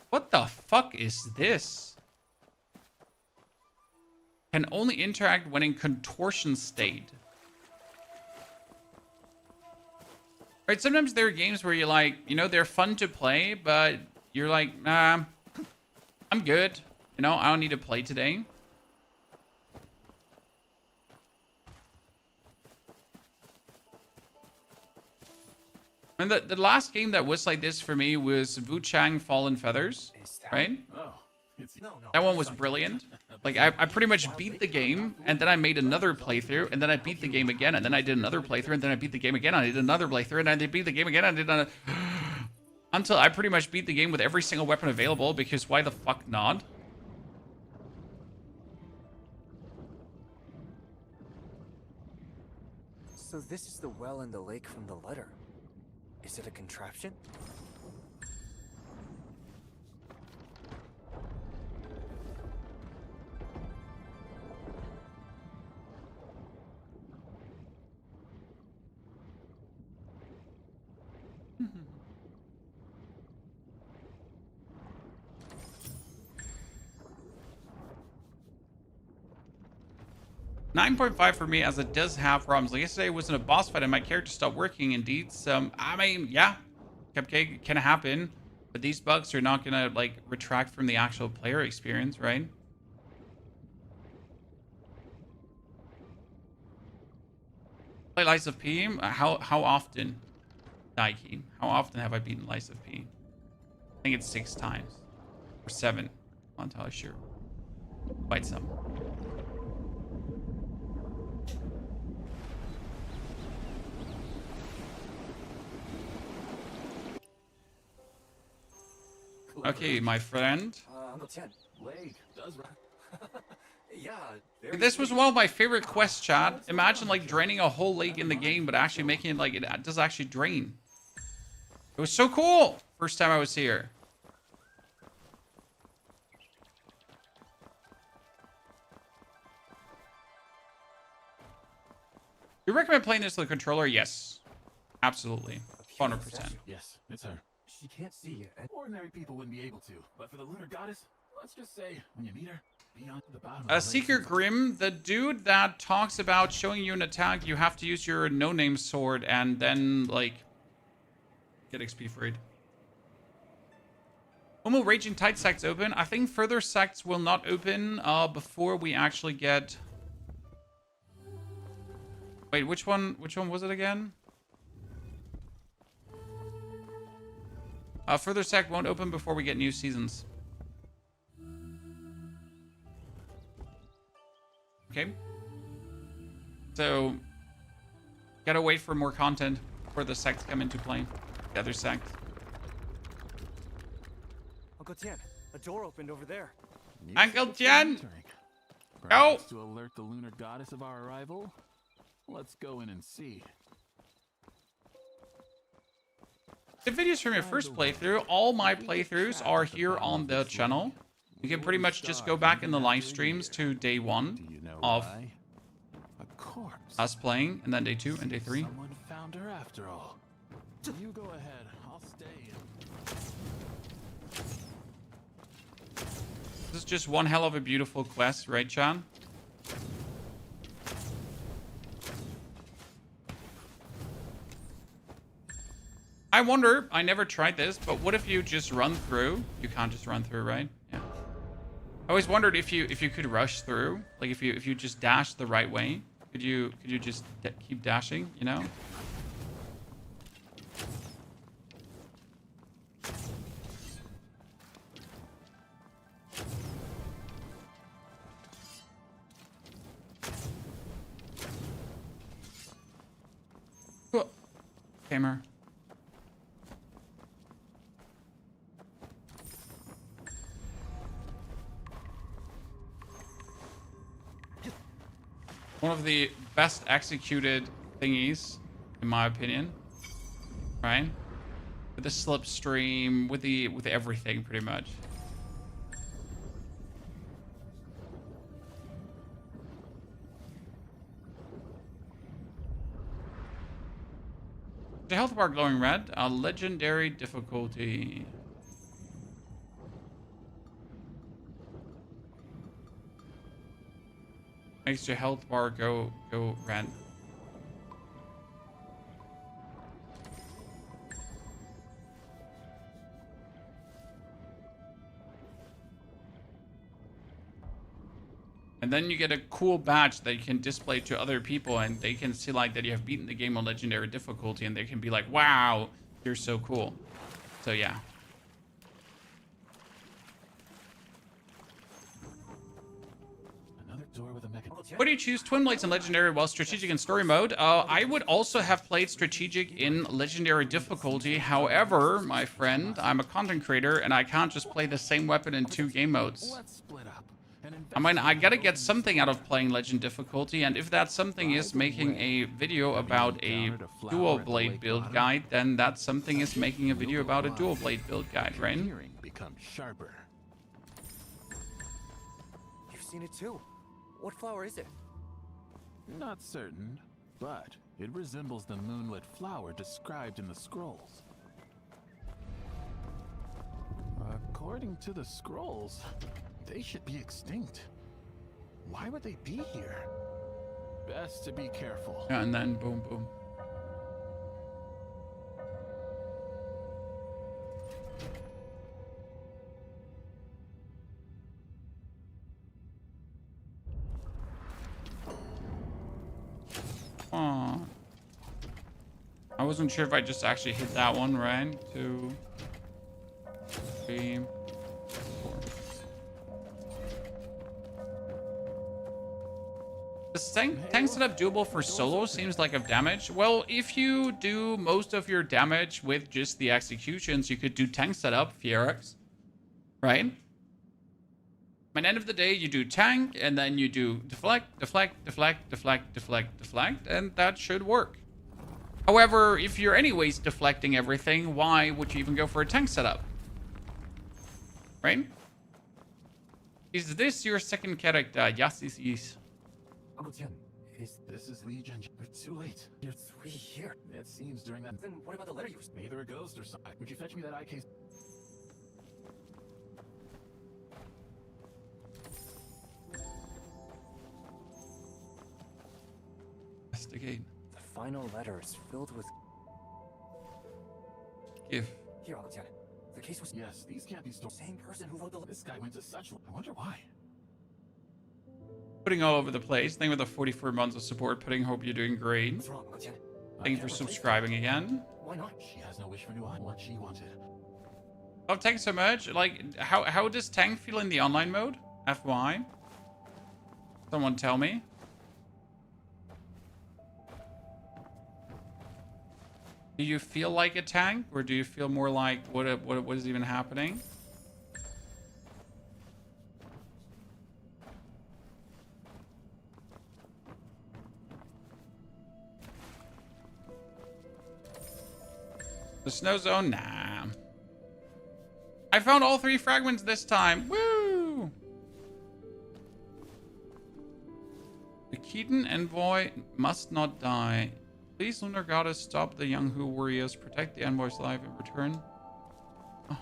S1: What the fuck is this? Can only interact when in contortion state. Right, sometimes there are games where you're like, you know, they're fun to play, but you're like, nah, I'm good. You know, I don't need to play today. And the last game that was like this for me was Wuchang Fallen Feathers, right? That one was brilliant. Like, I pretty much beat the game, and then I made another playthrough, and then I beat the game again, and then I did another playthrough, and then I beat the game again, and I did another playthrough, and I did beat the game again, and I did another... Until I pretty much beat the game with every single weapon available, because why the fuck not?
S11: So this is the well in the lake from the letter. Is it a contraption?
S1: Mm-hmm. 9.5 for me, as it does have problems. Like yesterday wasn't a boss fight and my character stopped working. Indeed, I mean, yeah, cupcake can happen, but these bugs are not gonna like retract from the actual player experience, right? Play Lies of P. How often, Daiki? How often have I beaten Lies of P? I think it's 6 times or 7. I'm not entirely sure. Quite some. Okay, my friend.
S3: Uncle Tian.
S2: Lake does run.
S3: Yeah.
S1: This was one of my favorite quests, chat. Imagine like draining a whole lake in the game, but actually making it like it does actually drain. It was so cool. First time I was here. You recommend playing this with a controller? Yes. Absolutely. 100%.
S2: Yes, it's her. She can't see you. Ordinary people wouldn't be able to. But for the lunar goddess, let's just say, when you meet her, be on the bottom of the lake.
S1: Seeker Grim, the dude that talks about showing you an attack, you have to use your no-name sword and then, like, get XP for it. When will Raging Tide sects open? I think further sects will not open before we actually get... Wait, which one was it again? Further sect won't open before we get new seasons. Okay. So, gotta wait for more content before the sects come into play. The other sect.
S11: Uncle Tian, a door opened over there.
S1: Uncle Tian! Go!
S2: Perhaps to alert the lunar goddess of our arrival? Let's go in and see.
S1: The videos from your first playthrough, all my playthroughs are here on the channel. You can pretty much just go back in the live streams to day 1 of us playing, and then day 2 and day 3.
S2: Someone found her after all. You go ahead, I'll stay.
S1: This is just one hell of a beautiful quest, right, Chan? I wonder, I never tried this, but what if you just run through? You can't just run through, right? Yeah. I always wondered if you could rush through, like if you just dash the right way, could you just keep dashing, you know? Cool. Gamer. One of the best executed thingies, in my opinion. Right? With the slipstream, with everything, pretty much. The health bar glowing red. A legendary difficulty. Makes your health bar go red. And then you get a cool badge that you can display to other people, and they can see like that you have beaten the game on legendary difficulty, and they can be like, wow, you're so cool. So yeah. What do you choose? Twin Blades and Legendary while Strategic in Story Mode? I would also have played Strategic in Legendary difficulty. However, my friend, I'm a content creator and I can't just play the same weapon in 2 game modes. I mean, I gotta get something out of playing Legend difficulty, and if that something is making a video about a dual blade build guide, then that something is making a video about a dual blade build guide, right?
S2: Becomes sharper.
S11: You've seen it too. What flower is it?
S2: Not certain, but it resembles the moonlit flower described in the scrolls. According to the scrolls, they should be extinct. Why would they be here? Best to be careful.
S1: Yeah, and then boom, boom. Aw. I wasn't sure if I just actually hit that one, right? 2, 3, 4. Is tank setup doable for solo? Seems like of damage. Well, if you do most of your damage with just the executions, you could do tank setup, Fierex. right? At the end of the day, you do tank, and then you do deflect, deflect, deflect, deflect, deflect, deflect, and that should work. However, if you're anyways deflecting everything, why would you even go for a tank setup? Right? Is this your second character? Yes, it is.
S3: Uncle Tian,
S9: This is Legion, but too late.
S3: it's we here.
S9: It seems during that.
S3: Then what about the letter you was?
S9: Either a ghost or something. Would you fetch me that eye case?
S1: Investigate.
S11: The final letter is filled with...
S1: Give.
S3: Here, Uncle Tian. The case was...
S9: Yes, these can't be stored.
S3: Same person who wrote the...
S9: This guy went to such... I wonder why.
S1: Putting all over the place. Thank you for the 44 months of support. Pudding, hope you're doing great.
S3: What's wrong, Uncle Tian?
S1: Thank you for subscribing again.
S3: Why not?
S9: She has no wish for new eye. What she wanted.
S1: Oh, thanks so much. Like, how does tank feel in the online mode? FY? Someone tell me. Do you feel like a tank, or do you feel more like what is even happening? The snow zone? Nah. I found all 3 fragments this time. Woo! The Keaton envoy must not die. Please, Lunar Goddess, stop the young Hu warriors. Protect the envoy's life in return. Oh.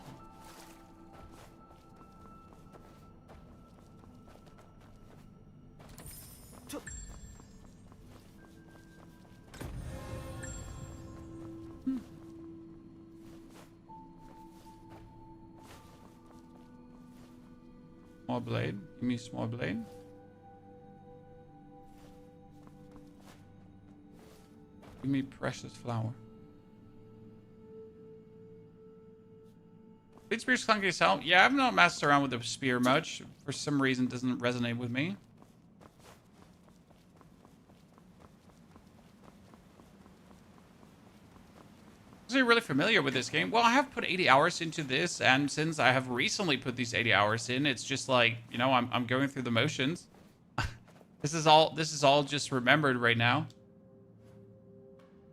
S1: Small blade. Give me small blade. Give me precious flower. Blade spear's clunky as hell. Yeah, I've not messed around with the spear much. For some reason, it doesn't resonate with me. I'm really familiar with this game. Well, I have put 80 hours into this, and since I have recently put these 80 hours in, it's just like, you know, I'm going through the motions. This is all just remembered right now.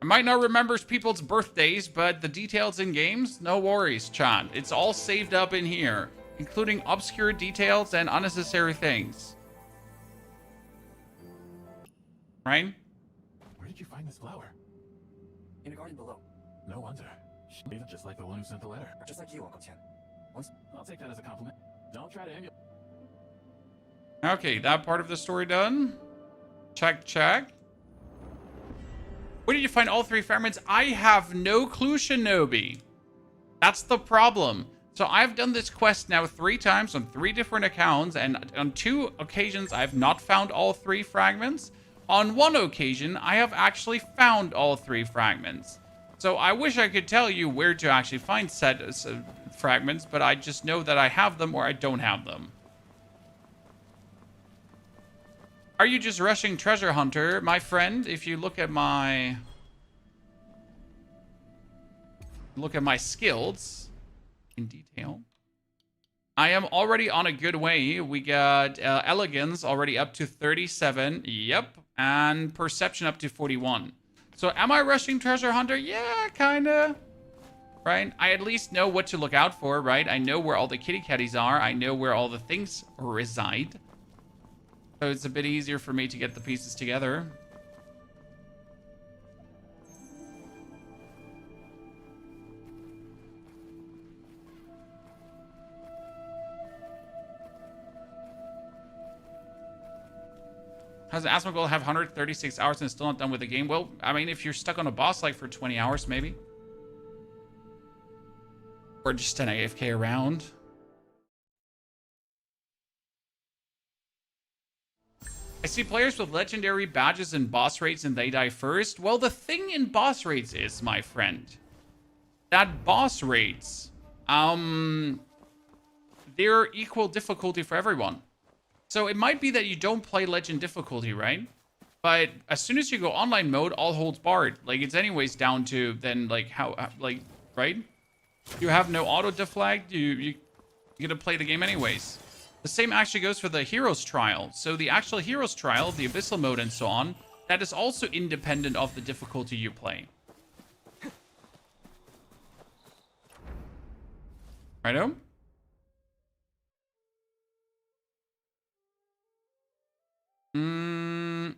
S1: I might not remember people's birthdays, but the details in games, no worries, Chan. It's all saved up in here, including obscure details and unnecessary things. Right?
S9: Where did you find this flower?
S3: In a garden below.
S9: No wonder. She made it just like the one who sent the letter.
S3: Just like you, Uncle Tian. Once...
S9: I'll take that as a compliment. Don't try to emulate.
S1: Okay, that part of the story done. Check, check. Where did you find all 3 fragments? I have no clue, Shinobi. That's the problem. So I've done this quest now 3 times on 3 different accounts, and on 2 occasions I've not found all 3 fragments. On 1 occasion, I have actually found all 3 fragments. So I wish I could tell you where to actually find said fragments, but I just know that I have them or I don't have them. Are you just rushing treasure hunter? My friend, if you look at my skills in detail, I am already on a good way. We got elegance already up to 37. Yep. And perception up to 41. So am I rushing treasure hunter? Yeah, kinda. Right? I at least know what to look out for, right? I know where all the kitty catties are. I know where all the things reside. So it's a bit easier for me to get the pieces together. Has Asmongold have 136 hours and still not done with the game? Well, I mean, if you're stuck on a boss like for 20 hours, maybe. Or just an AFK around. I see players with legendary badges and boss rates and they die first. Well, the thing in boss rates is, my friend, that boss rates, they're equal difficulty for everyone. So it might be that you don't play legend difficulty, right? But as soon as you go online mode, all holds barred. Like, it's anyways down to then, like, how, like, right? You have no auto deflect. You You're gonna play the game anyways. The same actually goes for the Heroes Trial. So the actual Heroes Trial, the Abyssal mode and so on, that is also independent of the difficulty you play. Righto?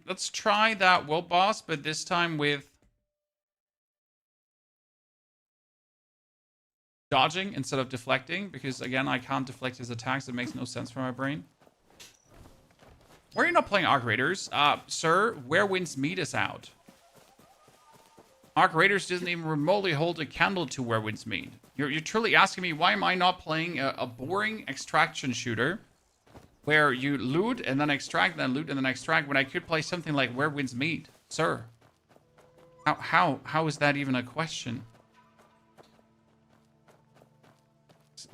S1: Let's try that world boss, but this time with dodging instead of deflecting, because again, I can't deflect his attacks. It makes no sense for my brain. Why are you not playing Arc Raiders? Sir, Where Winds Meet is out. Arc Raiders doesn't even remotely hold a candle to Where Winds Meet. You're truly asking me, why am I not playing a boring extraction shooter where you loot and then extract, then loot and then extract, when I could play something like Where Winds Meet? Sir, how is that even a question?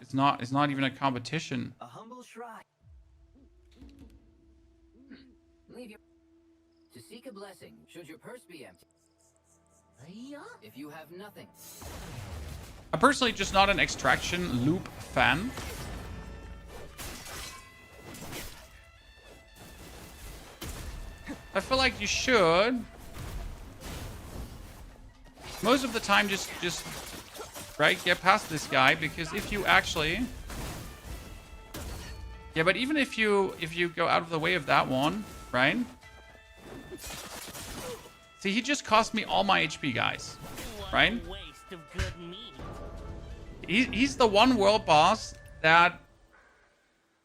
S1: It's not even a competition.
S14: A humble shrine. Leave your to seek a blessing should your purse be empty. If you have nothing.
S1: I'm personally just not an extraction loop fan. I feel like you should. Most of the time, just right, get past this guy, because if you actually, yeah, but even if you go out of the way of that one, right? See, he just cost me all my HP, guys, right? He's the one world boss that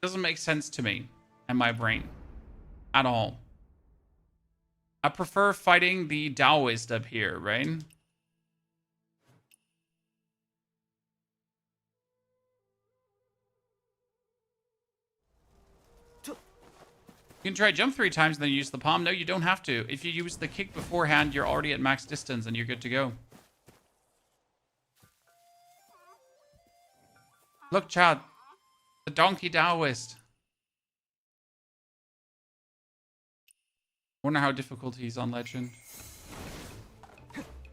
S1: doesn't make sense to me and my brain at all. I prefer fighting the Taoist up here, right? You can try jump 3 times and then use the palm. No, you don't have to. If you use the kick beforehand, you're already at max distance and you're good to go. Look, Chad. The donkey Taoist. Wonder how difficult he's on Legend.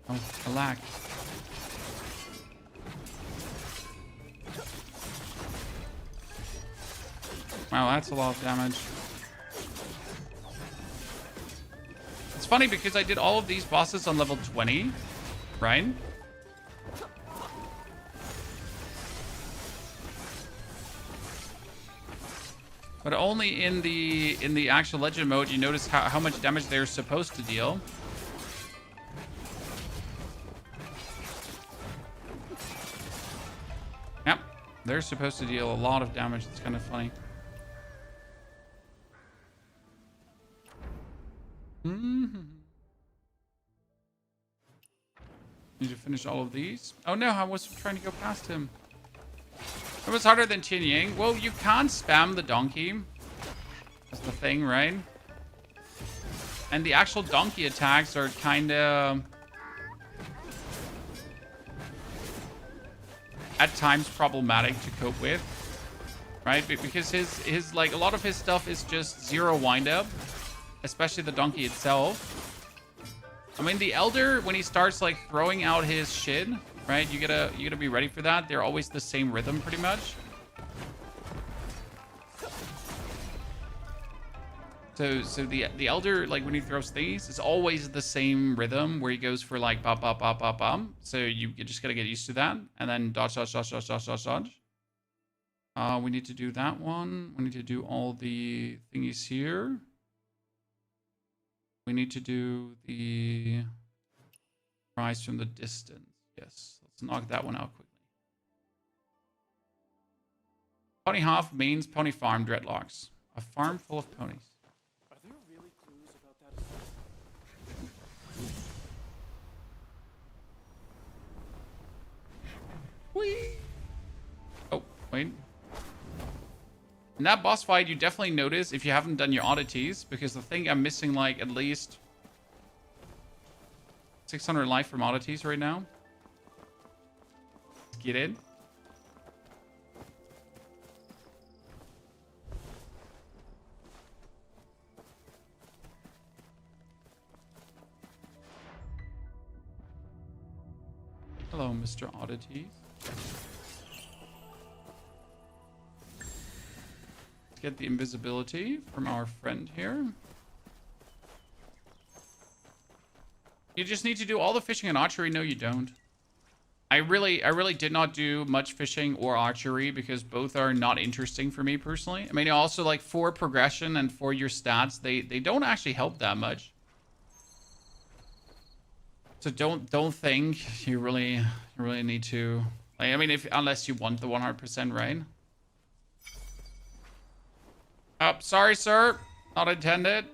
S1: Oh, a lag. Wow, that's a lot of damage. It's funny because I did all of these bosses on level 20, right? But only in the actual Legend mode, you notice how much damage they're supposed to deal. Yep, they're supposed to deal a lot of damage. It's kind of funny. Need to finish all of these. Oh no, I was trying to go past him. It was harder than Yingying. Well, you can't spam the donkey. That's the thing, right? And the actual donkey attacks are kind of at times problematic to cope with, right? Because his like a lot of his stuff is just zero windup, especially the donkey itself. I mean, the Elder, when he starts like throwing out his shit, right? You gotta be ready for that. They're always the same rhythm, pretty much. So the Elder, like when he throws things, it's always the same rhythm where he goes for like bop bop bop bop bop. So you just gotta get used to that, and then dodge dodge dodge dodge dodge dodge dodge. We need to do that one. We need to do all the thingies here. We need to do the rise from the distance. Yes, let's knock that one out quickly. Pony Half means Pony Farm Dreadlocks. A farm full of ponies.
S12: Are there really clues about that?
S1: Whee! Oh, wait. In that boss fight, you definitely notice if you haven't done your oddities, because I think I'm missing like at least 600 life from oddities right now. Let's get in. Hello, Mr. Oddities. Let's get the invisibility from our friend here. You just need to do all the fishing and archery. No, you don't. I really did not do much fishing or archery because both are not interesting for me personally. I mean, also like for progression and for your stats, they don't actually help that much. So don't think you really need to. Like, I mean, unless you want the 100%, right? Oh, sorry, sir. Not intended.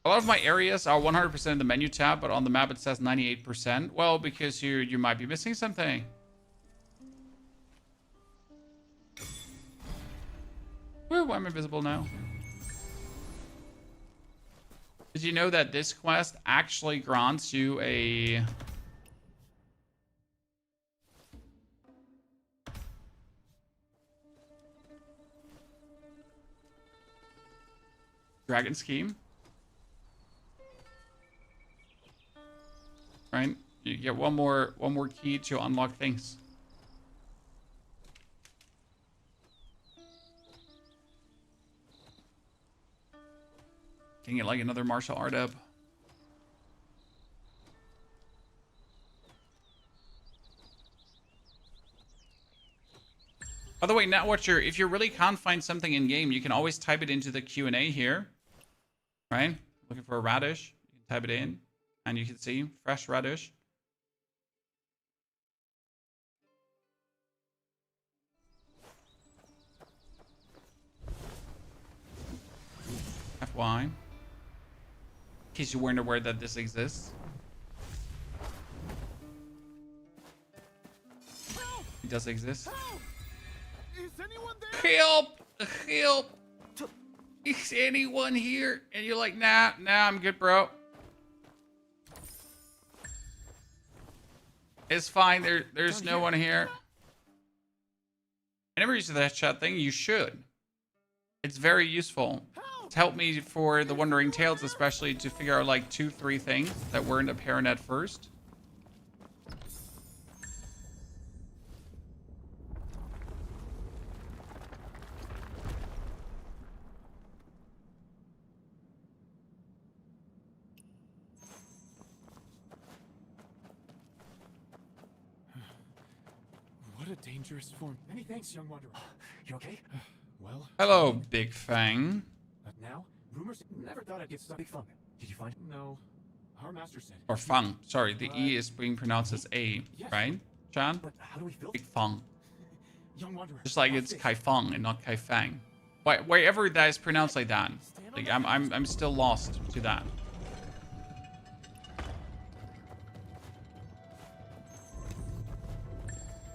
S1: A lot of my areas are 100% in the menu tab, but on the map it says 98%. Well, because you might be missing something. Woo, I'm invisible now. Did you know that this quest actually grants you a... Dragon Scheme? Right? You get one more key to unlock things. Can get like another martial art up. By the way, Netwatcher, if you really can't find something in game, you can always type it into the Q&A here. Right? Looking for a radish. You can type it in. And you can see fresh radish. FY. In case you weren't aware that this exists. It does exist.
S6: Is anyone there?
S1: Help! Help! Is anyone here? And you're like, nah, I'm good, bro. It's fine. There's no one here. I never used that chat thing. You should. It's very useful. It's helped me for the Wandering Tales, especially to figure out like 2-3 things that weren't apparent at first.
S6: What a dangerous form. Many thanks, young wanderer.
S2: You okay?
S6: Well.
S1: Hello, Big Fang.
S2: But now, rumors never thought I'd get stuck. Big Fang. Did you find?
S6: No. Our master said.
S1: Or Fang. Sorry, the E is being pronounced as A, right? Chan?
S2: But how do we feel?
S1: Big Fang.
S6: Young wanderer.
S1: Just like it's Kai Fang and not Kai Fang. Wherever that is pronounced like that. Like I'm still lost to that.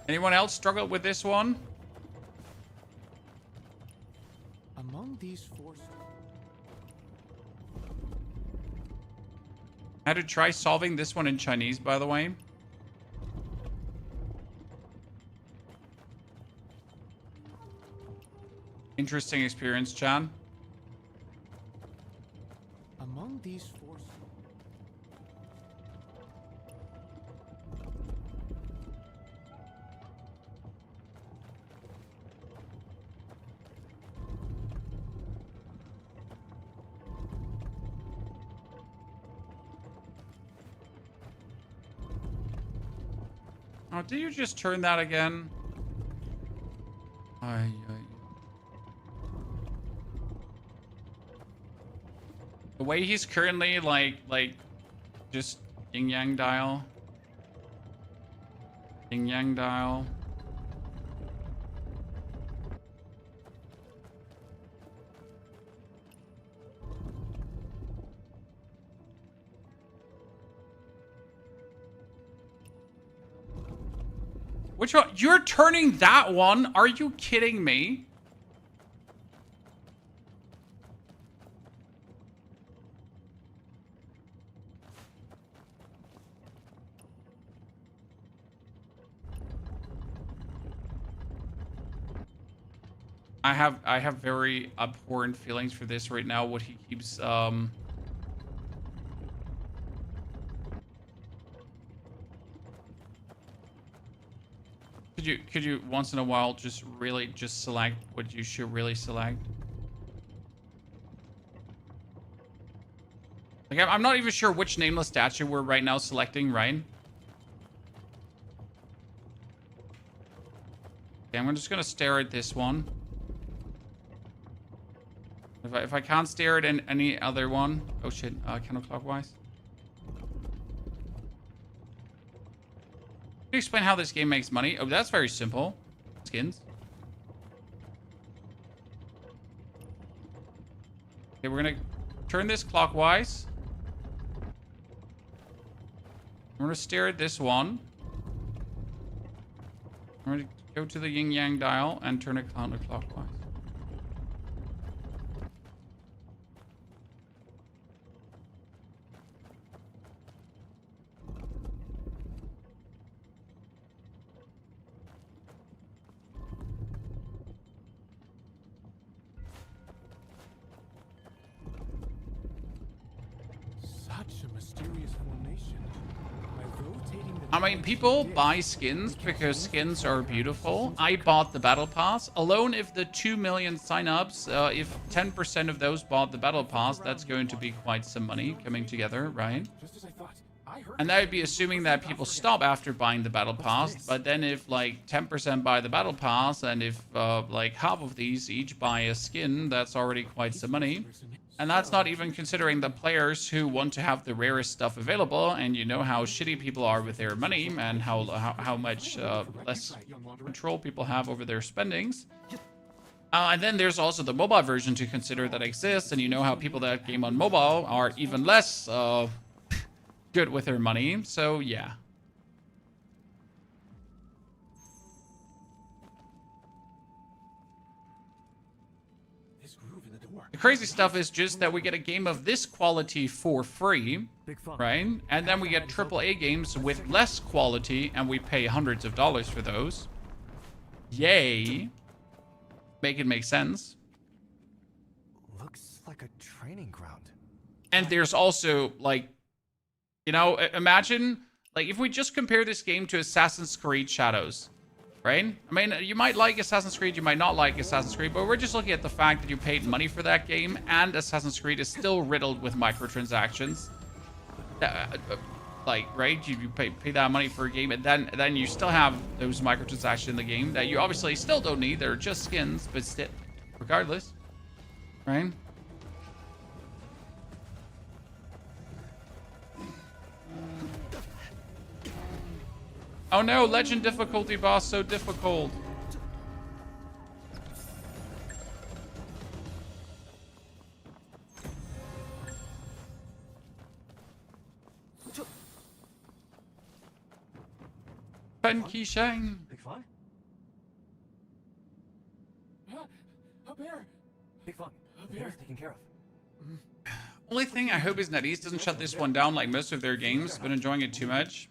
S1: Anyone else struggle with this one?
S6: Among these forces.
S1: I had to try solving this one in Chinese, by the way. Interesting experience, Chan.
S6: Among these forces.
S1: Oh, did you just turn that again? Ay. The way he's currently like just yin-yang dial. Yin-yang dial. Which one? You're turning that one? Are you kidding me? I have very abhorrent feelings for this right now. What he keeps could you once in a while just really just select what you should really select? Like I'm not even sure which nameless statue we're right now selecting, right? Okay, I'm just gonna stare at this one. If I can't stare at any other one, oh shit, counterclockwise. Can you explain how this game makes money? Oh, that's very simple. Skins. Okay, we're gonna turn this clockwise. I'm gonna stare at this one. I'm gonna go to the yin-yang dial and turn it counterclockwise.
S15: Such a mysterious formation. By rotating the
S1: I mean, people buy skins because skins are beautiful. I bought the battle pass. Alone, if the 2 million signups, if 10% of those bought the battle pass, that's going to be quite some money coming together, right?
S15: Just as I thought. I heard
S1: And that would be assuming that people stop after buying the battle pass. But then if like 10% buy the battle pass, and if like half of these each buy a skin, that's already quite some money. And that's not even considering the players who want to have the rarest stuff available, and you know how shitty people are with their money, and how much less control people have over their spendings. And then there's also the mobile version to consider that exists, and you know how people that game on mobile are even less good with their money. So yeah. The crazy stuff is just that we get a game of this quality for free, right? And then we get AAA games with less quality, and we pay hundreds of dollars for those. Yay. Make it make sense.
S11: Looks like a training ground.
S1: And there's also, like, you know, imagine, like, if we just compare this game to Assassin's Creed Shadows. Right? I mean, you might like Assassin's Creed, you might not like Assassin's Creed, but we're just looking at the fact that you paid money for that game, and Assassin's Creed is still riddled with microtransactions. Like, right? You pay that money for a game, and then you still have those microtransactions in the game that you obviously still don't need. They're just skins, but still, regardless, right? Oh no, legend difficulty boss, so difficult. Pen Qisheng.
S11: Big fun?
S15: Up here.
S11: Big fun.
S15: Up
S11: The
S15: here.
S11: bear's taken care of.
S1: Only thing I hope is NetEase doesn't shut this one down like most of their games. Been enjoying it too much.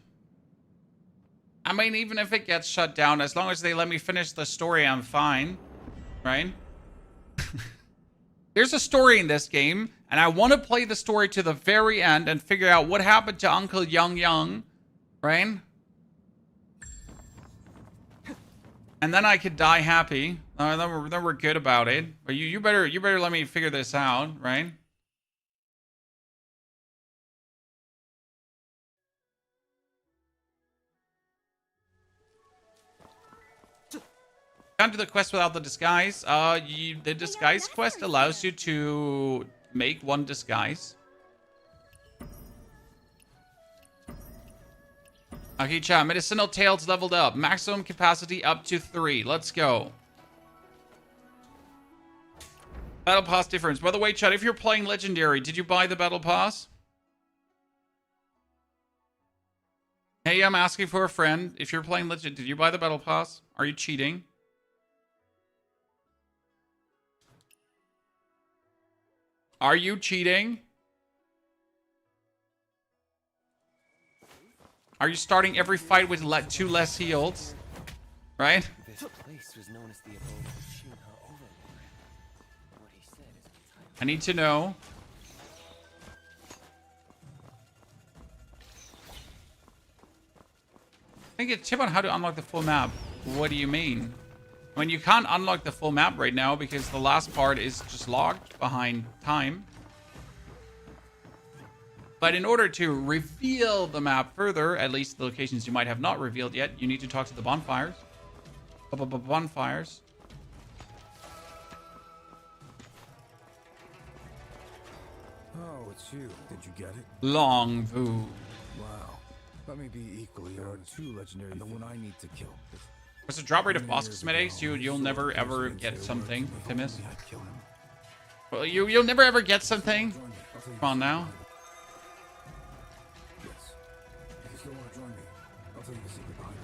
S1: I mean, even if it gets shut down, as long as they let me finish the story, I'm fine. Right? There's a story in this game, and I want to play the story to the very end and figure out what happened to Uncle Yingying, right? And then I could die happy. Then we're good about it. But you better let me figure this out, right? Can't do the quest without the disguise. The disguise quest allows you to make one disguise. Okay, chat. Medicinal tails leveled up. Maximum capacity up to 3. Let's go. Battle pass difference. By the way, chat, if you're playing Legendary, did you buy the battle pass? Hey, I'm asking for a friend. If you're playing Legend, did you buy the battle pass? Are you cheating? Are you cheating? Are you starting every fight with 2 less heals? Right?
S3: This place was known as the abode of Shinha Overlord. What he said is the time.
S1: I need to know. I think a tip on how to unlock the full map. What do you mean? I mean, you can't unlock the full map right now because the last part is just locked behind time. But in order to reveal the map further, at least the locations you might have not revealed yet, you need to talk to the bonfires. Bonfires.
S13: Oh, it's you. Did you get it?
S1: Long Vu.
S13: Wow. Let me be equally honest. There are 2 legendary, and the one I need to kill.
S1: What's the drop rate of boss cosmetics? You'll never ever get something, Timus. Well, you'll never ever get something. Come on now.
S13: Yes. If you still want to join me, I'll tell you the secret behind it.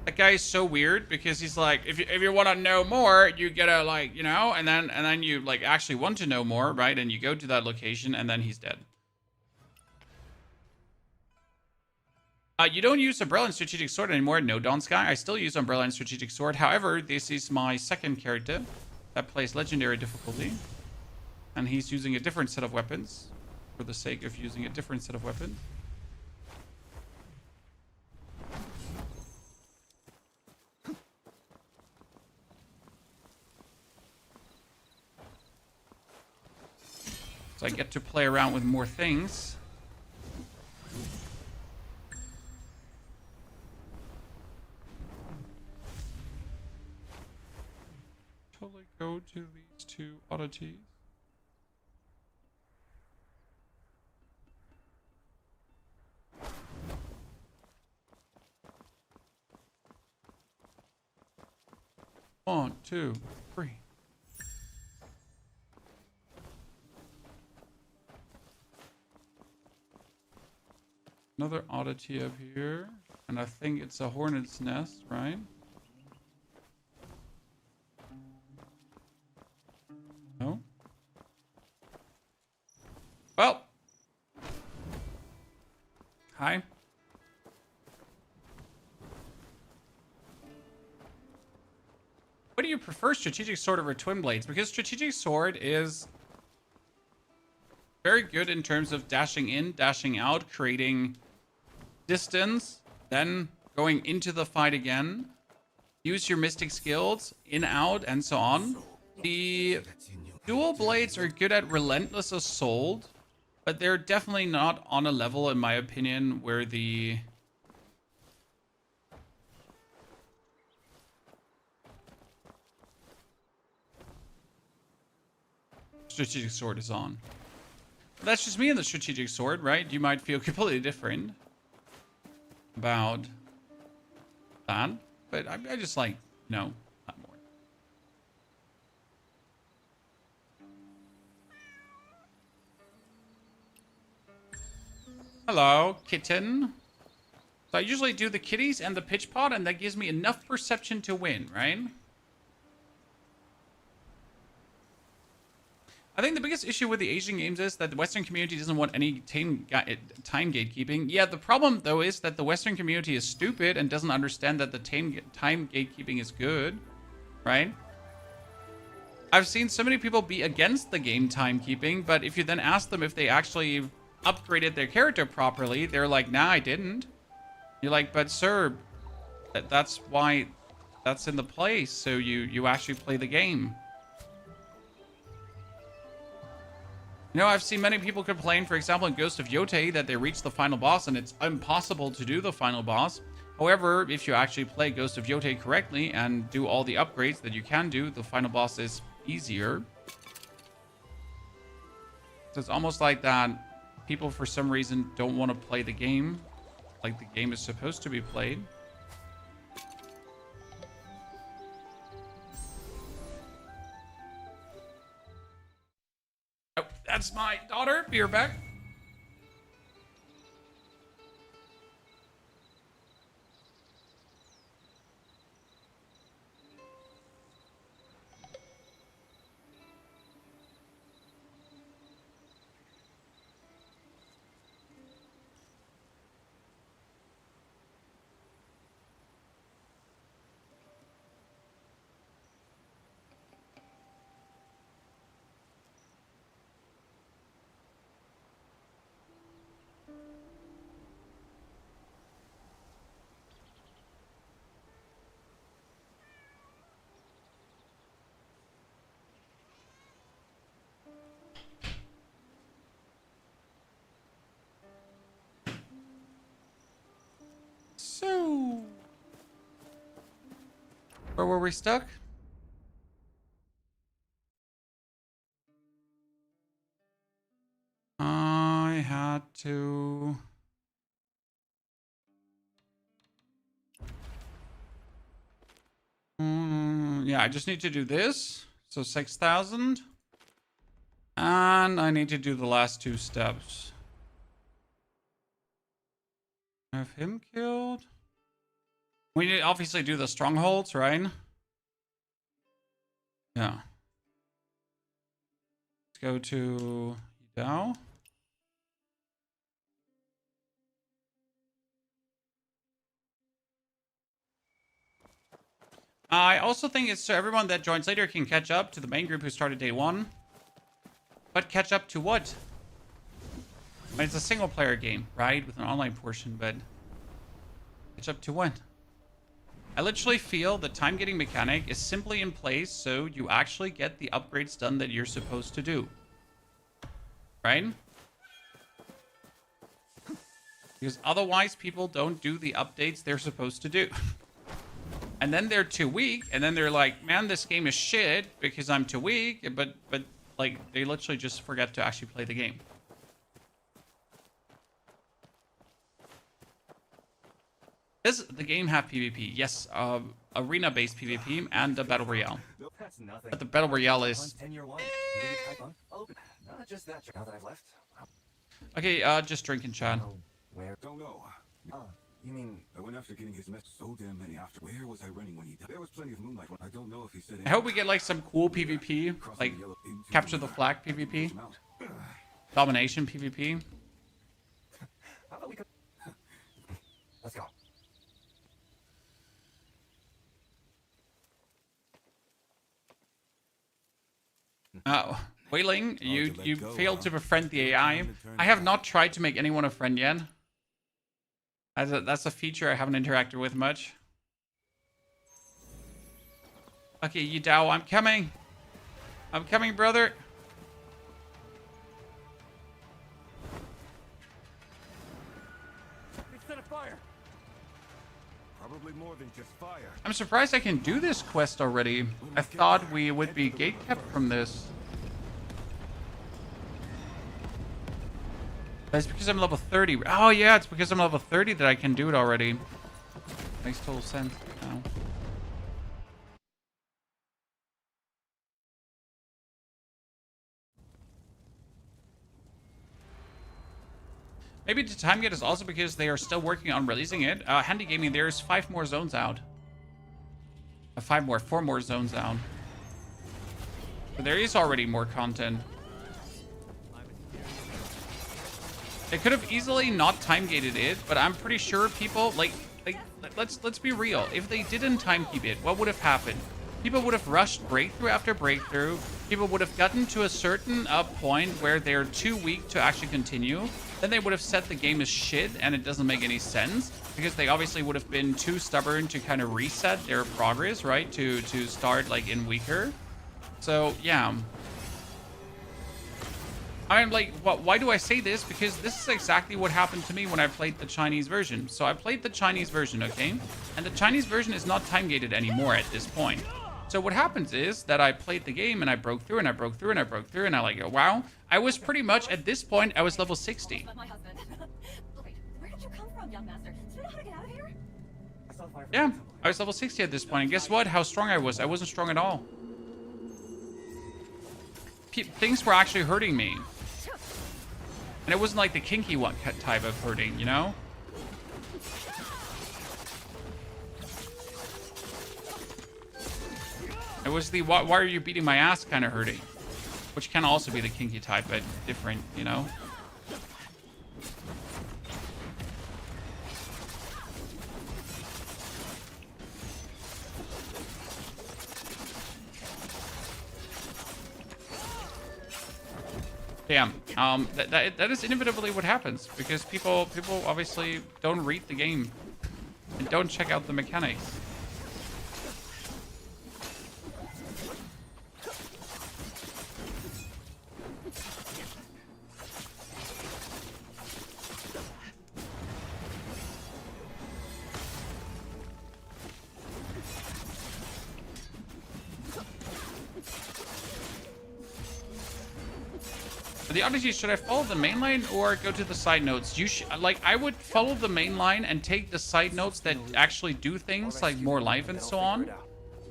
S1: That guy is so weird because he's like, if you want to know more, you gotta like, you know, and then you like actually want to know more, right? And you go to that location, and then he's dead. You don't use Umbrella and Strategic Sword anymore. No, Dawn Sky. I still use Umbrella and Strategic Sword. However, this is my second character that plays Legendary difficulty. And he's using a different set of weapons for the sake of using a different set of weapons. So I get to play around with more things. Totally go to these 2 oddities. One, 2, 3. Another oddity up here. And I think it's a hornet's nest, right? No? Well. Hi. What do you prefer, Strategic Sword over Twin Blades? Because Strategic Sword is very good in terms of dashing in, dashing out, creating distance, then going into the fight again. Use your mystic skills, in, out, and so on. The dual blades are good at relentless assault, but they're definitely not on a level, in my opinion, where the Strategic Sword is on. That's just me and the Strategic Sword, right? You might feel completely different about that, but I just like, no, not more. Hello, kitten. So I usually do the kitties and the pitch pot, and that gives me enough perception to win, right? I think the biggest issue with the Asian games is that the Western community doesn't want any time gatekeeping. Yeah, the problem, though, is that the Western community is stupid and doesn't understand that the time gatekeeping is good, right? I've seen so many people be against the game timekeeping, but if you then ask them if they actually upgraded their character properly, they're like, nah, I didn't. You're like, but sir, that's why that's in the place, so you actually play the game. You know, I've seen many people complain, for example, in Ghost of Yotei, that they reach the final boss and it's impossible to do the final boss. However, if you actually play Ghost of Yotei correctly and do all the upgrades that you can do, the final boss is easier. So it's almost like that people, for some reason, don't want to play the game like the game is supposed to be played. Oh, that's my daughter. Be right back. Where were we stuck? I had to... yeah, I just need to do this. So 6,000. And I need to do the last 2 steps. Have him killed? We need to obviously do the strongholds, right? Yeah. Let's go to Dao. I also think it's so everyone that joins later can catch up to the main group who started day 1. But catch up to what? I mean, it's a single player game, right? With an online portion, but catch up to what? I literally feel the time getting mechanic is simply in place so you actually get the upgrades done that you're supposed to do. Right? Because otherwise people don't do the updates they're supposed to do. And then they're too weak, and then they're like, man, this game is shit because I'm too weak, but like they literally just forget to actually play the game. Does the game have PvP? Yes, arena-based PvP and a battle royale.
S3: That's nothing.
S1: But the battle royale is...
S3: Not just that. Now that I've left.
S1: Okay, just drinking, Chad.
S3: Where?
S2: Don't know.
S3: You mean
S2: I went after getting his mess so damn many after. Where was I running when he died? There was plenty of moonlight. I don't know if he said
S1: I hope we get like some cool PvP, like capture the flag PvP, domination PvP.
S3: How about we go? Let's go.
S1: Wailing, you failed to befriend the AI. I have not tried to make anyone a friend yet. That's a feature I haven't interacted with much. Okay, you Dao, I'm coming. I'm coming, brother.
S6: Set a fire.
S2: Probably more than just fire.
S1: I'm surprised I can do this quest already. I thought we would be gatekept from this. But it's because I'm level 30. Oh yeah, it's because I'm level 30 that I can do it already. Makes total sense now. Maybe the time gate is also because they are still working on releasing it. Handy Gaming, there's 5 more zones out. 4 more zones out. But there is already more content. They could have easily not time gated it, but I'm pretty sure people let's be real. If they didn't time keep it, what would have happened? People would have rushed breakthrough after breakthrough. People would have gotten to a certain point where they're too weak to actually continue. Then they would have said the game is shit and it doesn't make any sense because they obviously would have been too stubborn to kind of reset their progress, right? To start like in weaker. So yeah. I'm like, why do I say this? Because this is exactly what happened to me when I played the Chinese version. So I played the Chinese version, okay? And the Chinese version is not time gated anymore at this point. So what happens is that I played the game and I broke through and I broke through and I broke through and I like, wow. I was pretty much, at this point, I was level 60.
S8: Where did you come from, young master? Do you know how to get out of here?
S1: Yeah, I was level 60 at this point. And guess what? How strong I was. I wasn't strong at all. Things were actually hurting me. And it wasn't like the kinky one type of hurting, you know? It was the why are you beating my ass kind of hurting. Which can also be the kinky type, but different, you know? Damn. That is inevitably what happens because people obviously don't read the game and don't check out the mechanics. The oddities, should I follow the main line or go to the side notes? Like, I would follow the main line and take the side notes that actually do things like more life and so on.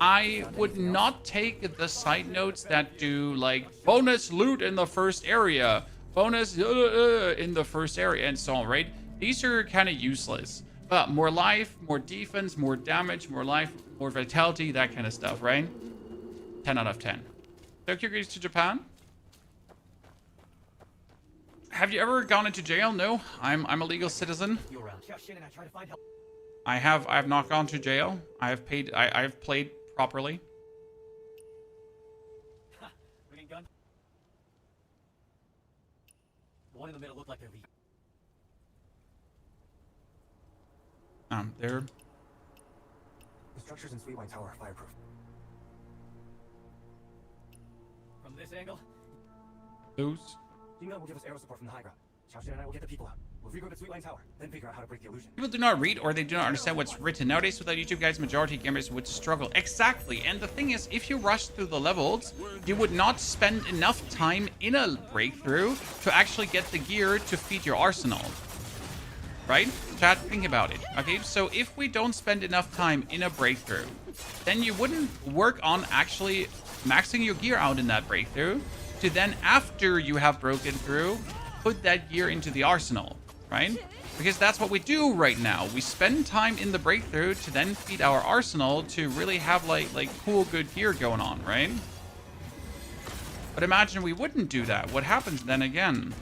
S1: I would not take the side notes that do like bonus loot in the first area, bonus in the first area and so on, right? These are kind of useless. But more life, more defense, more damage, more life, more vitality, that kind of stuff, right? 10 out of 10. Tokyo goes to Japan. Have you ever gone into jail? No, I'm a legal citizen. I have not gone to jail. I have paid. I have played properly.
S7: The one in the middle looked like they're leaving.
S1: There.
S3: The structures in Sweetwine Tower are fireproof.
S7: From this angle?
S1: Those.
S3: Yingying will give us aerial support from the high ground. Xiaoxin and I will get the people out. We'll regroup at Sweetwine Tower, then figure out how to break the illusion.
S1: People do not read or they do not understand what's written. Nowadays, without YouTube guides, majority of gamers would struggle. Exactly. And the thing is, if you rush through the levels, you would not spend enough time in a breakthrough to actually get the gear to feed your arsenal. Right? Chat, think about it. Okay, so if we don't spend enough time in a breakthrough, then you wouldn't work on actually maxing your gear out in that breakthrough to then, after you have broken through, put that gear into the arsenal, right? Because that's what we do right now. We spend time in the breakthrough to then feed our arsenal to really have like cool, good gear going on, right? But imagine we wouldn't do that. What happens then again?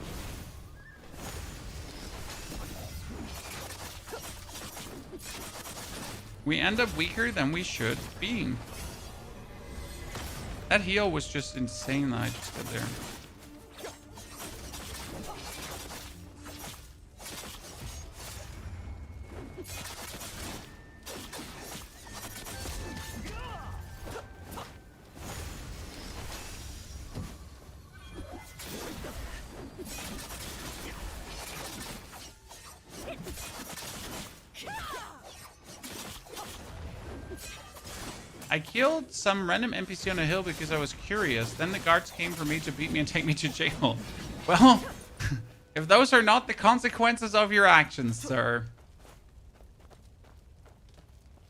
S1: We end up weaker than we should be. That heal was just insane that I just got there. I killed some random NPC on a hill because I was curious. Then the guards came for me to beat me and take me to jail. Well, if those are not the consequences of your actions, sir.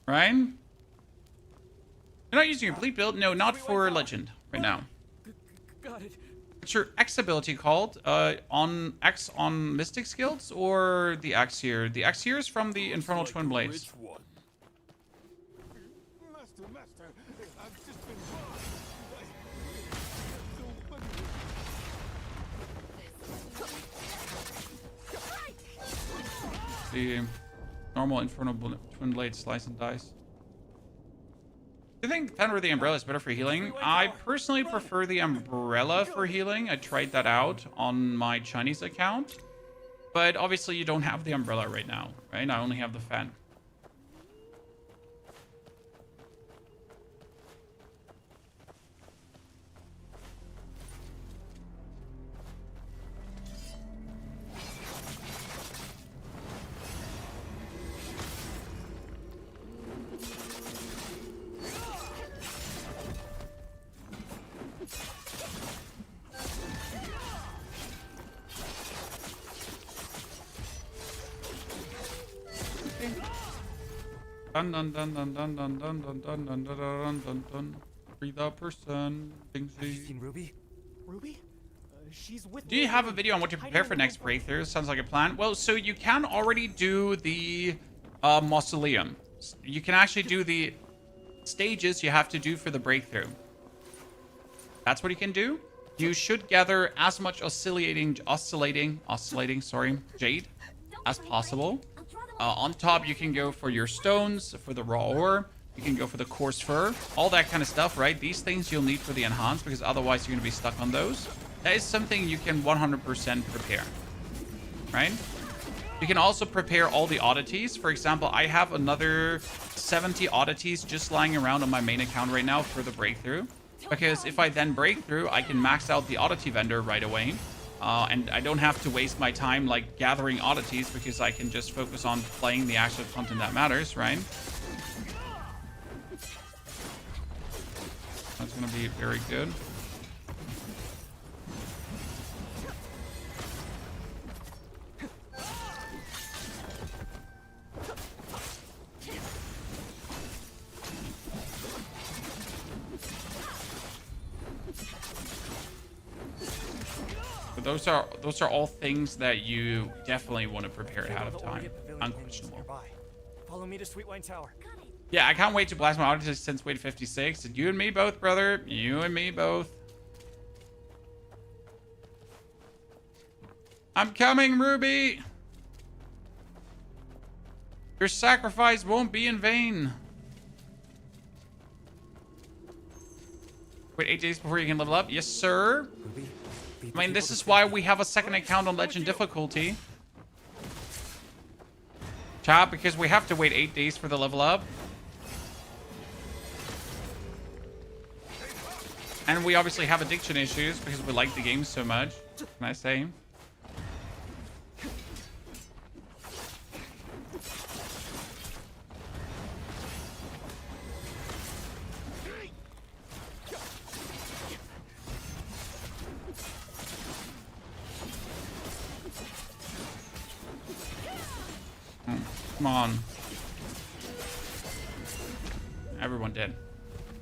S1: Right? You're not using your bleed build? No, not for legend right now.
S6: Got it.
S1: What's your X ability called? On X on Mystic skills or the X here? The X here is from the Infernal Twin Blades. The normal Infernal Twin Blade slice and dice. Do you think Thunder the Umbrella is better for healing? I personally prefer the Umbrella for healing. I tried that out on my Chinese account. But obviously you don't have the Umbrella right now, right? I only have the Fan. Dun dun dun dun dun dun dun dun dun dun dun dun dun. Free the person.
S11: Have you seen Ruby?
S6: Ruby? She's with.
S1: Do you have a video on what to prepare for next breakthrough? Sounds like a plan. Well, so you can already do the mausoleum. You can actually do the stages you have to do for the breakthrough. That's what you can do. You should gather as much oscillating jade as possible. On top, you can go for your stones, for the raw ore. You can go for the coarse fur, all that kind of stuff, right? These things you'll need for the enhance because otherwise you're going to be stuck on those. That is something you can 100% prepare, right? You can also prepare all the oddities. For example, I have another 70 oddities just lying around on my main account right now for the breakthrough. Because if I then break through, I can max out the oddity vendor right away. And I don't have to waste my time like gathering oddities because I can just focus on playing the actual content that matters, right? That's gonna be very good. those are all things that you definitely want to prepare ahead of time. Unquestionable.
S11: Follow me to Sweetwine Tower.
S1: Yeah, I can't wait to blast my audience since Wait 56. You and me both, brother. You and me both. I'm coming, Ruby. Your sacrifice won't be in vain. Wait 8 days before you can level up? Yes, sir. I mean, this is why we have a second account on Legend difficulty. Chat, because we have to wait 8 days for the level up. And we obviously have addiction issues because we like the game so much. Can I say? Come on. Everyone dead.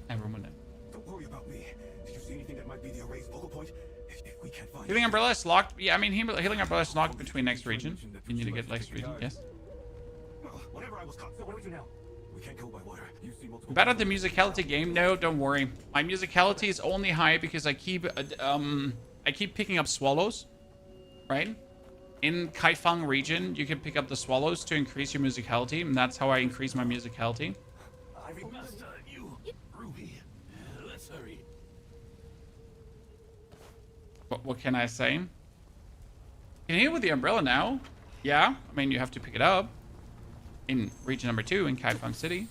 S1: Everyone dead.
S2: Don't worry about me. Did you see anything that might be the array's focal point? If we can't find
S1: Healing Umbrella is locked. Yeah, I mean, Healing Umbrella is locked between next region. You need to get next region, yes.
S2: Whenever I was caught, so what do we do now? We can't go by water. You see multiple.
S1: Bad at the musicality game? No, don't worry. My musicality is only high because I keep picking up swallows, right? In Kaifeng region, you can pick up the swallows to increase your musicality, and that's how I increase my musicality.
S9: Master, you, Ruby, let's hurry.
S1: What can I say? You can heal with the umbrella now. Yeah, I mean, you have to pick it up in region number 2 in Kaifeng City.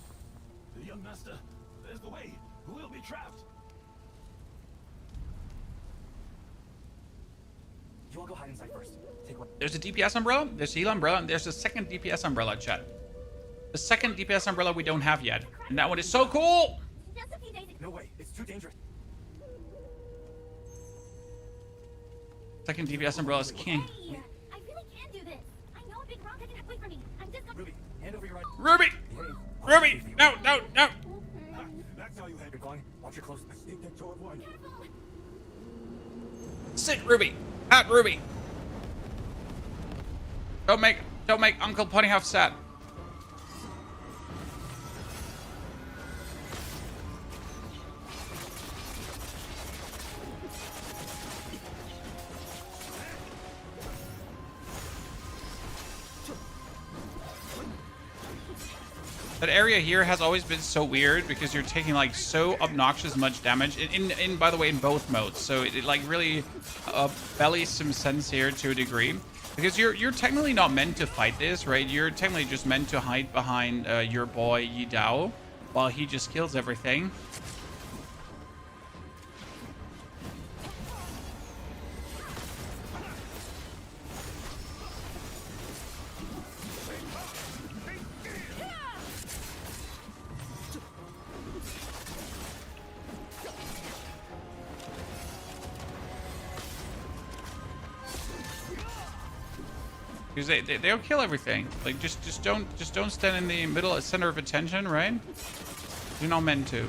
S9: The young master, there's the way. We'll be trapped.
S3: You all go hide inside first. Take one.
S1: There's a DPS umbrella, there's a heal umbrella, and there's a second DPS umbrella, chat. The second DPS umbrella we don't have yet. And that one is so cool!
S3: No way, it's too dangerous.
S1: Second DPS umbrella is king.
S4: Hey, I really can do this. I know a big rock that can wait for me. I'm just gonna...
S3: Ruby, hand over your right.
S1: Ruby! Ruby! No, no, no!
S2: That's how you head.
S3: You're going. Watch your close.
S2: I think that door one.
S1: Sit, Ruby! Pat, Ruby! Don't make Uncle Ponyhoff sad. That area here has always been so weird because you're taking like so obnoxious much damage in by the way in both modes, so it like really bellies some sense here to a degree because you're technically not meant to fight this, right? You're technically just meant to hide behind your boy Yi Dao while he just kills everything. Because they'll kill everything. Like just don't stand in the middle center of attention, right? You're not meant to.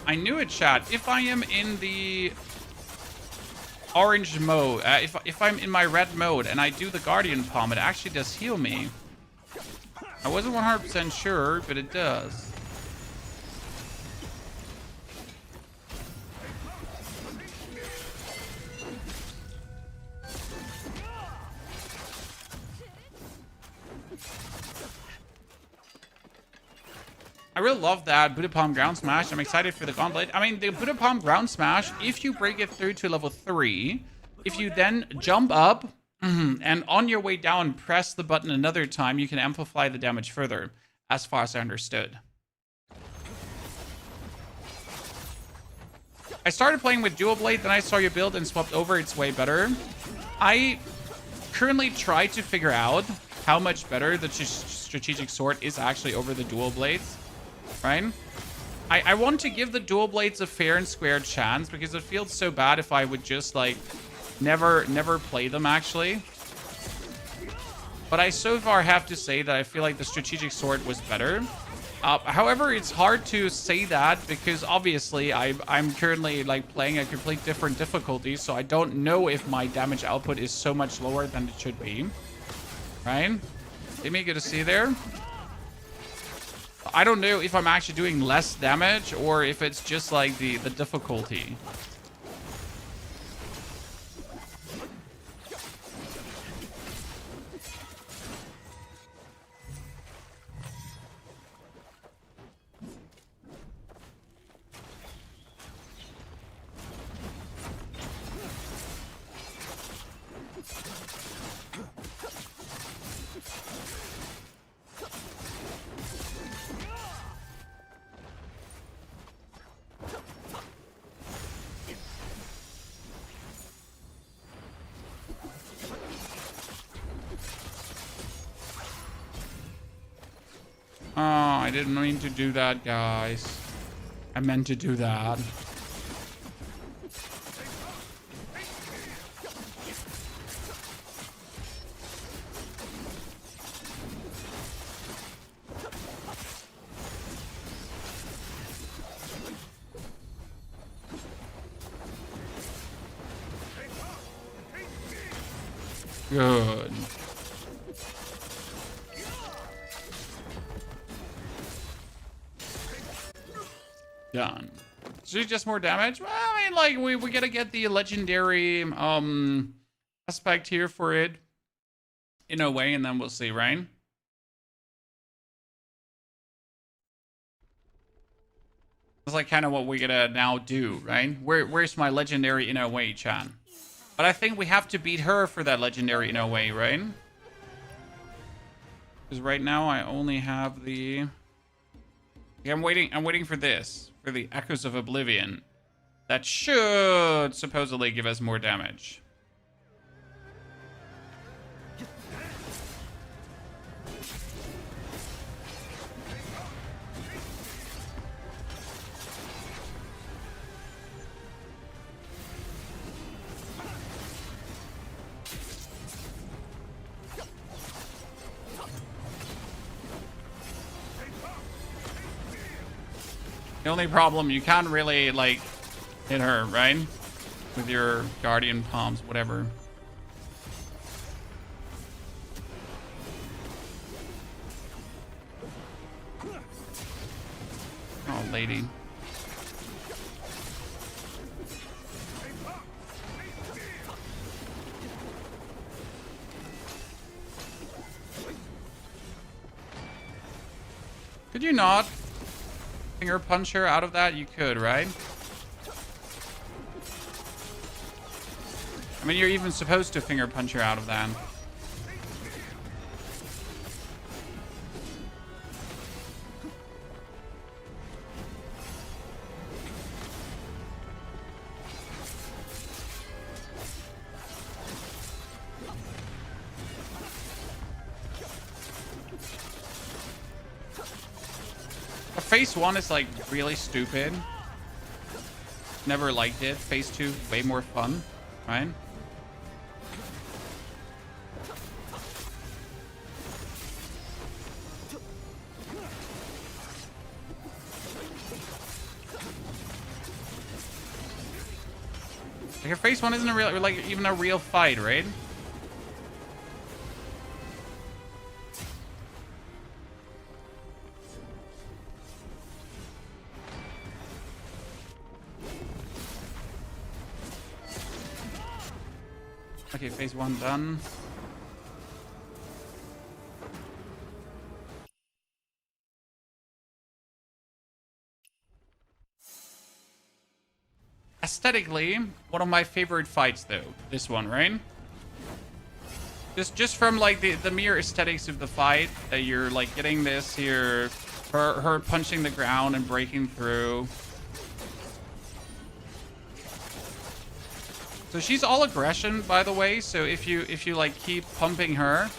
S1: I knew it, chat. If I am in the orange mode, if I'm in my red mode and I do the Guardian Palm, it actually does heal me. I wasn't 100% sure, but it does. I really love that Buddha Palm Ground Smash. I'm excited for the Gauntlet. I mean, the Buddha Palm Ground Smash, if you break it through to level 3, if you then jump up, and on your way down, press the button another time, you can amplify the damage further, as far as I understood. I started playing with Dual Blade, then I saw your build and swapped over. It's way better. I currently try to figure out how much better the strategic sword is actually over the Dual Blades, right? I want to give the Dual Blades a fair and square chance because it feels so bad if I would just like never play them actually. but I so far have to say that I feel like the strategic sword was better. However, it's hard to say that because obviously I'm currently like playing a complete different difficulty, so I don't know if my damage output is so much lower than it should be. Right? Amy, good to see you there. I don't know if I'm actually doing less damage or if it's just like the difficulty. Oh, I didn't mean to do that, guys. I meant to do that. Good. Done. So just more damage? Well, I mean, like, we gotta get the legendary aspect here for it in a way, and then we'll see, right? That's like kind of what we're gonna now do, right? Where's my legendary in a way, Chan? But I think we have to beat her for that legendary in a way, right? Because right now I only have the... I'm waiting for this. For the Echoes of Oblivion. That should supposedly give us more damage. The only problem, you can't really, like, hit her, right? With your guardian palms, whatever. Oh, lady. Could you not finger punch her out of that? You could, right? I mean, you're even supposed to finger punch her out of that. Phase 1 is like really stupid. Never liked it. Phase 2, way more fun, right? Like your phase 1 isn't a real, like even a real fight, right? Okay, phase 1 done. Aesthetically, one of my favorite fights though. This one, right? Just from like the mere aesthetics of the fight, that you're like getting this here, her punching the ground and breaking through. So she's all aggression, by the way. So if you like keep pumping her,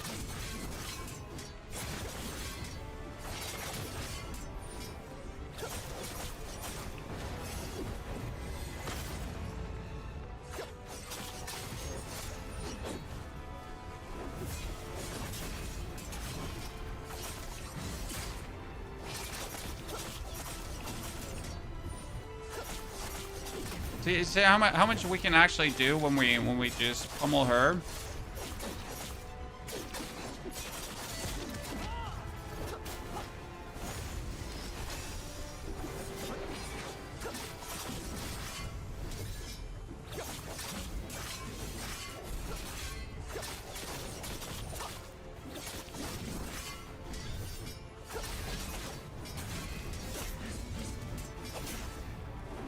S1: See how much we can actually do when we just pummel her.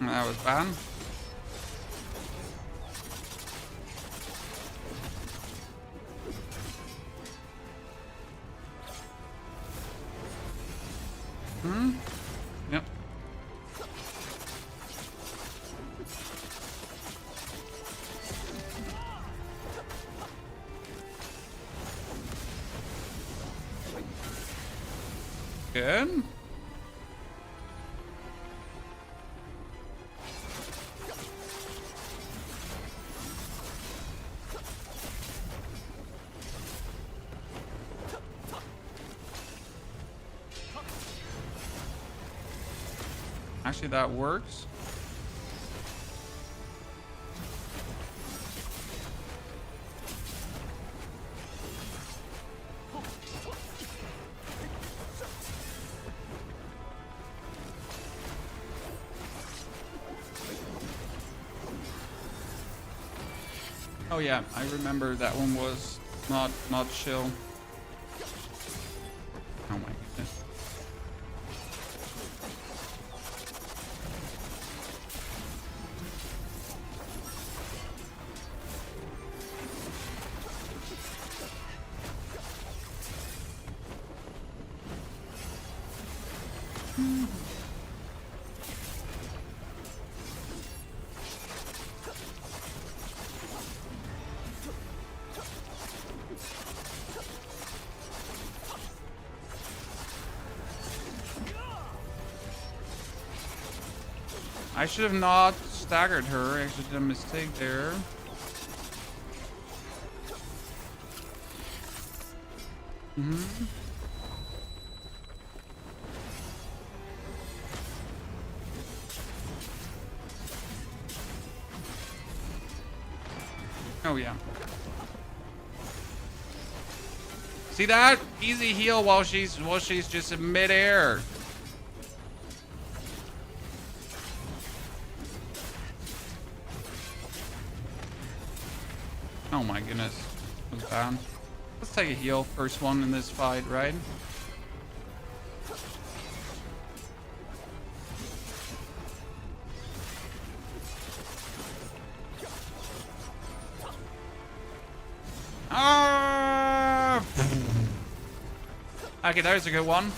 S1: That was bad. Yep. Good. Actually, that works. Oh yeah, I remember that one was not chill. Oh my goodness. I should have not staggered her. I actually did a mistake there. Oh yeah. See that? Easy heal while she's just in midair. Oh my goodness. That was bad. Let's take a heal. First one in this fight, right? Ah! Okay, there's a good one.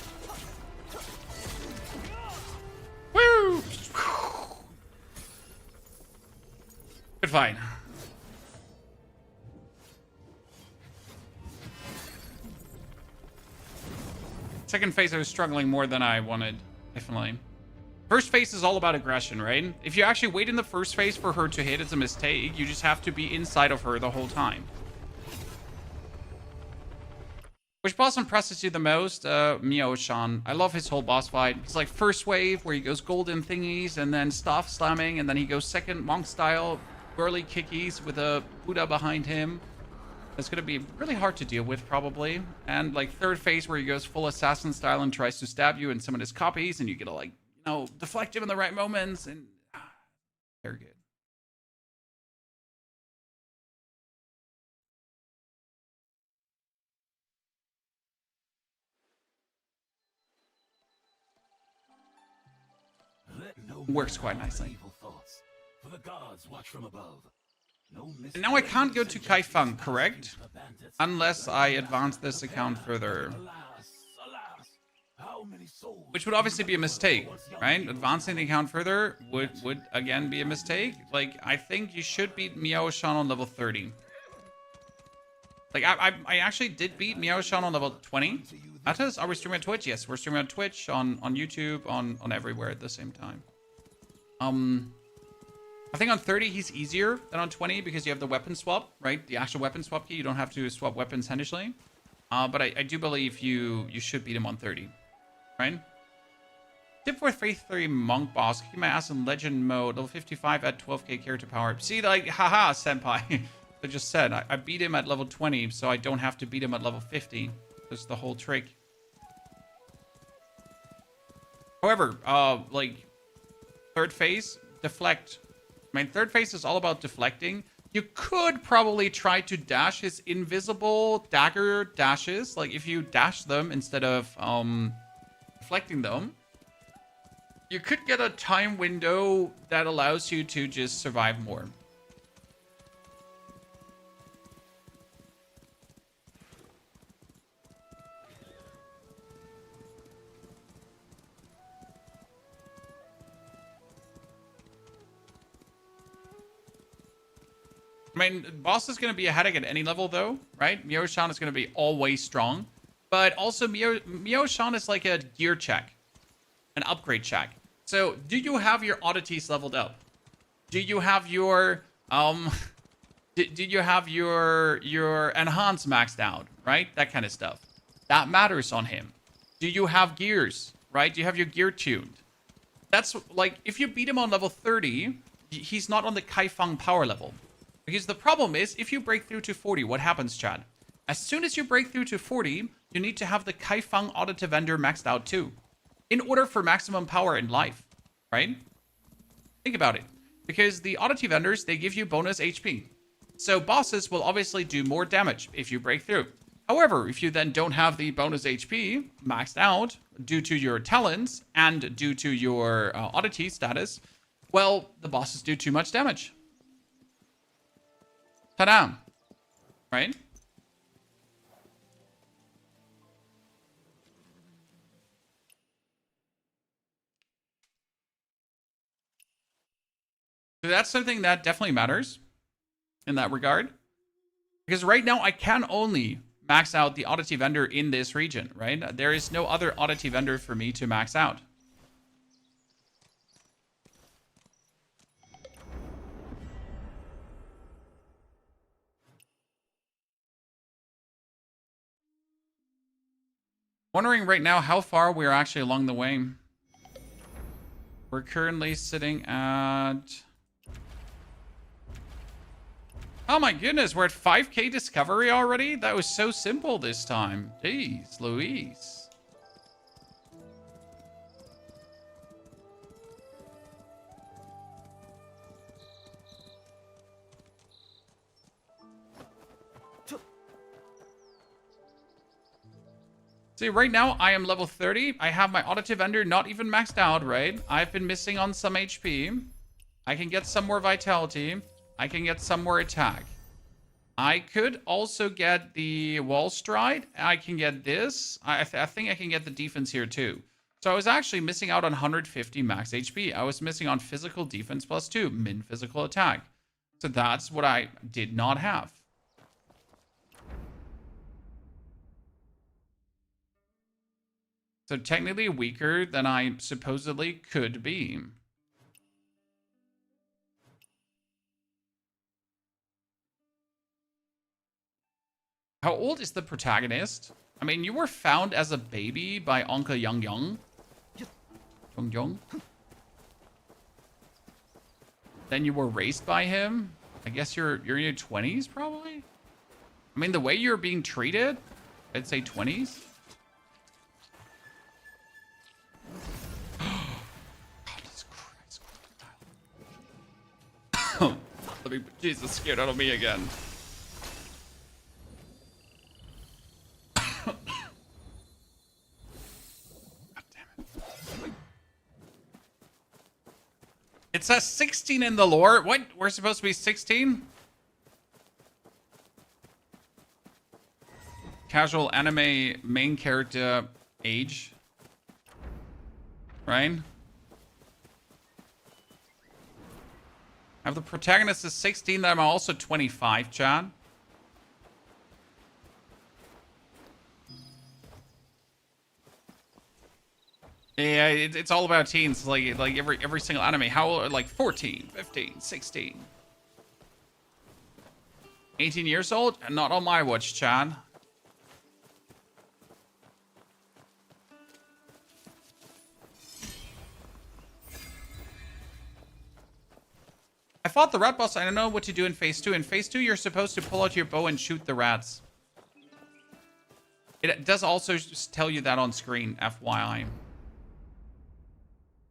S1: Woo! Good fight. Second phase, I was struggling more than I wanted, definitely. First phase is all about aggression, right? If you actually wait in the first phase for her to hit, it's a mistake. You just have to be inside of her the whole time. Which boss impresses you the most? Miao-shan. I love his whole boss fight. He's like first wave, where he goes golden thingies, and then staff slamming, and then he goes second monk style, burly kickies with a Buddha behind him. It's going to be really hard to deal with, probably. And, like, third phase where he goes full assassin style and tries to stab you and summon his copies, and you get to, like, you know, deflect him in the right moments, and... very good. Works quite nicely.
S2: For the gods watch from above.
S1: And now I can't go to Kaifeng, correct? Unless I advance this account further. Which would obviously be a mistake, right? Advancing the account further would again be a mistake. Like, I think you should beat Miao-shan on level 30. Like, I actually did beat Miao-shan on level 20. Are we streaming on Twitch? Yes, we're streaming on Twitch, on YouTube, on everywhere at the same time. I think on 30 he's easier than on 20 because you have the weapon swap, right? The actual weapon swap key. You don't have to swap weapons hennishly. But I do believe you should beat him on 30, right? Tip for Phase 3 Monk Boss. Kick my ass in Legend mode. Level 55 at 12k character power. See, like, haha, senpai. I just said, I beat him at level 20, so I don't have to beat him at level 50. That's the whole trick. However, like, third phase, deflect. I mean, third phase is all about deflecting. You could probably try to dash his invisible dagger dashes. Like, if you dash them instead of deflecting them, you could get a time window that allows you to just survive more. I mean, boss is going to be a headache at any level, though, right? Mio-shan is going to be always strong. But also, Mio-shan is like a gear check. An upgrade check. So, do you have your oddities leveled up? Do you have your, do you have your enhance maxed out, right? That kind of stuff. That matters on him. Do you have gears, right? Do you have your gear tuned? That's, like, if you beat him on level 30, he's not on the Kaifeng power level. Because the problem is, if you break through to 40, what happens, Chad? As soon as you break through to 40, you need to have the Kaifeng Auditive Ender maxed out too. In order for maximum power in life, right? Think about it. Because the Auditive Enders, they give you bonus HP. So bosses will obviously do more damage if you break through. However, if you then don't have the bonus HP maxed out due to your talents and due to your oddity status, well, the bosses do too much damage. Ta-da! Right? So that's something that definitely matters in that regard. Because right now I can only max out the oddity vendor in this region, right? There is no other oddity vendor for me to max out. Wondering right now how far we're actually along the way. We're currently sitting at... Oh my goodness, we're at 5k discovery already? That was so simple this time. Jeez, Louise. See, right now, I am level 30. I have my auditive ender not even maxed out, right? I've been missing on some HP. I can get some more vitality. I can get some more attack. I could also get the wall stride. I can get this. I think I can get the defense here too. So I was actually missing out on 150 max HP. I was missing on physical defense +2, min physical attack. So that's what I did not have. So technically weaker than I supposedly could be. How old is the protagonist? I mean, you were found as a baby by Uncle Yingying. Yingying. Then you were raised by him. I guess you're in your 20s, probably? I mean, the way you're being treated, I'd say 20s. Let me, Jesus, scared out of me again. God damn it. It says 16 in the lore. What? We're supposed to be 16? Casual anime main character age. Right? If the protagonist is 16, then I'm also 25, Chad. Yeah, it's all about teens. Like every single anime. How old? Like 14, 15, 16. 18 years old? Not on my watch, Chad. fought the rat boss. I don't know what to do in phase 2. In phase 2, you're supposed to pull out your bow and shoot the rats. It does also just tell you that on screen, FYI.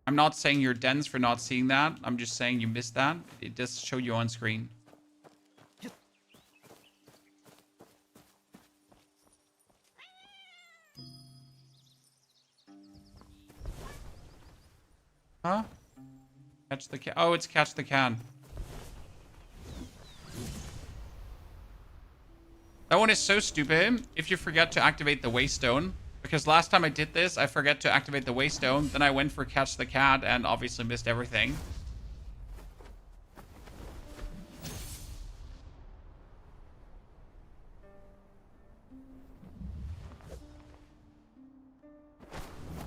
S1: I'm not saying you're dense for not seeing that. I'm just saying you missed that. It does show you on screen. Huh? Catch the can. Oh, it's catch the can. That one is so stupid if you forget to activate the waystone. Because last time I did this, I forgot to activate the waystone. Then I went for catch the cat and obviously missed everything.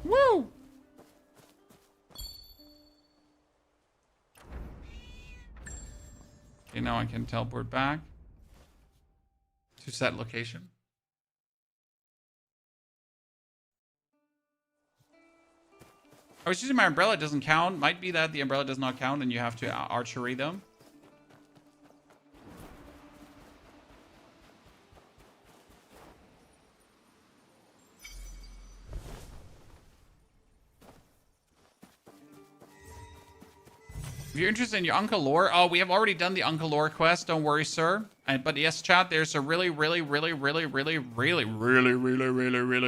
S1: Woo! Okay, now I can teleport back to set location. I was using my umbrella, it doesn't count. Might be that the umbrella does not count and you have to archery them. If you're interested in your Uncle Lore, oh, we have already done the Uncle Lore quest. Don't worry, sir. But yes, chat, there's a really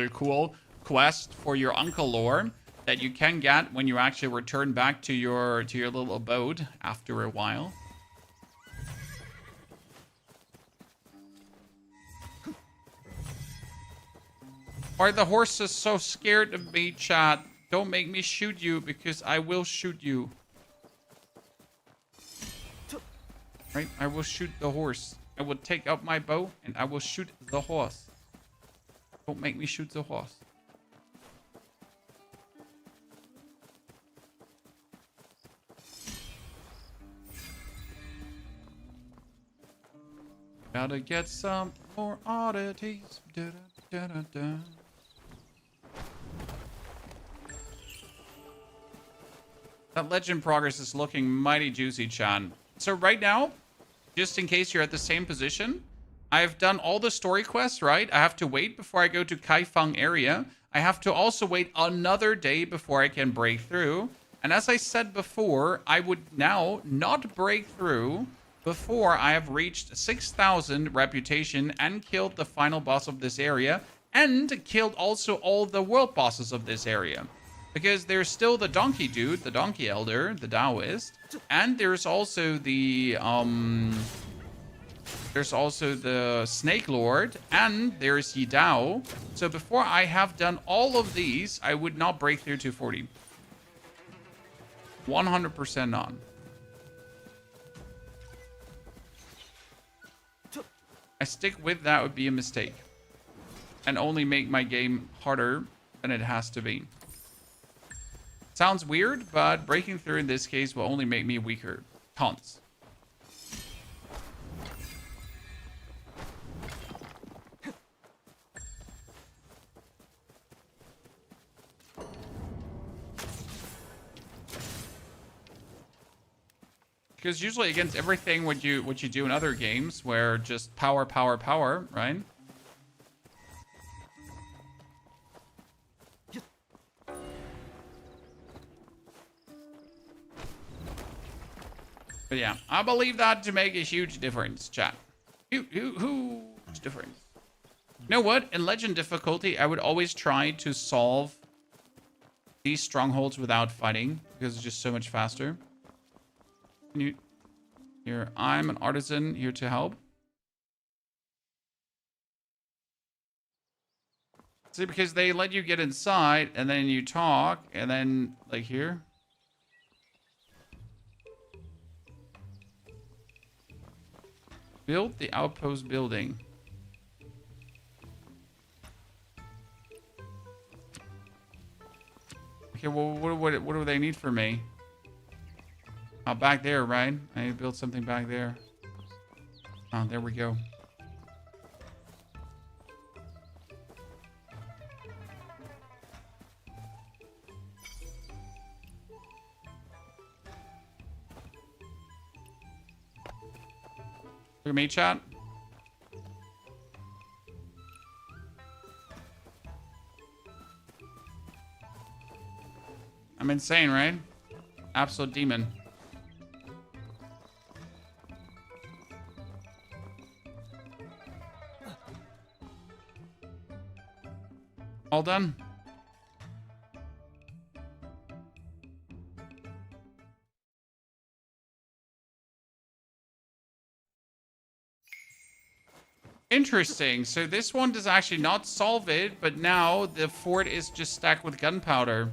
S1: cool quest for your Uncle Lore that you can get when you actually return back to your little abode after a while. Why are the horses so scared of me, chat? Don't make me shoot you because I will shoot you. Right? I will shoot the horse. I will take out my bow and I will shoot the horse. Don't make me shoot the horse. Gotta get some more oddities. Da, da, da, da, da. That legend progress is looking mighty juicy, Chan. So right now, just in case you're at the same position, I've done all the story quests, right? I have to wait before I go to Kaifeng area. I have to also wait another day before I can break through. And as I said before, I would now not break through before I have reached 6,000 reputation and killed the final boss of this area and killed also all the world bosses of this area. Because there's still the donkey dude, the donkey elder, the Taoist, and there's also the snake lord, and there's Yidao. So before I have done all of these, I would not break through 240. 100% not. I stick with that would be a mistake. And only make my game harder than it has to be. Sounds weird, but breaking through in this case will only make me weaker. Tons. Because usually against everything what you do in other games where just power, right? But yeah, I believe that to make a huge difference, chat. Huge difference. You know what? In Legend difficulty, I would always try to solve these strongholds without fighting because it's just so much faster. Here, I'm an artisan here to help. See, because they let you get inside and then you talk and then like here. Build the outpost building. Okay, well, what do they need from me? Oh, back there, right? I need to build something back there. Oh, there we go. Look at me, chat. I'm insane, right? Absolute demon. All done? Interesting. So this one does actually not solve it, but now the fort is just stacked with gunpowder.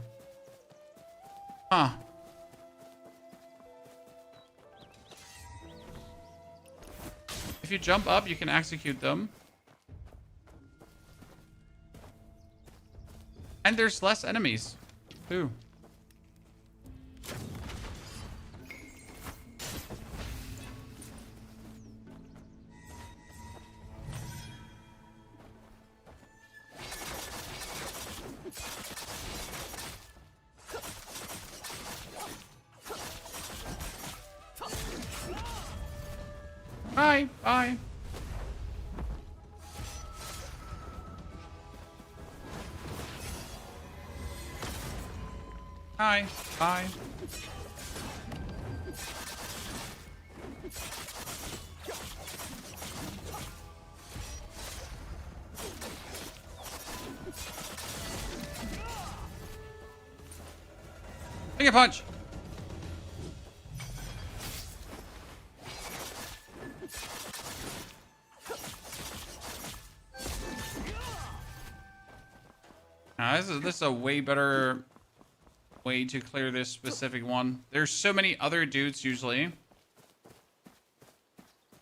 S1: Huh. If you jump up, you can execute them. And there's less enemies. Ooh. Bye. Bye. Hi. Bye. Take a punch. Now, this is a way better way to clear this specific one. There's so many other dudes usually.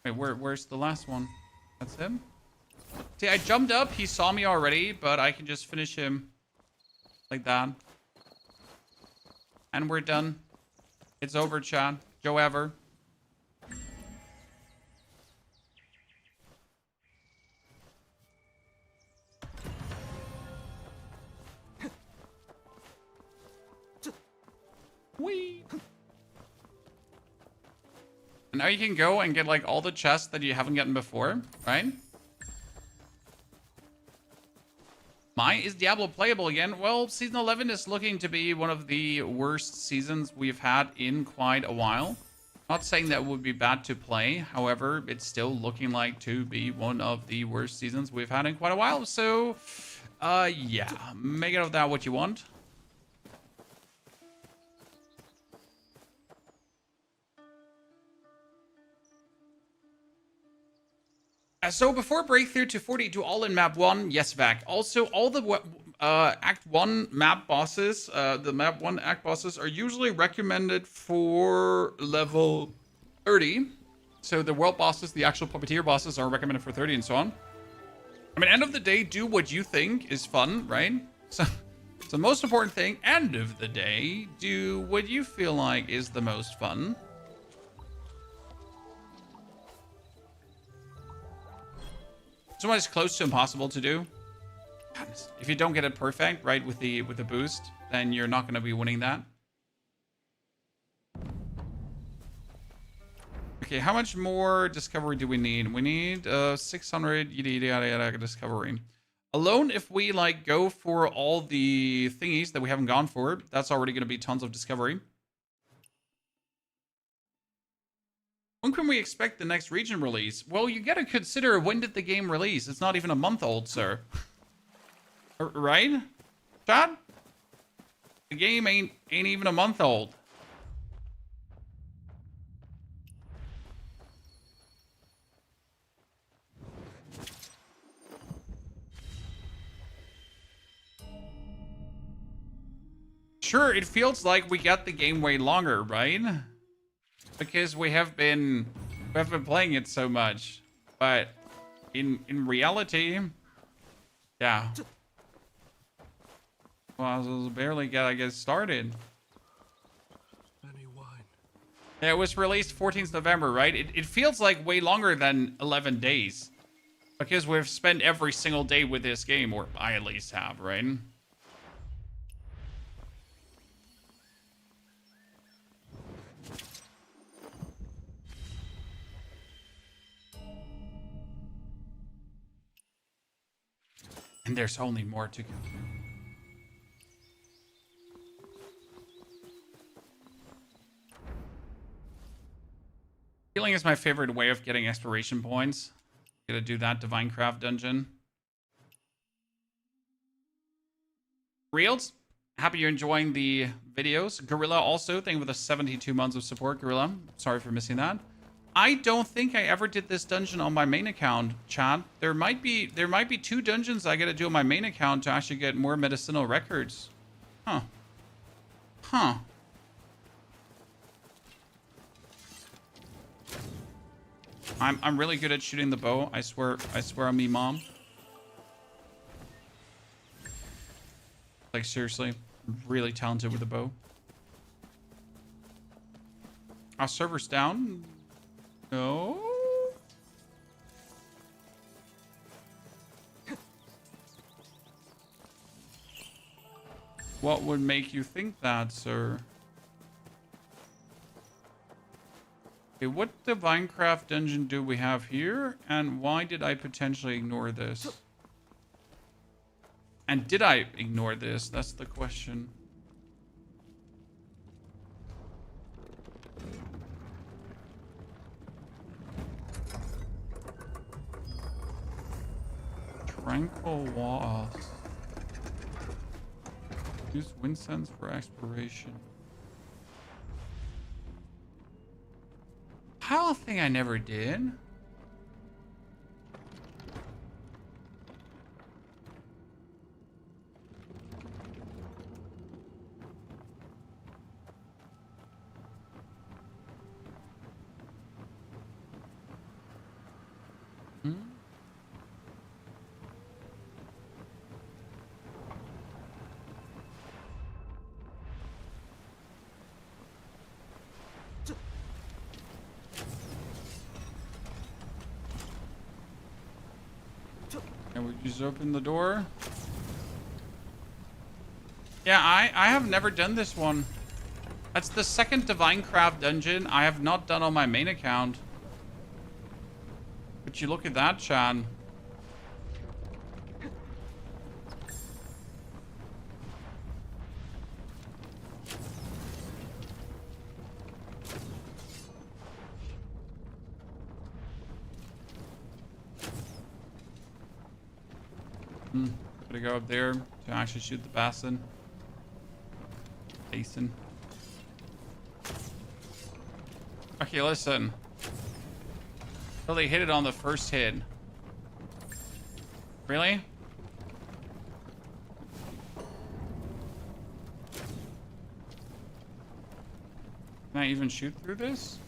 S1: Wait, where's the last one? That's him? See, I jumped up. He saw me already, but I can just finish him like that. And we're done. It's over, chat. Joe ever. Whee! And now you can go and get like all the chests that you haven't gotten before, right? Is Diablo playable again? Well, season 11 is looking to be one of the worst seasons we've had in quite a while. Not saying that would be bad to play. However, it's still looking like to be one of the worst seasons we've had in quite a while. So, yeah, make it of that what you want. So before breakthrough to 40 to all in map 1, yes, Vac. Also, all the Act 1 map bosses, the map 1 act bosses are usually recommended for level 30. So the world bosses, the actual puppeteer bosses are recommended for 30 and so on. I mean, end of the day, do what you think is fun, right? So the most important thing, end of the day, do what you feel like is the most fun. So it's close to impossible to do. If you don't get it perfect, right, with the boost, then you're not going to be winning that. Okay, how much more discovery do we need? We need 600 yada yada discovery. Alone, if we like go for all the thingies that we haven't gone for, that's already going to be tons of discovery. When can we expect the next region release? Well, you gotta consider, when did the game release? It's not even a month old, sir. Right? Chad? The game ain't even a month old. Sure, it feels like we got the game way longer, right? Because we have been playing it so much, but in reality, yeah. Well, I was barely get started. Yeah, it was released 14th November, right? It feels like way longer than 11 days, because we've spent every single day with this game, or I at least have, right? And there's only more to come. Healing is my favorite way of getting exploration points. Gonna do that Divine Craft dungeon. Reels, happy you're enjoying the videos. Gorilla also, thank you for the 72 months of support, Gorilla. Sorry for missing that. I don't think I ever did this dungeon on my main account, chat. There might be 2 dungeons I gotta do on my main account to actually get more medicinal records. Huh. Huh. I'm really good at shooting the bow. I swear on me, mom. Like seriously, really talented with the bow. Our server's down. No. What would make you think that, sir? Okay, what Divine Craft dungeon do we have here? And why did I potentially ignore this? And did I ignore this? That's the question. Tranquil Wasp. Use wind sense for exploration. I don't think I never did. And we just open the door. Yeah, I have never done this one. That's the second Divine Craft dungeon I have not done on my main account. But you look at that, Chan. Gotta go up there to actually shoot the basin. Basin. Okay, listen. Well, they hit it on the first hit. Really? Can I even shoot through this?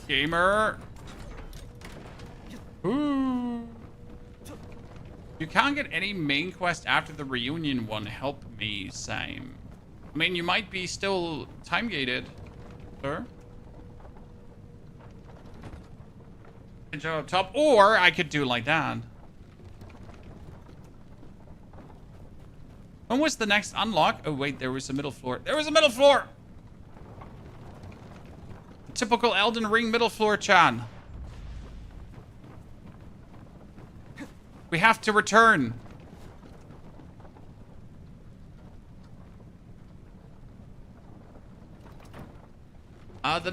S1: Gamer. Ooh. You can't get any main quest after the reunion one. Help me, same. I mean, you might be still time gated, sir. Jump up top, or I could do like that. When was the next unlock? Oh wait, there was a middle floor. There was a middle floor. Typical Elden Ring middle floor, Chan. We have to return. The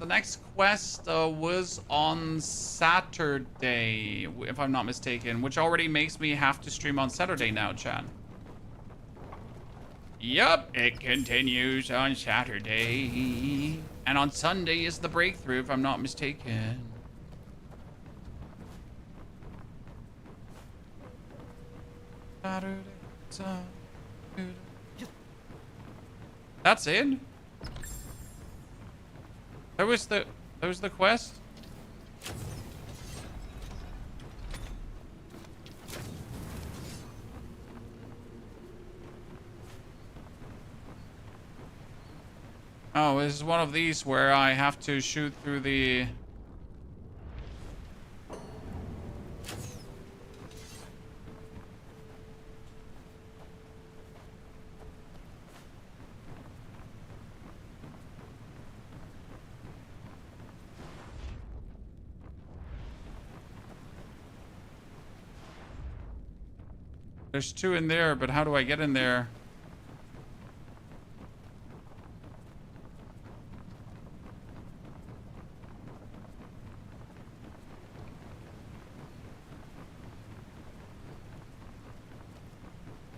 S1: next quest was on Saturday, if I'm not mistaken, which already makes me have to stream on Saturday now, Chan. Yup, it continues on Saturday. And on Sunday is the breakthrough, if I'm not mistaken. That's it? That was the quest? Oh, this is one of these where I have to shoot through the... There's 2 in there, but how do I get in there?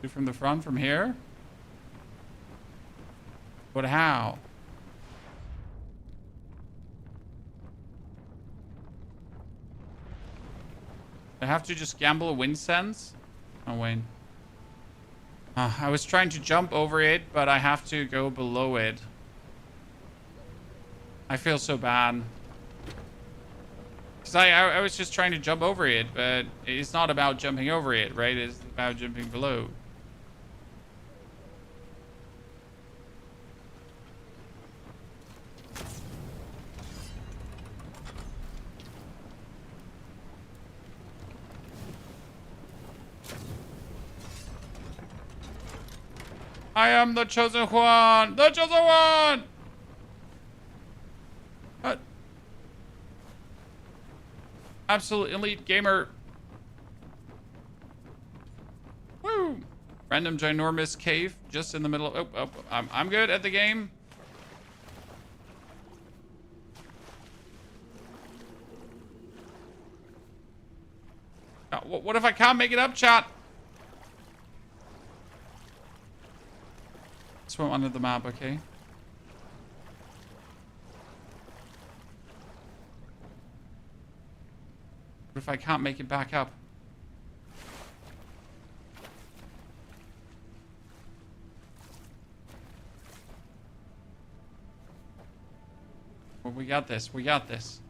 S1: From the front, from here? But how? I have to just gamble a wind sense? Oh, wait. I was trying to jump over it, but I have to go below it. I feel so bad. Because I was just trying to jump over it, but it's not about jumping over it, right? It's about jumping below. I am the chosen one! The chosen one! What? Absolute elite gamer. Woo! Random ginormous cave just in the middle. Oh, I'm good at the game. What if I can't make it up, chat? Swim under the map, okay? What if I can't make it back up? Well, we got this. We got this.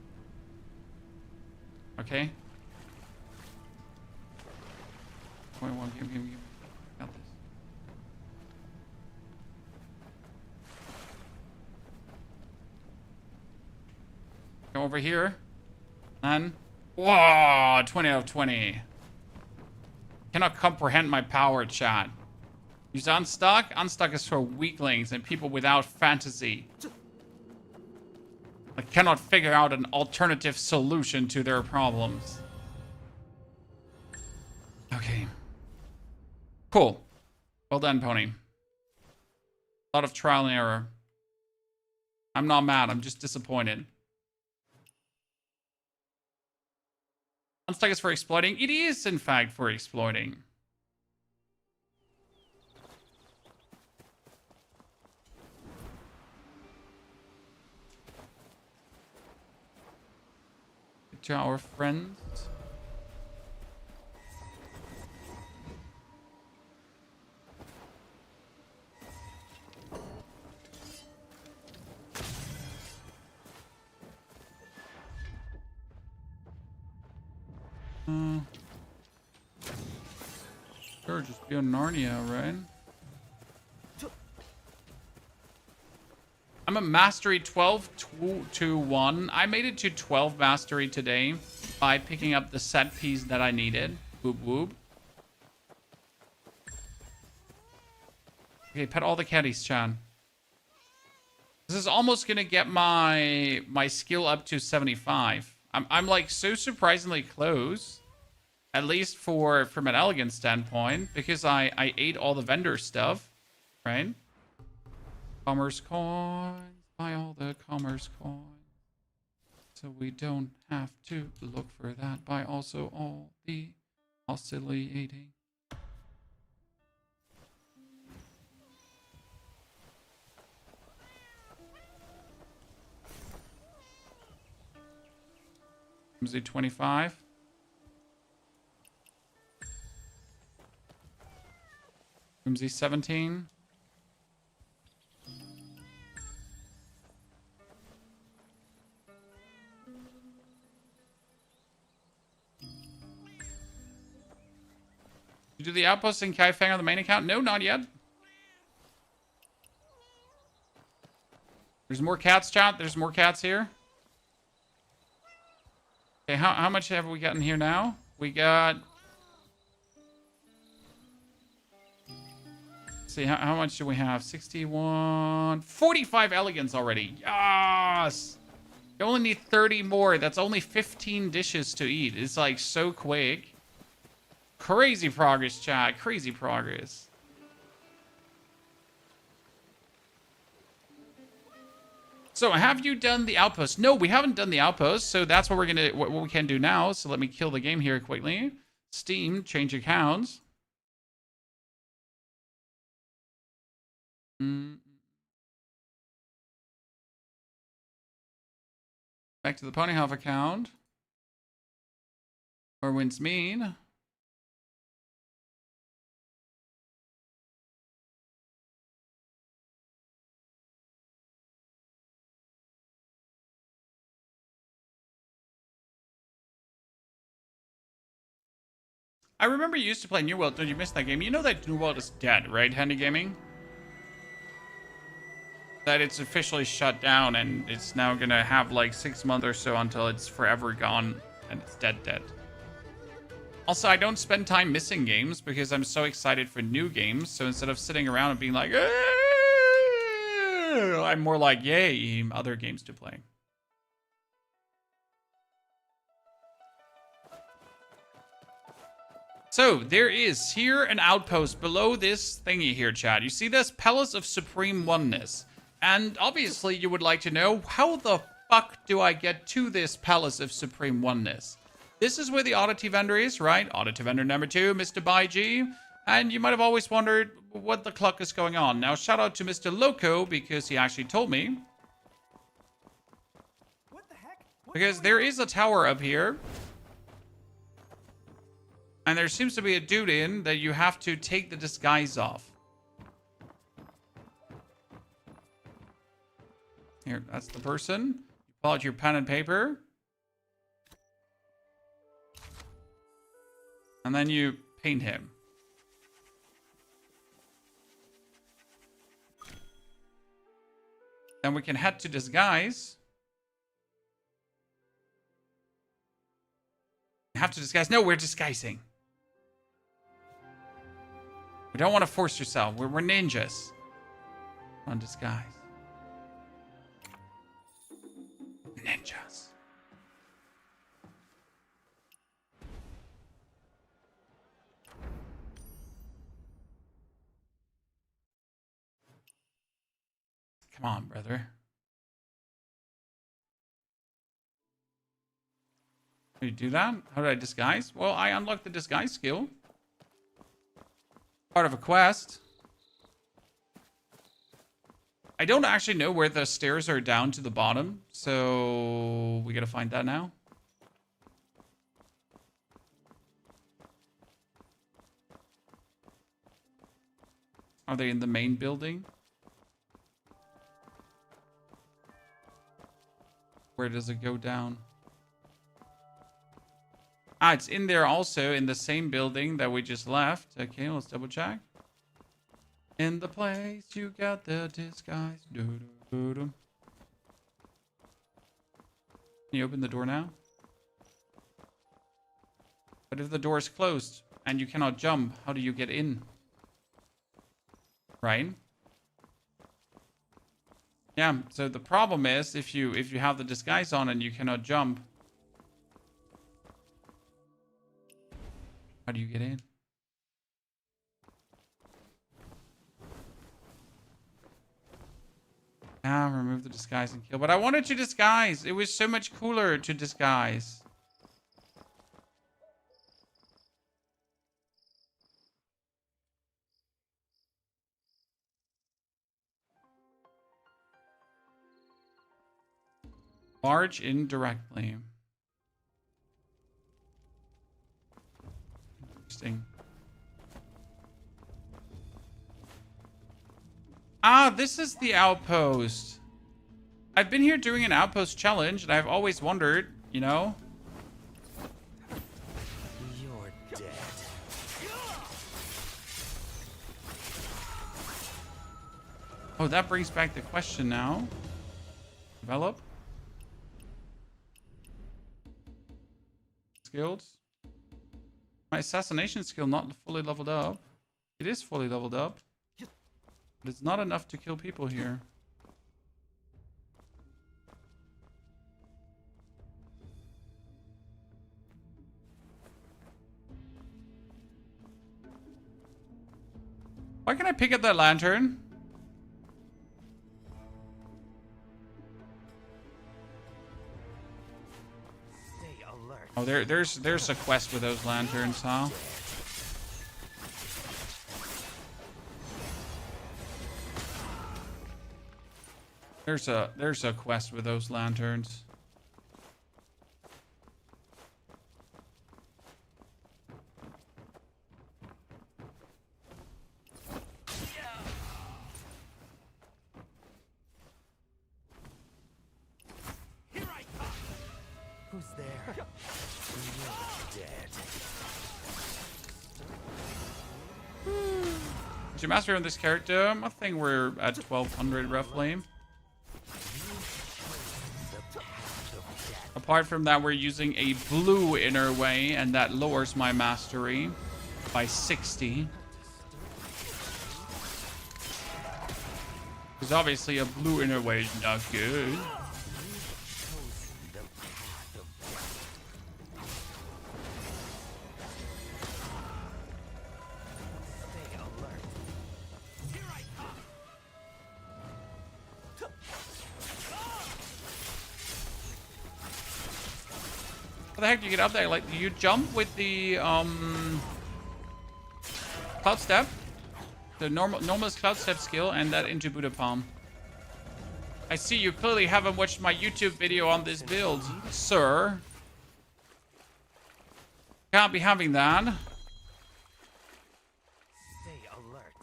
S1: Okay? Wait, give me. Got this. Go over here. And whoa, 20 out of 20. Cannot comprehend my power, chat. Use unstuck. Unstuck is for weaklings and people without fantasy. I cannot figure out an alternative solution to their problems. Okay. Cool. Well done, Pony. A lot of trial and error. I'm not mad. I'm just disappointed. Unstuck is for exploiting. It is, in fact, for exploiting. To our friends. Sure, just be on Narnia, right? I'm a mastery 12 to 1. I made it to 12 mastery today by picking up the set piece that I needed. Whoop whoop. Okay, pet all the caddies, Chan. This is almost gonna get my skill up to 75. I'm like so surprisingly close. At least from an elegant standpoint, because I ate all the vendor stuff, right? Commerce coins, buy all the commerce coins. So we don't have to look for that. Buy also all the oscillating. Is it 25? Whimsy 17. You do the outpost in Kaifeng on the main account? No, not yet. There's more cats, chat. There's more cats here. Okay, how much have we gotten here now? We got... See, how much do we have? 61... 45 elegance already. Yes! You only need 30 more. That's only 15 dishes to eat. It's like so quick. Crazy progress, chat. Crazy progress. So, have you done the outpost? No, we haven't done the outpost. So that's what what we can do now. So let me kill the game here quickly. Steam, change accounts. Back to the Ponyhof account. Or wins mean. I remember you used to play New World. Don't you miss that game? You know that New World is dead, right, Handy Gaming? That it's officially shut down and it's now gonna have like 6 months or so until it's forever gone and it's dead. Also, I don't spend time missing games because I'm so excited for new games. So instead of sitting around and being like, I'm more like, yay, other games to play. So there is here an outpost below this thingy here, chat. You see this? Palace of Supreme Oneness. And obviously you would like to know, how the fuck do I get to this Palace of Supreme Oneness? This is where the oddity vendor is, right? Oddity vendor number 2, Mr. Baiji. And you might have always wondered what the cluck is going on. Now, shout out to Mr. Loco, because he actually told me.
S6: What the heck?
S1: Because there is a tower up here. And there seems to be a dude in that you have to take the disguise off. Here, that's the person. You pull out your pen and paper. And then you paint him. Then we can head to disguise. We have to disguise. No, we're disguising. We don't want to force yourself. We're ninjas. On disguise. Ninjas. Come on, brother. How do you do that? How do I disguise? Well, I unlocked the disguise skill. Part of a quest. I don't actually know where the stairs are down to the bottom, so we gotta find that now. Are they in the main building? Where does it go down? Ah, it's in there also, in the same building that we just left. Okay, let's double check. In the place you got the disguise. Can you open the door now? But if the door is closed and you cannot jump, how do you get in? Right? Yeah, so the problem is if you have the disguise on and you cannot jump, how do you get in? Ah, remove the disguise and kill. But I wanted to disguise. It was so much cooler to disguise. Barge in directly. Interesting. Ah, this is the outpost. I've been here doing an outpost challenge, and I've always wondered, you know.
S11: You're dead.
S1: Oh, that brings back the question now. Develop. Skills. My assassination skill not fully leveled up. It is fully leveled up. But it's not enough to kill people here. Why can't I pick up that lantern?
S11: Stay alert.
S1: Oh, there's a quest with those lanterns, huh? There's a quest with those lanterns.
S11: Who's there? You're dead.
S1: Did you master on this character? I think we're at 1200 roughly. Apart from that, we're using a blue inner way, and that lowers my mastery by 60. Because obviously a blue inner way is not good. How the heck do you get up there? Like, do you jump with the cloud step, the normalist cloud step skill, and that into Buddha palm? I see you clearly haven't watched my YouTube video on this build, sir. Can't be having that.
S11: Stay alert.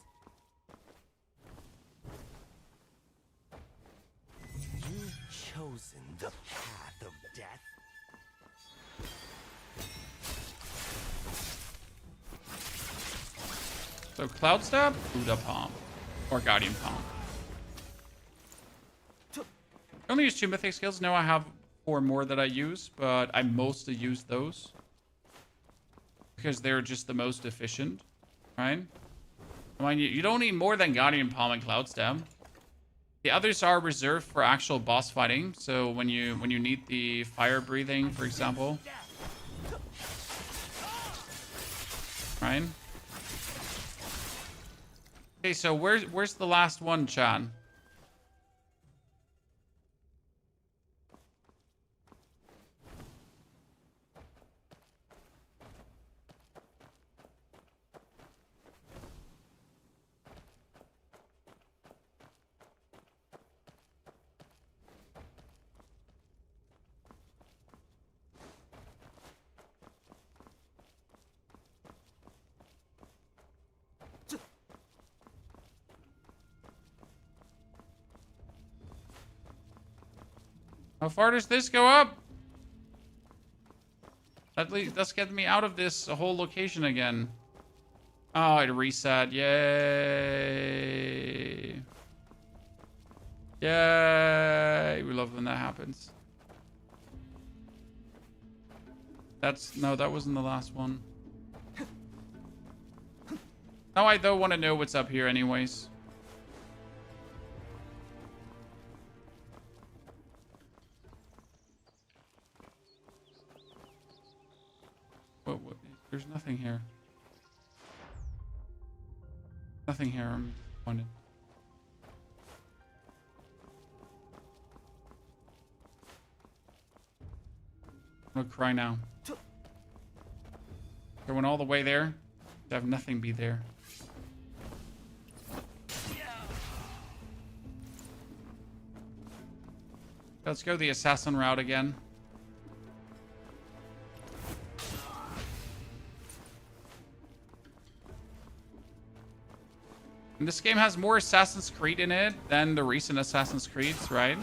S11: You've chosen the path of death.
S1: So cloud step, Buddha palm, or guardian palm. I only use 2 mythic skills. Now I have 4 more that I use, but I mostly use those because they're just the most efficient, right? I mean, you don't need more than guardian palm and cloud step. The others are reserved for actual boss fighting. So when you need the fire breathing, for example, right? Okay, so where's the last one, Chan? How far does this go up? At least let's get me out of this whole location again. Oh, it reset. Yay. Yay. We love when that happens. No, that wasn't the last one. Now I don't want to know what's up here anyways. What? There's nothing here. Nothing here. I'm disappointed. I'm gonna cry now. Going all the way there to have nothing be there. Let's go the assassin route again. And this game has more Assassin's Creed in it than the recent Assassin's Creeds, right?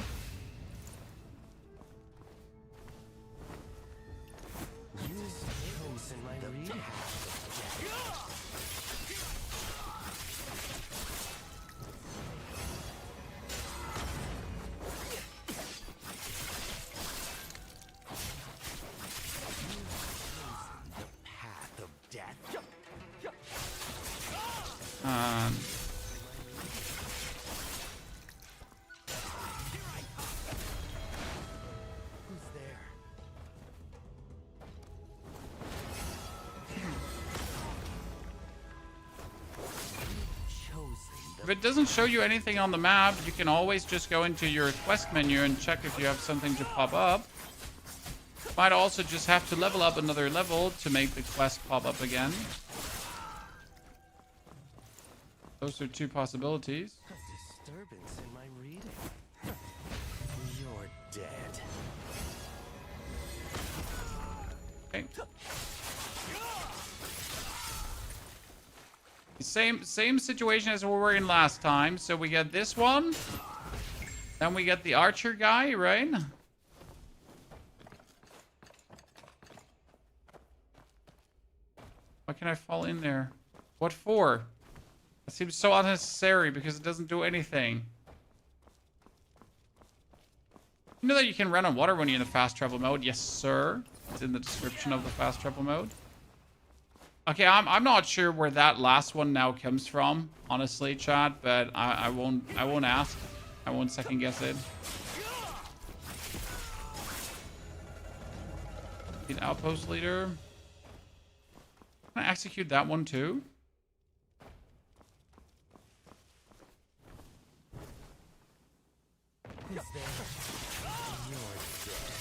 S1: If it doesn't show you anything on the map, you can always just go into your quest menu and check if you have something to pop up. Might also just have to level up another level to make the quest pop up again. Those are two possibilities.
S11: A disturbance in my reading. You're dead.
S1: Okay. Same situation as we were in last time. So we get this one. Then we get the archer guy, right? Why can I fall in there? What for? That seems so unnecessary because it doesn't do anything. You know that you can run on water when you're in the fast travel mode? Yes, sir. It's in the description of the fast travel mode. Okay, I'm not sure where that last one now comes from, honestly, chat, but I won't ask. I won't second guess it. The outpost leader. Can I execute that one too?
S11: Who's there? You're dead.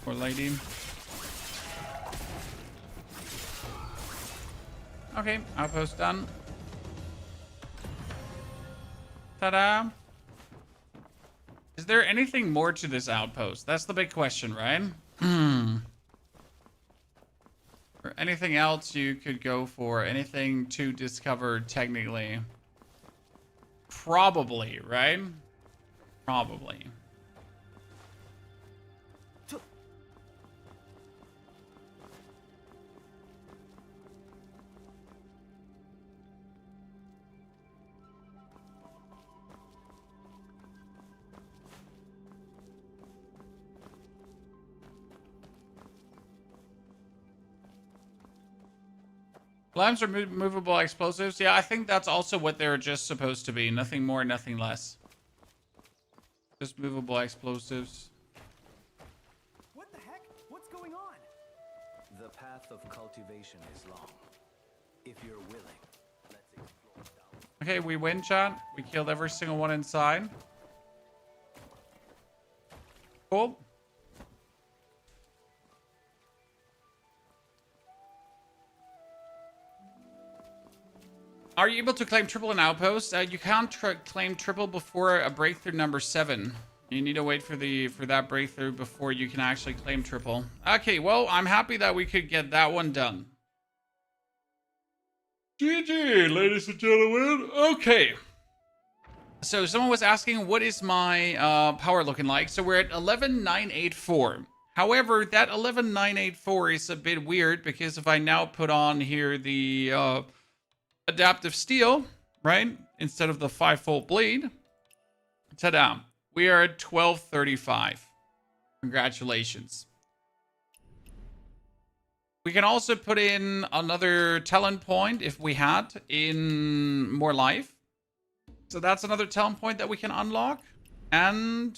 S1: Poor lady. Okay, outpost done. Ta-da! Is there anything more to this outpost? That's the big question, right? Or anything else you could go for? Anything to discover technically? Probably, right? Probably. Flames are movable explosives. Yeah, I think that's also what they're just supposed to be. Nothing more, nothing less. Just movable explosives.
S6: What the heck? What's going on?
S11: The path of cultivation is long. If you're willing, let's explore Daolord.
S1: Okay, we win, chat. We killed every single one inside. Cool. Are you able to claim triple in outposts? You can't claim triple before a breakthrough number 7. You need to wait for that breakthrough before you can actually claim triple. Okay, well, I'm happy that we could get that one done. GG, ladies and gentlemen. Okay. So someone was asking, what is my power looking like? So we're at 11,984. However, that 11,984 is a bit weird because if I now put on here the adaptive steel, right? Instead of the 5-fold bleed. Ta-da. We are at 1235. Congratulations. We can also put in another talent point if we had in more life. So that's another talent point that we can unlock. And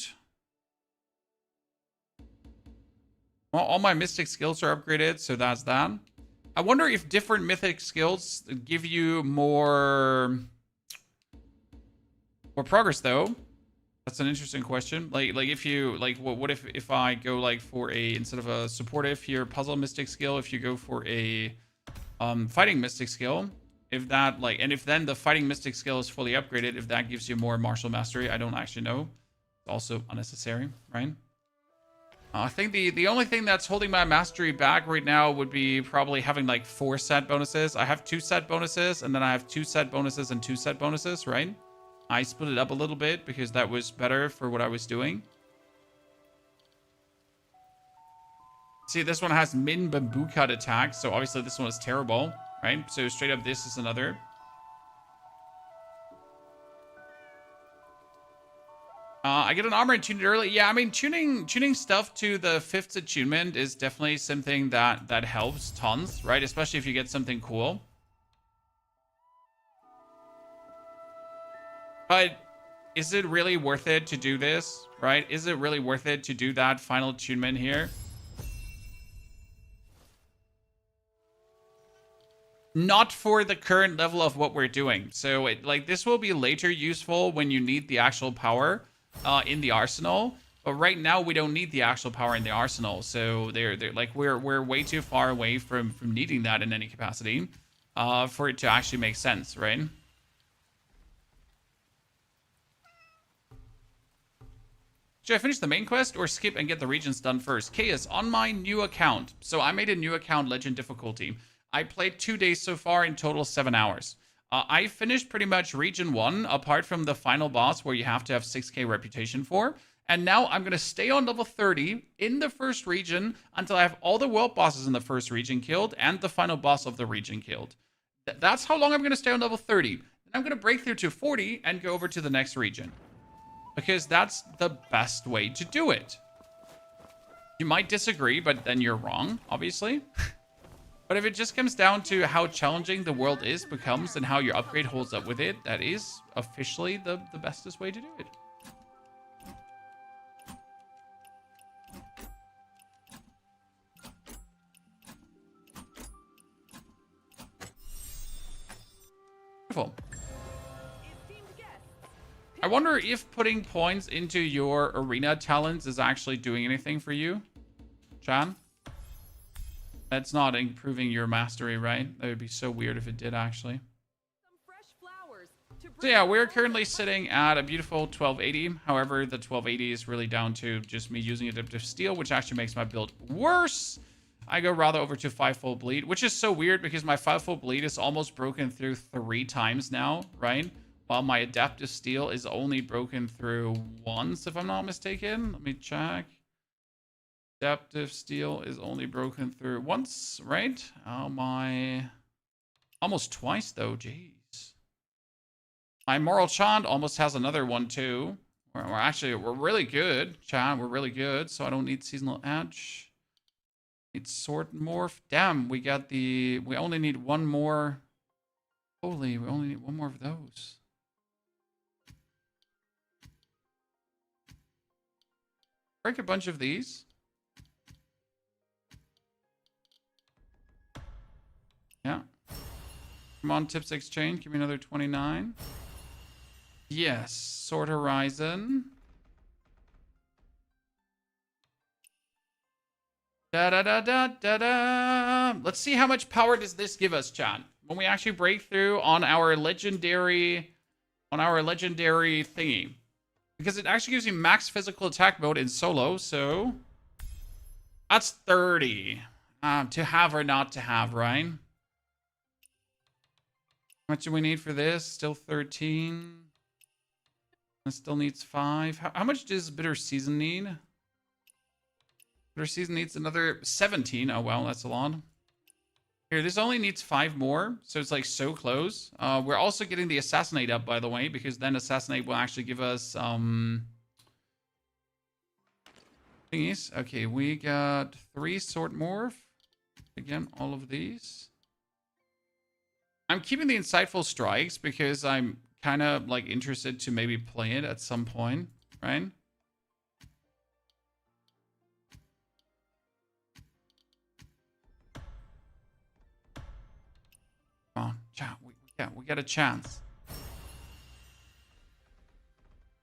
S1: well, all my mystic skills are upgraded, so that's that. I wonder if different mythic skills give you more progress, though. That's an interesting question. Like if you what if I go like for a, instead of a supportive here puzzle mystic skill, if you go for a fighting mystic skill, if that and if then the fighting mystic skill is fully upgraded, if that gives you more martial mastery, I don't actually know. It's also unnecessary, right? I think the only thing that's holding my mastery back right now would be probably having like 4 set bonuses. I have 2 set bonuses, and then I have 2 set bonuses and 2 set bonuses, right? I split it up a little bit because that was better for what I was doing. See, this one has min bamboo cut attack, so obviously this one is terrible, right? So straight up this is another. I get an armor and tune it early. Yeah, I mean, tuning stuff to the 5th attunement is definitely something that helps tons, right? Especially if you get something cool. But Is it really worth it to do this, right? Is it really worth it to do that final attunement here? Not for the current level of what we're doing. So this will be later useful when you need the actual power in the arsenal. But right now we don't need the actual power in the arsenal. So we're way too far away from needing that in any capacity for it to actually make sense, right? Should I finish the main quest or skip and get the regions done first? Chaos, on my new account. So I made a new account, Legend difficulty. I played 2 days so far, in total 7 hours. I finished pretty much region 1, apart from the final boss where you have to have 6k reputation for. And now I'm going to stay on level 30 in the first region until I have all the world bosses in the first region killed and the final boss of the region killed. That's how long I'm going to stay on level 30. Then I'm going to break through to 40 and go over to the next region. Because that's the best way to do it. You might disagree, but then you're wrong, obviously. But if it just comes down to how challenging the world becomes and how your upgrade holds up with it, that is officially the bestest way to do it. Beautiful. I wonder if putting points into your arena talents is actually doing anything for you, Chan. That's not improving your mastery, right? That would be so weird if it did, actually. So yeah, we're currently sitting at a beautiful 1280. However, the 1280 is really down to just me using Adaptive Steel, which actually makes my build worse. I go rather over to 5-fold bleed, which is so weird because my 5-fold bleed is almost broken through 3 times now, right? While my Adaptive Steel is only broken through once, if I'm not mistaken. Let me check. Adaptive Steel is only broken through once, right? Oh my... Almost twice, though. Jeez. My Moral Chant almost has another one, too. We're really good, Chant. We're really good, so I don't need Seasonal Edge. Need Sword Morph. Damn, we got the... We only need one more... Holy, we only need one more of those. Break a bunch of these. Yeah. Come on, Tips Exchange. Give me another 29. Yes. Sword Horizon. Da-da-da-da-da-da. Let's see how much power does this give us, chat. When we actually break through on our legendary thingy. Because it actually gives you max physical attack mode in solo, so... That's 30. To have or not to have, right? How much do we need for this? Still 13. It still needs 5. How much does Bitter Season need? Bitter Season needs another 17. Oh, wow, that's a lot. Here, this only needs 5 more, so it's like so close. We're also getting the Assassinate up, by the way, because then Assassinate will actually give us thingies. Okay, we got 3 Sword Morph. Again, all of these. I'm keeping the Insightful Strikes because I'm kind of like interested to maybe play it at some point, right? Come on, chat. We got a chance.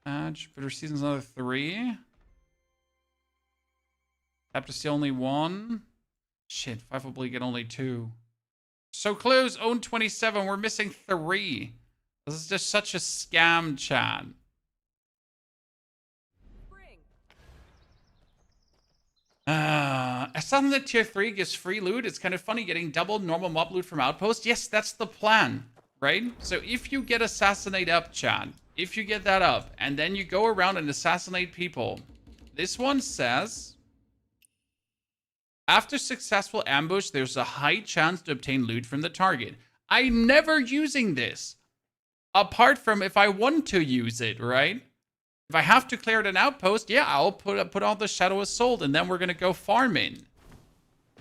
S1: Edge, Bitter Season's another 3. Have to see only 1. Shit, 5 will get only 2. So close, own 27. We're missing 3. This is just such a scam, chat. Assassinate tier 3 gives free loot. It's kind of funny getting double normal mob loot from Outpost. Yes, that's the plan, right? So if you get Assassinate up, chat, if you get that up, and then you go around and assassinate people, this one says... After successful ambush, there's a high chance to obtain loot from the target. I'm never using this. Apart from if I want to use it, right? If I have to clear an outpost, yeah, I'll put on the Shadow Assault, and then we're going to go farming.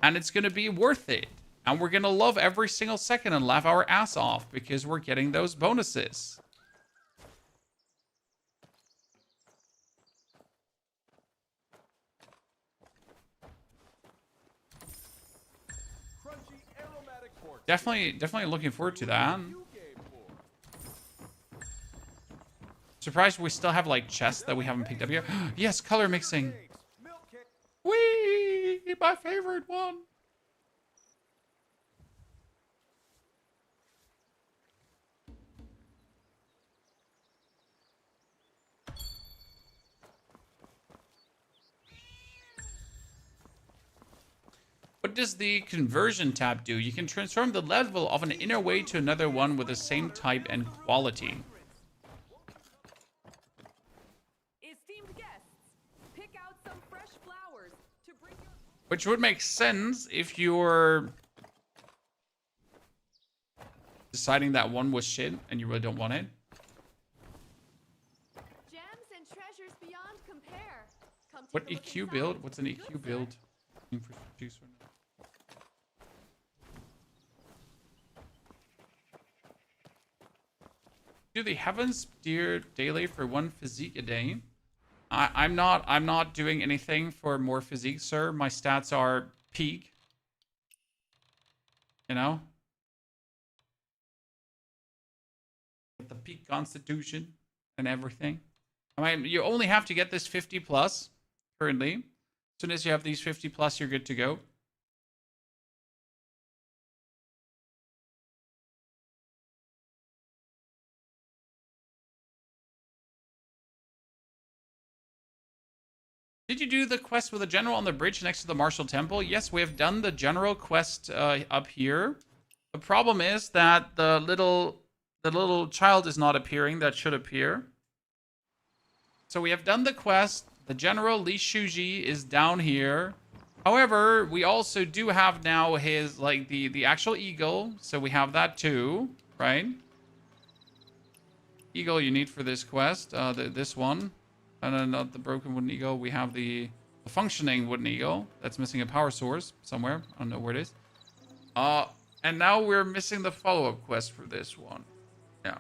S1: And it's going to be worth it. And we're going to love every single second and laugh our ass off because we're getting those bonuses. Definitely looking forward to that. Surprised we still have like chests that we haven't picked up yet. Yes, color mixing. Whee! My favorite one. What does the conversion tab do? You can transform the level of an inner way to another one with the same type and quality.
S16: Esteemed guests, pick out some fresh flowers to bring your...
S1: Which would make sense if you're deciding that one was shit and you really don't want it.
S5: Gems and treasures beyond compare. Come
S1: What
S5: take a look
S1: EQ
S5: inside.
S1: build? What's an
S5: Good,
S1: EQ
S5: sir.
S1: build? Do the heavens steer daily for one physique a day? I'm not doing anything for more physique, sir. My stats are peak. You know? With the peak constitution and everything. I mean, you only have to get this 50 plus currently. As soon as you have these 50 plus, you're good to go. Did you do the quest with the general on the bridge next to the martial temple? Yes, we have done the general quest up here. The problem is that the little child is not appearing that should appear. So we have done the quest. The general Li Shuji is down here. However, we also do have now his like the actual eagle. So we have that too, right? Eagle you need for this quest. This one. And not the broken wooden eagle. We have the functioning wooden eagle that's missing a power source somewhere. I don't know where it is. And now we're missing the follow-up quest for this one. Yeah.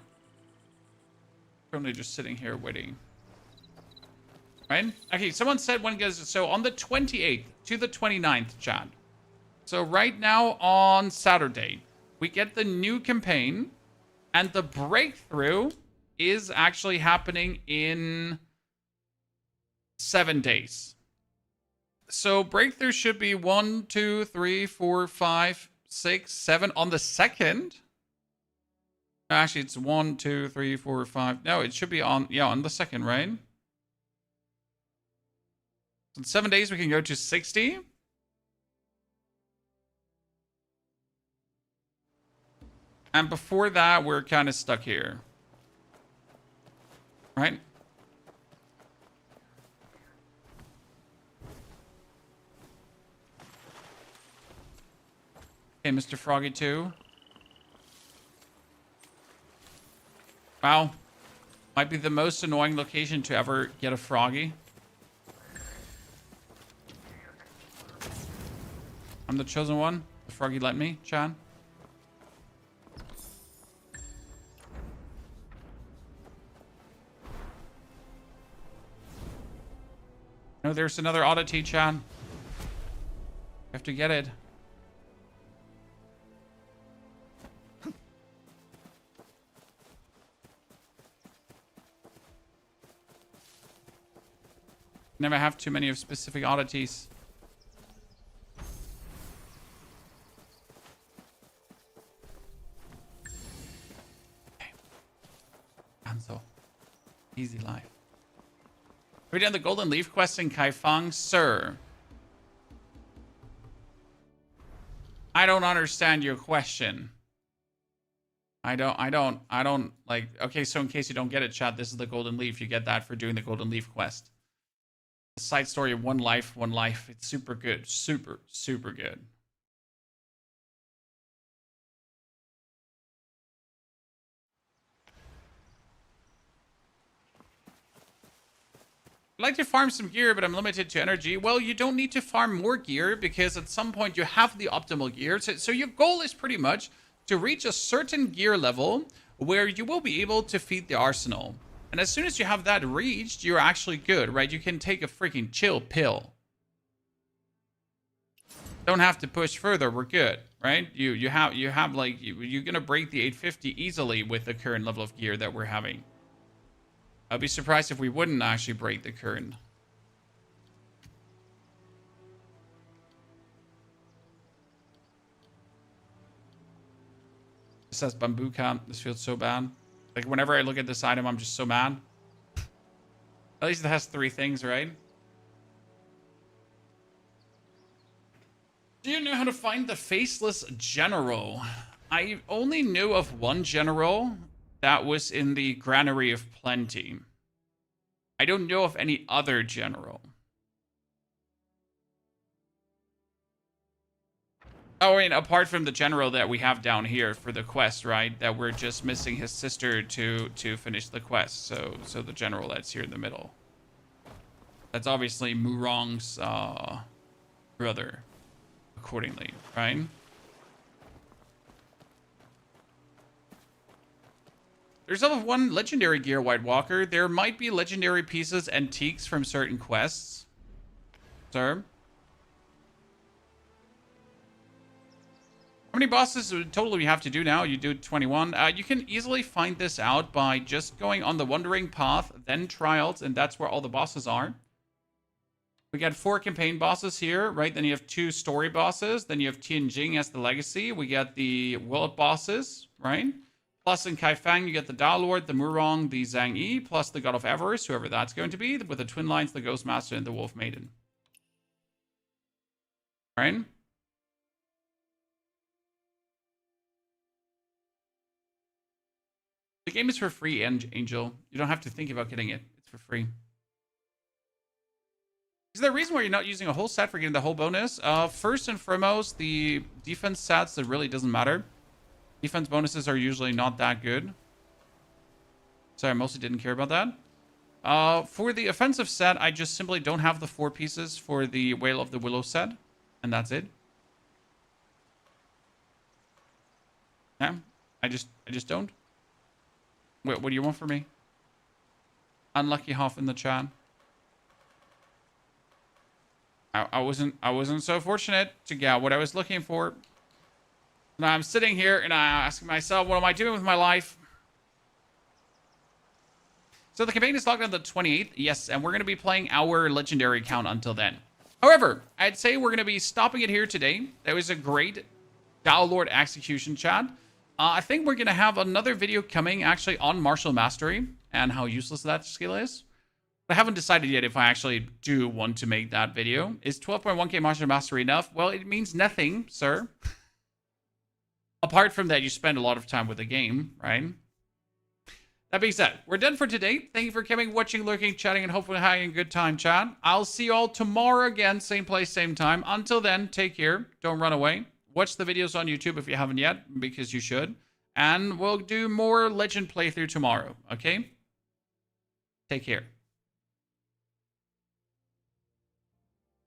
S1: Currently just sitting here waiting. Right? Okay, someone said when goes so on the 28th to the 29th, Chad. So right now on Saturday, we get the new campaign, and the breakthrough is actually happening in 7 days. So breakthrough should be 1, 2, 3, 4, 5, 6, 7 on the 2nd. Actually, it's 1, 2, 3, 4, 5. No, it should be on the 2nd, right? So in 7 days we can go to 60. And before that, we're kind of stuck here. Right? Okay, Mr. Froggy 2. Wow. Might be the most annoying location to ever get a Froggy. I'm the chosen one. The Froggy let me, Chad. No, there's another oddity, Chad. You have to get it. Never have too many of specific oddities. Okay. Anso. Easy life. We done the Golden Leaf quest in Kaifeng, sir. I don't understand your question. I don't like, okay, so in case you don't get it, chat, this is the Golden Leaf. You get that for doing the Golden Leaf quest. The side story of One Life, One Life. It's super good. Super, super good. I'd like to farm some gear, but I'm limited to energy. Well, you don't need to farm more gear because at some point you have the optimal gear. So your goal is pretty much to reach a certain gear level where you will be able to feed the arsenal. And as soon as you have that reached, you're actually good, right? You can take a freaking chill pill. Don't have to push further. We're good, right? You have like you're gonna break the 850 easily with the current level of gear that we're having. I'd be surprised if we wouldn't actually break the current. It says Bambuka. This feels so bad. Like whenever I look at this item, I'm just so mad. At least it has 3 things, right? Do you know how to find the faceless general? I only knew of one general that was in the Granary of Plenty. I don't know of any other general. Oh, I mean, apart from the general that we have down here for the quest, right? That we're just missing his sister to finish the quest. So the general that's here in the middle. That's obviously Murong's brother. Accordingly, right? There's only one legendary gear, White Walker. There might be legendary pieces, antiques from certain quests. Sir? How many bosses total we have to do now? You do 21. You can easily find this out by just going on the Wandering Path, then Trials, and that's where all the bosses are. We got 4 campaign bosses here, right? Then you have 2 story bosses. Then you have Yingying as the legacy. We got the world bosses, right? Plus in Kaifang, you get the Daolord, the Murong, the Zhang Yi, plus the God of Avarice, whoever that's going to be, with the Twin Lions, the Ghost Master, and the Wolf Maiden. Right? The game is for free, Angel. You don't have to think about getting it. It's for free. Is there a reason why you're not using a whole set for getting the whole bonus? First and foremost, the defense stats, that really doesn't matter. Defense bonuses are usually not that good. Sorry, I mostly didn't care about that. For the offensive set, I just simply don't have the 4 pieces for the Whale of the Willow set. And that's it. Yeah, I just don't. Wait, what do you want from me? Unlucky Hoff in the chat. I wasn't so fortunate to get what I was looking for. Now I'm sitting here and I'm asking myself, what am I doing with my life? So the campaign is locked on the 28th. Yes, and we're going to be playing our legendary account until then. However, I'd say we're going to be stopping it here today. That was a great Daolord execution, chat. I think we're going to have another video coming actually on martial mastery and how useless that skill is. I haven't decided yet if I actually do want to make that video. Is 12.1k martial mastery enough? Well, it means nothing, sir. Apart from that, you spend a lot of time with the game, right? That being said, we're done for today. Thank you for coming, watching, lurking, chatting, and hopefully having a good time, chat. I'll see you all tomorrow again, same place, same time. Until then, take care. Don't run away. Watch the videos on YouTube if you haven't yet, because you should. And we'll do more Legend playthrough tomorrow, okay? Take care.